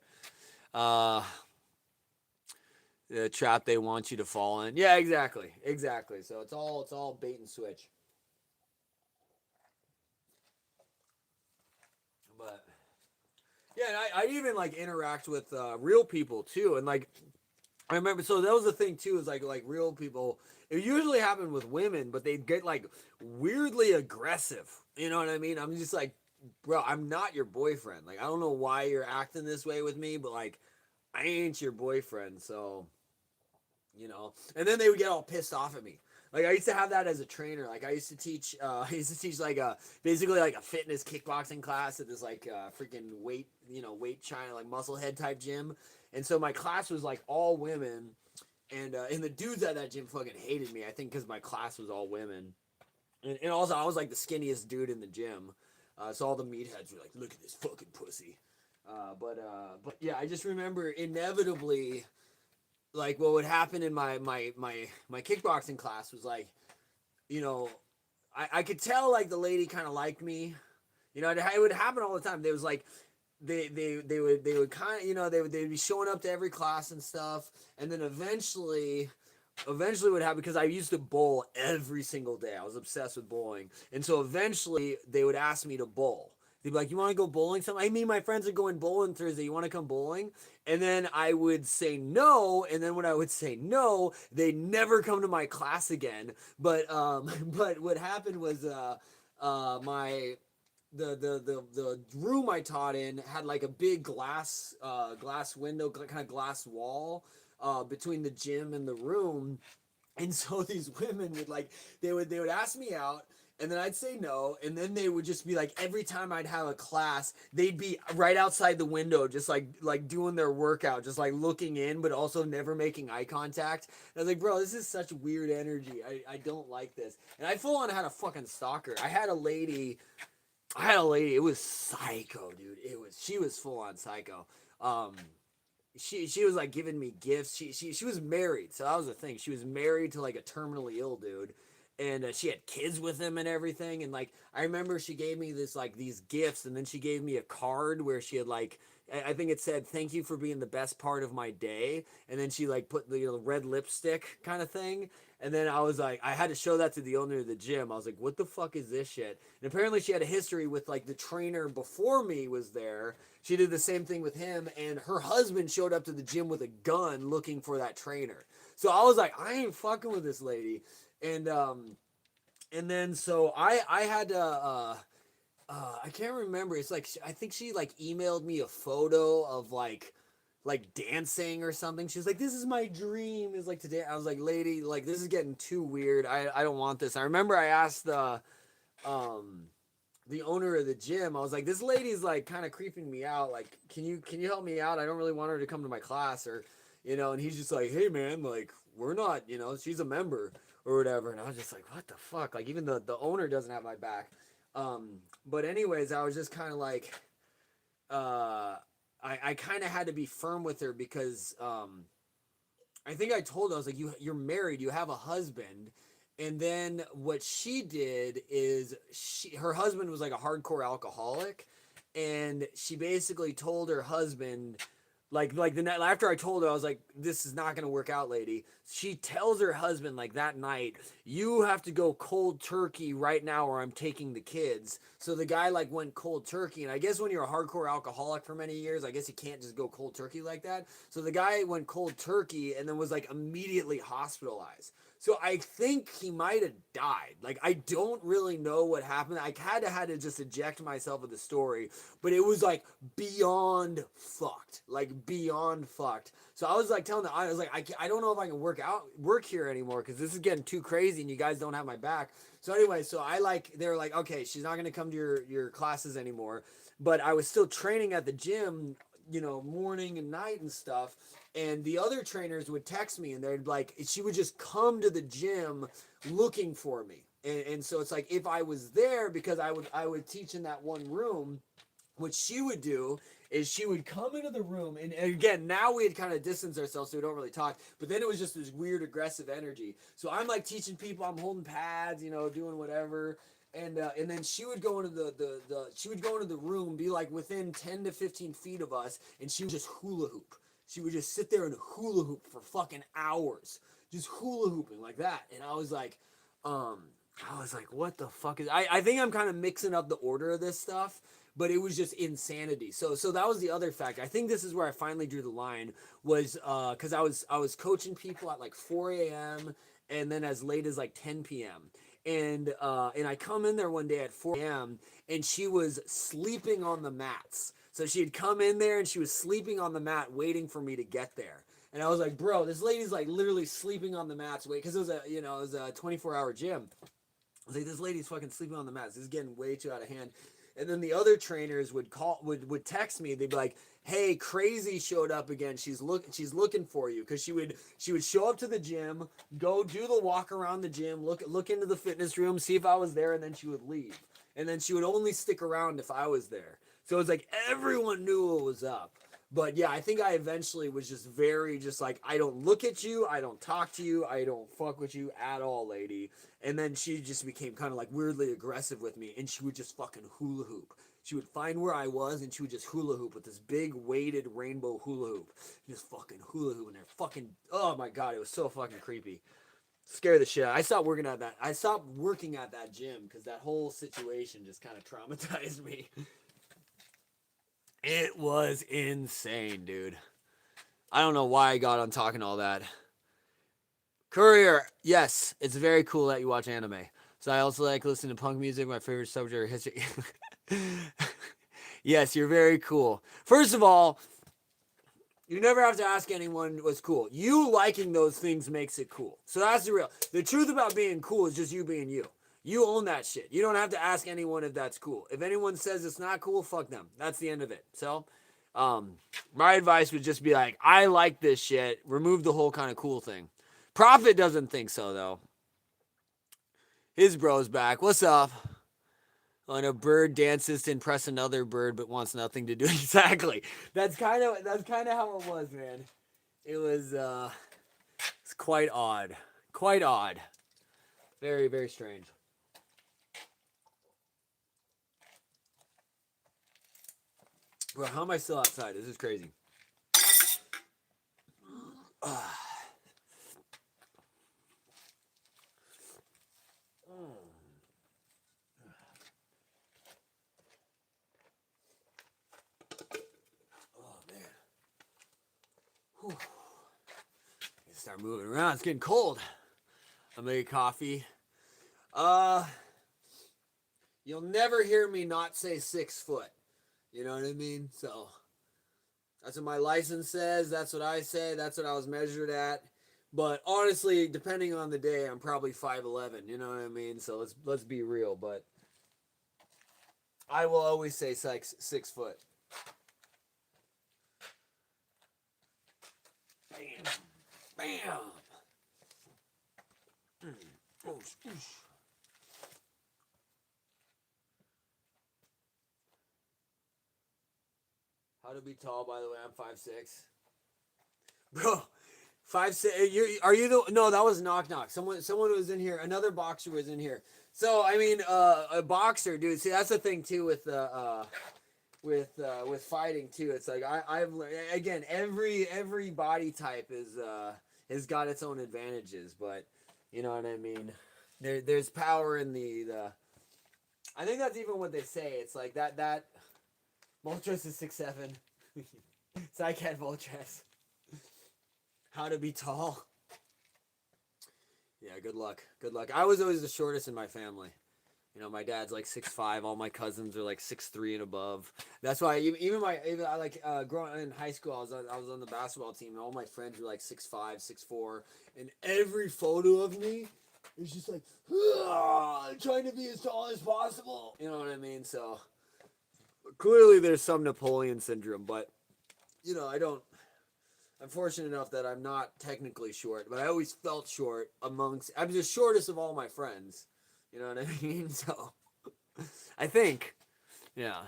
the trap they want you to fall in. Yeah, exactly. So it's all bait and switch. But yeah, and I even like interact with real people too, and like I remember. So that was the thing too, is like real people. It usually happened with women, but they'd get like weirdly aggressive. You know what I mean? I'm just like, bro, I'm not your boyfriend. Like I don't know why you're acting this way with me, but like I ain't your boyfriend, so you know. And then they would get all pissed off at me. Like I used to have that as a trainer. Like I used to teach. I used to teach like a basically like a fitness kickboxing class at this like freaking weight China like muscle head type gym. And so my class was like all women, and the dudes at that gym fucking hated me. I think because my class was all women, and also I was like the skinniest dude in the gym. So all the meatheads were like, "Look at this fucking pussy." But yeah, I just remember inevitably like what would happen in my kickboxing class was like, you know, I could tell like the lady kind of liked me. You know, it would happen all the time. There was like they would kind of, you know, they'd be showing up to every class and stuff, and then eventually what happened, because I used to bowl every single day. I was obsessed with bowling, and so eventually they would ask me to bowl. They'd be like, "You want to go bowling?" Something. I mean, my friends are going bowling Thursday. You want to come bowling? And then I would say no. And then when I would say no, they'd never come to my class again. But but what happened was my the room I taught in had like a big glass window, kind of glass wall between the gym and the room, and so these women would like they would ask me out, and then I'd say no, and then they would just be like, every time I'd have a class, they'd be right outside the window, just like doing their workout, just like looking in, but also never making eye contact. And I was like, bro, this is such weird energy. I don't like this. And I full on had a fucking stalker. I had a lady. It was psycho, dude. She was full on psycho. Um, she was like giving me gifts. She was married, so that was the thing. She was married to like a terminally ill dude, and she had kids with him and everything. And like I remember she gave me this like these gifts, and then she gave me a card where she had like I think it said, "Thank you for being the best part of my day," and then she like put the red lipstick kind of thing. And then I was like, I had to show that to the owner of the gym. I was like, what the fuck is this shit? And apparently she had a history with like the trainer before me was there. She did the same thing with him, and her husband showed up to the gym with a gun looking for that trainer. So I was like, I ain't fucking with this lady. And then so I had to I can't remember. It's like I think she like emailed me a photo of like dancing or something. She's like, "This is my dream." Is like today. I was like, "Lady, like this is getting too weird. I don't want this." I remember I asked um the owner of the gym. I was like, "This lady's like kind of creeping me out. Like, can you help me out? I don't really want her to come to my class or And he's just like, "Hey man, like we're not, she's a member or whatever." And I was just like, "What the fuck?" Like even the owner doesn't have my back. But anyways, I was just kind of like I kind of had to be firm with her because I think I told her, I was like, you're married, you have a husband. And then what she did is her husband was like a hardcore alcoholic, and she basically told her husband, like the night after I told her, I was like, this is not gonna work out, lady. She tells her husband like that night, you have to go cold turkey right now, or I'm taking the kids. So the guy like went cold turkey, and I guess when you're a hardcore alcoholic for many years, I guess you can't just go cold turkey like that. So the guy went cold turkey and then was like immediately hospitalized. So I think he might have died. Like I don't really know what happened. I had to just eject myself of the story, but it was like beyond fucked. Like beyond fucked. So I was like telling them, I was like, I don't know if I can work here anymore because this is getting too crazy and you guys don't have my back. So anyway, so they were like, okay, she's not gonna come to your classes anymore. But I was still training at the gym, morning and night and stuff. And the other trainers would text me and they'd like, she would just come to the gym looking for me. And so it's like, if I was there, because I would teach in that one room, what she would do is she would come into the room, and again, now we had kind of distanced ourselves so we don't really talk, but then it was just this weird aggressive energy. So I'm like teaching people, I'm holding pads, doing whatever. And then she would go into the room, be like within 10 to 15 feet of us, and she would just hula hoop. she would just sit there and hula hoop for fucking hours, just hula hooping like that. And I was like, what the fuck is? I think I'm kind of mixing up the order of this stuff, but it was just insanity. So that was the other factor. I think this is where I finally drew the line, was because I was coaching people at like 4 a.m. and then as late as like 10 p.m. And I come in there one day at 4 a.m. and she was sleeping on the mats. So she had come in there and she was sleeping on the mat waiting for me to get there. And I was like, bro, this lady's like literally sleeping on the mats, because it was a 24-hour gym. I was like, this lady's fucking sleeping on the mats. This is getting way too out of hand. And then the other trainers would text me. They'd be like, hey, Crazy showed up again. She's looking for you. Because she would show up to the gym, go do the walk around the gym, look into the fitness room, see if I was there, and then she would leave. And then she would only stick around if I was there. So it was like everyone knew what was up. But yeah, I think I eventually was just very just like, I don't look at you, I don't talk to you, I don't fuck with you at all, lady. And then she just became kind of like weirdly aggressive with me, and she would just fucking hula hoop. She would find where I was, and she would just hula hoop with this big weighted rainbow hula hoop. Just fucking hula hoop, and they're fucking, oh my god, it was so fucking creepy. Scare the shit out. I stopped working at that gym because that whole situation just kind of traumatized me. It was insane, dude. I don't know why I got on talking all that. Courier, yes, it's very cool that you watch anime. So I also like listening to punk music. My favorite subject is history. Yes, you're very cool. First of all, you never have to ask anyone what's cool. You liking those things makes it cool. So that's the real. The truth about being cool is just you being you. You own that shit. You don't have to ask anyone if that's cool. If anyone says it's not cool, fuck them. That's the end of it. So, my advice would just be like, I like this shit. Remove the whole kind of cool thing. Prophet doesn't think so, though. His bro's back. What's up? When a bird dances to impress another bird but wants nothing to do. Exactly. That's kind of how it was, man. It was it's quite odd. Quite odd. Very, very strange. Bro, how am I still outside? This is crazy. Start moving around. It's getting cold. I'll make coffee. You'll never hear me not say 6 foot. You know what I mean? So that's what my license says. That's what I say. That's what I was measured at. But honestly, depending on the day, I'm probably 5'11". You know what I mean? So let's be real. But I will always say 6 foot. Bam. Bam. Oh, How to be tall, by the way, I'm 5'6". Bro, 5'6". Are you the? No, that was Knock Knock. Someone was in here. Another boxer was in here. So I mean, a boxer, dude. See, that's the thing too with fighting too. It's like I've again every body type has got its own advantages, but you know what I mean. There's power in the. I think that's even what they say. It's like that. Voltres is 6'7". Psycat Voltres. How to be tall. Yeah, good luck. Good luck. I was always the shortest in my family. You know, my dad's like 6'5". All my cousins are like 6'3" and above. That's why even I like growing in high school, I was on the basketball team, and all my friends were like 6'5", 6'4", and every photo of me is just like trying to be as tall as possible. You know what I mean? So clearly there's some Napoleon syndrome, but you know, I'm fortunate enough that I'm not technically short, but I always felt short I'm the shortest of all my friends. You know what I mean? So I think, yeah,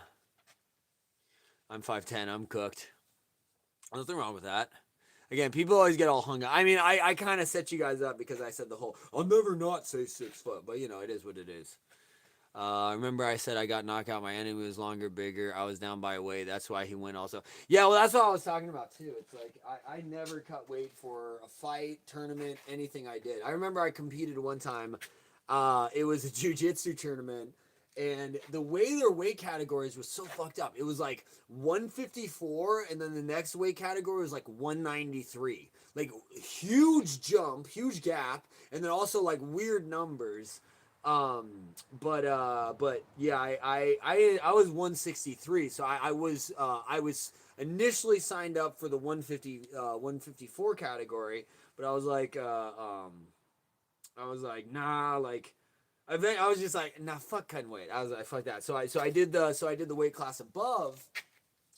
I'm 5'10". I'm cooked. Nothing wrong with that. Again, people always get all hung up. I mean, I kind of set you guys up because I said the whole, I'll never not say 6 foot, but you know, it is what it is. Remember I said I got knocked out. My enemy was longer, bigger. I was down by a weight. That's why he went also. Yeah, well, that's what I was talking about too. It's like I never cut weight for a fight, tournament, anything I did. I remember I competed one time. It was a jiu-jitsu tournament. And the way their weight categories was so fucked up. It was like 154, and then the next weight category was like 193. Like huge jump, huge gap, and then also like weird numbers. But yeah, I was 163, so I was initially signed up for the 154 category, but I was like nah, like I was just like nah, fuck cutting weight. I was like fuck that. So I did the weight class above.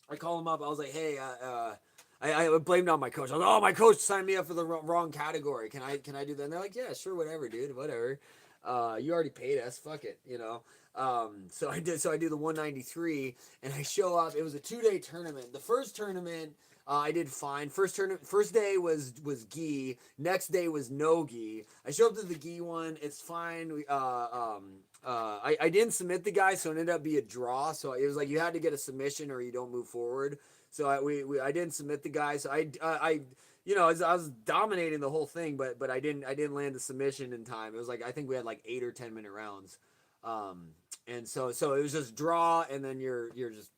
I called him up. I was like, hey, I blamed on my coach. I was like, oh, my coach signed me up for the wrong category. Can I do that? And they're like, yeah, sure, whatever, dude, whatever. You already paid us, fuck it, you know. So I do the 193, and I show up. It was a 2-day tournament. The first tournament, I did fine. First day was gi. Next day was no gi. I show up to the gi one. It's fine. I didn't submit the guy, so it ended up being a draw. So it was like you had to get a submission or you don't move forward. So I didn't submit the guy. So I you know, I was dominating the whole thing, but I didn't land the submission in time. It was like I think we had like 8 or 10 minute rounds, and so it was just draw, and then you're just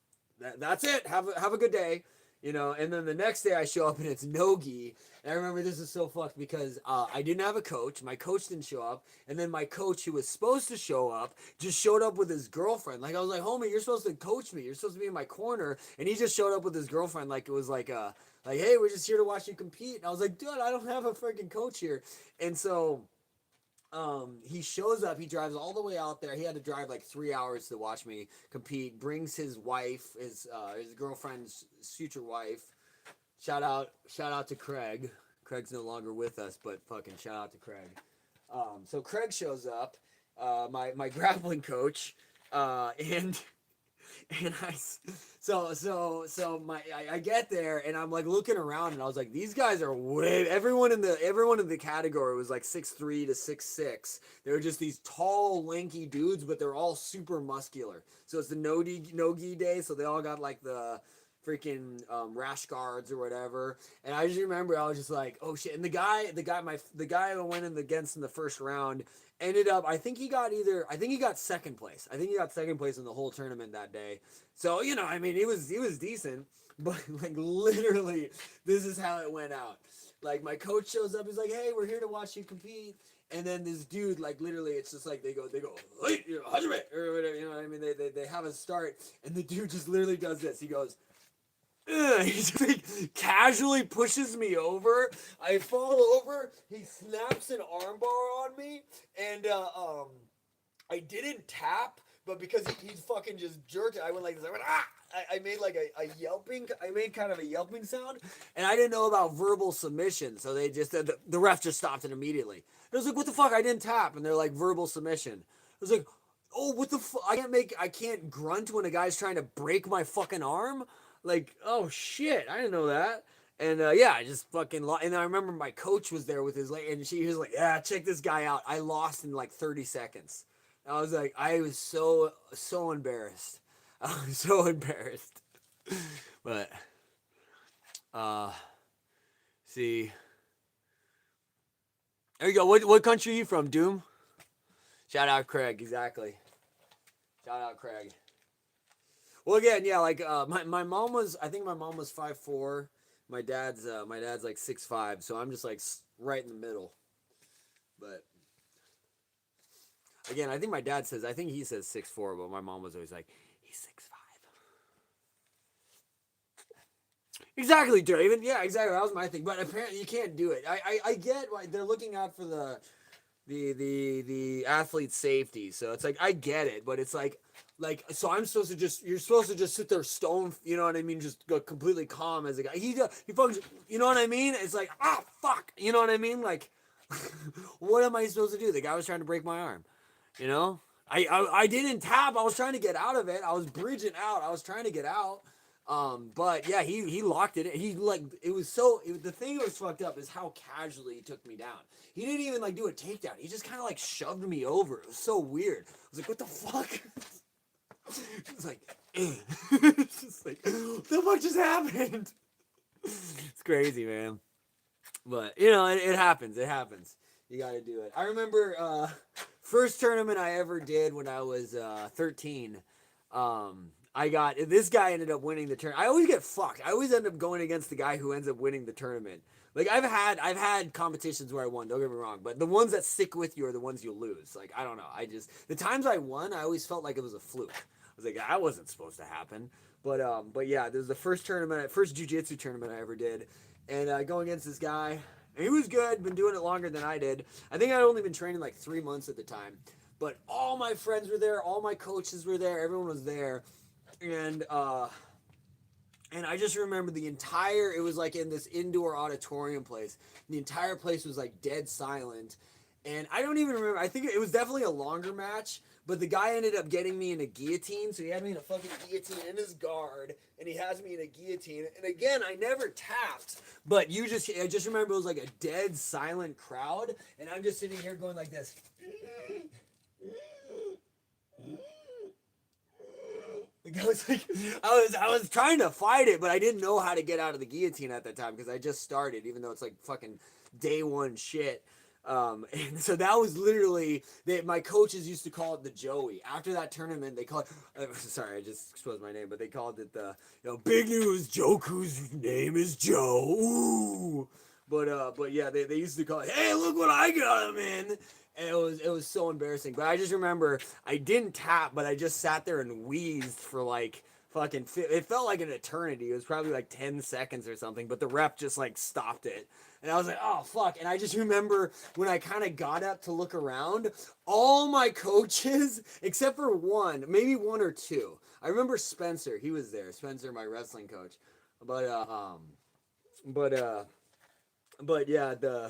that's it. Have a good day, you know. And then the next day I show up and it's no gi. And I remember this is so fucked because I didn't have a coach. My coach didn't show up, and then my coach who was supposed to show up just showed up with his girlfriend. Like I was like, homie, you're supposed to coach me. You're supposed to be in my corner, and he just showed up with his girlfriend. Like it was like like, hey, we're just here to watch you compete. And I was like, dude, I don't have a freaking coach here. And so he shows up, he drives all the way out there. He had to drive like 3 hours to watch me compete, brings his wife, his girlfriend's future wife. Shout out to Craig. Craig's no longer with us, but fucking shout out to Craig. So Craig shows up, my grappling coach, and I get there and I'm like looking around and I was like, these guys are way, everyone in the category was like 6'3" to 6'6". They were just these tall, lanky dudes, but they're all super muscular. So it's the no-gi day, so they all got like the freaking rash guards or whatever. And I just remember I was just like, oh shit. And the guy I went in against in the first round ended up, I think he got second place. I think he got second place in the whole tournament that day. So, you know, I mean, he was decent, but like literally this is how it went out. Like my coach shows up, he's like, hey, we're here to watch you compete. And then this dude, like literally, it's just like they go, hey, you know, Hajime, or whatever, you know what I mean? They have a start, and the dude just literally does this. He goes, he just like casually pushes me over. I fall over. He snaps an armbar on me, and I didn't tap, but because he fucking just jerked it, I went like this. I went ah. I made like a yelping. I made kind of a yelping sound, and I didn't know about verbal submission, so they just the ref just stopped it immediately. I was like, "What the fuck? I didn't tap," and they're like, "Verbal submission." I was like, "Oh, what the fuck? I can't grunt when a guy's trying to break my fucking arm." Like, oh shit, I didn't know that. And yeah, I just fucking and I remember my coach was there with his and she was like, yeah, check this guy out. I lost in like 30 seconds. And I was like, I was so embarrassed. I was so embarrassed. But see, there you go. What country are you from, Doom? Shout out Craig, exactly. Shout out Craig. Well, again, yeah, like my mom was, I think my mom was 5'4". My dad's like 6'5", so I'm just like right in the middle. But again, I think he says 6'4", but my mom was always like, he's 6'5". Exactly, Draven. Yeah, exactly. That was my thing. But apparently, you can't do it. I get why they're looking out for the athlete's safety. So it's like I get it, but it's like so you're supposed to just sit there stone, you know what I mean, just go completely calm as a guy. He fucking, you know what I mean? It's like, ah, fuck, you know what I mean? Like what am I supposed to do? The guy was trying to break my arm, you know? I didn't tap. I was trying to get out of it. I was bridging out. I was trying to get out. But yeah, he locked it in. He like the thing that was fucked up is how casually he took me down. He didn't even like do a takedown. He just kind of like shoved me over. It was so weird. I was like, what the fuck? It was like, it's just like, what the fuck just happened? It's crazy, man. But you know, it happens. It happens. You got to do it. I remember first tournament I ever did when I was 13. I got this guy ended up winning the tournament. I always get fucked. I always end up going against the guy who ends up winning the tournament. Like I've had competitions where I won. Don't get me wrong, but the ones that stick with you are the ones you lose. Like I don't know. The times I won, I always felt like it was a fluke. I was like, that wasn't supposed to happen. But yeah, this was the first jiu-jitsu tournament I ever did, and going against this guy. And he was good. Been doing it longer than I did. I think I'd only been training like 3 months at the time. But all my friends were there. All my coaches were there. Everyone was there. And I just remember it was like in this indoor auditorium place. The entire place was like dead silent. And I don't even remember. I think it was definitely a longer match. But the guy ended up getting me in a guillotine. So he had me in a fucking guillotine in his guard. And he has me in a guillotine. And again, I never tapped. But I just remember it was like a dead silent crowd. And I'm just sitting here going like this. I was trying to fight it, but I didn't know how to get out of the guillotine at that time because I just started, even though it's like fucking day one shit. And so that was literally my coaches used to call it the Joey. After that tournament, they called it. Sorry, I just exposed my name, but they called it the big news. Joku's name is Joe. Ooh. But yeah, they used to call it. Hey, look what I got him in. And it was so embarrassing. But I just remember I didn't tap, but I just sat there and wheezed for like fucking. It felt like an eternity. It was probably like 10 seconds or something. But the rep just like stopped it, and I was like, oh fuck. And I just remember when I kind of got up to look around, all my coaches except for one, maybe one or two. I remember Spencer. He was there. Spencer, my wrestling coach. But yeah,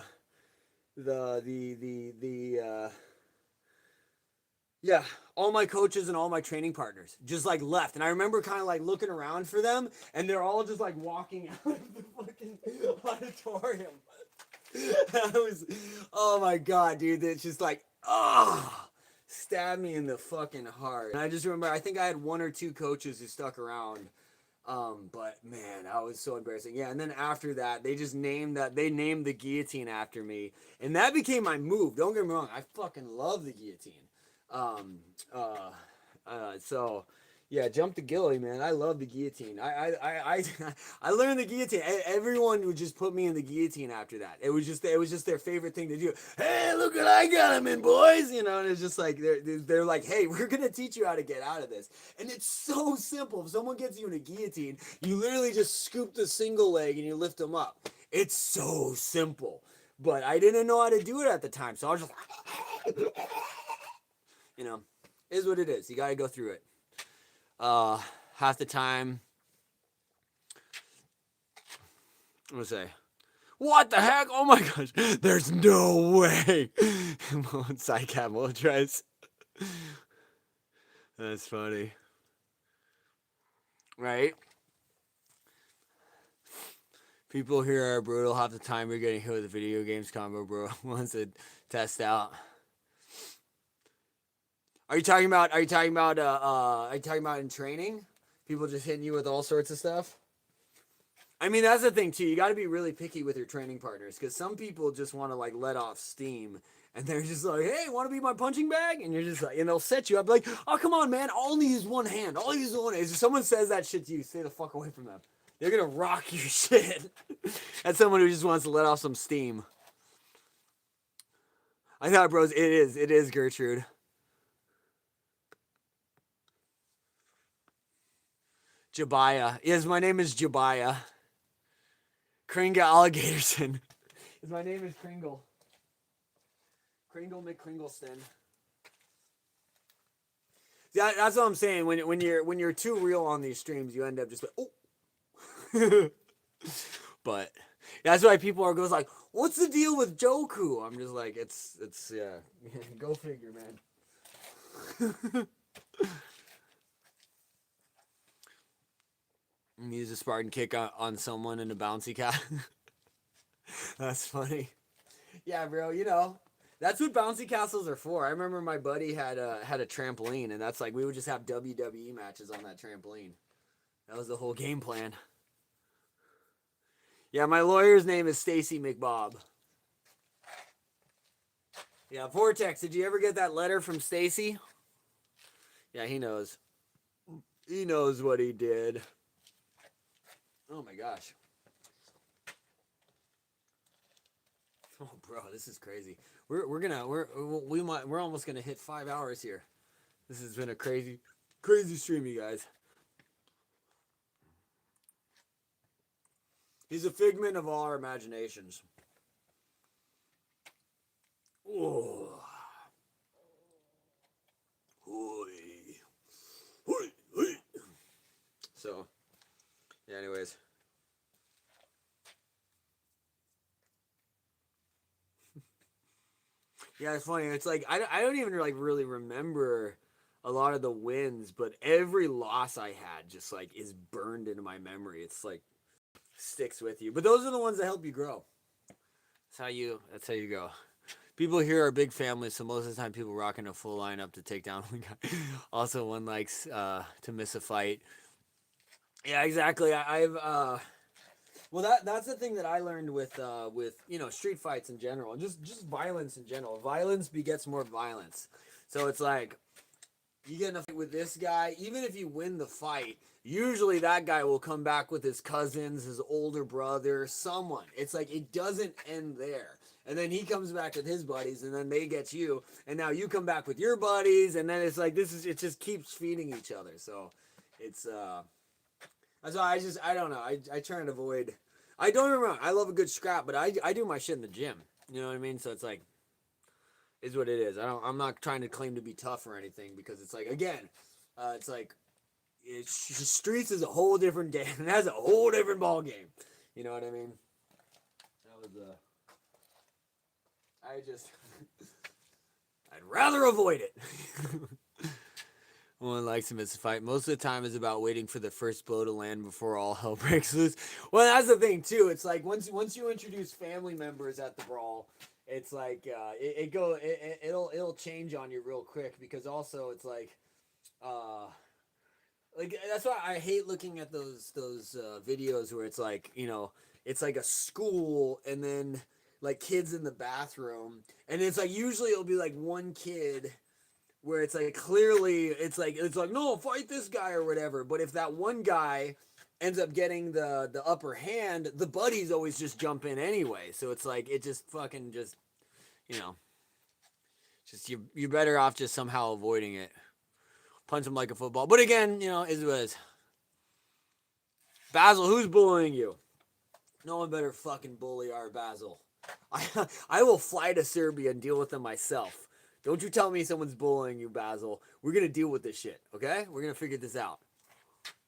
yeah, all my coaches and all my training partners just like left, and I remember kind of like looking around for them, and they're all just like walking out of the fucking auditorium. Oh my god, dude, it's just like stabbed me in the fucking heart. And I just remember I think I had one or two coaches who stuck around. But man, that was so embarrassing. Yeah, and then after that, they named the guillotine after me, and that became my move. Don't get me wrong, I fucking love the guillotine. So yeah, jump the gilly, man. I love the guillotine. I learned the guillotine. Everyone would just put me in the guillotine after that. It was just their favorite thing to do. Hey, look what I got him in, boys. You know, and it's just like they're like, hey, we're gonna teach you how to get out of this. And it's so simple. If someone gets you in a guillotine, you literally just scoop the single leg and you lift them up. It's so simple. But I didn't know how to do it at the time, so I was just you know, is what it is. You gotta go through it. Half the time, I'm gonna say, what the heck? Oh my gosh, there's no way. Psych tries. That's funny. Right? People here are brutal. Half the time you're getting hit with a video games combo, bro. Wants to test out. Are you talking about in training? People just hitting you with all sorts of stuff? I mean, that's the thing too. You got to be really picky with your training partners, because some people just want to like let off steam, and they're just like, "Hey, want to be my punching bag?" And you're just like, and they'll set you up like, "Oh, come on, man! All I need is one hand. All I need is one hand." If someone says that shit to you, stay the fuck away from them. They're gonna rock your shit. That's someone who just wants to let off some steam. I thought, bros, it is Gertrude. Jabaya. Yes, my name is Jabaya. Kringle Alligatorson. My name is Kringle. Kringle McKringleston. Yeah, that's what I'm saying. When you're too real on these streams, you end up just like, oh. But that's why people are goes like, what's the deal with Joku? I'm just like, it's yeah. Go figure, man. Use a Spartan kick on someone in a bouncy castle. That's funny. Yeah, bro. You know, that's what bouncy castles are for. I remember my buddy had a trampoline, and that's like we would just have WWE matches on that trampoline. That was the whole game plan. Yeah, my lawyer's name is Stacy McBob. Yeah, Vortex, did you ever get that letter from Stacy? Yeah, he knows. He knows what he did. Oh my gosh. Oh, bro, this is crazy. We're almost gonna hit 5 hours here. This has been a crazy stream, you guys. He's a figment of all our imaginations. Oh. So, yeah, anyways. Yeah, it's funny. It's like I don't even like really remember a lot of the wins, but every loss I had just like is burned into my memory. It's like sticks with you. But those are the ones that help you grow. That's how you go. People here are big families, so most of the time people rocking a full lineup to take down one guy. Also, one likes to miss a fight. Yeah, exactly. I've well, that's the thing that I learned with you know, street fights in general, and just violence in general. Violence begets more violence. So it's like you get in a fight with this guy, even if you win the fight, usually that guy will come back with his cousins, his older brother, someone. It's like it doesn't end there. And then he comes back with his buddies, and then they get you, and now you come back with your buddies, and then it's like it just keeps feeding each other. So it's that's why I don't know. I try and avoid. I don't get me wrong. I love a good scrap, but I do my shit in the gym. You know what I mean? So it's like, is what it is. I'm not trying to claim to be tough or anything, because it's like, again, it's like streets is a whole different game. It has a whole different ball game. You know what I mean? That was I'd rather avoid it. One likes to miss a fight. Most of the time is about waiting for the first blow to land before all hell breaks loose. Well, that's the thing too. It's like once you introduce family members at the brawl, it's like it'll change on you real quick, because also it's like that's why I hate looking at those videos where it's like, you know, it's like a school and then like kids in the bathroom, and it's like usually it'll be like one kid where it's like clearly it's like no, fight this guy or whatever. But if that one guy ends up getting the upper hand, the buddies always just jump in anyway. So it's like it just fucking just, you know, just you're better off just somehow avoiding it. Punch him like a football. But again, you know, is what it is. Basil, who's bullying you? No one better fucking bully our Basil. I will fly to Serbia and deal with them myself. Don't you tell me someone's bullying you, Basil. We're going to deal with this shit, okay? We're going to figure this out.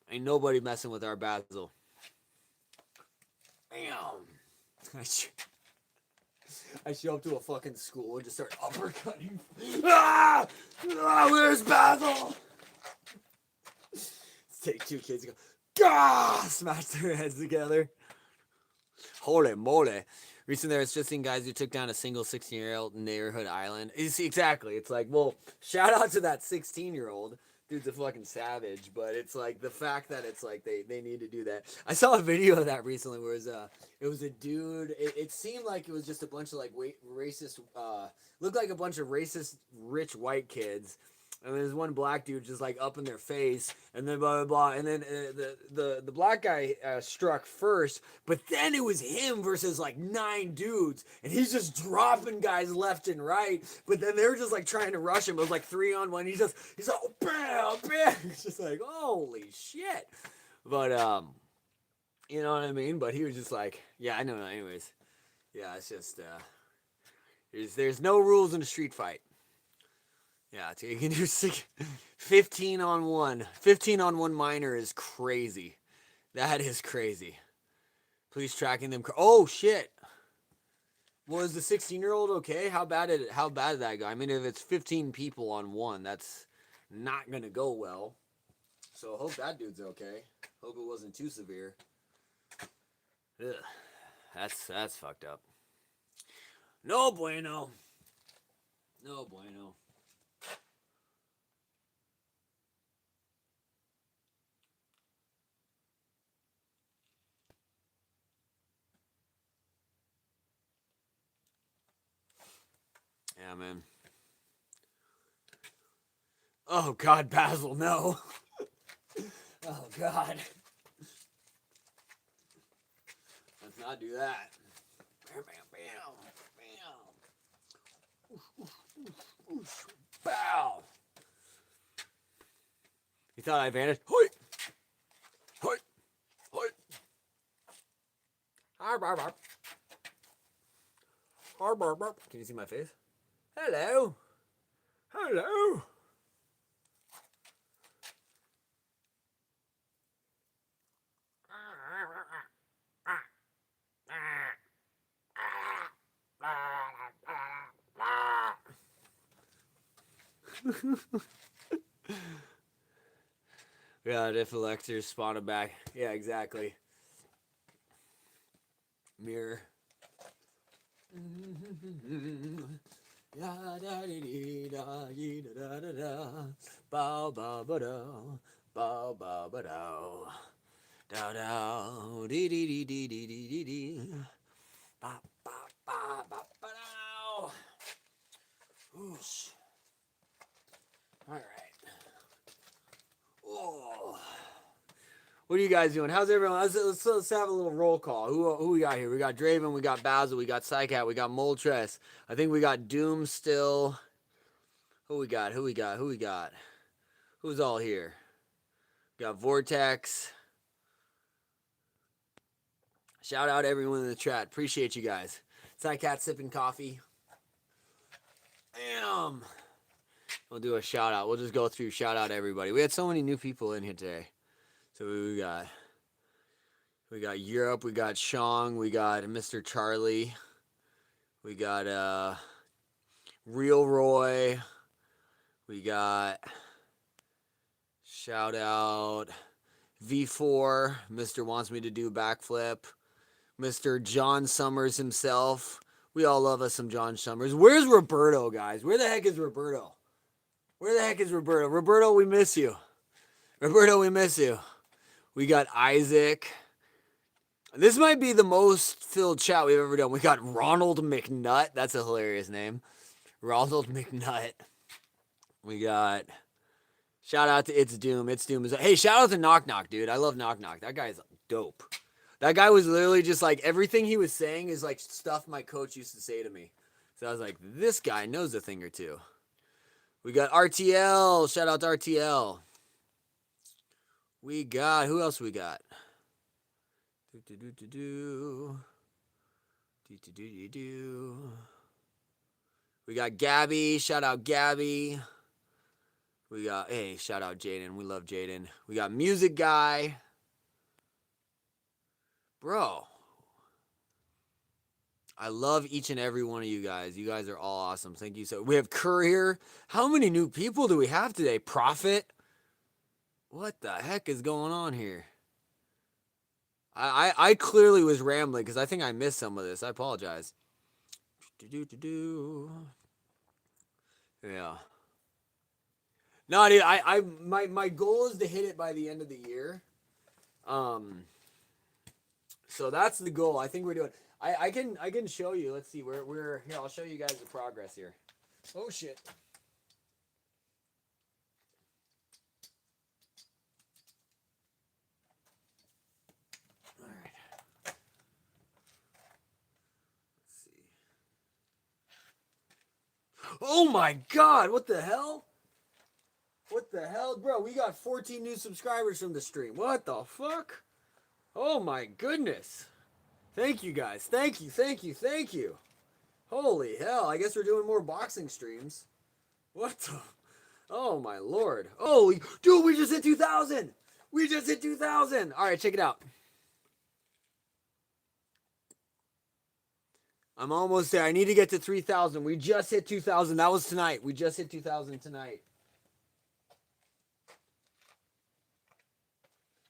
Ain't nobody messing with our Basil. Damn. I show up to a fucking school and just start uppercutting. Ah! Where's Basil? Let's take two kids and go, gah! Smash their heads together. Holy moly. Recently, I was just seeing guys who took down a single 16-year-old neighborhood island. Exactly. It's like, well, shout out to that 16-year-old. Dude's a fucking savage. But it's like the fact that it's like they need to do that. I saw a video of that recently where it was a dude. It seemed like it was just a bunch of like racist, looked like a bunch of racist rich white kids. And there's one black dude just like up in their face, and then blah blah blah, and then the black guy struck first, but then it was him versus like 9 dudes, and he's just dropping guys left and right. But then they were just like trying to rush him. It was like 3-on-1. He's like, oh, bam, bam. It's just like, holy shit. But you know what I mean. But he was just like, yeah, I know. Anyways, yeah, it's just there's no rules in a street fight. Yeah, you can do 15-on-1. 15-on-1 minor is crazy. That is crazy. Please tracking them. Oh shit. Was the 16-year-old okay? How bad did that go? I mean, if it's 15 people on one, that's not gonna go well. So hope that dude's okay. Hope it wasn't too severe. Ugh. That's fucked up. No bueno. No bueno. Yeah, man. Oh, God, Basil, no. Oh, God. Let's not do that. Bam, bam, bam, bam. Bow. You thought I vanished? Hoi! Hoi! Hoi! Arr, arr, arr. Arr, arr, arr. Can you see my face? Hello. Hello. Yeah, if electors spawn it back. Yeah, exactly. Mirror. Ya da dee da dee da da da. Bow ba ba do. Bow ba ba do. Dow dow. Dee dee dee dee dee dee dee dee. Ba ba ba ba ba dow. Whoosh. All right. Oh. What are you guys doing? How's everyone? Let's have a little roll call. Who we got here? We got Draven, we got Basil, we got Psycat, we got Moltres. I think we got Doom still. Who we got? Who's all here? We got Vortex. Shout out everyone in the chat. Appreciate you guys. Psycat sipping coffee. Damn. We'll do a shout out. We'll just go through shout out everybody. We had so many new people in here today. So we got Europe, we got Shong, we got Mr. Charlie, we got Real Roy, we got shout out V4, Mr. wants me to do backflip, Mr. John Summers himself. We all love us some John Summers. Where's Roberto, guys? Where the heck is Roberto? Roberto, we miss you. We got Isaac. This might be the most filled chat we've ever done. We got Ronald McNutt. That's a hilarious name. Ronald McNutt. We got shout out to It's Doom. Hey, shout out to Knock Knock, dude. I love Knock Knock. That guy's dope. That guy was literally just like everything he was saying is like stuff my coach used to say to me. So I was like, this guy knows a thing or two. We got RTL. Shout out to RTL. We got, who else we got? We got Gabby. Shout out Gabby. We got, hey, shout out Jaden. We love Jaden. We got Music Guy. Bro. I love each and every one of you guys. You guys are all awesome. Thank you so. We have Courier. How many new people do we have today? Prophet. What the heck is going on here? I clearly was rambling because I think I missed some of this. I apologize. Yeah. No, dude, my goal is to hit it by the end of the year. So that's the goal. I think we're doing. I can show you. Let's see. We're here. I'll show you guys the progress here. Oh shit. All right. Let's see. Oh my God! What the hell? What the hell, bro? We got 14 new subscribers from the stream. What the fuck? Oh my goodness. Thank you guys. Thank you. Holy hell. I guess we're doing more boxing streams. What the? Oh my lord. Holy, dude, we just hit 2,000. All right, check it out. I'm almost there. I need to get to 3,000. We just hit 2,000. That was tonight. We just hit 2,000 tonight.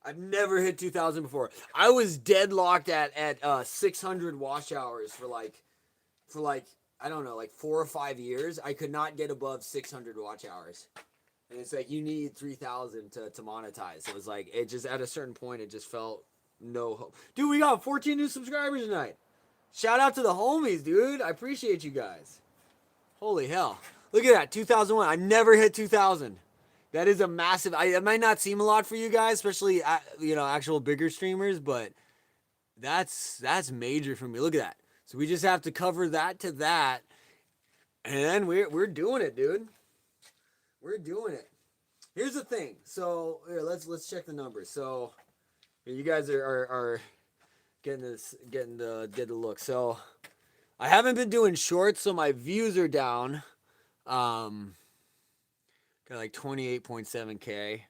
I've never hit 2,000 before. I was deadlocked at 600 watch hours for like I don't know, like 4 or 5 years. I could not get above 600 watch hours. And it's like you need 3,000 to monetize. It was like it just at a certain point it just felt no hope. Dude, we got 14 new subscribers tonight. Shout out to the homies, dude. I appreciate you guys. Holy hell. Look at that, 2001. I never hit 2,000. That is a massive. It might not seem a lot for you guys, especially actual bigger streamers, but that's major for me. Look at that. So we just have to cover that to that, and then we're doing it, dude. We're doing it. Here's the thing. So here, let's check the numbers. So you guys are getting the look. So I haven't been doing shorts, so my views are down. Got like 28.7K.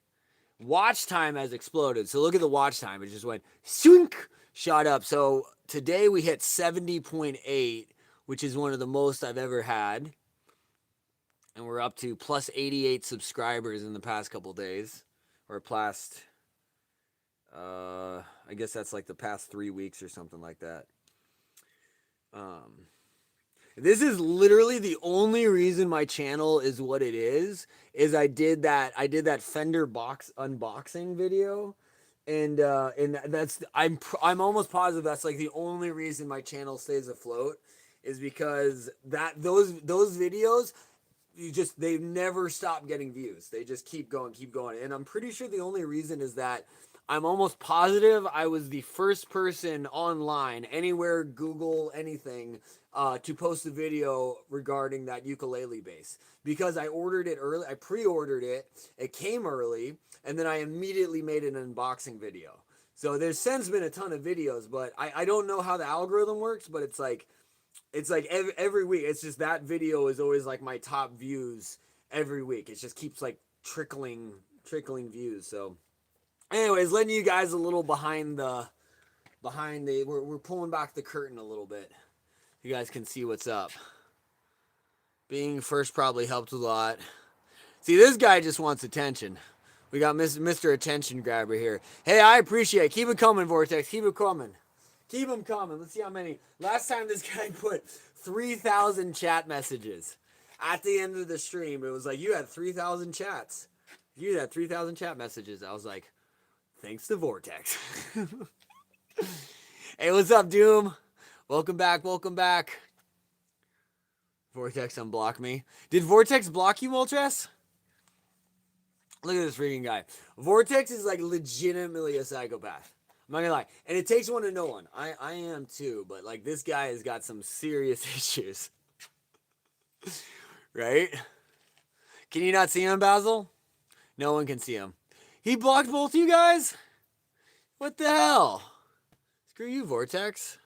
Watch time has exploded. So look at the watch time. It just went swink, shot up. So today we hit 70.8, which is one of the most I've ever had. And we're up to plus 88 subscribers in the past couple days. Or past, I guess that's like the past 3 weeks or something like that. This is literally the only reason my channel is what it is I did that Fender box unboxing video, and that's I'm almost positive that's like the only reason my channel stays afloat is because those videos they've never stopped getting views. They just keep going, and I'm pretty sure the only reason is that I'm almost positive I was the first person online, anywhere, Google, anything, to post a video regarding that ukulele bass. Because I ordered it early, I pre-ordered it, it came early, and then I immediately made an unboxing video. So there's since been a ton of videos, but I don't know how the algorithm works, but it's like every week, it's just that video is always like my top views every week. It just keeps like trickling views, so... Anyways, letting you guys a little behind the we're pulling back the curtain a little bit. You guys can see what's up. Being first probably helped a lot. See, this guy just wants attention. We got Mr. Attention Grabber here. Hey, I appreciate it. Keep it coming, Vortex. Keep it coming. Keep them coming. Let's see how many. Last time this guy put 3,000 chat messages at the end of the stream. It was like, you had 3,000 chats. You had 3,000 chat messages. I was like, thanks to Vortex. Hey, what's up, Doom? Welcome back. Vortex unblocked me. Did Vortex block you, Moltres? Look at this freaking guy. Vortex is like legitimately a psychopath. I'm not gonna lie. And it takes one to know one. I am too, but like this guy has got some serious issues. Right? Can you not see him, Basil? No one can see him. He blocked both you guys? What the hell? Screw you, Vortex.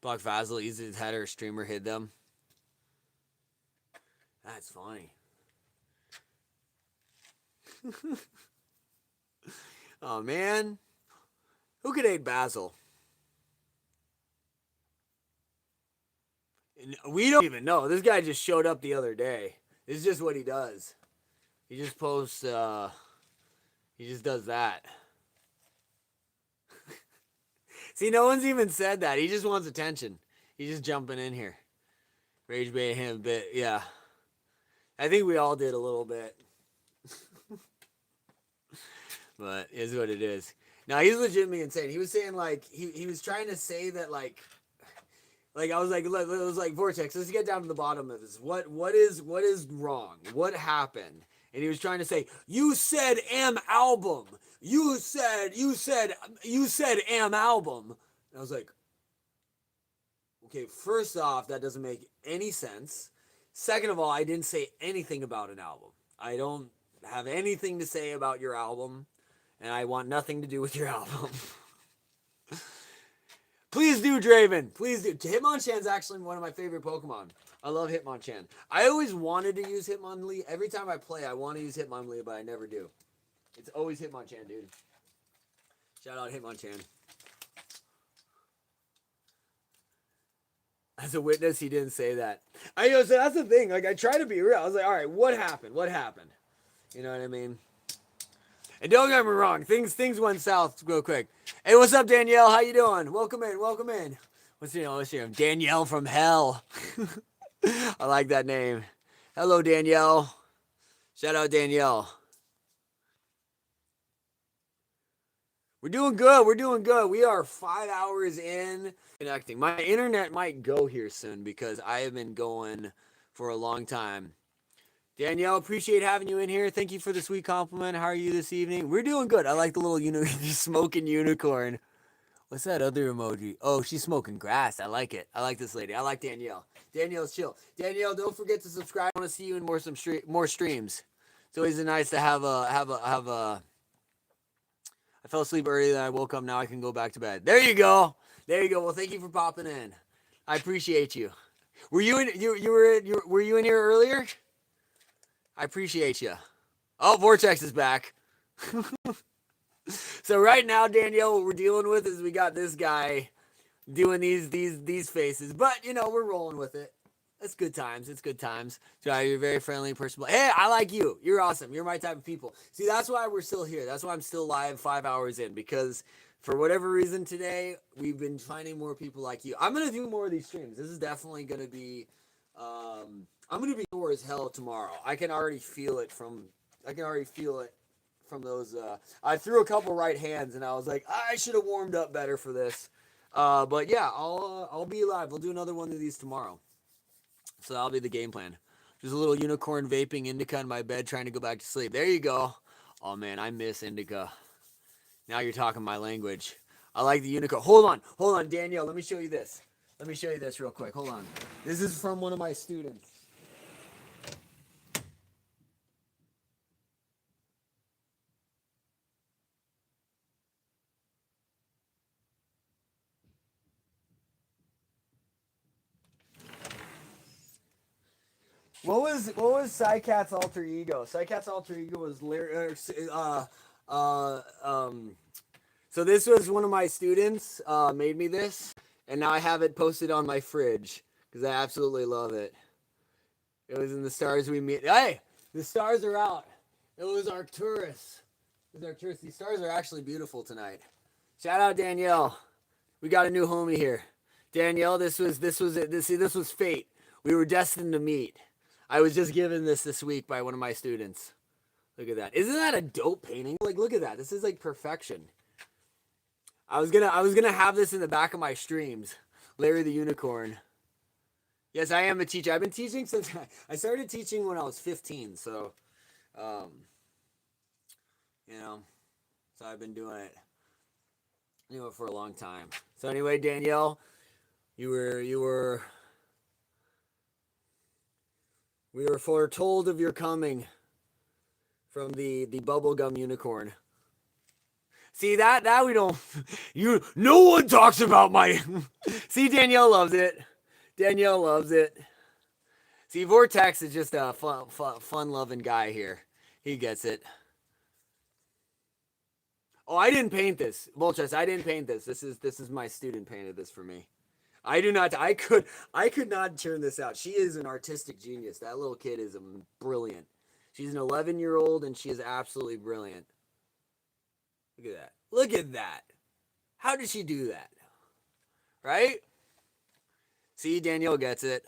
Block Basil, easy his header, streamer hid them. That's funny. Oh, man. Who could aid Basil? We don't even know. This guy just showed up the other day. This is just what he does. He just posts, he just does that. See, no one's even said that. He just wants attention. He's just jumping in here. Rage bait him a bit, yeah. I think we all did a little bit. But it's what it is. Now, he's legitimately insane. He was saying, like, he was trying to say that, like I was like, it was like, Vortex, let's get down to the bottom of this. What is wrong? What happened? And he was trying to say, you said am album. You said am album. And I was like, okay, first off, that doesn't make any sense. Second of all, I didn't say anything about an album. I don't have anything to say about your album, and I want nothing to do with your album. Please do, Draven. Please do. Hitmonchan's actually one of my favorite Pokemon. I love Hitmonchan. I always wanted to use Hitmonlee. Every time I play, I want to use Hitmonlee, but I never do. It's always Hitmonchan, dude. Shout out Hitmonchan. As a witness, he didn't say that. So that's the thing. Like, I try to be real. I was like, all right, what happened? What happened? You know what I mean? And don't get me wrong, things went south real quick. Hey, what's up, Danielle? How you doing? Welcome in, welcome in. What's your name? Danielle from hell. I like that name. Hello, Danielle. Shout out, Danielle. We're doing good. We're doing good. We are 5 hours in connecting. My internet might go here soon because I have been going for a long time. Danielle, appreciate having you in here. Thank you for the sweet compliment. How are you this evening? We're doing good. I like the little smoking unicorn. What's that other emoji? Oh, she's smoking grass. I like it. I like this lady. I like Danielle. Danielle's chill. Danielle, don't forget to subscribe. I want to see you in more streams. It's always nice to have a. I fell asleep early, then I woke up. Now I can go back to bed. There you go. There you go. Well, thank you for popping in. I appreciate you. Were you in here earlier? I appreciate you. Oh, Vortex is back. So right now, Danielle, what we're dealing with is we got this guy doing these faces, but we're rolling with it. It's good times. It's good times. So you're very friendly, personable. Hey, I like you. You're awesome. You're my type of people. See, that's why we're still here. That's why I'm still live 5 hours in, because for whatever reason today, we've been finding more people like you. I'm gonna do more of these streams. This is definitely gonna be. I'm gonna be sore as hell tomorrow. I can already feel it from those. I threw a couple right hands, and I was like, I should have warmed up better for this. But yeah, I'll be live. We'll do another one of these tomorrow. So that'll be the game plan. There's a little unicorn vaping indica in my bed, trying to go back to sleep. There you go. Oh man, I miss indica. Now you're talking my language. I like the unicorn. Hold on, Danielle. Let me show you this. Let me show you this real quick. Hold on. This is from one of my students. What was Psycat's alter ego? Psycat's alter ego was Larry. So this was one of my students made me this, and now I have it posted on my fridge because I absolutely love it. It was in The Stars We Meet. Hey, the stars are out. It was Arcturus. These stars are actually beautiful tonight. Shout out Danielle. We got a new homie here. Danielle, this was fate. We were destined to meet. I was just given this week by one of my students. Look at that. Isn't that a dope painting? Like, look at that. This is like perfection. I was gonna have this in the back of my streams. Larry the Unicorn. Yes, I am a teacher. I've been teaching since I started teaching when I was 15. So, so I've been doing it for a long time. So anyway, Danielle, we were foretold of your coming from the bubblegum unicorn. See that we don't. No one talks about my. See, Danielle loves it. Danielle loves it. See, Vortex is just a fun-loving guy here. He gets it. Oh, I didn't paint this, Volchess. I didn't paint this. This is my student painted this for me. I do not. I could not turn this out. She is an artistic genius. That little kid is brilliant. She's an 11-year-old and she is absolutely brilliant. Look at that. Look at that. How did she do that? Right? See, Danielle gets it.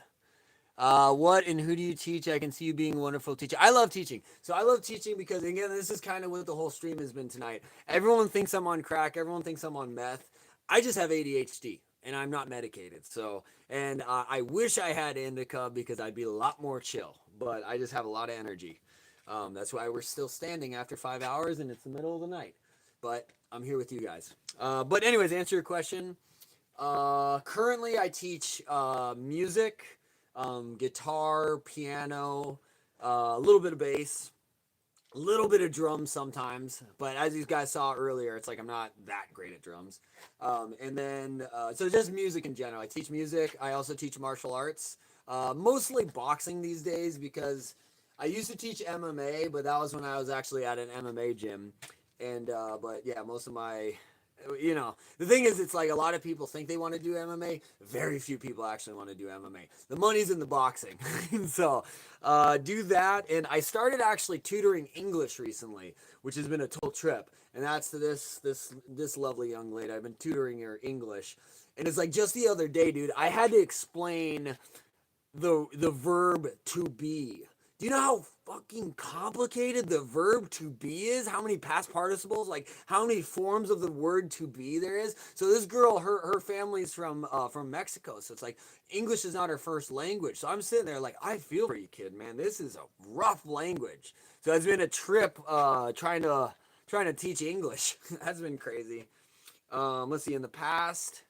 What and who do you teach? I can see you being a wonderful teacher. I love teaching. So I love teaching because, again, this is kind of what the whole stream has been tonight. Everyone thinks I'm on crack. Everyone thinks I'm on meth. I just have ADHD. And I'm not medicated. So, and I wish I had indica because I'd be a lot more chill. But I just have a lot of energy. That's why we're still standing after 5 hours and it's the middle of the night. But I'm here with you guys. But anyways, answer your question. Currently, I teach music, guitar, piano, a little bit of bass. A little bit of drums sometimes, but as you guys saw earlier, it's like I'm not that great at drums. And then, so just music in general. I teach music. I also teach martial arts, mostly boxing these days because I used to teach MMA, but that was when I was actually at an MMA gym. And, but yeah, most of my you know, the thing is, it's like a lot of people think they want to do MMA. Very few people actually want to do MMA. The money's in the boxing. So do that. And I started actually tutoring English recently, which has been a total trip. And that's to this lovely young lady. I've been tutoring her English. And it's like just the other day, dude, I had to explain the verb to be. Do you know how fucking complicated the verb to be is? How many past participles, like how many forms of the word to be there is? So this girl, her family's from Mexico, so it's like English is not her first language. So I'm sitting there like, I feel for you, kid, man. This is a rough language. So it's been a trip trying to teach English. That's been crazy. Let's see, in the past.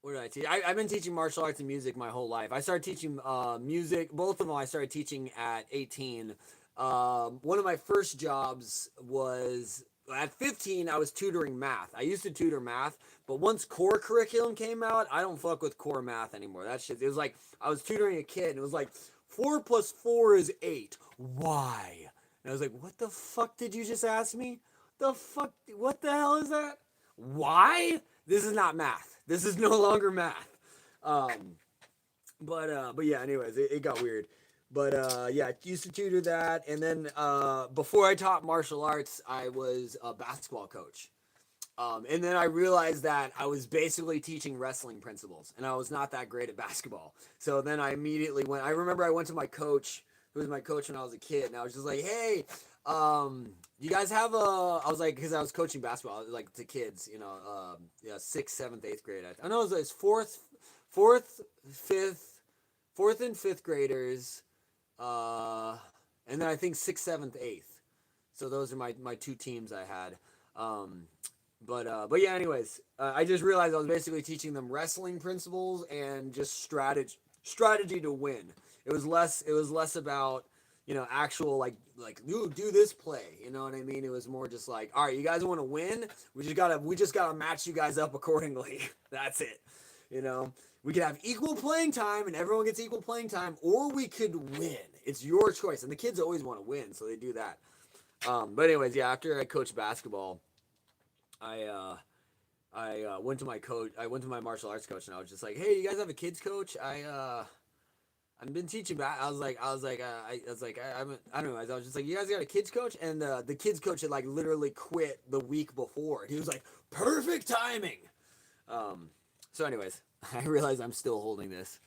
What did I teach? I've been teaching martial arts and music my whole life. I started teaching music. Both of them I started teaching at 18. One of my first jobs was at 15. I was tutoring math. I used to tutor math, but once core curriculum came out, I don't fuck with core math anymore. That shit. It was like I was tutoring a kid, and it was like 4 plus 4 is 8. Why? And I was like, what the fuck did you just ask me? The fuck? What the hell is that? Why? This is not math. This is no longer math. But yeah, anyways, it got weird. But yeah, I used to tutor that. And then before I taught martial arts, I was a basketball coach. And then I realized that I was basically teaching wrestling principles, and I was not that great at basketball. So then I immediately went. I remember I went to my coach, who was my coach when I was a kid, and I was just like, "Hey, you guys have a?" I was like, because I was coaching basketball, like to kids, you know, yeah, 6th, 7th, 8th grade. I know it was fourth, fourth and fifth graders, and then I think 6th, 7th, 8th. So those are my two teams I had. But yeah, anyways, I just realized I was basically teaching them wrestling principles and just strategy to win. It was less about, you know, actual like do this play, you know what I mean? It was more just like, all right, you guys want to win? We just gotta match you guys up accordingly. That's it. You know, we could have equal playing time and everyone gets equal playing time, or we could win. It's your choice, and the kids always want to win, so they do that. But anyways, yeah, after I coached basketball, I went to my coach. I went to my martial arts coach, and I was just like, "Hey, you guys have a kids coach? I've been teaching back." I was like, I don't know. I was just like, "You guys got a kids coach?" And the kids coach had like literally quit the week before. He was like, "Perfect timing." So, anyways, I realize I'm still holding this.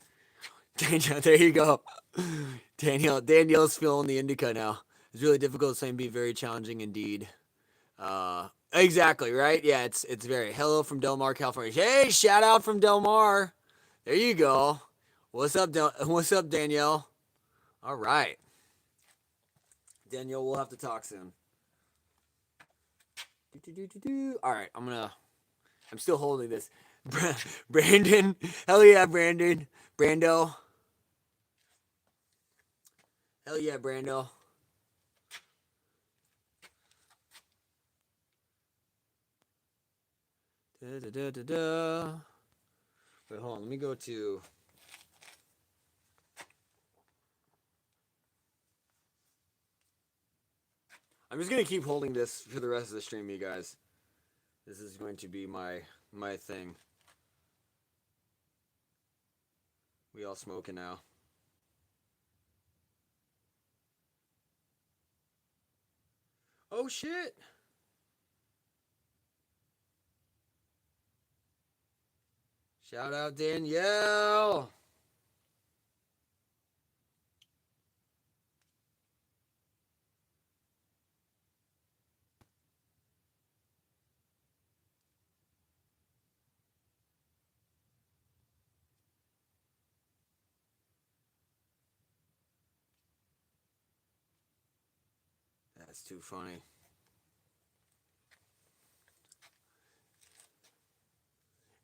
Danielle, there you go. Danielle's feeling the indica now. It's really difficult saying be very challenging indeed. Exactly, right? Yeah, it's very hello from Del Mar, California. Hey, shout out from Del Mar. There you go. What's up, Danielle? All right. Danielle, we'll have to talk soon. All right, I'm still holding this. Brandon, hell yeah, Brandon. Brando. Hell yeah, Brando. Da, da, da, da, da. Wait, hold on. Let me go to. I'm just gonna keep holding this for the rest of the stream, you guys. This is going to be my thing. We all smoking now. Oh shit. Shout out Danielle. That's too funny.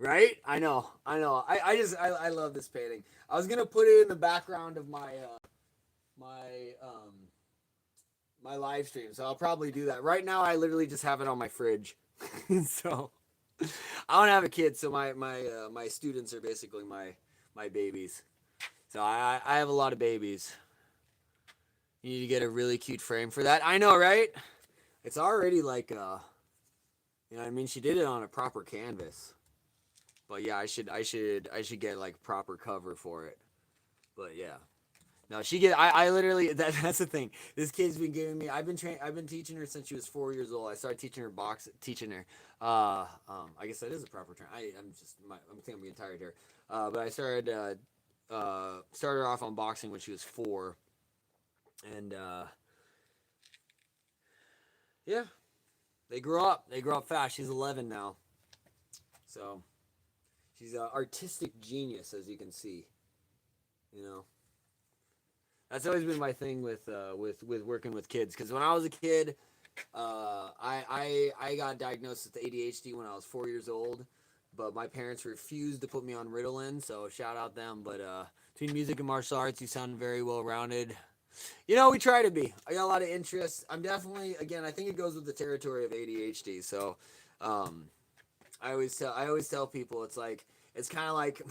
Right? I know. I love this painting. I was gonna put it in the background of my my live stream, so I'll probably do that. Right now I literally just have it on my fridge. So I don't have a kid, so my students are basically my babies. So I have a lot of babies. You need to get a really cute frame for that. I know, right? It's already like You know what I mean? She did it on a proper canvas. But yeah, I should get like proper cover for it. But yeah. No, I literally that's the thing. This kid's been giving me. I've been teaching her since she was 4 years old. I started teaching her. I guess that is a proper term. I'm thinking I'm getting tired here. But I started her off on boxing when she was 4, and yeah, they grow up. They grow up fast. She's 11 now, so she's an artistic genius, as you can see. You know. That's always been my thing with working with kids. Because when I was a kid, I got diagnosed with ADHD when I was 4 years old, but my parents refused to put me on Ritalin. So shout out them. But between music and martial arts, you sound very well rounded. You know, we try to be. I got a lot of interests. I'm definitely, again, I think it goes with the territory of ADHD. So I always tell people it's kind of like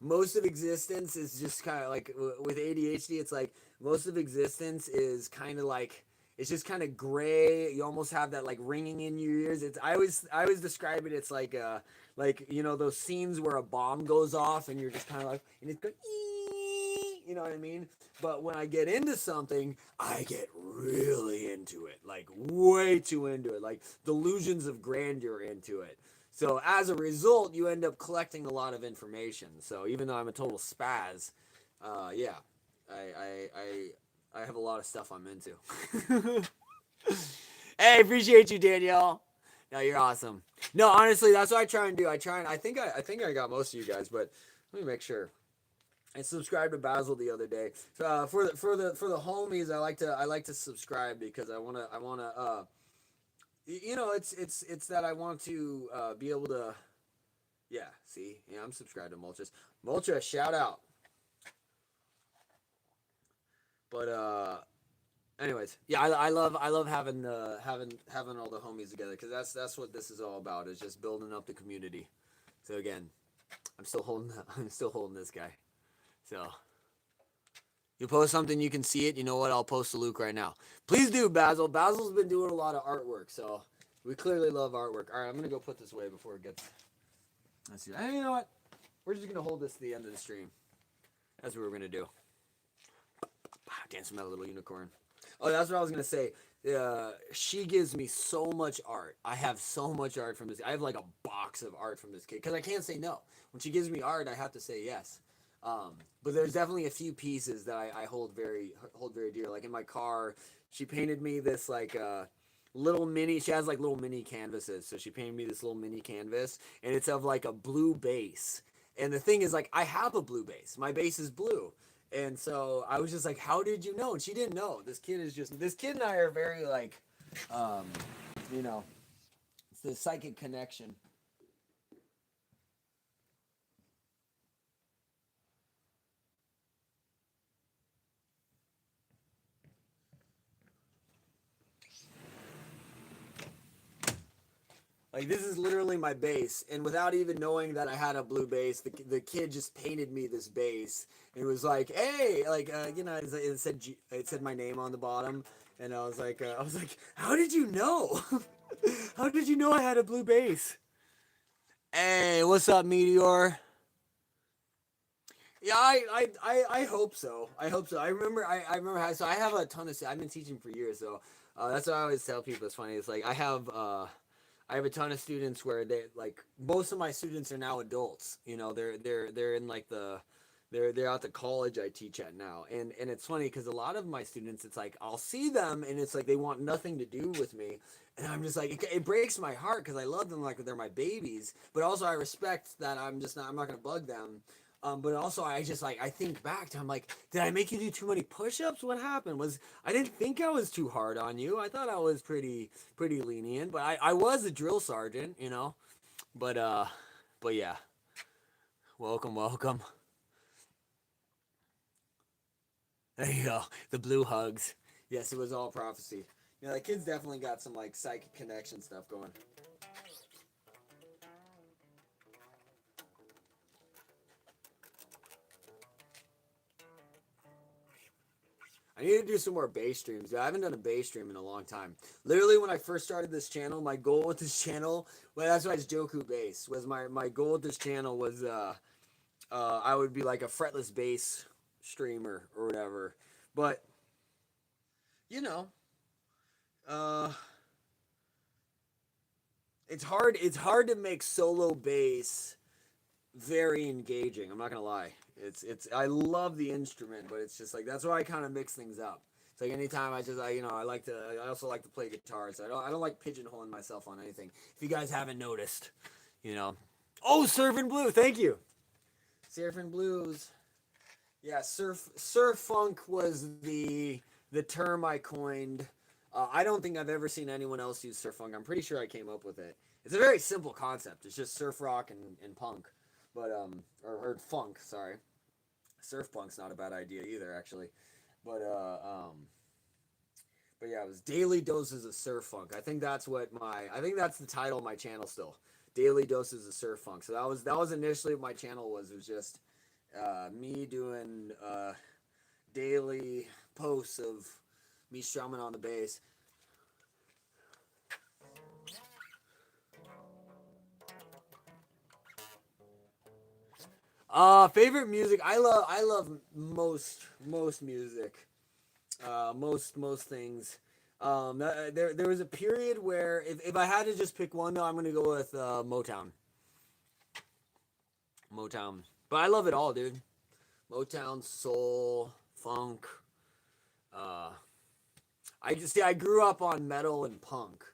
most of existence is just kind of like with ADHD. It's like most of existence is kind of like it's just kind of gray. You almost have that like ringing in your ears. I always describe it. It's like you know those scenes where a bomb goes off and you're just kind of like and it's going. You know what I mean? But when I get into something, I get really into it, like way too into it, like delusions of grandeur into it. So as a result, you end up collecting a lot of information. So even though I'm a total spaz, yeah, I have a lot of stuff I'm into. Hey, appreciate you, Danielle. No, you're awesome. No, honestly, that's what I try and do. I think I got most of you guys, but let me make sure. I subscribed to Basil the other day. So for the homies, I like to subscribe because I wanna you know it's that I want to be able to yeah I'm subscribed to Mulcha shout out. But anyways, yeah, I love having all the homies together because that's what this is all about, is just building up the community. So again, I'm still holding this guy. So you post something, you can see it. You know what? I'll post to Luke right now. Please do, Basil. Basil's been doing a lot of artwork, so we clearly love artwork. All right, I'm gonna go put this away before it gets. Let's see. Hey, you know what? We're just gonna hold this to the end of the stream. That's what we're gonna do. Dancing with that little unicorn. Oh, that's what I was gonna say. She gives me so much art. I have so much art from this. I have like a box of art from this kid because I can't say no. When she gives me art, I have to say yes. But there's definitely a few pieces that I hold very dear. Like in my car, she painted me this like little mini. She has like little mini canvases, so she painted me this little mini canvas, and it's of like a blue base. And the thing is, like, I have a blue base. My base is blue. And so I was just like, "How did you know?" And she didn't know. This kid and I are very like, um, you know, it's the psychic connection. Like this is literally my base, and without even knowing that I had a blue base, the kid just painted me this base. It was like, hey, like you know, it said my name on the bottom, and I was like, how did you know? How did you know I had a blue base? Hey, what's up, Meteor? Yeah, I hope so. I hope so. I remember how, so I have a ton of I've been teaching for years, so that's what I always tell people. It's funny. It's like I have a ton of students where they like most of my students are now adults. You know, they're in like they're out the college I teach at now, and it's funny because a lot of my students, it's like I'll see them and it's like they want nothing to do with me, and I'm just like it breaks my heart because I love them like they're my babies, but also I respect that I'm not gonna bug them. But also, I just like I think back to I'm like, did I make you do too many push-ups? What happened? I didn't think I was too hard on you. I thought I was pretty lenient, but I was a drill sergeant, you know. But but yeah, welcome. There you go. The blue hugs. Yes, it was all prophecy. Yeah, the kids definitely got some like psychic connection stuff going. I need to do some more bass streams. I haven't done a bass stream in a long time. Literally, when I first started this channel, my goal with this channel, well, that's why it's Joku Bass. Was my goal with this channel was I would be like a fretless bass streamer or whatever. But you know, uh, it's hard. It's hard to make solo bass very engaging. I'm not gonna lie. It's I love the instrument, but it's just like that's why I kind of mix things up. It's like anytime I also like to play guitar, so I don't like pigeonholing myself on anything. If you guys haven't noticed, you know. Oh, Surfing Blue, thank you. Surfing Blues. Yeah, surf funk was the term I coined. I don't think I've ever seen anyone else use surf funk. I'm pretty sure I came up with it. It's a very simple concept. It's just surf rock and punk, but or funk. Sorry, surf punk's not a bad idea either, actually. But but yeah, it was daily doses of surf funk. I think that's the title of my channel still. Daily doses of surf funk. So that was initially what my channel was. It was just me doing daily posts of me strumming on the bass. Favorite music. I love most music. Most things. There was a period where if I had to just pick one, though, I'm gonna go with Motown. Motown, but I love it all, dude. Motown, soul, funk. Uh, I grew up on metal and punk,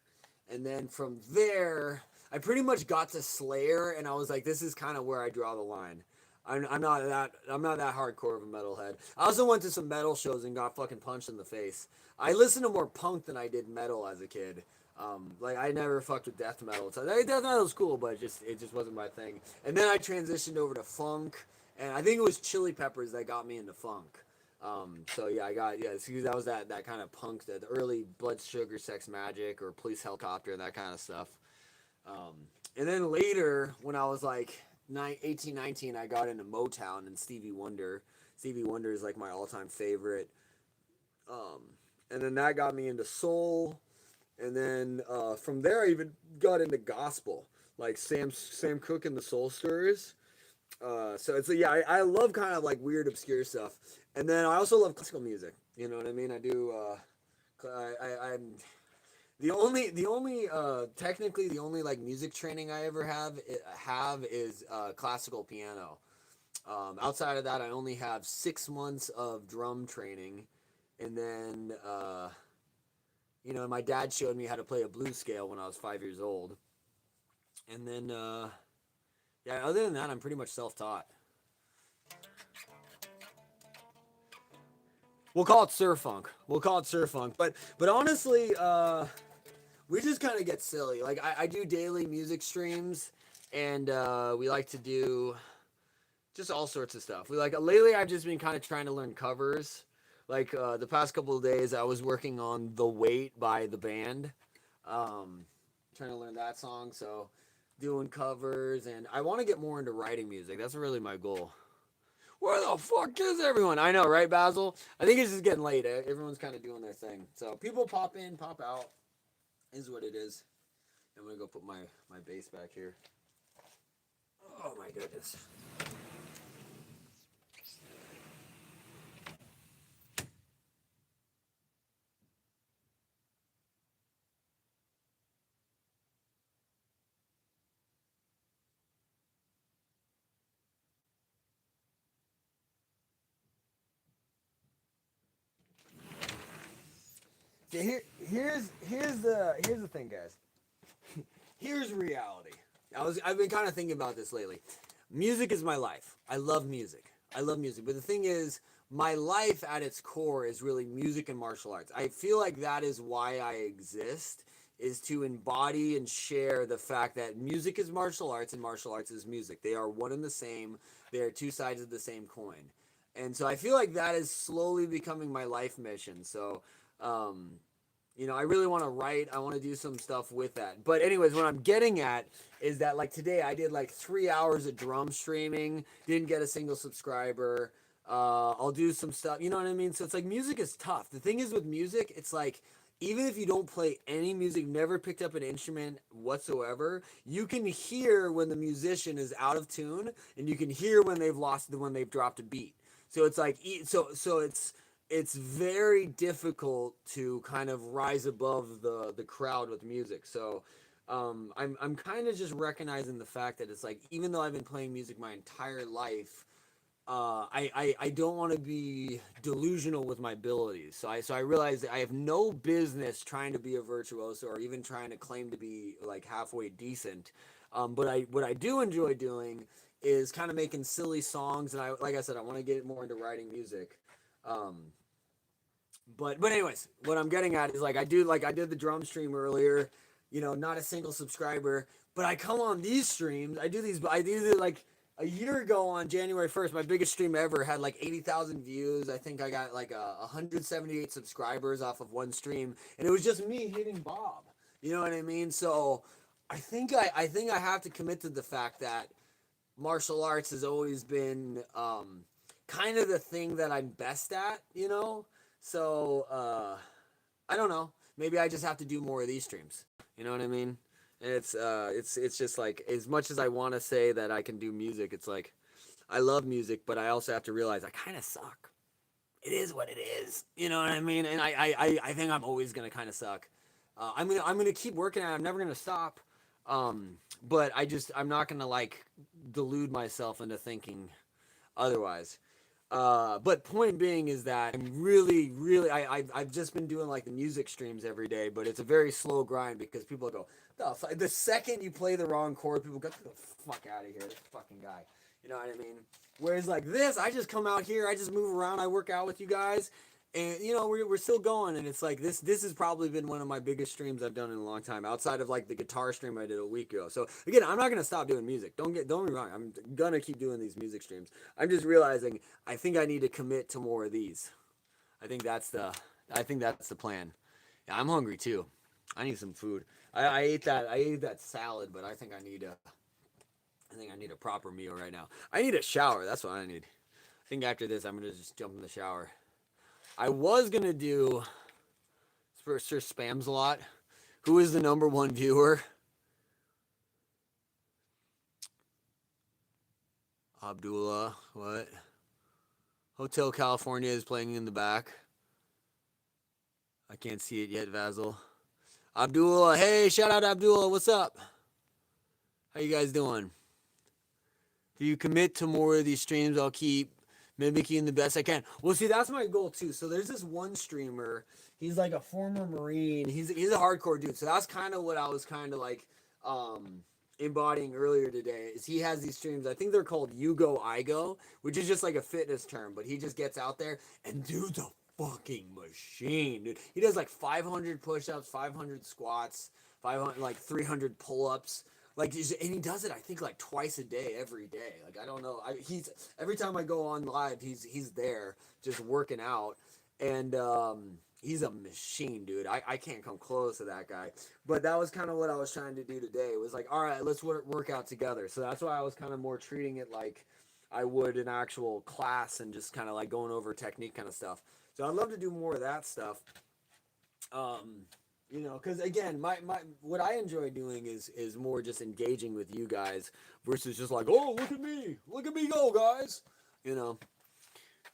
and then from there, I pretty much got to Slayer, and I was like, this is kind of where I draw the line. I'm not that hardcore of a metalhead. I also went to some metal shows and got fucking punched in the face. I listened to more punk than I did metal as a kid. Like I never fucked with death metal. So death metal was cool, but it just wasn't my thing. And then I transitioned over to funk, and I think it was Chili Peppers that got me into funk. So yeah, that was that kind of punk, the early Blood Sugar Sex Magic or Police Helicopter, that kind of stuff. And then later, when I was like 18, 19, I got into Motown and Stevie Wonder. Stevie Wonder is like my all-time favorite. And then that got me into soul. And then from there, I even got into gospel, like Sam Cooke and the Soul Stirrers. So it's yeah, I love kind of like weird, obscure stuff. And then I also love classical music. You know what I mean? I do. I'm the only technically the only like music training I ever have is classical piano. Outside of that, I only have 6 months of drum training, and then my dad showed me how to play a blues scale when I was 5 years old, and then yeah, other than that, I'm pretty much self-taught. We'll call it surf funk. But honestly, we just kind of get silly. Like I do daily music streams, and we like to do just all sorts of stuff. Lately I've just been kind of trying to learn covers. Like the past couple of days, I was working on "The Weight" by the band, trying to learn that song. So doing covers, and I want to get more into writing music. That's really my goal. Where the fuck is everyone? I know, right, Basil? I think it's just getting late. Everyone's kind of doing their thing. So people pop in, pop out. Is what it is. I'm gonna go put my bass back here. Oh my goodness. Here's the thing, guys. Here's reality. I've been kind of thinking about this lately. Music is my life. I love music. But the thing is, my life at its core is really music and martial arts. I feel like that is why I exist, is to embody and share the fact that music is martial arts and martial arts is music. They are one and the same. They are two sides of the same coin. And so I feel like that is slowly becoming my life mission. So, I really want to write. I want to do some stuff with that. But anyways, what I'm getting at is that like today I did like 3 hours of drum streaming, didn't get a single subscriber. I'll do some stuff, you know what I mean? So it's like music is tough. The thing is with music, it's like even if you don't play any music, never picked up an instrument whatsoever, you can hear when the musician is out of tune, and you can hear when they've dropped a beat. So it's like it's very difficult to kind of rise above the crowd with music. So I'm kind of just recognizing the fact that it's like even though I've been playing music my entire life, I don't want to be delusional with my abilities. So I realize that I have no business trying to be a virtuoso or even trying to claim to be like halfway decent. But what I do enjoy doing is kind of making silly songs, and like I said, I want to get more into writing music. Um, but anyways, what I'm getting at is I did the drum stream earlier, not a single subscriber, but I come on these streams, I do like a year ago on January 1st, my biggest stream ever had like 80,000 views. I think I got like 178 subscribers off of one stream, and it was just me hitting Bob. You know what I mean? So I think I have to commit to the fact that martial arts has always been kind of the thing that I'm best at. So I don't know. Maybe I just have to do more of these streams. You know what I mean? And it's just like as much as I want to say that I can do music, it's like I love music, but I also have to realize I kind of suck. It is what it is. You know what I mean? And I think I'm always gonna kind of suck. I'm gonna keep working at it. I'm never gonna stop. But I'm not gonna like delude myself into thinking otherwise. But point being is that I'm really, I've just been doing like the music streams every day, but it's a very slow grind because people go, the second you play the wrong chord, people go, get the fuck out of here, this fucking guy. You know what I mean? Whereas like this, I just come out here, I just move around, I work out with you guys, and we're still going, and it's like this has probably been one of my biggest streams I've done in a long time, outside of like the guitar stream I did a week ago. So again, I'm not gonna stop doing music. Don't get me wrong, I'm gonna keep doing these music streams. I'm just realizing I think I need to commit to more of these. I think that's the plan. Yeah, I'm hungry too. I need some food. I ate that salad, but I think I need a proper meal right now. I need a shower. That's what I need. I think after this, I'm gonna just jump in the shower. I was gonna do for Sir Spams a lot. Who is the number one viewer? Abdullah. What? Hotel California is playing in the back. I can't see it yet, Vasil. Abdullah. Hey, shout out Abdullah. What's up? How you guys doing? If you commit to more of these streams, I'll keep mimicking the best I can. Well, see, that's my goal too. So there's this one streamer. He's like a former Marine. He's a hardcore dude. So that's kind of what I was kind of like embodying earlier today. Is he has these streams? I think they're called You Go I Go, which is just like a fitness term. But he just gets out there and dude's a fucking machine, dude. He does like 500 push-ups, 500 squats, 500 like 300 pull-ups. Like, and he does it, I think, like twice a day, every day. Like, I don't know. He's every time I go on live, he's there just working out, and he's a machine, dude. I can't come close to that guy. But that was kind of what I was trying to do today. It was like, all right, let's work out together. So that's why I was kind of more treating it like I would an actual class and just kind of like going over technique kind of stuff. So I'd love to do more of that stuff. Because again, my what I enjoy doing is more just engaging with you guys versus just like, oh, look at me go, guys.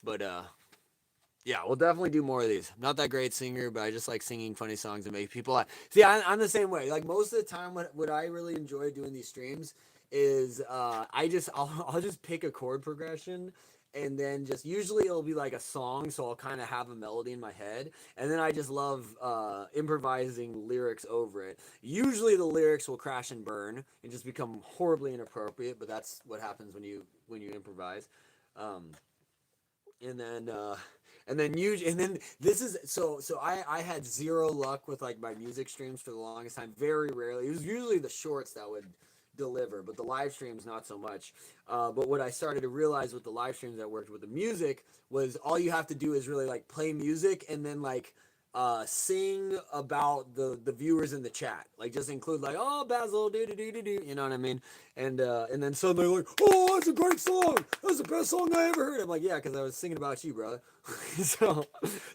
But yeah, we'll definitely do more of these. I'm not that great singer, but I just like singing funny songs and make people laugh. See, I'm the same way. Like most of the time, what I really enjoy doing these streams is I'll just pick a chord progression. And then just usually it'll be like a song, so I'll kind of have a melody in my head, and then I just love improvising lyrics over it. Usually the lyrics will crash and burn and just become horribly inappropriate, but that's what happens when you improvise. And then this is so I had zero luck with like my music streams for the longest time. Very rarely. It was usually the shorts that would deliver, but the live streams not so much. But what I started to realize with the live streams that worked with the music was all you have to do is really like play music and then like sing about the viewers in the chat, like just include like, oh, Basil, do, you know what I mean? And then suddenly like, oh, that's a great song, that's the best song I ever heard. I'm like, yeah, because I was singing about you, brother. So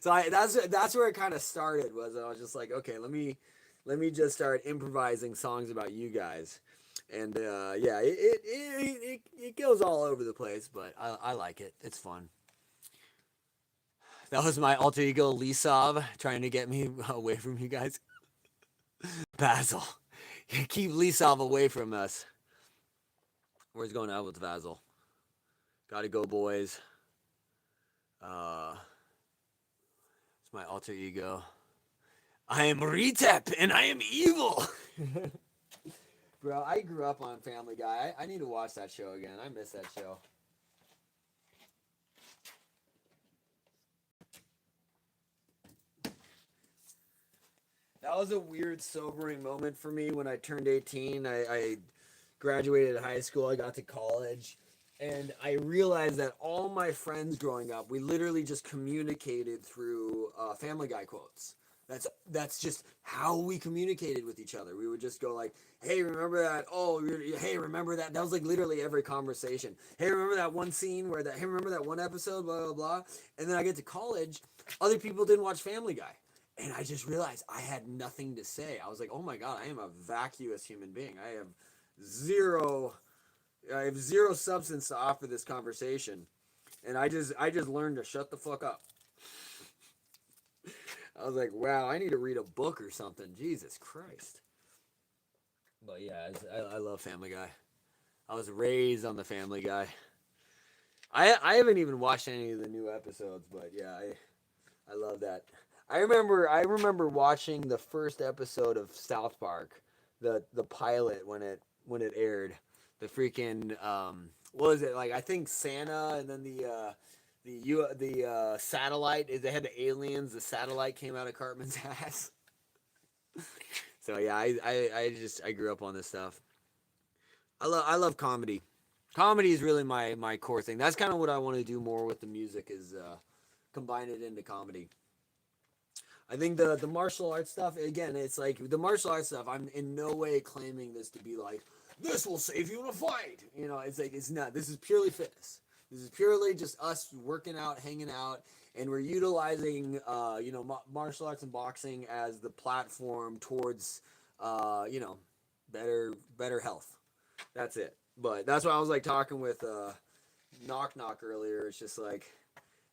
that's where it kind of started. Was I was just like, okay, let me just start improvising songs about you guys. And yeah, it goes all over the place, but I like it. It's fun. That was my alter ego, Lisov, trying to get me away from you guys. Basil. Keep Lisov away from us. Where's going out with Basil? Gotta go, boys. It's my alter ego. I am Retep, and I am evil. Bro, I grew up on Family Guy. I need to watch that show again. I miss that show. That was a weird, sobering moment for me when I turned 18. I graduated high school. I got to college. And I realized that all my friends growing up, we literally just communicated through Family Guy quotes. That's just how we communicated with each other. We would just go like, "Hey, remember that? Oh, hey, remember that?" That was like literally every conversation. Hey, remember that one scene where that? Hey, remember that one episode? Blah blah blah. And then I get to college, other people didn't watch Family Guy, and I just realized I had nothing to say. I was like, "Oh my god, I am a vacuous human being. Zero, I have zero substance to offer this conversation." And I just learned to shut the fuck up. I was like, wow, I need to read a book or something. Jesus Christ. But yeah, I love Family Guy. I was raised on the Family Guy. I haven't even watched any of the new episodes, but yeah, I love that. I remember watching the first episode of South Park, the pilot when it aired. The freaking what was it, like? I think Santa, and then the satellite. They had the aliens. The satellite came out of Cartman's ass. So yeah, I grew up on this stuff. I love comedy. Comedy is really my core thing. That's kind of what I want to do more with the music, is combine it into comedy. I think the martial arts stuff, again, it's like the martial arts stuff. I'm in no way claiming this to be like, this will save you in a fight. You know, it's like, it's not. This is purely fitness. This is purely just us working out, hanging out, and we're utilizing martial arts and boxing as the platform towards better health. That's it. But that's why I was like talking with Knock Knock earlier. It's just like,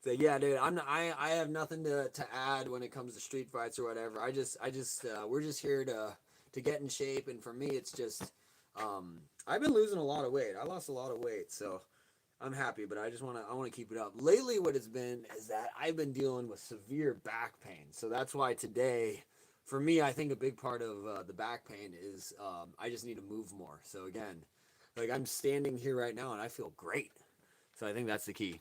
so yeah, dude, I have nothing to add when it comes to street fights or whatever. We're just here to get in shape, and for me, it's just I've been losing a lot of weight. I lost a lot of weight, so I'm happy, but I want to keep it up. Lately, what it's been is that I've been dealing with severe back pain, so that's why today, for me, I think a big part of the back pain is I just need to move more. So again, like I'm standing here right now and I feel great. So I think that's the key.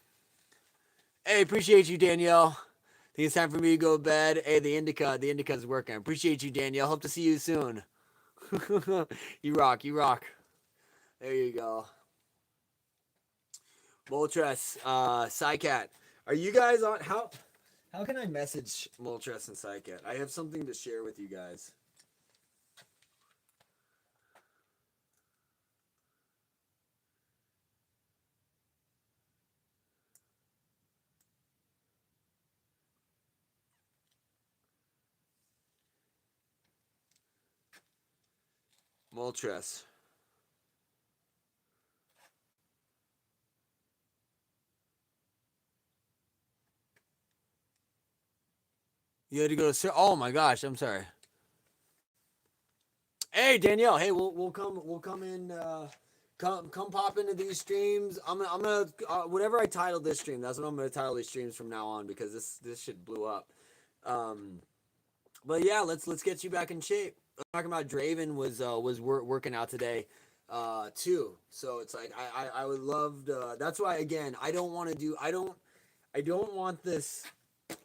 Hey, appreciate you, Danielle. I think it's time for me to go to bed. Hey, the indica's working. Appreciate you, Danielle. Hope to see you soon. You rock, you rock. There you go. Moltres, Psycat. Are you guys on? How can I message Moltres and Psycat? I have something to share with you guys. Moltres. You had to go to. Oh my gosh, I'm sorry. Hey Danielle. Hey, we'll come in. Come pop into these streams. I'm gonna whatever I title this stream, that's what I'm gonna title these streams from now on, because this shit blew up. But yeah, let's get you back in shape. Talking about Draven was working out today, too. So it's like I would love to. That's why, again, I don't want this.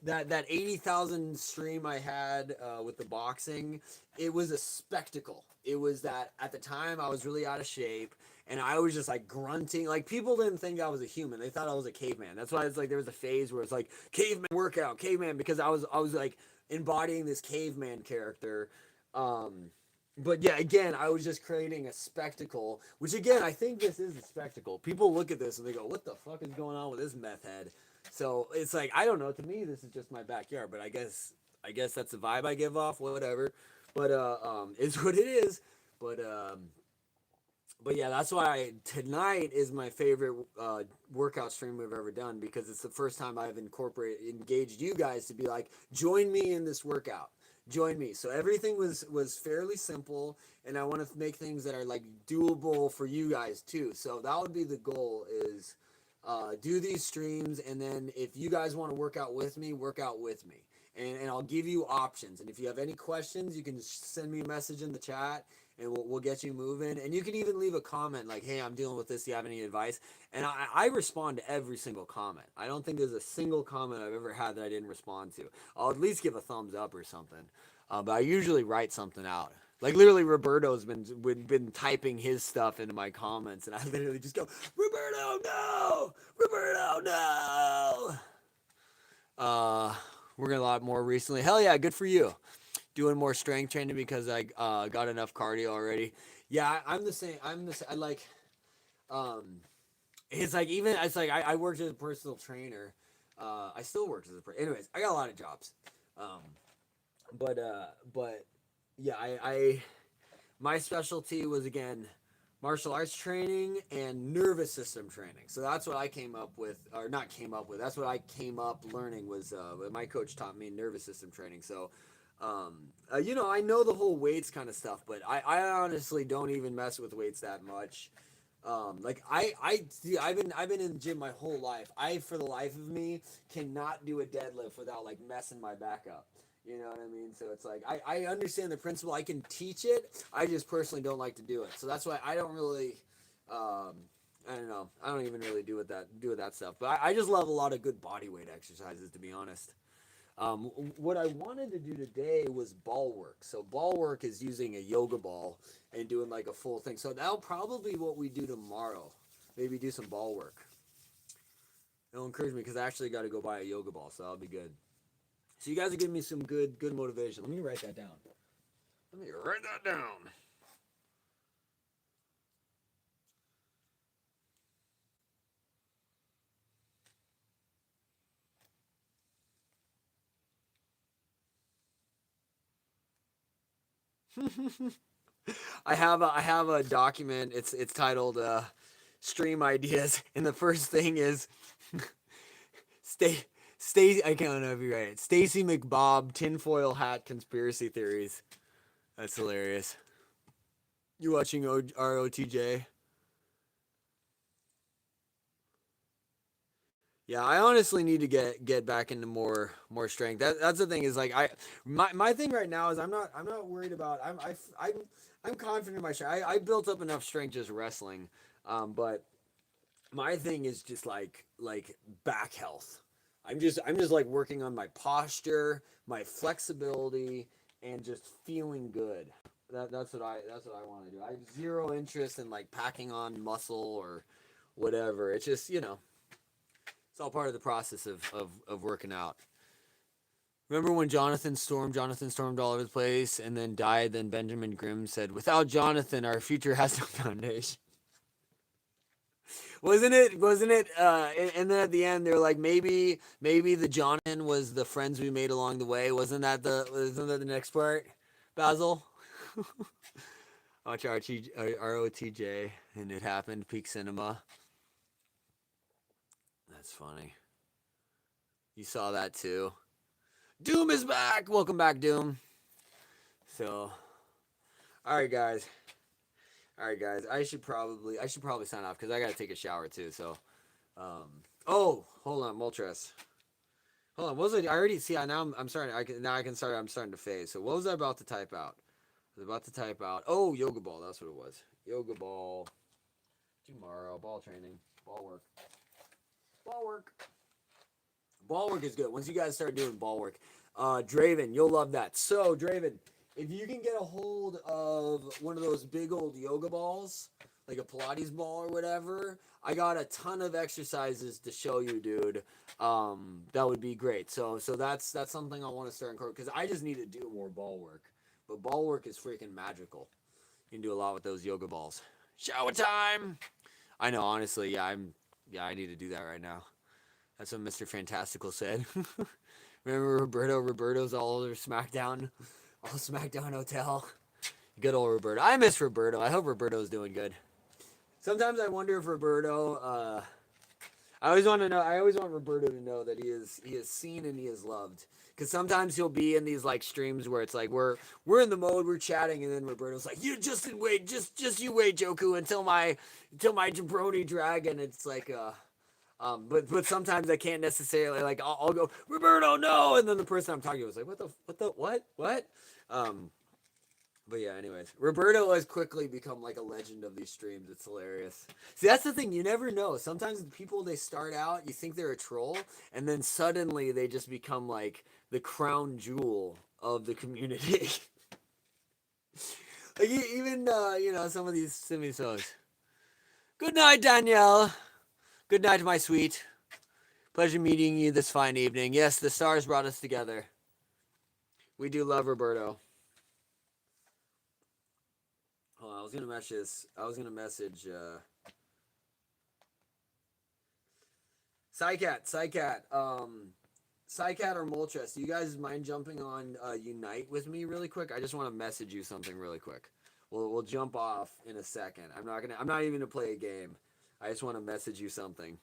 That 80,000 stream I had with the boxing, it was a spectacle. It was that at the time I was really out of shape, and I was just like grunting. Like people didn't think I was a human; they thought I was a caveman. That's why it's like there was a phase where it's like caveman workout, caveman, because I was like embodying this caveman character. But yeah, again, I was just creating a spectacle, which again, I think this is a spectacle. People look at this and they go, "What the fuck is going on with this meth head?" So it's like I don't know. To me, this is just my backyard, but I guess that's the vibe I give off. Whatever, but it's what it is. But but yeah, that's why tonight is my favorite workout stream we've ever done, because it's the first time I've engaged you guys to be like, join me in this workout, join me. So everything was fairly simple, and I want to make things that are like doable for you guys too. So that would be the goal, is do these streams, and then if you guys want to work out with me, and I'll give you options. And if you have any questions, you can just send me a message in the chat, and we'll get you moving. And you can even leave a comment like, "Hey, I'm dealing with this. Do you have any advice?" And I respond to every single comment. I don't think there's a single comment I've ever had that I didn't respond to. I'll at least give a thumbs up or something. But I usually write something out. Like literally, Roberto's been typing his stuff into my comments, and I literally just go, "Roberto, no! Roberto, no!" We're gonna a lot more recently. Hell yeah, good for you. Doing more strength training because I got enough cardio already. Yeah, I'm the same. I like, it's like even it's like I worked as a personal trainer. I still work as anyways. I got a lot of jobs. But yeah, I my specialty was again martial arts training and nervous system training. So that's what I came up with, or not came up with. That's what I came up learning was my coach taught me nervous system training. So I know the whole weights kind of stuff, but I honestly don't even mess with weights that much. Like I've been in the gym my whole life. I, for the life of me, cannot do a deadlift without like messing my back up. You know what I mean? So it's like I understand the principle. I can teach it. I just personally don't like to do it. So that's why I don't really. I don't know. I don't even really do with that stuff. But I just love a lot of good body weight exercises, to be honest. What I wanted to do today was ball work. So ball work is using a yoga ball and doing like a full thing. So that'll probably be what we do tomorrow. Maybe do some ball work. It'll encourage me because I actually got to go buy a yoga ball, so that'll be good. So you guys are giving me some good motivation. Let me write that down. I have a document. It's titled Stream Ideas, and the first thing is Stay. I can't know if you write it. Stacy McBob tinfoil hat conspiracy theories. That's hilarious. You watching ROTJ? Yeah, I honestly need to get back into more strength. That's the thing is like my thing right now is I'm not worried about I'm confident in my strength. I built up enough strength just wrestling, but my thing is just like back health. I'm just like working on my posture, my flexibility, and just feeling good. That's what I want to do. I have zero interest in like packing on muscle or whatever. It's just it's all part of the process of working out. Remember when Jonathan stormed all over the place and then died? Then Benjamin Grimm said, "Without Jonathan, our future has no foundation." Wasn't it? And then at the end, they're like, maybe the Jonathan was the friends we made along the way. Wasn't that the next part, Basil? Watch ROTJ, and it happened. Peak Cinema. That's funny. You saw that too. Doom is back. Welcome back, Doom. So, all right, guys. I should probably sign off because I gotta take a shower too. So, oh, hold on, Moltres. Hold on, what was it? I already see. Now I'm starting. I can start. I'm starting to phase. So, what was I about to type out? I was about to type out. Oh, yoga ball. That's what it was. Yoga ball. Tomorrow, ball training, ball work. Ball work is good. Once you guys start doing ball work, Draven, you'll love that. So, Draven, if you can get a hold of one of those big old yoga balls, like a Pilates ball or whatever, I got a ton of exercises to show you, dude. That would be great. So that's something I want to start incorporating because I just need to do more ball work. But ball work is freaking magical. You can do a lot with those yoga balls. Shower time. I know, honestly, yeah, I need to do that right now. That's what Mr. Fantastical said. Remember Roberto? Roberto's all over SmackDown Hotel. Good old Roberto. I miss Roberto. I hope Roberto's doing good. Sometimes I wonder if Roberto. I always want to know. I always want Roberto to know that he is seen and he is loved. Because sometimes he'll be in these like streams where it's like we're in the mode, we're chatting, and then Roberto's like, "You just wait, just you wait, Joku, until my jabroni dragon." It's like but sometimes I can't necessarily like I'll go Roberto no, and then the person I'm talking to is like what. Um, but yeah, anyways, Roberto has quickly become like a legend of these streams. It's hilarious. See, that's the thing. You never know. Sometimes people they start out, you think they're a troll, and then suddenly they just become like the crown jewel of the community. Like even some of these shows. Good night, Danielle. Good night, my sweet. Pleasure meeting you this fine evening. Yes, the stars brought us together. We do love Roberto. Hold on, I was gonna message Psycat, Psycat or Moltres. Do you guys mind jumping on Unite with me really quick? I just want to message you something really quick. We'll jump off in a second. I'm not even gonna play a game. I just want to message you something.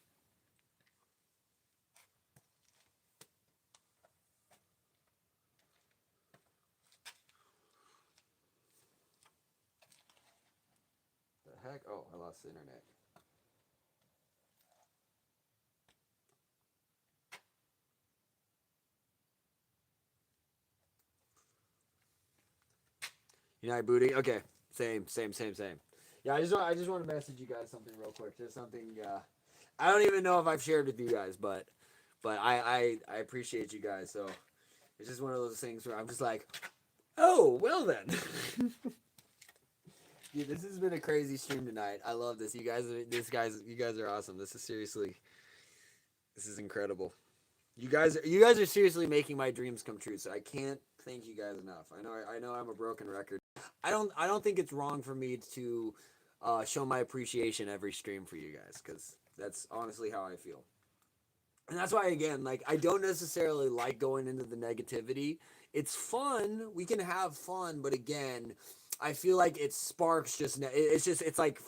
The heck? Oh, I lost the internet. Unite booty. Okay, same. Yeah, I just want to message you guys something real quick. Just something. I don't even know if I've shared with you guys, but I appreciate you guys. So it's just one of those things where I'm just like, oh well then. Dude, this has been a crazy stream tonight. I love this. You guys are awesome. This is incredible. You guys are seriously making my dreams come true. So I can't thank you guys enough. I know I'm a broken record. I don't think it's wrong for me to show my appreciation every stream for you guys because that's honestly how I feel. And that's why again, like I don't necessarily like going into the negativity. It's fun. We can have fun, but again, I feel like it sparks it's like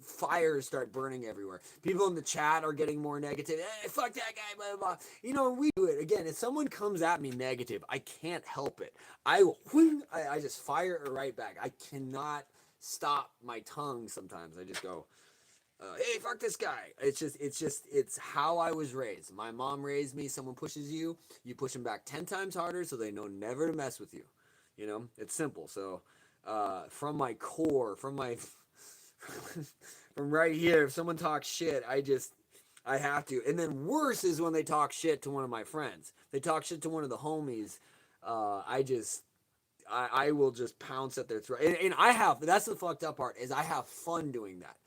fires start burning everywhere. People in the chat are getting more negative. Hey, fuck that guy, blah blah blah. You know, we do it again. If someone comes at me negative, I can't help it. I just fire it right back. I cannot stop my tongue. Sometimes I just go, hey, fuck this guy. It's how I was raised. My mom raised me. Someone pushes you, you push them back 10 times harder so they know never to mess with you. You know, it's simple. So, from my core, from right here, if someone talks shit, I have to. And then worse is when they talk shit to one of my friends. They talk shit to one of the homies. I will just pounce at their throat. And that's the fucked up part is I have fun doing that.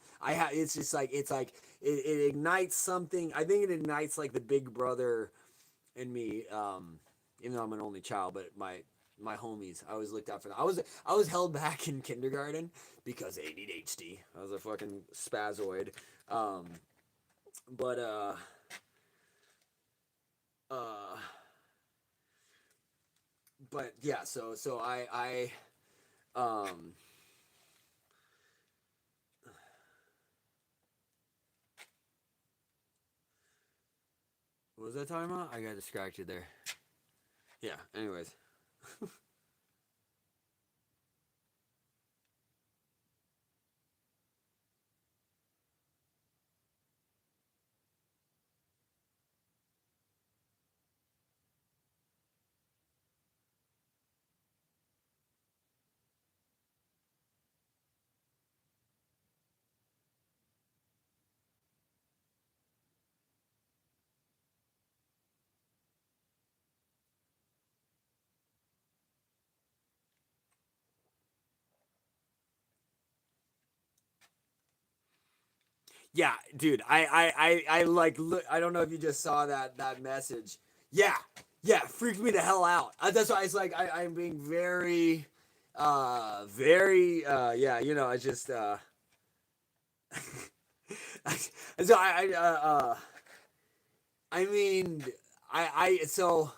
It's just like it ignites something. I think it ignites like the big brother in me. Even though I'm an only child, but my homies, I always looked out for them. I was held back in kindergarten because ADHD. I was a fucking spazoid. But uh but yeah, so I what was that talking about? I got distracted there. Yeah, anyways. Yeah, dude. I like. Look, I don't know if you just saw that message. Yeah, yeah. Freaked me the hell out. That's why it's like I'm being very, very. Yeah, you know. It's just. So I mean, I so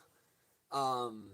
um.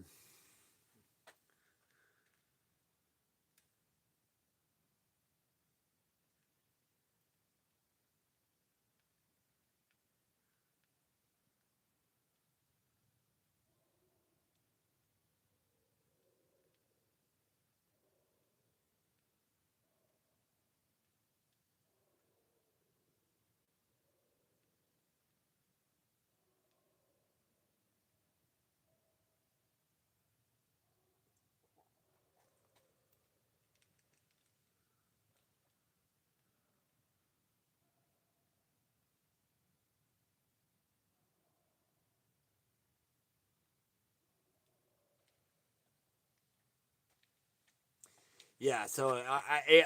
Yeah. So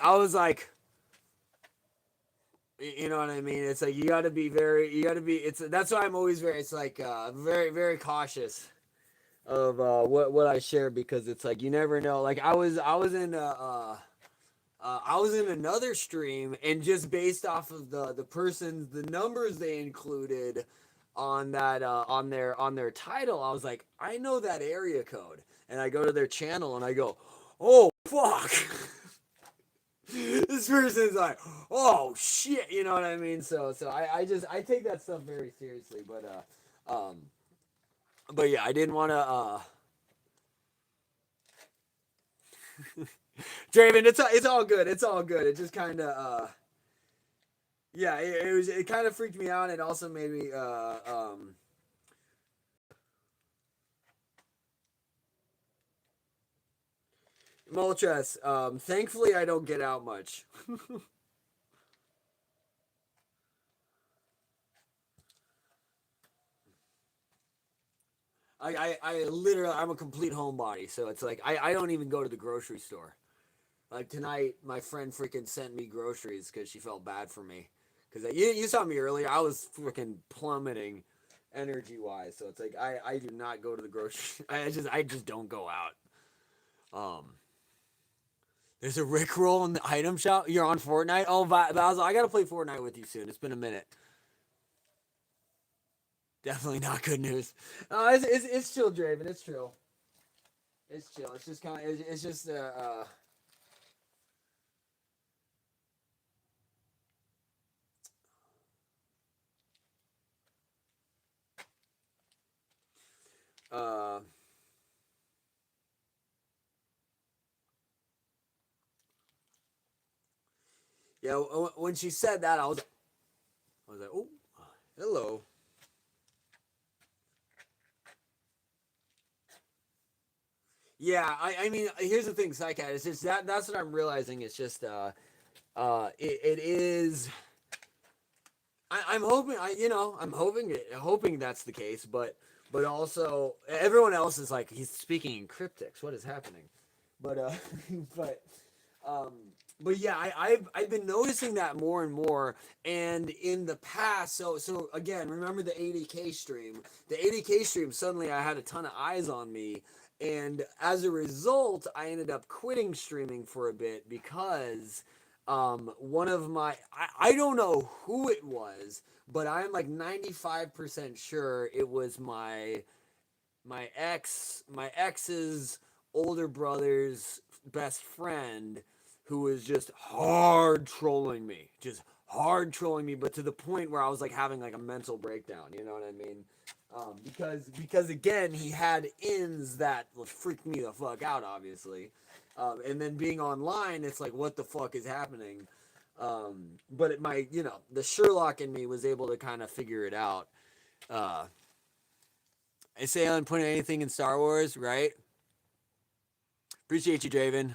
I was like. You know what I mean? It's like you got to be very, you got to be. It's that's why I'm always very. It's like very, very cautious of what I share because it's like you never know. Like I was in another stream and just based off of the numbers they included on that on their title, I was like, I know that area code, and I go to their channel and I go, oh fuck. This person's like, oh shit, you know what I mean? So I just I take that stuff very seriously, but yeah, I didn't want to Draven, it's all good. It's all good. It just kind of yeah, it kind of freaked me out. It also made me Moltres. Thankfully I don't get out much. I literally I'm a complete homebody, so it's like I don't even go to the grocery store. Like tonight, my friend freaking sent me groceries because she felt bad for me. Because you saw me earlier, I was freaking plummeting energy wise. So it's like I do not go to the grocery. I just don't go out. Um, there's a Rickroll in the item shop. You're on Fortnite. Oh, Basil, I gotta play Fortnite with you soon. It's been a minute. Definitely not good news. It's chill, Draven. It's chill. It's chill. It's just kind of it's just uh yeah. When she said that, I was like, oh, hello. Yeah, I mean, here's the thing, Psycat. It's just that's what I'm realizing. It's just it is. I'm hoping I'm hoping that's the case, but also everyone else is like he's speaking in cryptics. What is happening? But but um but yeah, I've been noticing that more and more, and in the past, so again, remember the 80K stream? The 80K stream, suddenly I had a ton of eyes on me, and as a result, I ended up quitting streaming for a bit because one of my I don't know who it was, but I'm like 95% sure it was my ex's older brother's best friend who was just hard trolling me, just hard trolling me, but to the point where I was like having like a mental breakdown. You know what I mean? Because again, he had ins that freaked me the fuck out, obviously, and then being online, it's like what the fuck is happening? But my the Sherlock in me was able to kind of figure it out. Uh, I say on putting anything in Star Wars, right? Appreciate you, Draven.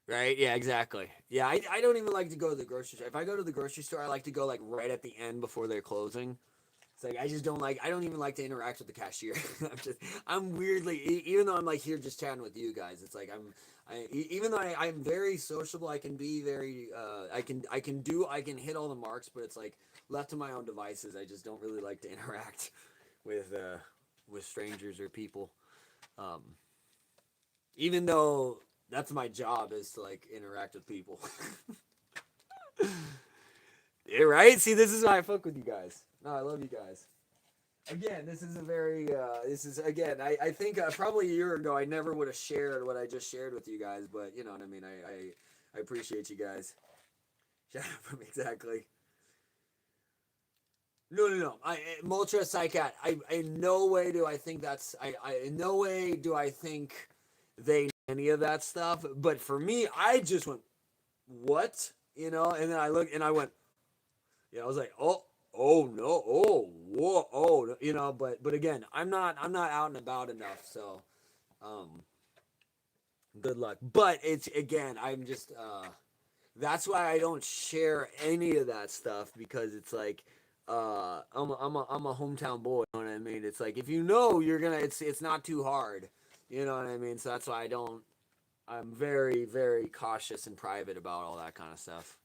Right? Yeah, exactly. Yeah, I don't even like to go to the grocery store. If I go to the grocery store, I like to go like right at the end before they're closing. It's like I don't even like to interact with the cashier. I'm weirdly, even though I'm like here just chatting with you guys, it's like even though I'm very sociable, I can be very, I can hit all the marks, but it's like left to my own devices, I just don't really like to interact with strangers or people. Um, Even though that's my job is to like interact with people. Yeah, right? See, this is why I fuck with you guys. No, I love you guys. Again, this is a very, I think probably a year ago I never would have shared what I just shared with you guys, but you know what I mean? I appreciate you guys. Shut up, exactly. No. Moltres Psycat. In no way do I think that's, in no way do I think they know any of that stuff, but for me, I just went, what? You know, and then I looked and I went, yeah, I was like, oh no, oh, whoa, oh, you know, but again, I'm not out and about enough, so, um, good luck. But it's again, I'm just, that's why I don't share any of that stuff because it's like, I'm a hometown boy. You know what I mean? It's like if you know you're gonna, it's not too hard. You know what I mean? So that's why I don't. I'm very very cautious and private about all that kind of stuff.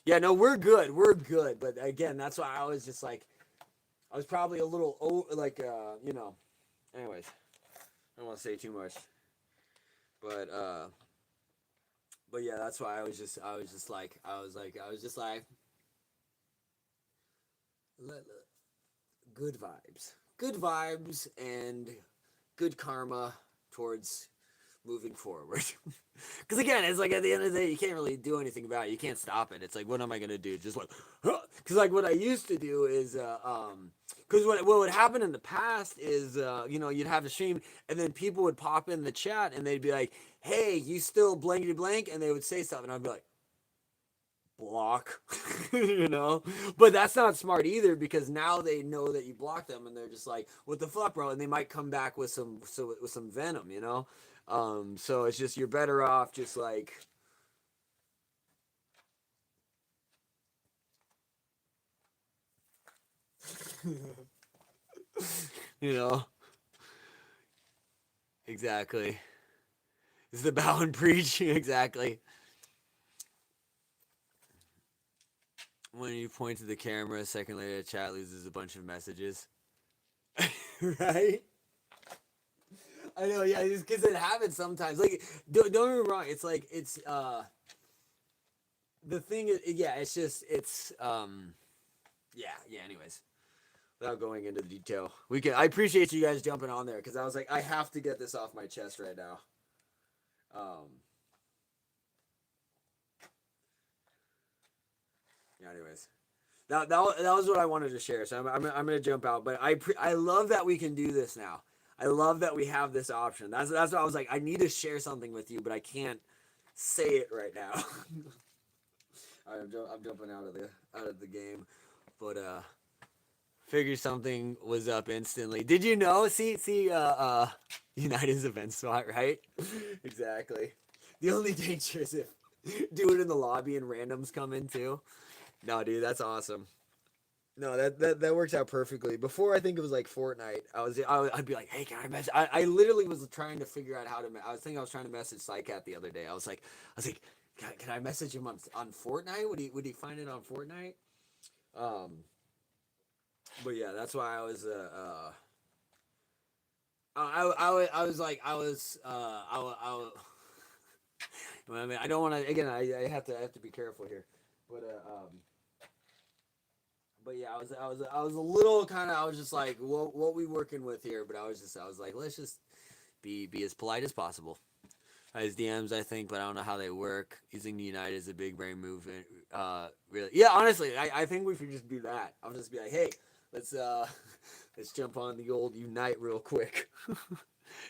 Yeah, no, we're good. We're good. But again, that's why I was just like, I was probably a little, like, you know. Anyways, I don't want to say too much. But, uh, but yeah, that's why I was just like, good vibes, and good karma towards moving forward. Because again, it's like at the end of the day, you can't really do anything about it. You can't stop it. It's like, what am I gonna do? Just like, because like what I used to do is, because what would happen in the past is, you know, you'd have a stream, and then people would pop in the chat, and they'd be like, "Hey, you still blankety blank?" And they would say something, and I'd be like, block. You know, but that's not smart either because now they know that you blocked them and they're just like, what the fuck, bro? And they might come back with some venom, you know. So it's just you're better off just like, you know, exactly. It's the bow and preach. Exactly. When you point to the camera, a second later, the chat loses a bunch of messages. Right? I know, yeah, because it happens sometimes. Like, don't get me wrong. It's like the thing is, yeah, it's just yeah. Anyways, without going into the detail, we can. I appreciate you guys jumping on there because I was like, I have to get this off my chest right now. Yeah. Anyways, that was what I wanted to share. So I'm gonna jump out, but I love that we can do this now. I love that we have this option. That's why I was like, I need to share something with you, but I can't say it right now. All right, I'm jumping out of the game, but figure something was up instantly. Did you know? See, United's event spot, right? Exactly. The only danger is if do it in the lobby and randoms come in too. No, dude, that's awesome. No, that works out perfectly. Before I think it was like Fortnite. I'd be like, hey, can I message? I literally was trying to figure out how to. I was trying to message Psycat the other day. I was like, can I message him on Fortnite? Would he find it on Fortnite? Um, but yeah, that's why I was I was like I mean, I don't want to again. I have to be careful here, but but yeah, I was a little kind of I was just like, what we working with here? But I was like, let's just be as polite as possible. His DMs, I think, but I don't know how they work. Using the United is a big brain move. Really, yeah. Honestly, I think we should just do that. I'll just be like, hey, let's let's jump on the old Unite real quick.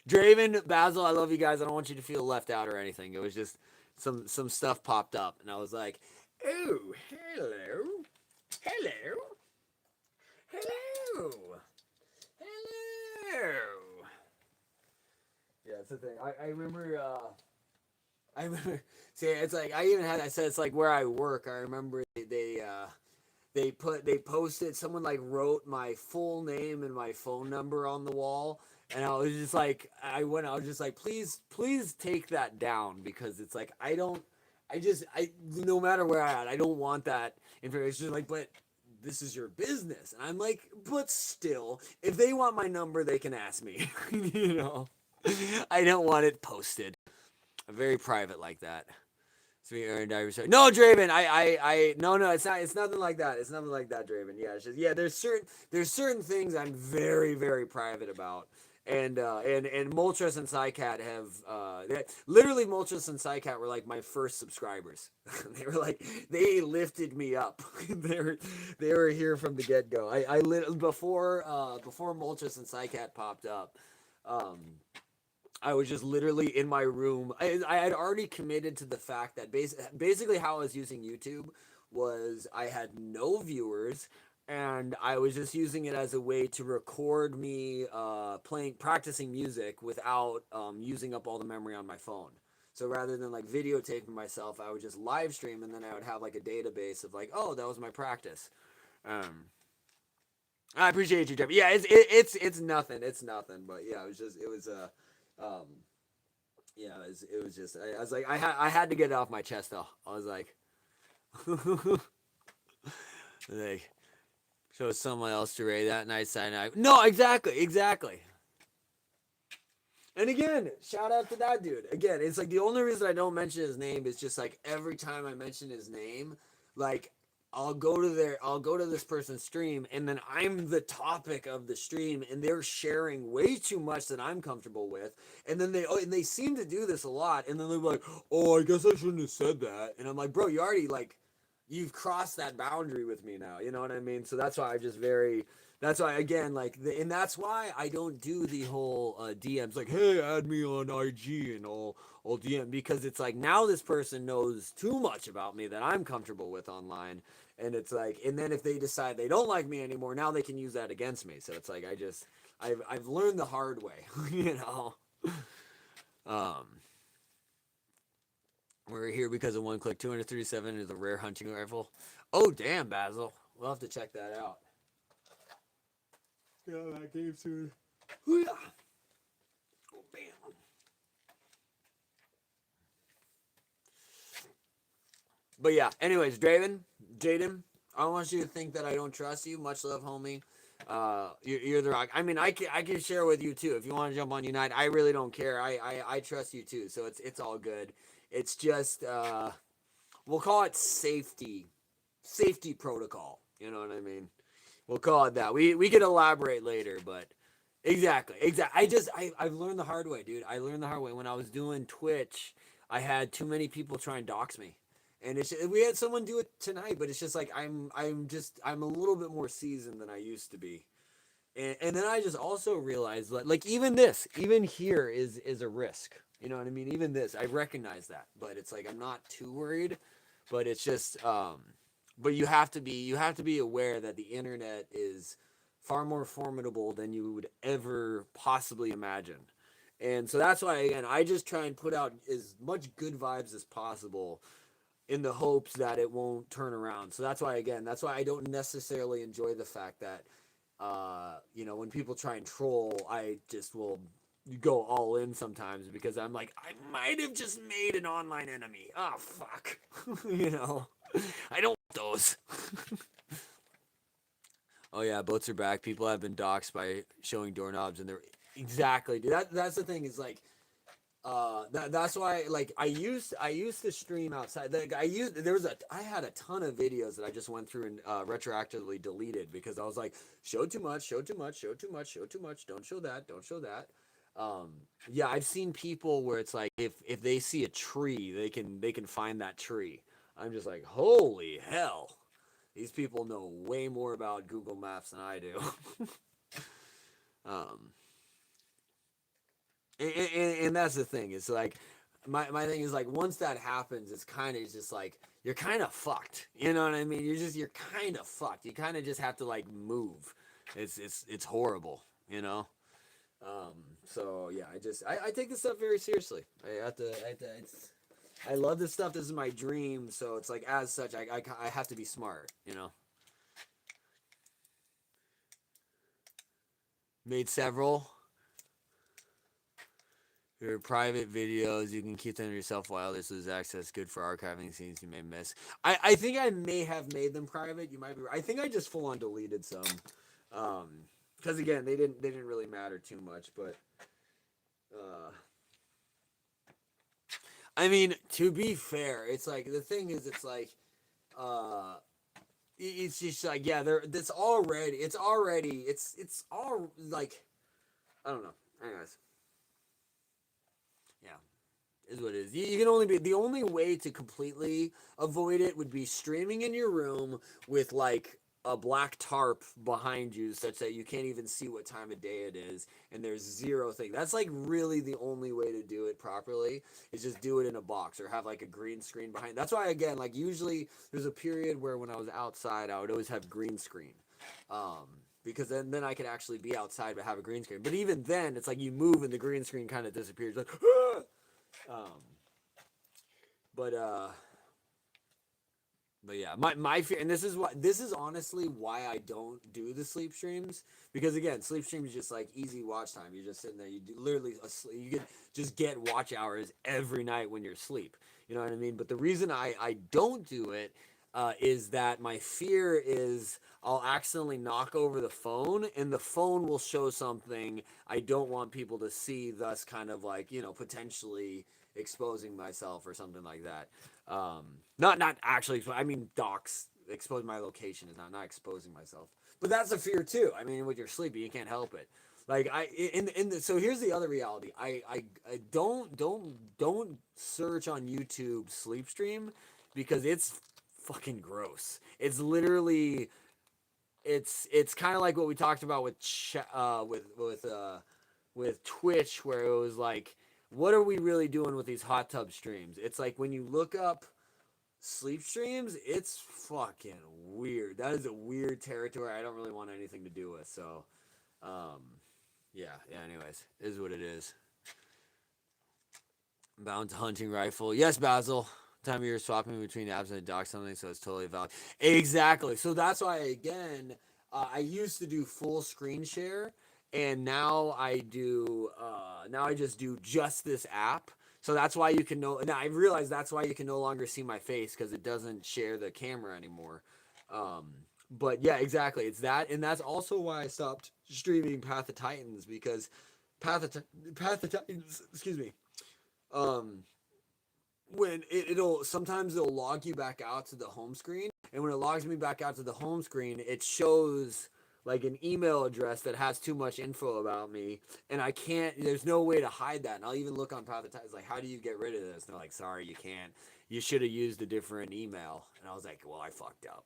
Draven, Basil, I love you guys. I don't want you to feel left out or anything. It was just some stuff popped up, and I was like, oh, hello, hello, hello, hello. Yeah, it's the thing. I remember. I remember. See, it's like I even had. I said it's like where I work. I remember they they posted, someone like wrote my full name and my phone number on the wall, and I was just like, I was just like, please take that down, because it's like, I no matter where I'm at, I don't want that information. Like, but this is your business. And I'm like, but still, if they want my number, they can ask me. You know, I don't want it posted. I'm very private like that. Sweet Aaron Divers. No, Draven. No, it's not. It's nothing like that. It's nothing like that, Draven. Yeah, it's just, yeah. There's certain things I'm very, very private about. And Moltres and Psycat have literally, Moltres and Psycat were like my first subscribers. They were like, they lifted me up. They were here from the get go. Before Moltres and Psycat popped up. I was just literally in my room. I had already committed to the fact that basically how I was using YouTube was I had no viewers, and I was just using it as a way to record me practicing music without using up all the memory on my phone. So rather than like videotaping myself, I would just live stream, and then I would have like a database of like, oh, that was my practice. I appreciate you, Jeff. Yeah, it's nothing. It's nothing. But yeah, yeah, it was just, I was like, I had to get it off my chest though. I was like, like, show someone else to Ray that night, sign out. No, exactly. And again, shout out to that dude. Again, it's like the only reason I don't mention his name is just like every time I mention his name, like I'll go to this person's stream, and then I'm the topic of the stream, and they're sharing way too much that I'm comfortable with. And then they seem to do this a lot, and then they're like, oh, I guess I shouldn't have said that. And I'm like, bro, you've crossed that boundary with me now. You know what I mean? So that's why that's why, again, like, and that's why I don't do the whole DMs, like, hey, add me on IG and all DM, because it's like, now this person knows too much about me that I'm comfortable with online. And it's like, and then if they decide they don't like me anymore, now they can use that against me. So it's like, I've learned the hard way, you know? We're here because of one click. 237 is a rare hunting rifle. Oh, damn, Basil. We'll have to check that out. Yeah, that game soon. Oh, bam. But yeah, anyways, Draven, Jaden, I don't want you to think that I don't trust you. Much love, homie. You're the rock. I mean, I can share with you too. If you want to jump on Unite, I really don't care. I trust you too. So it's all good. It's just we'll call it safety protocol. You know what I mean? We'll call it that. We could elaborate later, but exactly. I've learned the hard way, dude. I learned the hard way when I was doing Twitch. I had too many people try and dox me. And we had someone do it tonight, but it's just like I'm a little bit more seasoned than I used to be. And then I just also realized that, like, even here is a risk. You know what I mean? Even this, I recognize that, but it's like I'm not too worried. But it's just but you have to be aware that the internet is far more formidable than you would ever possibly imagine. And so that's why, again, I just try and put out as much good vibes as possible in the hopes that it won't turn around. So that's why I don't necessarily enjoy the fact that when people try and troll, I just will go all in sometimes, because I'm like, I might have just made an online enemy. Oh, fuck. I don't want those. Oh yeah, boats are back. People have been doxxed by showing doorknobs, and they're exactly, dude. That's the thing, is like, that's why, like, I used to stream outside. Like, I had a ton of videos that I just went through and retroactively deleted, because I was like, show too much, don't show that. Yeah, I've seen people where it's like, if they see a tree, they can find that tree. I'm just like, holy hell, these people know way more about Google Maps than I do. And that's the thing. It's like, my thing is, like, once that happens, it's kind of just like, you're kind of fucked. You know what I mean? You're kind of fucked. You kind of just have to, like, move. It's horrible, you know? So yeah, I take this stuff very seriously. I love this stuff. This is my dream. So it's like, as such, I have to be smart, you know? Made several. Your private videos, you can keep them to yourself while others lose access. Good for archiving scenes you may miss. I think I may have made them private. You might be right. I think I just full on deleted some. Because again, they didn't really matter too much, but I mean, to be fair, it's like the thing is, it's like, it's just like, yeah, it's all like, I don't know. Anyways, yeah, is what it is. You can only be the only way to completely avoid it would be streaming in your room with like a black tarp behind you such that you can't even see what time of day it is and there's zero thing. That's like really the only way to do it properly is just do it in a box or have like a green screen behind. That's why again, like usually there's a period where when I was outside I would always have green screen. Because then I could actually be outside but have a green screen. But even then it's like you move and the green screen kind of disappears like but yeah, my fear, and this is honestly why I don't do the sleep streams, because again, sleep streams is just like easy watch time. You're just sitting there, literally asleep. You could just get watch hours every night when you're asleep. You know what I mean? But the reason I don't do it is that my fear is I'll accidentally knock over the phone and the phone will show something I don't want people to see, thus kind of like, potentially exposing myself or something like that. Not actually. I mean, docs expose my location is not exposing myself, but that's a fear too. I mean, when you're sleepy, you can't help it. Like so here's the other reality. I don't search on YouTube sleep stream because it's fucking gross. It's literally it's kind of like what we talked about with Twitch, where it was like, what are we really doing with these hot tub streams? It's like when you look up sleep streams, it's fucking weird. That is a weird territory I don't really want anything to do with. So, yeah. Anyways, is what it is. Bound to hunting rifle. Yes, Basil. Time of year swapping between apps and dock something, so it's totally valid. Exactly. So that's why again, I used to do full screen share, and now I just do just this app. So that's why you can know. Now I realize that's why you can no longer see my face because it doesn't share the camera anymore. But yeah, exactly. It's that, and that's also why I stopped streaming Path of Titans, because Path of Titans. Excuse me. Um, when it'll sometimes it'll log you back out to the home screen, and when it logs me back out to the home screen, it shows like an email address that has too much info about me, and I can't. There's no way to hide that. And I'll even look on Path of Titans, like, how do you get rid of this? And they're like, sorry, you can't. You should have used a different email. And I was like, well, I fucked up.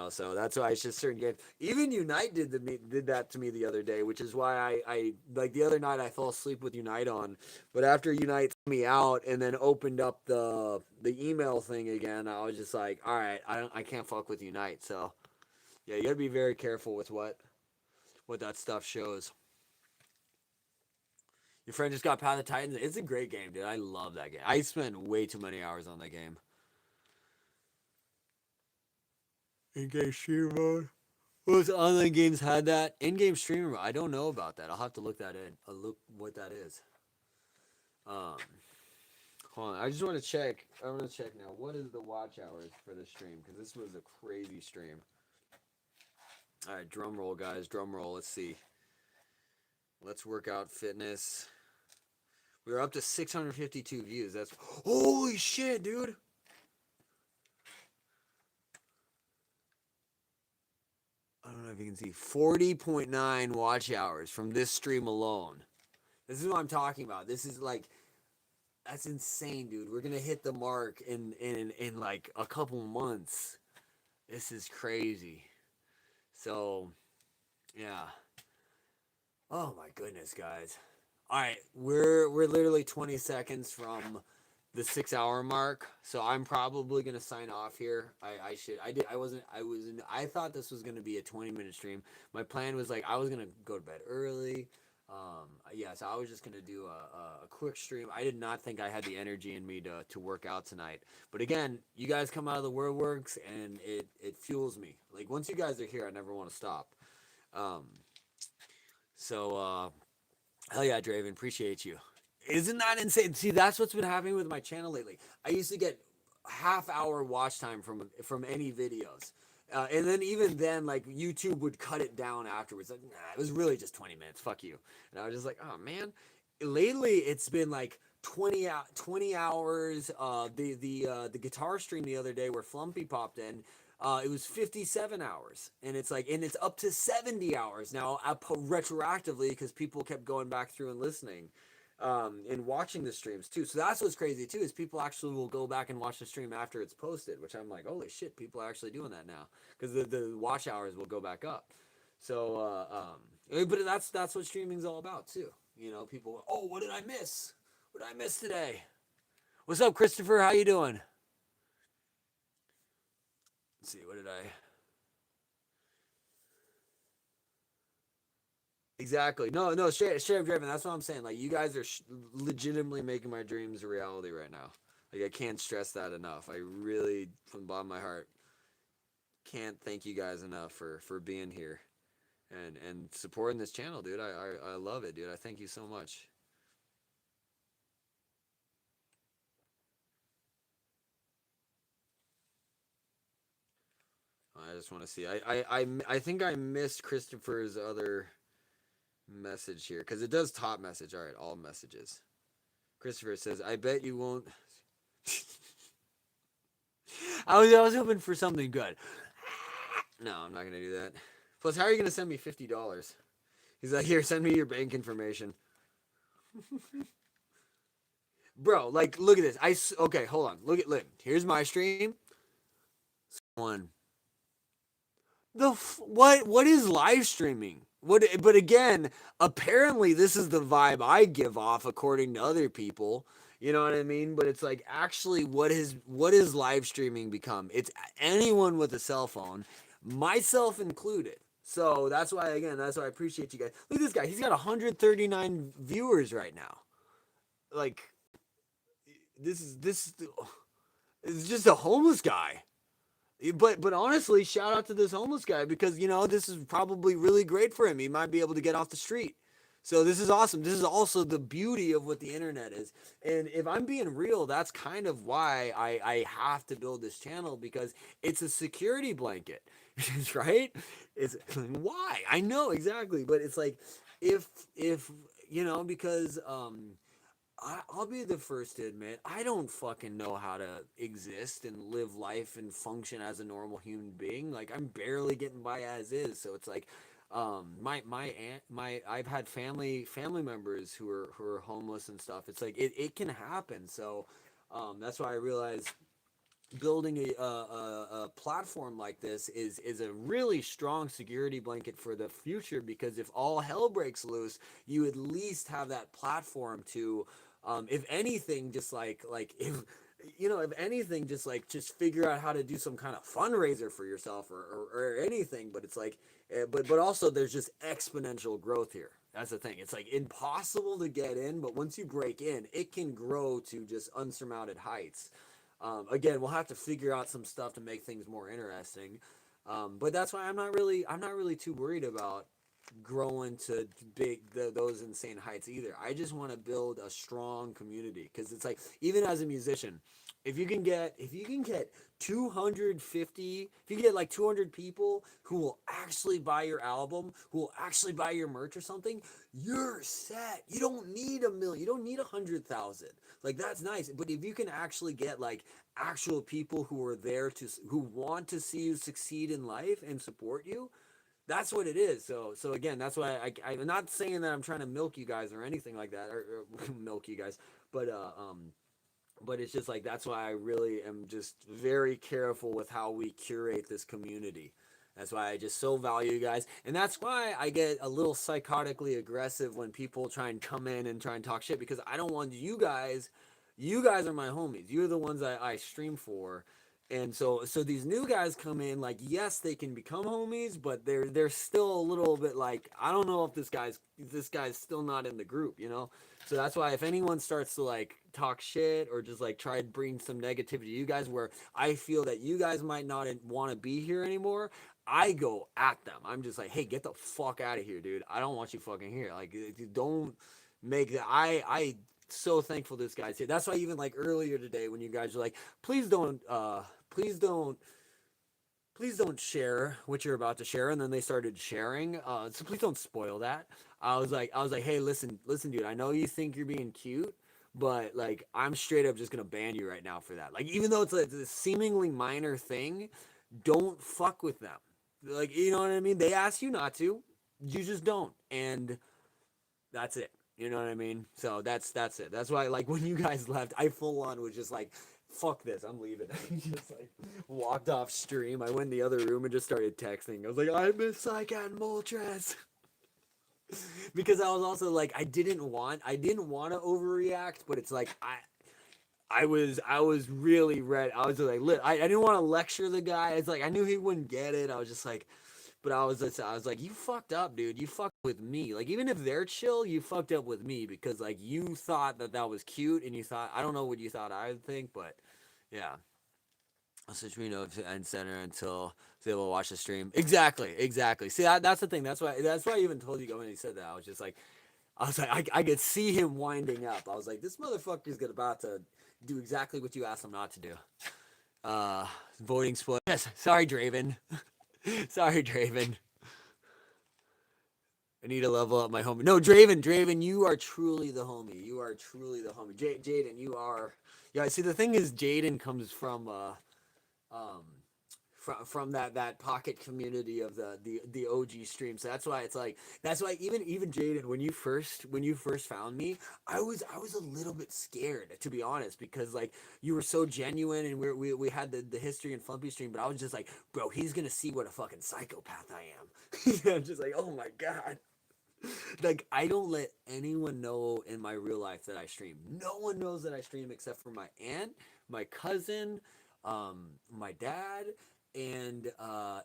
So that's why it's just certain games. Even Unite did that to me the other day, which is why I like the other night I fell asleep with Unite on, but after Unite threw me out and then opened up the email thing again, I was just like, all right, I can't fuck with Unite. So yeah, you gotta be very careful with what that stuff shows. Your friend just got Path of Titans. It's a great game, dude. I love that game. I spent way too many hours on that game. In-game streamer mode. Most online games had that. In-game streamer mode. I don't know about that. I'll have to look that in. I'll look what that is. Hold on. I just want to check. I want to check now. What is the watch hours for the stream? Because this was a crazy stream. All right, drum roll, guys. Drum roll. Let's see. Let's work out fitness. We were up to 652 views. That's holy shit, dude. I don't know if you can see 40.9 watch hours from this stream alone. This is what I'm talking about. This is like, that's insane, dude. We're gonna hit the mark in like a couple months. This is crazy. So, yeah. Oh my goodness, guys. All right, we're literally 20 seconds from the 6 hour mark, so I'm probably gonna sign off here. I thought this was gonna be a 20-minute stream. My plan was like I was gonna go to bed early. So I was just gonna do a quick stream. I did not think I had the energy in me to work out tonight. But again, you guys come out of the WordWorks and it fuels me. Like once you guys are here, I never want to stop. So hell yeah, Draven, appreciate you. Isn't that insane? See, that's what's been happening with my channel lately. I used to get half-hour watch time from any videos. And then even then, like YouTube would cut it down afterwards. Like, nah, it was really just 20 minutes. Fuck you. And I was just like, oh man. Lately, it's been like 20 hours. The guitar stream the other day where Flumpy popped in. It was 57 hours, and it's up to 70 hours now, retroactively, because people kept going back through and listening, and watching the streams too. So that's what's crazy too, is people actually will go back and watch the stream after it's posted, which I'm like, holy shit, people are actually doing that now, because the watch hours will go back up. So, but that's what streaming's all about too. You know, people, oh, what did I miss? What did I miss today? What's up, Christopher? How you doing? Let's see, what did I? Exactly. No, straight up driven. That's what I'm saying. Like, you guys are legitimately making my dreams a reality right now. Like, I can't stress that enough. I really, from the bottom of my heart, can't thank you guys enough for being here and supporting this channel, dude. I love it, dude. I thank you so much. I just want to see. I think I missed Christopher's other message here, because it does top message. All right, all messages. Christopher says, I bet you won't. I was hoping for something good. No, I'm not gonna do that. Plus, how are you gonna send me $50? He's like, here, send me your bank information. Bro, like, look at this. Okay, hold on. Look. Here's my stream. One. What is live streaming? But again, apparently this is the vibe I give off according to other people. You know what I mean? But it's like, actually, what is live streaming become? It's anyone with a cell phone, myself included. So that's why I appreciate you guys. Look at this guy. He's got 139 viewers right now. Like, this is just a homeless guy. But honestly, shout out to this homeless guy, because this is probably really great for him. He might be able to get off the street. So this is awesome. This is also the beauty of what the internet is. And if I'm being real, that's kind of why I have to build this channel, because it's a security blanket, right? It's why I know exactly, but it's like, if because I'll be the first to admit, I don't fucking know how to exist and live life and function as a normal human being. Like, I'm barely getting by as is. So it's like, I've had family members who are homeless and stuff. It's like, it can happen. So that's why I realized building a platform like this is a really strong security blanket for the future, because if all hell breaks loose, you at least have that platform to, if anything, just like if anything, just figure out how to do some kind of fundraiser for yourself, or anything. But it's like, but also there's just exponential growth here. That's the thing. It's like impossible to get in, but once you break in, it can grow to just unsurmounted heights. Again, we'll have to figure out some stuff to make things more interesting. But that's why I'm not really too worried about growing to those insane heights either. I just want to build a strong community, because it's like, even as a musician, if you can get 250, if you get like 200 people who will actually buy your album, who will actually buy your merch or something, you're set. You don't need a million, you don't need 100,000. Like, that's nice. But if you can actually get like actual people who are there who want to see you succeed in life and support you, that's what it is. So again, that's why I'm not saying that I'm trying to milk you guys or anything like that, or milk you guys, but it's just like, that's why I really am just very careful with how we curate this community. That's why I just so value you guys, and that's why I get a little psychotically aggressive when people try and come in and try and talk shit, because I don't want you guys. You guys are my homies. You're the ones I stream for. And so these new guys come in, like, yes, they can become homies, but they're still a little bit like, I don't know if this guy's still not in the group, you know? So that's why, if anyone starts to like talk shit, or just like try to bring some negativity to you guys, where I feel that you guys might not want to be here anymore, I go at them. I'm just like, hey, get the fuck out of here, dude. I don't want you fucking here. Like, don't make that. I so thankful this guy's here. That's why even like earlier today when you guys were like, please don't share what you're about to share, and then they started sharing. So please don't spoil that. I was like, hey, listen, dude. I know you think you're being cute, but like, I'm straight up just gonna ban you right now for that. Like, even though it's a seemingly minor thing, don't fuck with them. Like, you know what I mean? They ask you not to, you just don't, and that's it. You know what I mean? So that's it. That's why, like, when you guys left, I full on was just like, fuck this, I'm leaving. I just like walked off stream. I went in the other room and just started texting. I was like, I miss Sycat Moltres. Because I was also like, I didn't want to overreact, but it's like I was really ready. I was like, I didn't want to lecture the guy. It's like I knew he wouldn't get it. I was just like, but I was like, you fucked up, dude. You fucked with me. Like, even if they're chill, you fucked up with me because like you thought that was cute, and you thought, I don't know what you thought I would think, but yeah. I'll switch me notes to end center until they will watch the stream. Exactly. See, that's the thing. That's why I even told you when he said that. I was just like, I could see him winding up. I was like, this motherfucker's about to do exactly what you asked him not to do. Voting split. Yes, sorry, Draven. Sorry, Draven. I need to level up my homie. No, Draven, you are truly the homie. You are truly the homie. Jaden, you are. Yeah, see, the thing is, Jaden comes from from that pocket community of the OG stream. So that's why it's like, that's why even Jaden, when you first found me, I was a little bit scared, to be honest, because like you were so genuine, and we had the history and Flumpy stream, but I was just like, bro, he's gonna see what a fucking psychopath I am. I'm just like, oh my god. Like, I don't let anyone know in my real life that I stream. No one knows that I stream except for my aunt, my cousin, my dad, and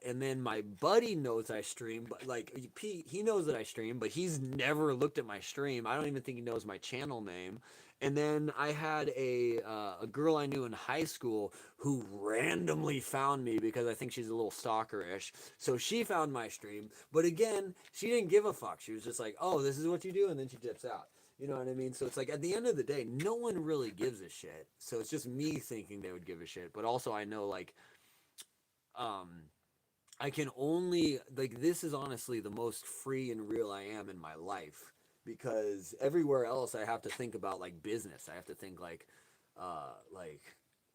then my buddy knows I stream. But like, Pete, he knows that I stream, but he's never looked at my stream. I don't even think he knows my channel name. And then I had a girl I knew in high school who randomly found me because I think she's a little stalkerish. So she found my stream, but again, she didn't give a fuck. She was just like, "Oh, this is what you do," and then she dips out. You know what I mean? So it's like, at the end of the day, no one really gives a shit. So it's just me thinking they would give a shit, but also I know, like, um, I can only, like, this is honestly the most free and real I am in my life, because everywhere else I have to think about like business. I have to think like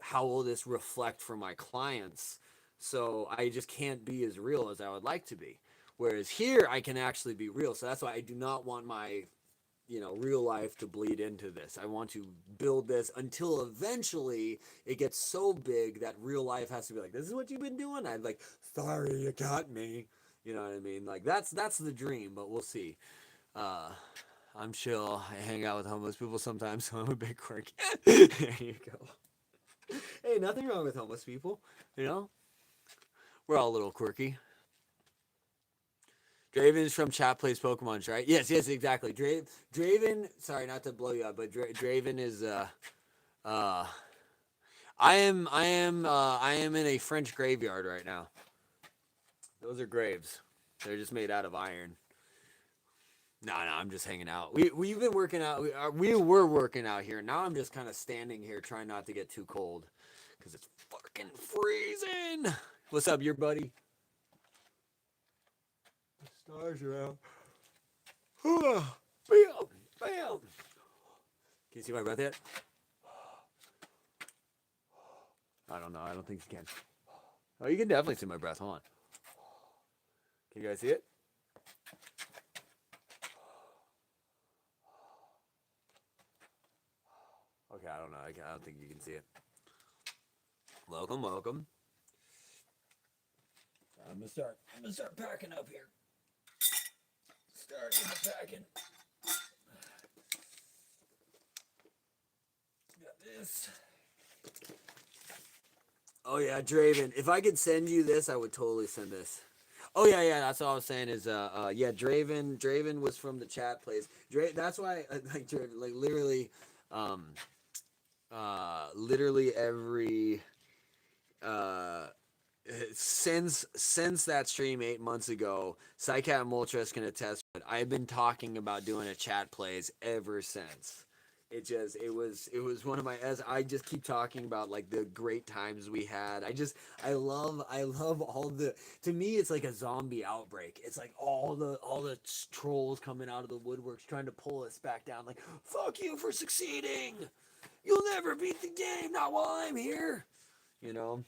how will this reflect for my clients? So I just can't be as real as I would like to be. Whereas here I can actually be real. So that's why I do not want my, real life to bleed into this. I want to build this until eventually it gets so big that real life has to be like, this is what you've been doing. I'm like, sorry, you got me. You know what I mean? Like, that's the dream, but we'll see. Uh, I'm chill. I hang out with homeless people sometimes, so I'm a bit quirky. There you go. Hey, nothing wrong with homeless people. We're all a little quirky. Draven's from Chat Plays Pokemon's, right? Yes, exactly. Draven, sorry, not to blow you up, but Draven is I am in a French graveyard right now. Those are graves. They're just made out of iron. No, I'm just hanging out. We've been working out. We were working out here. Now I'm just kind of standing here, trying not to get too cold, because it's fucking freezing. What's up, your buddy? The stars are out. Bam, bam. Can you see my breath yet? I don't know. I don't think you can. Oh, you can definitely see my breath. Hold on. Can you guys see it? Okay, I don't know. I don't think you can see it. Welcome. I'm gonna start packing up here. Starting the packing. Got this. Oh yeah, Draven. If I could send you this, I would totally send this. Oh yeah. That's all I was saying is, yeah, Draven was from the Chat Plays. That's why, like, Draven, like, literally every since that stream 8 months ago, Psycat and Moltres can attest. But I've been talking about doing a chat plays ever since. It was one of my, as I just keep talking about like the great times we had. I love all the, to me it's like a zombie outbreak. It's like all the trolls coming out of the woodworks trying to pull us back down, like fuck you for succeeding. You'll never beat the game, not while I'm here. You know?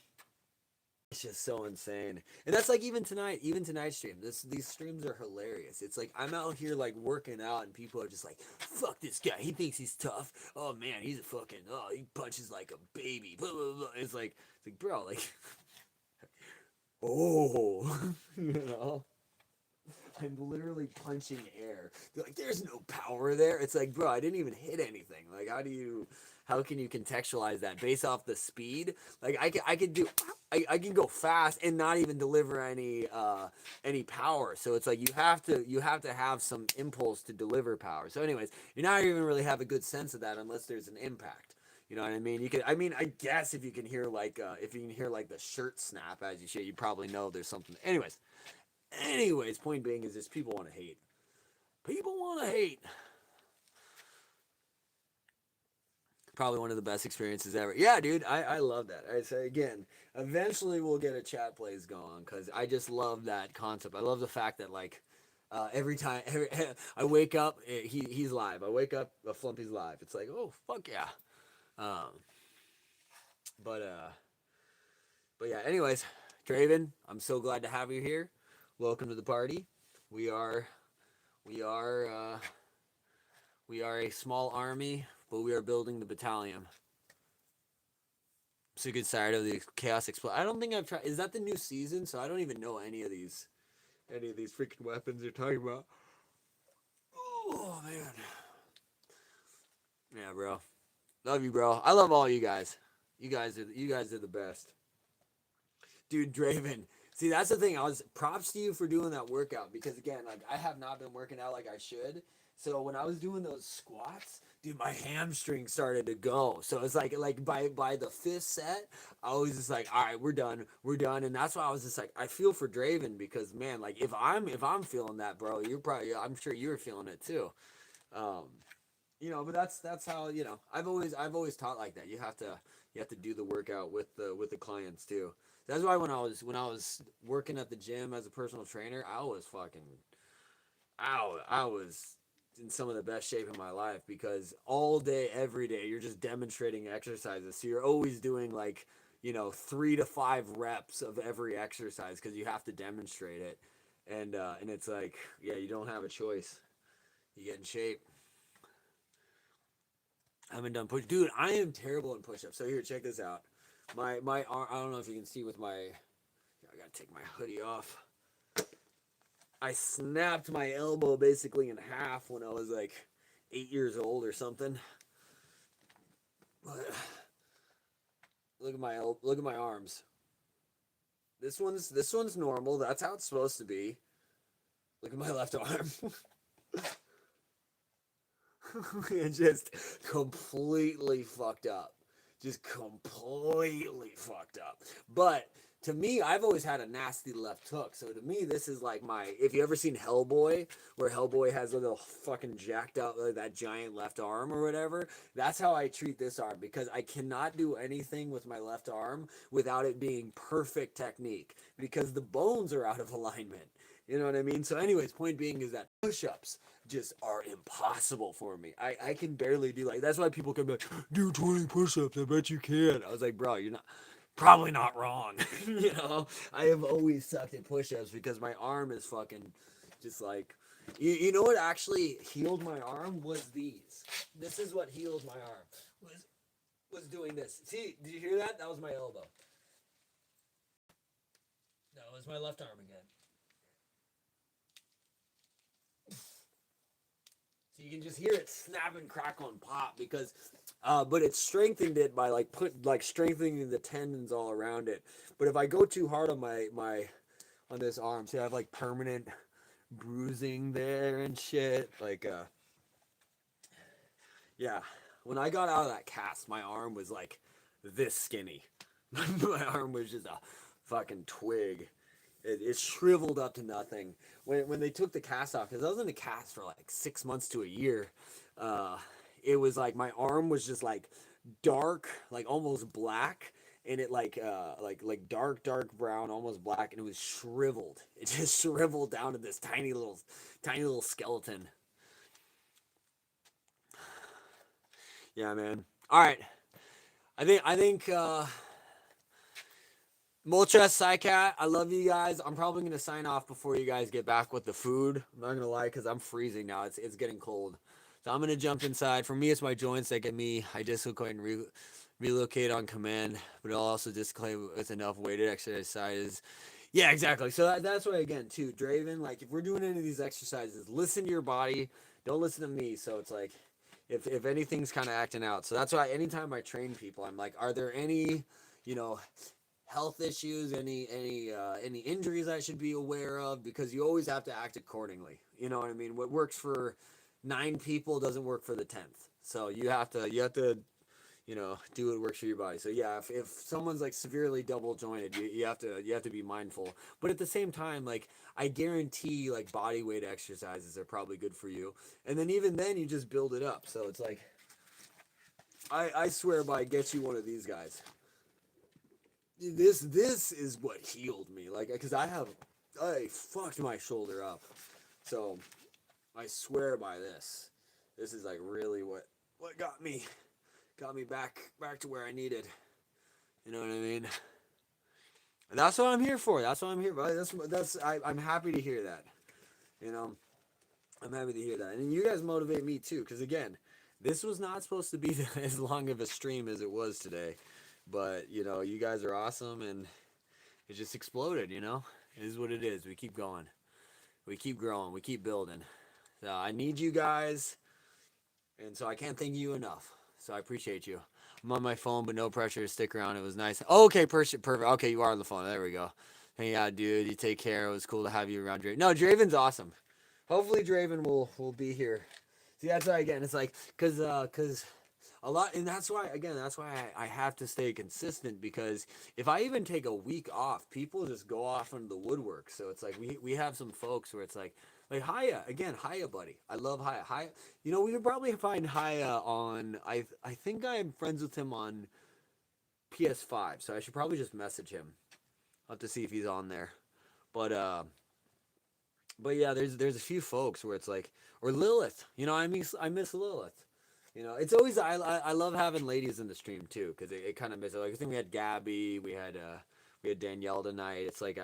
It's just so insane. And that's like even tonight's stream. These streams are hilarious. It's like I'm out here like working out and people are just like, fuck this guy. He thinks he's tough. Oh man, he's a fucking he punches like a baby. Blah blah blah. It's like bro, like oh you know. I'm literally punching air. They're like, there's no power there. It's like, bro, I didn't even hit anything. Like, how can you contextualize that based off the speed? Like, I can go fast and not even deliver any power. So it's like you have to have some impulse to deliver power. So, anyways, you're not even really have a good sense of that unless there's an impact. You know what I mean? I guess if you can hear like the shirt snap as you shoot, you probably know there's something. Anyways, point being is this: people want to hate. People want to hate. Probably one of the best experiences ever. Yeah, dude, I love that. I say again, eventually we'll get a chat plays going because I just love that concept. I love the fact that like every time I wake up, he's live. I wake up, Flumpy's live. It's like, oh fuck yeah. Um, but yeah. Anyways, Draven, I'm so glad to have you here. Welcome to the party. We are a small army, but we are building the battalion. Sick and tired of the chaos explode. I don't think I've tried. Is that the new season? So I don't even know any of these freaking weapons you're talking about. Oh man. Yeah, bro. Love you, bro. I love all you guys. You guys are the best. Dude, Draven. See, that's the thing. Props to you for doing that workout because again, like I have not been working out like I should. So when I was doing those squats, dude, my hamstring started to go. So it's like by the fifth set, I was just like, all right, we're done, and that's why I was just like, I feel for Draven because man, like if I'm feeling that, bro, I'm sure you're feeling it too. Um, but that's how I've always taught like that. You have to do the workout with the clients too. That's why when I was working at the gym as a personal trainer, I was in some of the best shape in my life because all day, every day, you're just demonstrating exercises. So you're always doing like 3 to 5 reps of every exercise because you have to demonstrate it, and it's like you don't have a choice. You get in shape. I haven't done push, dude. I am terrible in push-ups. So here, check this out. My arm. I don't know if you can see with my. I gotta take my hoodie off. I snapped my elbow basically in half when I was like 8 years old or something. But look at my arms. This one's normal. That's how it's supposed to be. Look at my left arm. It's just completely fucked up. Just completely fucked up. But to me, I've always had a nasty left hook. So to me, this is like if you ever seen Hellboy, where Hellboy has a little fucking jacked up, like that giant left arm or whatever, that's how I treat this arm because I cannot do anything with my left arm without it being perfect technique because the bones are out of alignment. You know what I mean? So anyways, point being is that push-ups just are impossible for me. I can barely do that's why people can be like, do 20 push-ups, I bet you can. I was like, bro, you're probably not wrong. I have always sucked at push-ups because my arm is fucking just like, you know what actually healed my arm was these. This is what healed my arm, was doing this. See, did you hear that? That was my elbow. That was my left arm again. You can just hear it snap and crackle and pop because, but it strengthened it by strengthening the tendons all around it. But if I go too hard on on this arm, see I have like permanent bruising there and shit. Yeah, when I got out of that cast, my arm was like this skinny. My arm was just a fucking twig. It shriveled up to nothing. When they took the cast off, because I was in the cast for like 6 months to a year, it was like my arm was just like dark, like almost black, and it like dark brown, almost black, and it was shriveled. It just shriveled down to this tiny little skeleton. Yeah, man. All right. I think Moltres, Psycat, I love you guys. I'm probably gonna sign off before you guys get back with the food. I'm not gonna lie, because I'm freezing now. It's getting cold, so I'm gonna jump inside. For me, it's my joints that get me. I dislocate and relocate on command, but I'll also disclaim with enough weighted exercises. Yeah, exactly. So that's why again too, Draven. Like if we're doing any of these exercises, listen to your body. Don't listen to me. So it's like if anything's kind of acting out. So that's why anytime I train people, I'm like, are there any, you know, health issues, any injuries I should be aware of? Because you always have to act accordingly. You know what I mean? What works for 9 people doesn't work for the 10th. So you have to do what works for your body. So yeah, if someone's like severely double jointed, you have to be mindful. But at the same time, like I guarantee like body weight exercises are probably good for you. And then even then you just build it up. So it's like I swear by get you one of these guys. This is what healed me. Like because I fucked my shoulder up. So I swear by this. This is like really what got me back to where I needed. You know what I mean? And that's what I'm here for. That's what I'm here for. I'm happy to hear that. You know, I'm happy to hear that. And you guys motivate me too, because again, this was not supposed to be as long of a stream as it was today. But you know, you guys are awesome, and it just exploded. You know, it is what it is. We keep going, we keep growing, we keep building. So I need you guys, and so I can't thank you enough. So I appreciate you. I'm on my phone, but no pressure to stick around. It was nice. Oh, okay, perfect. Okay, you are on the phone. There we go. Hey, yeah, dude, you take care. It was cool to have you around, Draven. No, Draven's awesome. Hopefully, Draven will be here. See, that's why again, it's like cause a lot, and that's why I have to stay consistent, because if I even take a week off, people just go off into the woodwork. So it's like we have some folks where it's like Haya again. Haya, buddy, I love Haya. Haya, you know, we could probably find Haya on. I think I'm friends with him on PS5, so I should probably just message him. I'll have to see if he's on there. But yeah, there's a few folks where it's like, or Lilith. You know, I miss Lilith. You know, it's always I love having ladies in the stream too, because it kind of misses. Like I think we had Gabby, we had Danielle tonight. It's like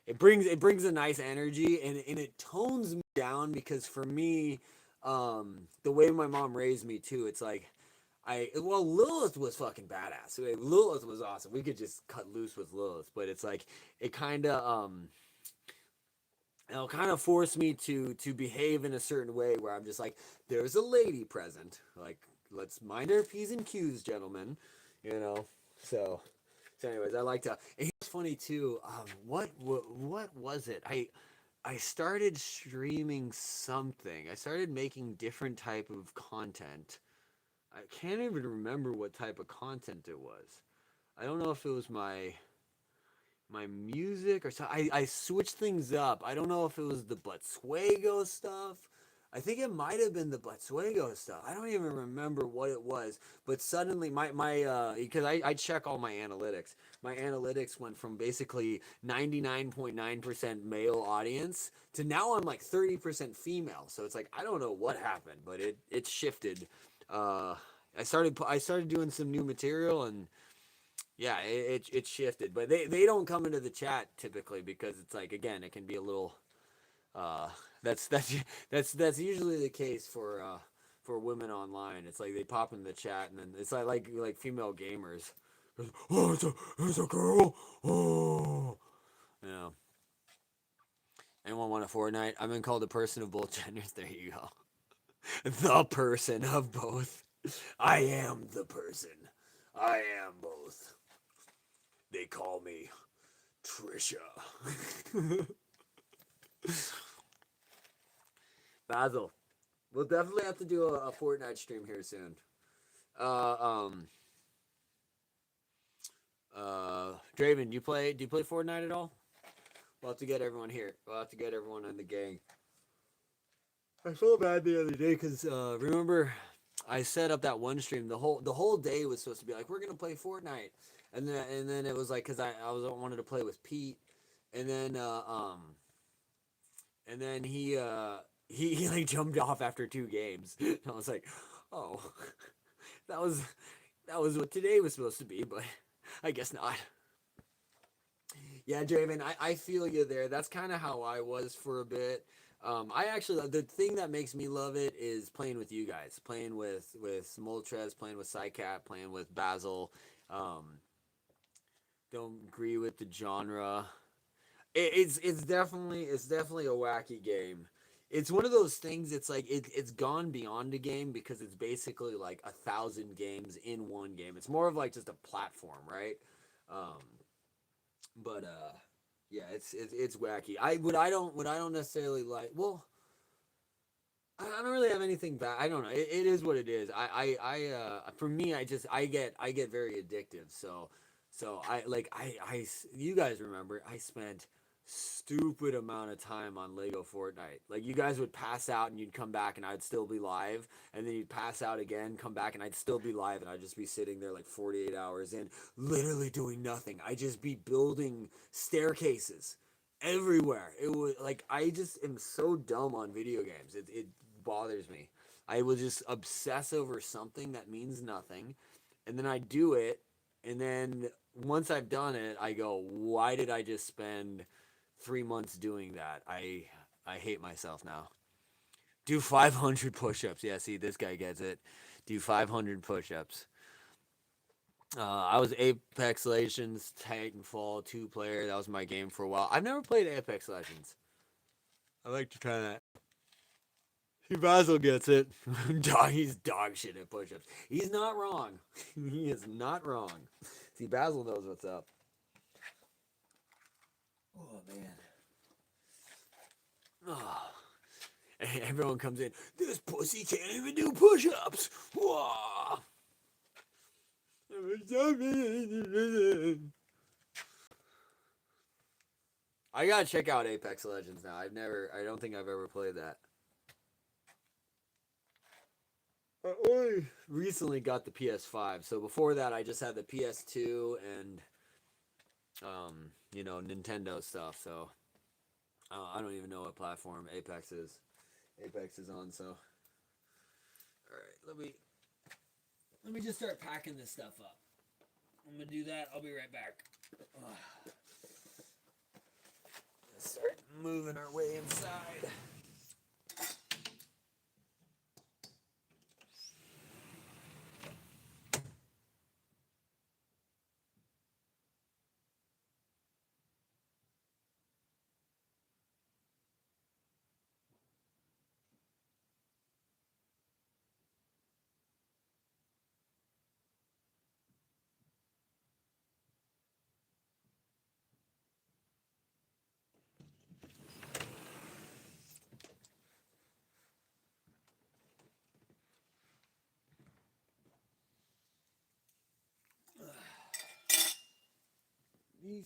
it brings a nice energy, and it tones me down, because for me, the way my mom raised me too, it's like Lilith was fucking badass. Lilith was awesome. We could just cut loose with Lilith, but it's like it kind of it'll kind of force me to behave in a certain way where I'm just like, there's a lady present. Like, let's mind our P's and Q's, gentlemen. You know? So anyways, I like to. And it's funny too. What was it? I started streaming something. I started making different type of content. I can't even remember what type of content it was. I don't know if it was my music or so. I switched things up. I don't know if it was the Butsuego stuff. I think it might have been the Butsuego stuff. I don't even remember what it was. But suddenly my because I check all my analytics. My analytics went from basically 99.9% male audience to now I'm like 30% female. So it's like I don't know what happened, but it shifted. I started doing some new material, and yeah, it shifted, but they don't come into the chat typically, because it's like, again, it can be a little that's usually the case for women online. It's like they pop in the chat, and then it's like female gamers. Oh, it's a girl. Oh, you know. Anyone want a Fortnite? I've been called a person of both genders. There you go. The person of both. I am the person. I am both. They call me Trisha. Basil, we'll definitely have to do a Fortnite stream here soon. Draven, do you play Fortnite at all? We'll have to get everyone here. We'll have to get everyone in the gang. I felt bad the other day because remember I set up that one stream. The whole day was supposed to be like we're gonna play Fortnite, and then it was like because I wanted to play with Pete, and then he like jumped off after 2 games. And I was like, oh, that was what today was supposed to be, but I guess not. Yeah, Draven, I feel you there. That's kind of how I was for a bit. I actually the thing that makes me love it is playing with you guys, playing with Moltres, playing with Psycat, playing with Basil. Um, don't agree with the genre. It's definitely a wacky game. It's one of those things. It's like it's gone beyond a game because it's basically like 1,000 games in one game. It's more of like just a platform, right? Um, but yeah, it's wacky. I don't necessarily like. Well, I don't really have anything bad. I don't know. It is what it is. For me, I get very addictive. So you guys remember I spent stupid amount of time on Lego Fortnite. Like you guys would pass out and you'd come back and I'd still be live, and then you'd pass out again, come back and I'd still be live, and I'd just be sitting there like 48 hours in, literally doing nothing. I'd just be building staircases everywhere. It was like I just am so dumb on video games. It bothers me. I will just obsess over something that means nothing, and then I do it, and then once I've done it, I go, "Why did I just spend 3 months doing that?" I hate myself now. Do 500 push-ups. Yeah, see, this guy gets it. Do 500 push-ups. I was Apex Legends Titanfall 2 player. That was my game for a while. I've never played Apex Legends. I like to try that. See, Basil gets it. He's dog shit at push-ups. He's not wrong. He is not wrong. See, Basil knows what's up. Oh man. Oh. And everyone comes in. This pussy can't even do push-ups. Whoa. I gotta check out Apex Legends now. I don't think I've ever played that. I only recently got the PS5, so before that I just had the PS2 and Nintendo stuff. So I don't even know what platform Apex is. Apex is on. So all right, let me just start packing this stuff up. I'm gonna do that. I'll be right back. Let's start moving our way inside. These.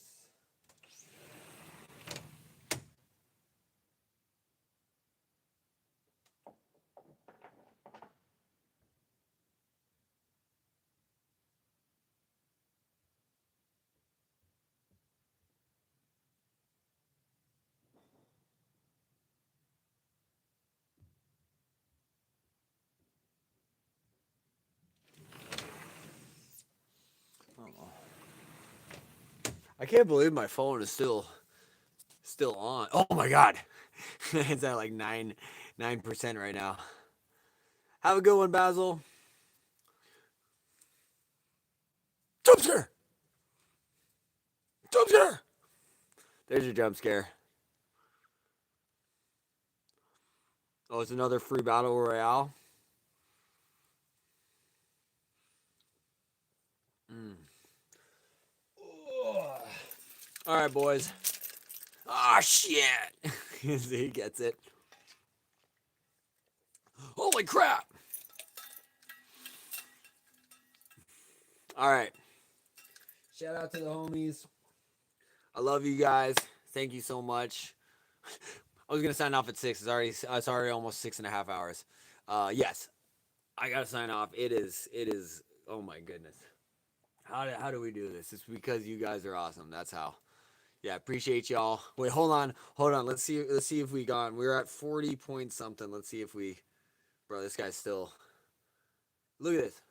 I can't believe my phone is still on. Oh my god. It's at like 9% right now. Have a good one, Basil. Jump scare! Jump scare! There's your jump scare. Oh, it's another free battle royale. All right, boys. Ah, shit. He gets it. Holy crap. All right. Shout out to the homies. I love you guys. Thank you so much. I was gonna sign off at 6. It's already almost 6.5 hours. Yes, I gotta sign off. It is. Oh my goodness. How do we do this? It's because you guys are awesome. That's how. Yeah, appreciate y'all. Wait, hold on. Let's see if we got. We're at 40 point something. Let's see if we. Bro, this guy's still. Look at this.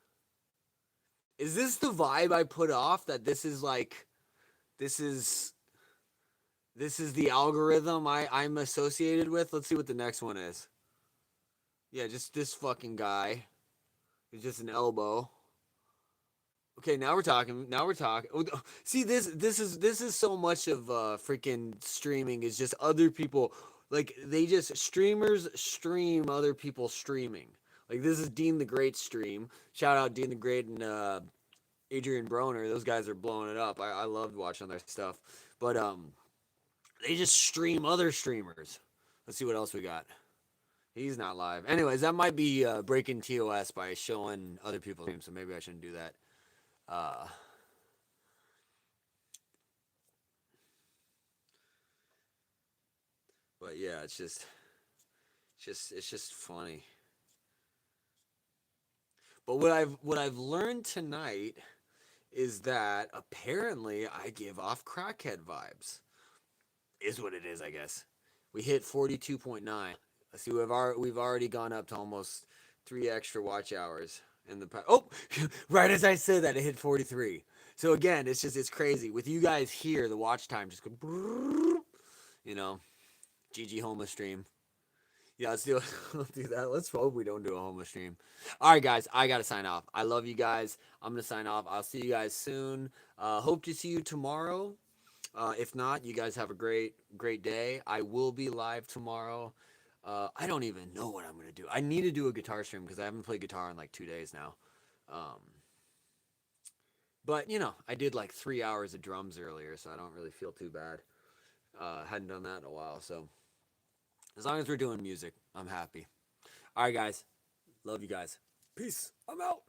Is this the vibe I put off? That this is like, this is the algorithm I'm associated with. Let's see what the next one is. Yeah, just this fucking guy. He's just an elbow. Okay, now we're talking. See, this is so much of freaking streaming is just other people. Like streamers stream other people streaming. Like this is Dean the Great stream. Shout out Dean the Great and Adrian Broner. Those guys are blowing it up. I loved watching their stuff. But they just stream other streamers. Let's see what else we got. He's not live. Anyways, that might be breaking TOS by showing other people's streams, so maybe I shouldn't do that. But yeah, it's just funny. But what I've learned tonight is that apparently I give off crackhead vibes. Is what it is, I guess. We hit 42.9. Let's see, we've already gone up to almost 3 extra watch hours in the past. Oh, right as I said that, it hit 43. So again, it's crazy. With you guys here, the watch time just go, GG homeless stream. Yeah, let's do that. Let's hope we don't do a homeless stream. All right, guys, I got to sign off. I love you guys. I'm going to sign off. I'll see you guys soon. Hope to see you tomorrow. If not, you guys have a great day. I will be live tomorrow. I don't even know what I'm going to do. I need to do a guitar stream because I haven't played guitar in like 2 days now. But, I did like 3 hours of drums earlier, so I don't really feel too bad. Hadn't done that in a while, so as long as we're doing music, I'm happy. All right, guys. Love you guys. Peace. I'm out.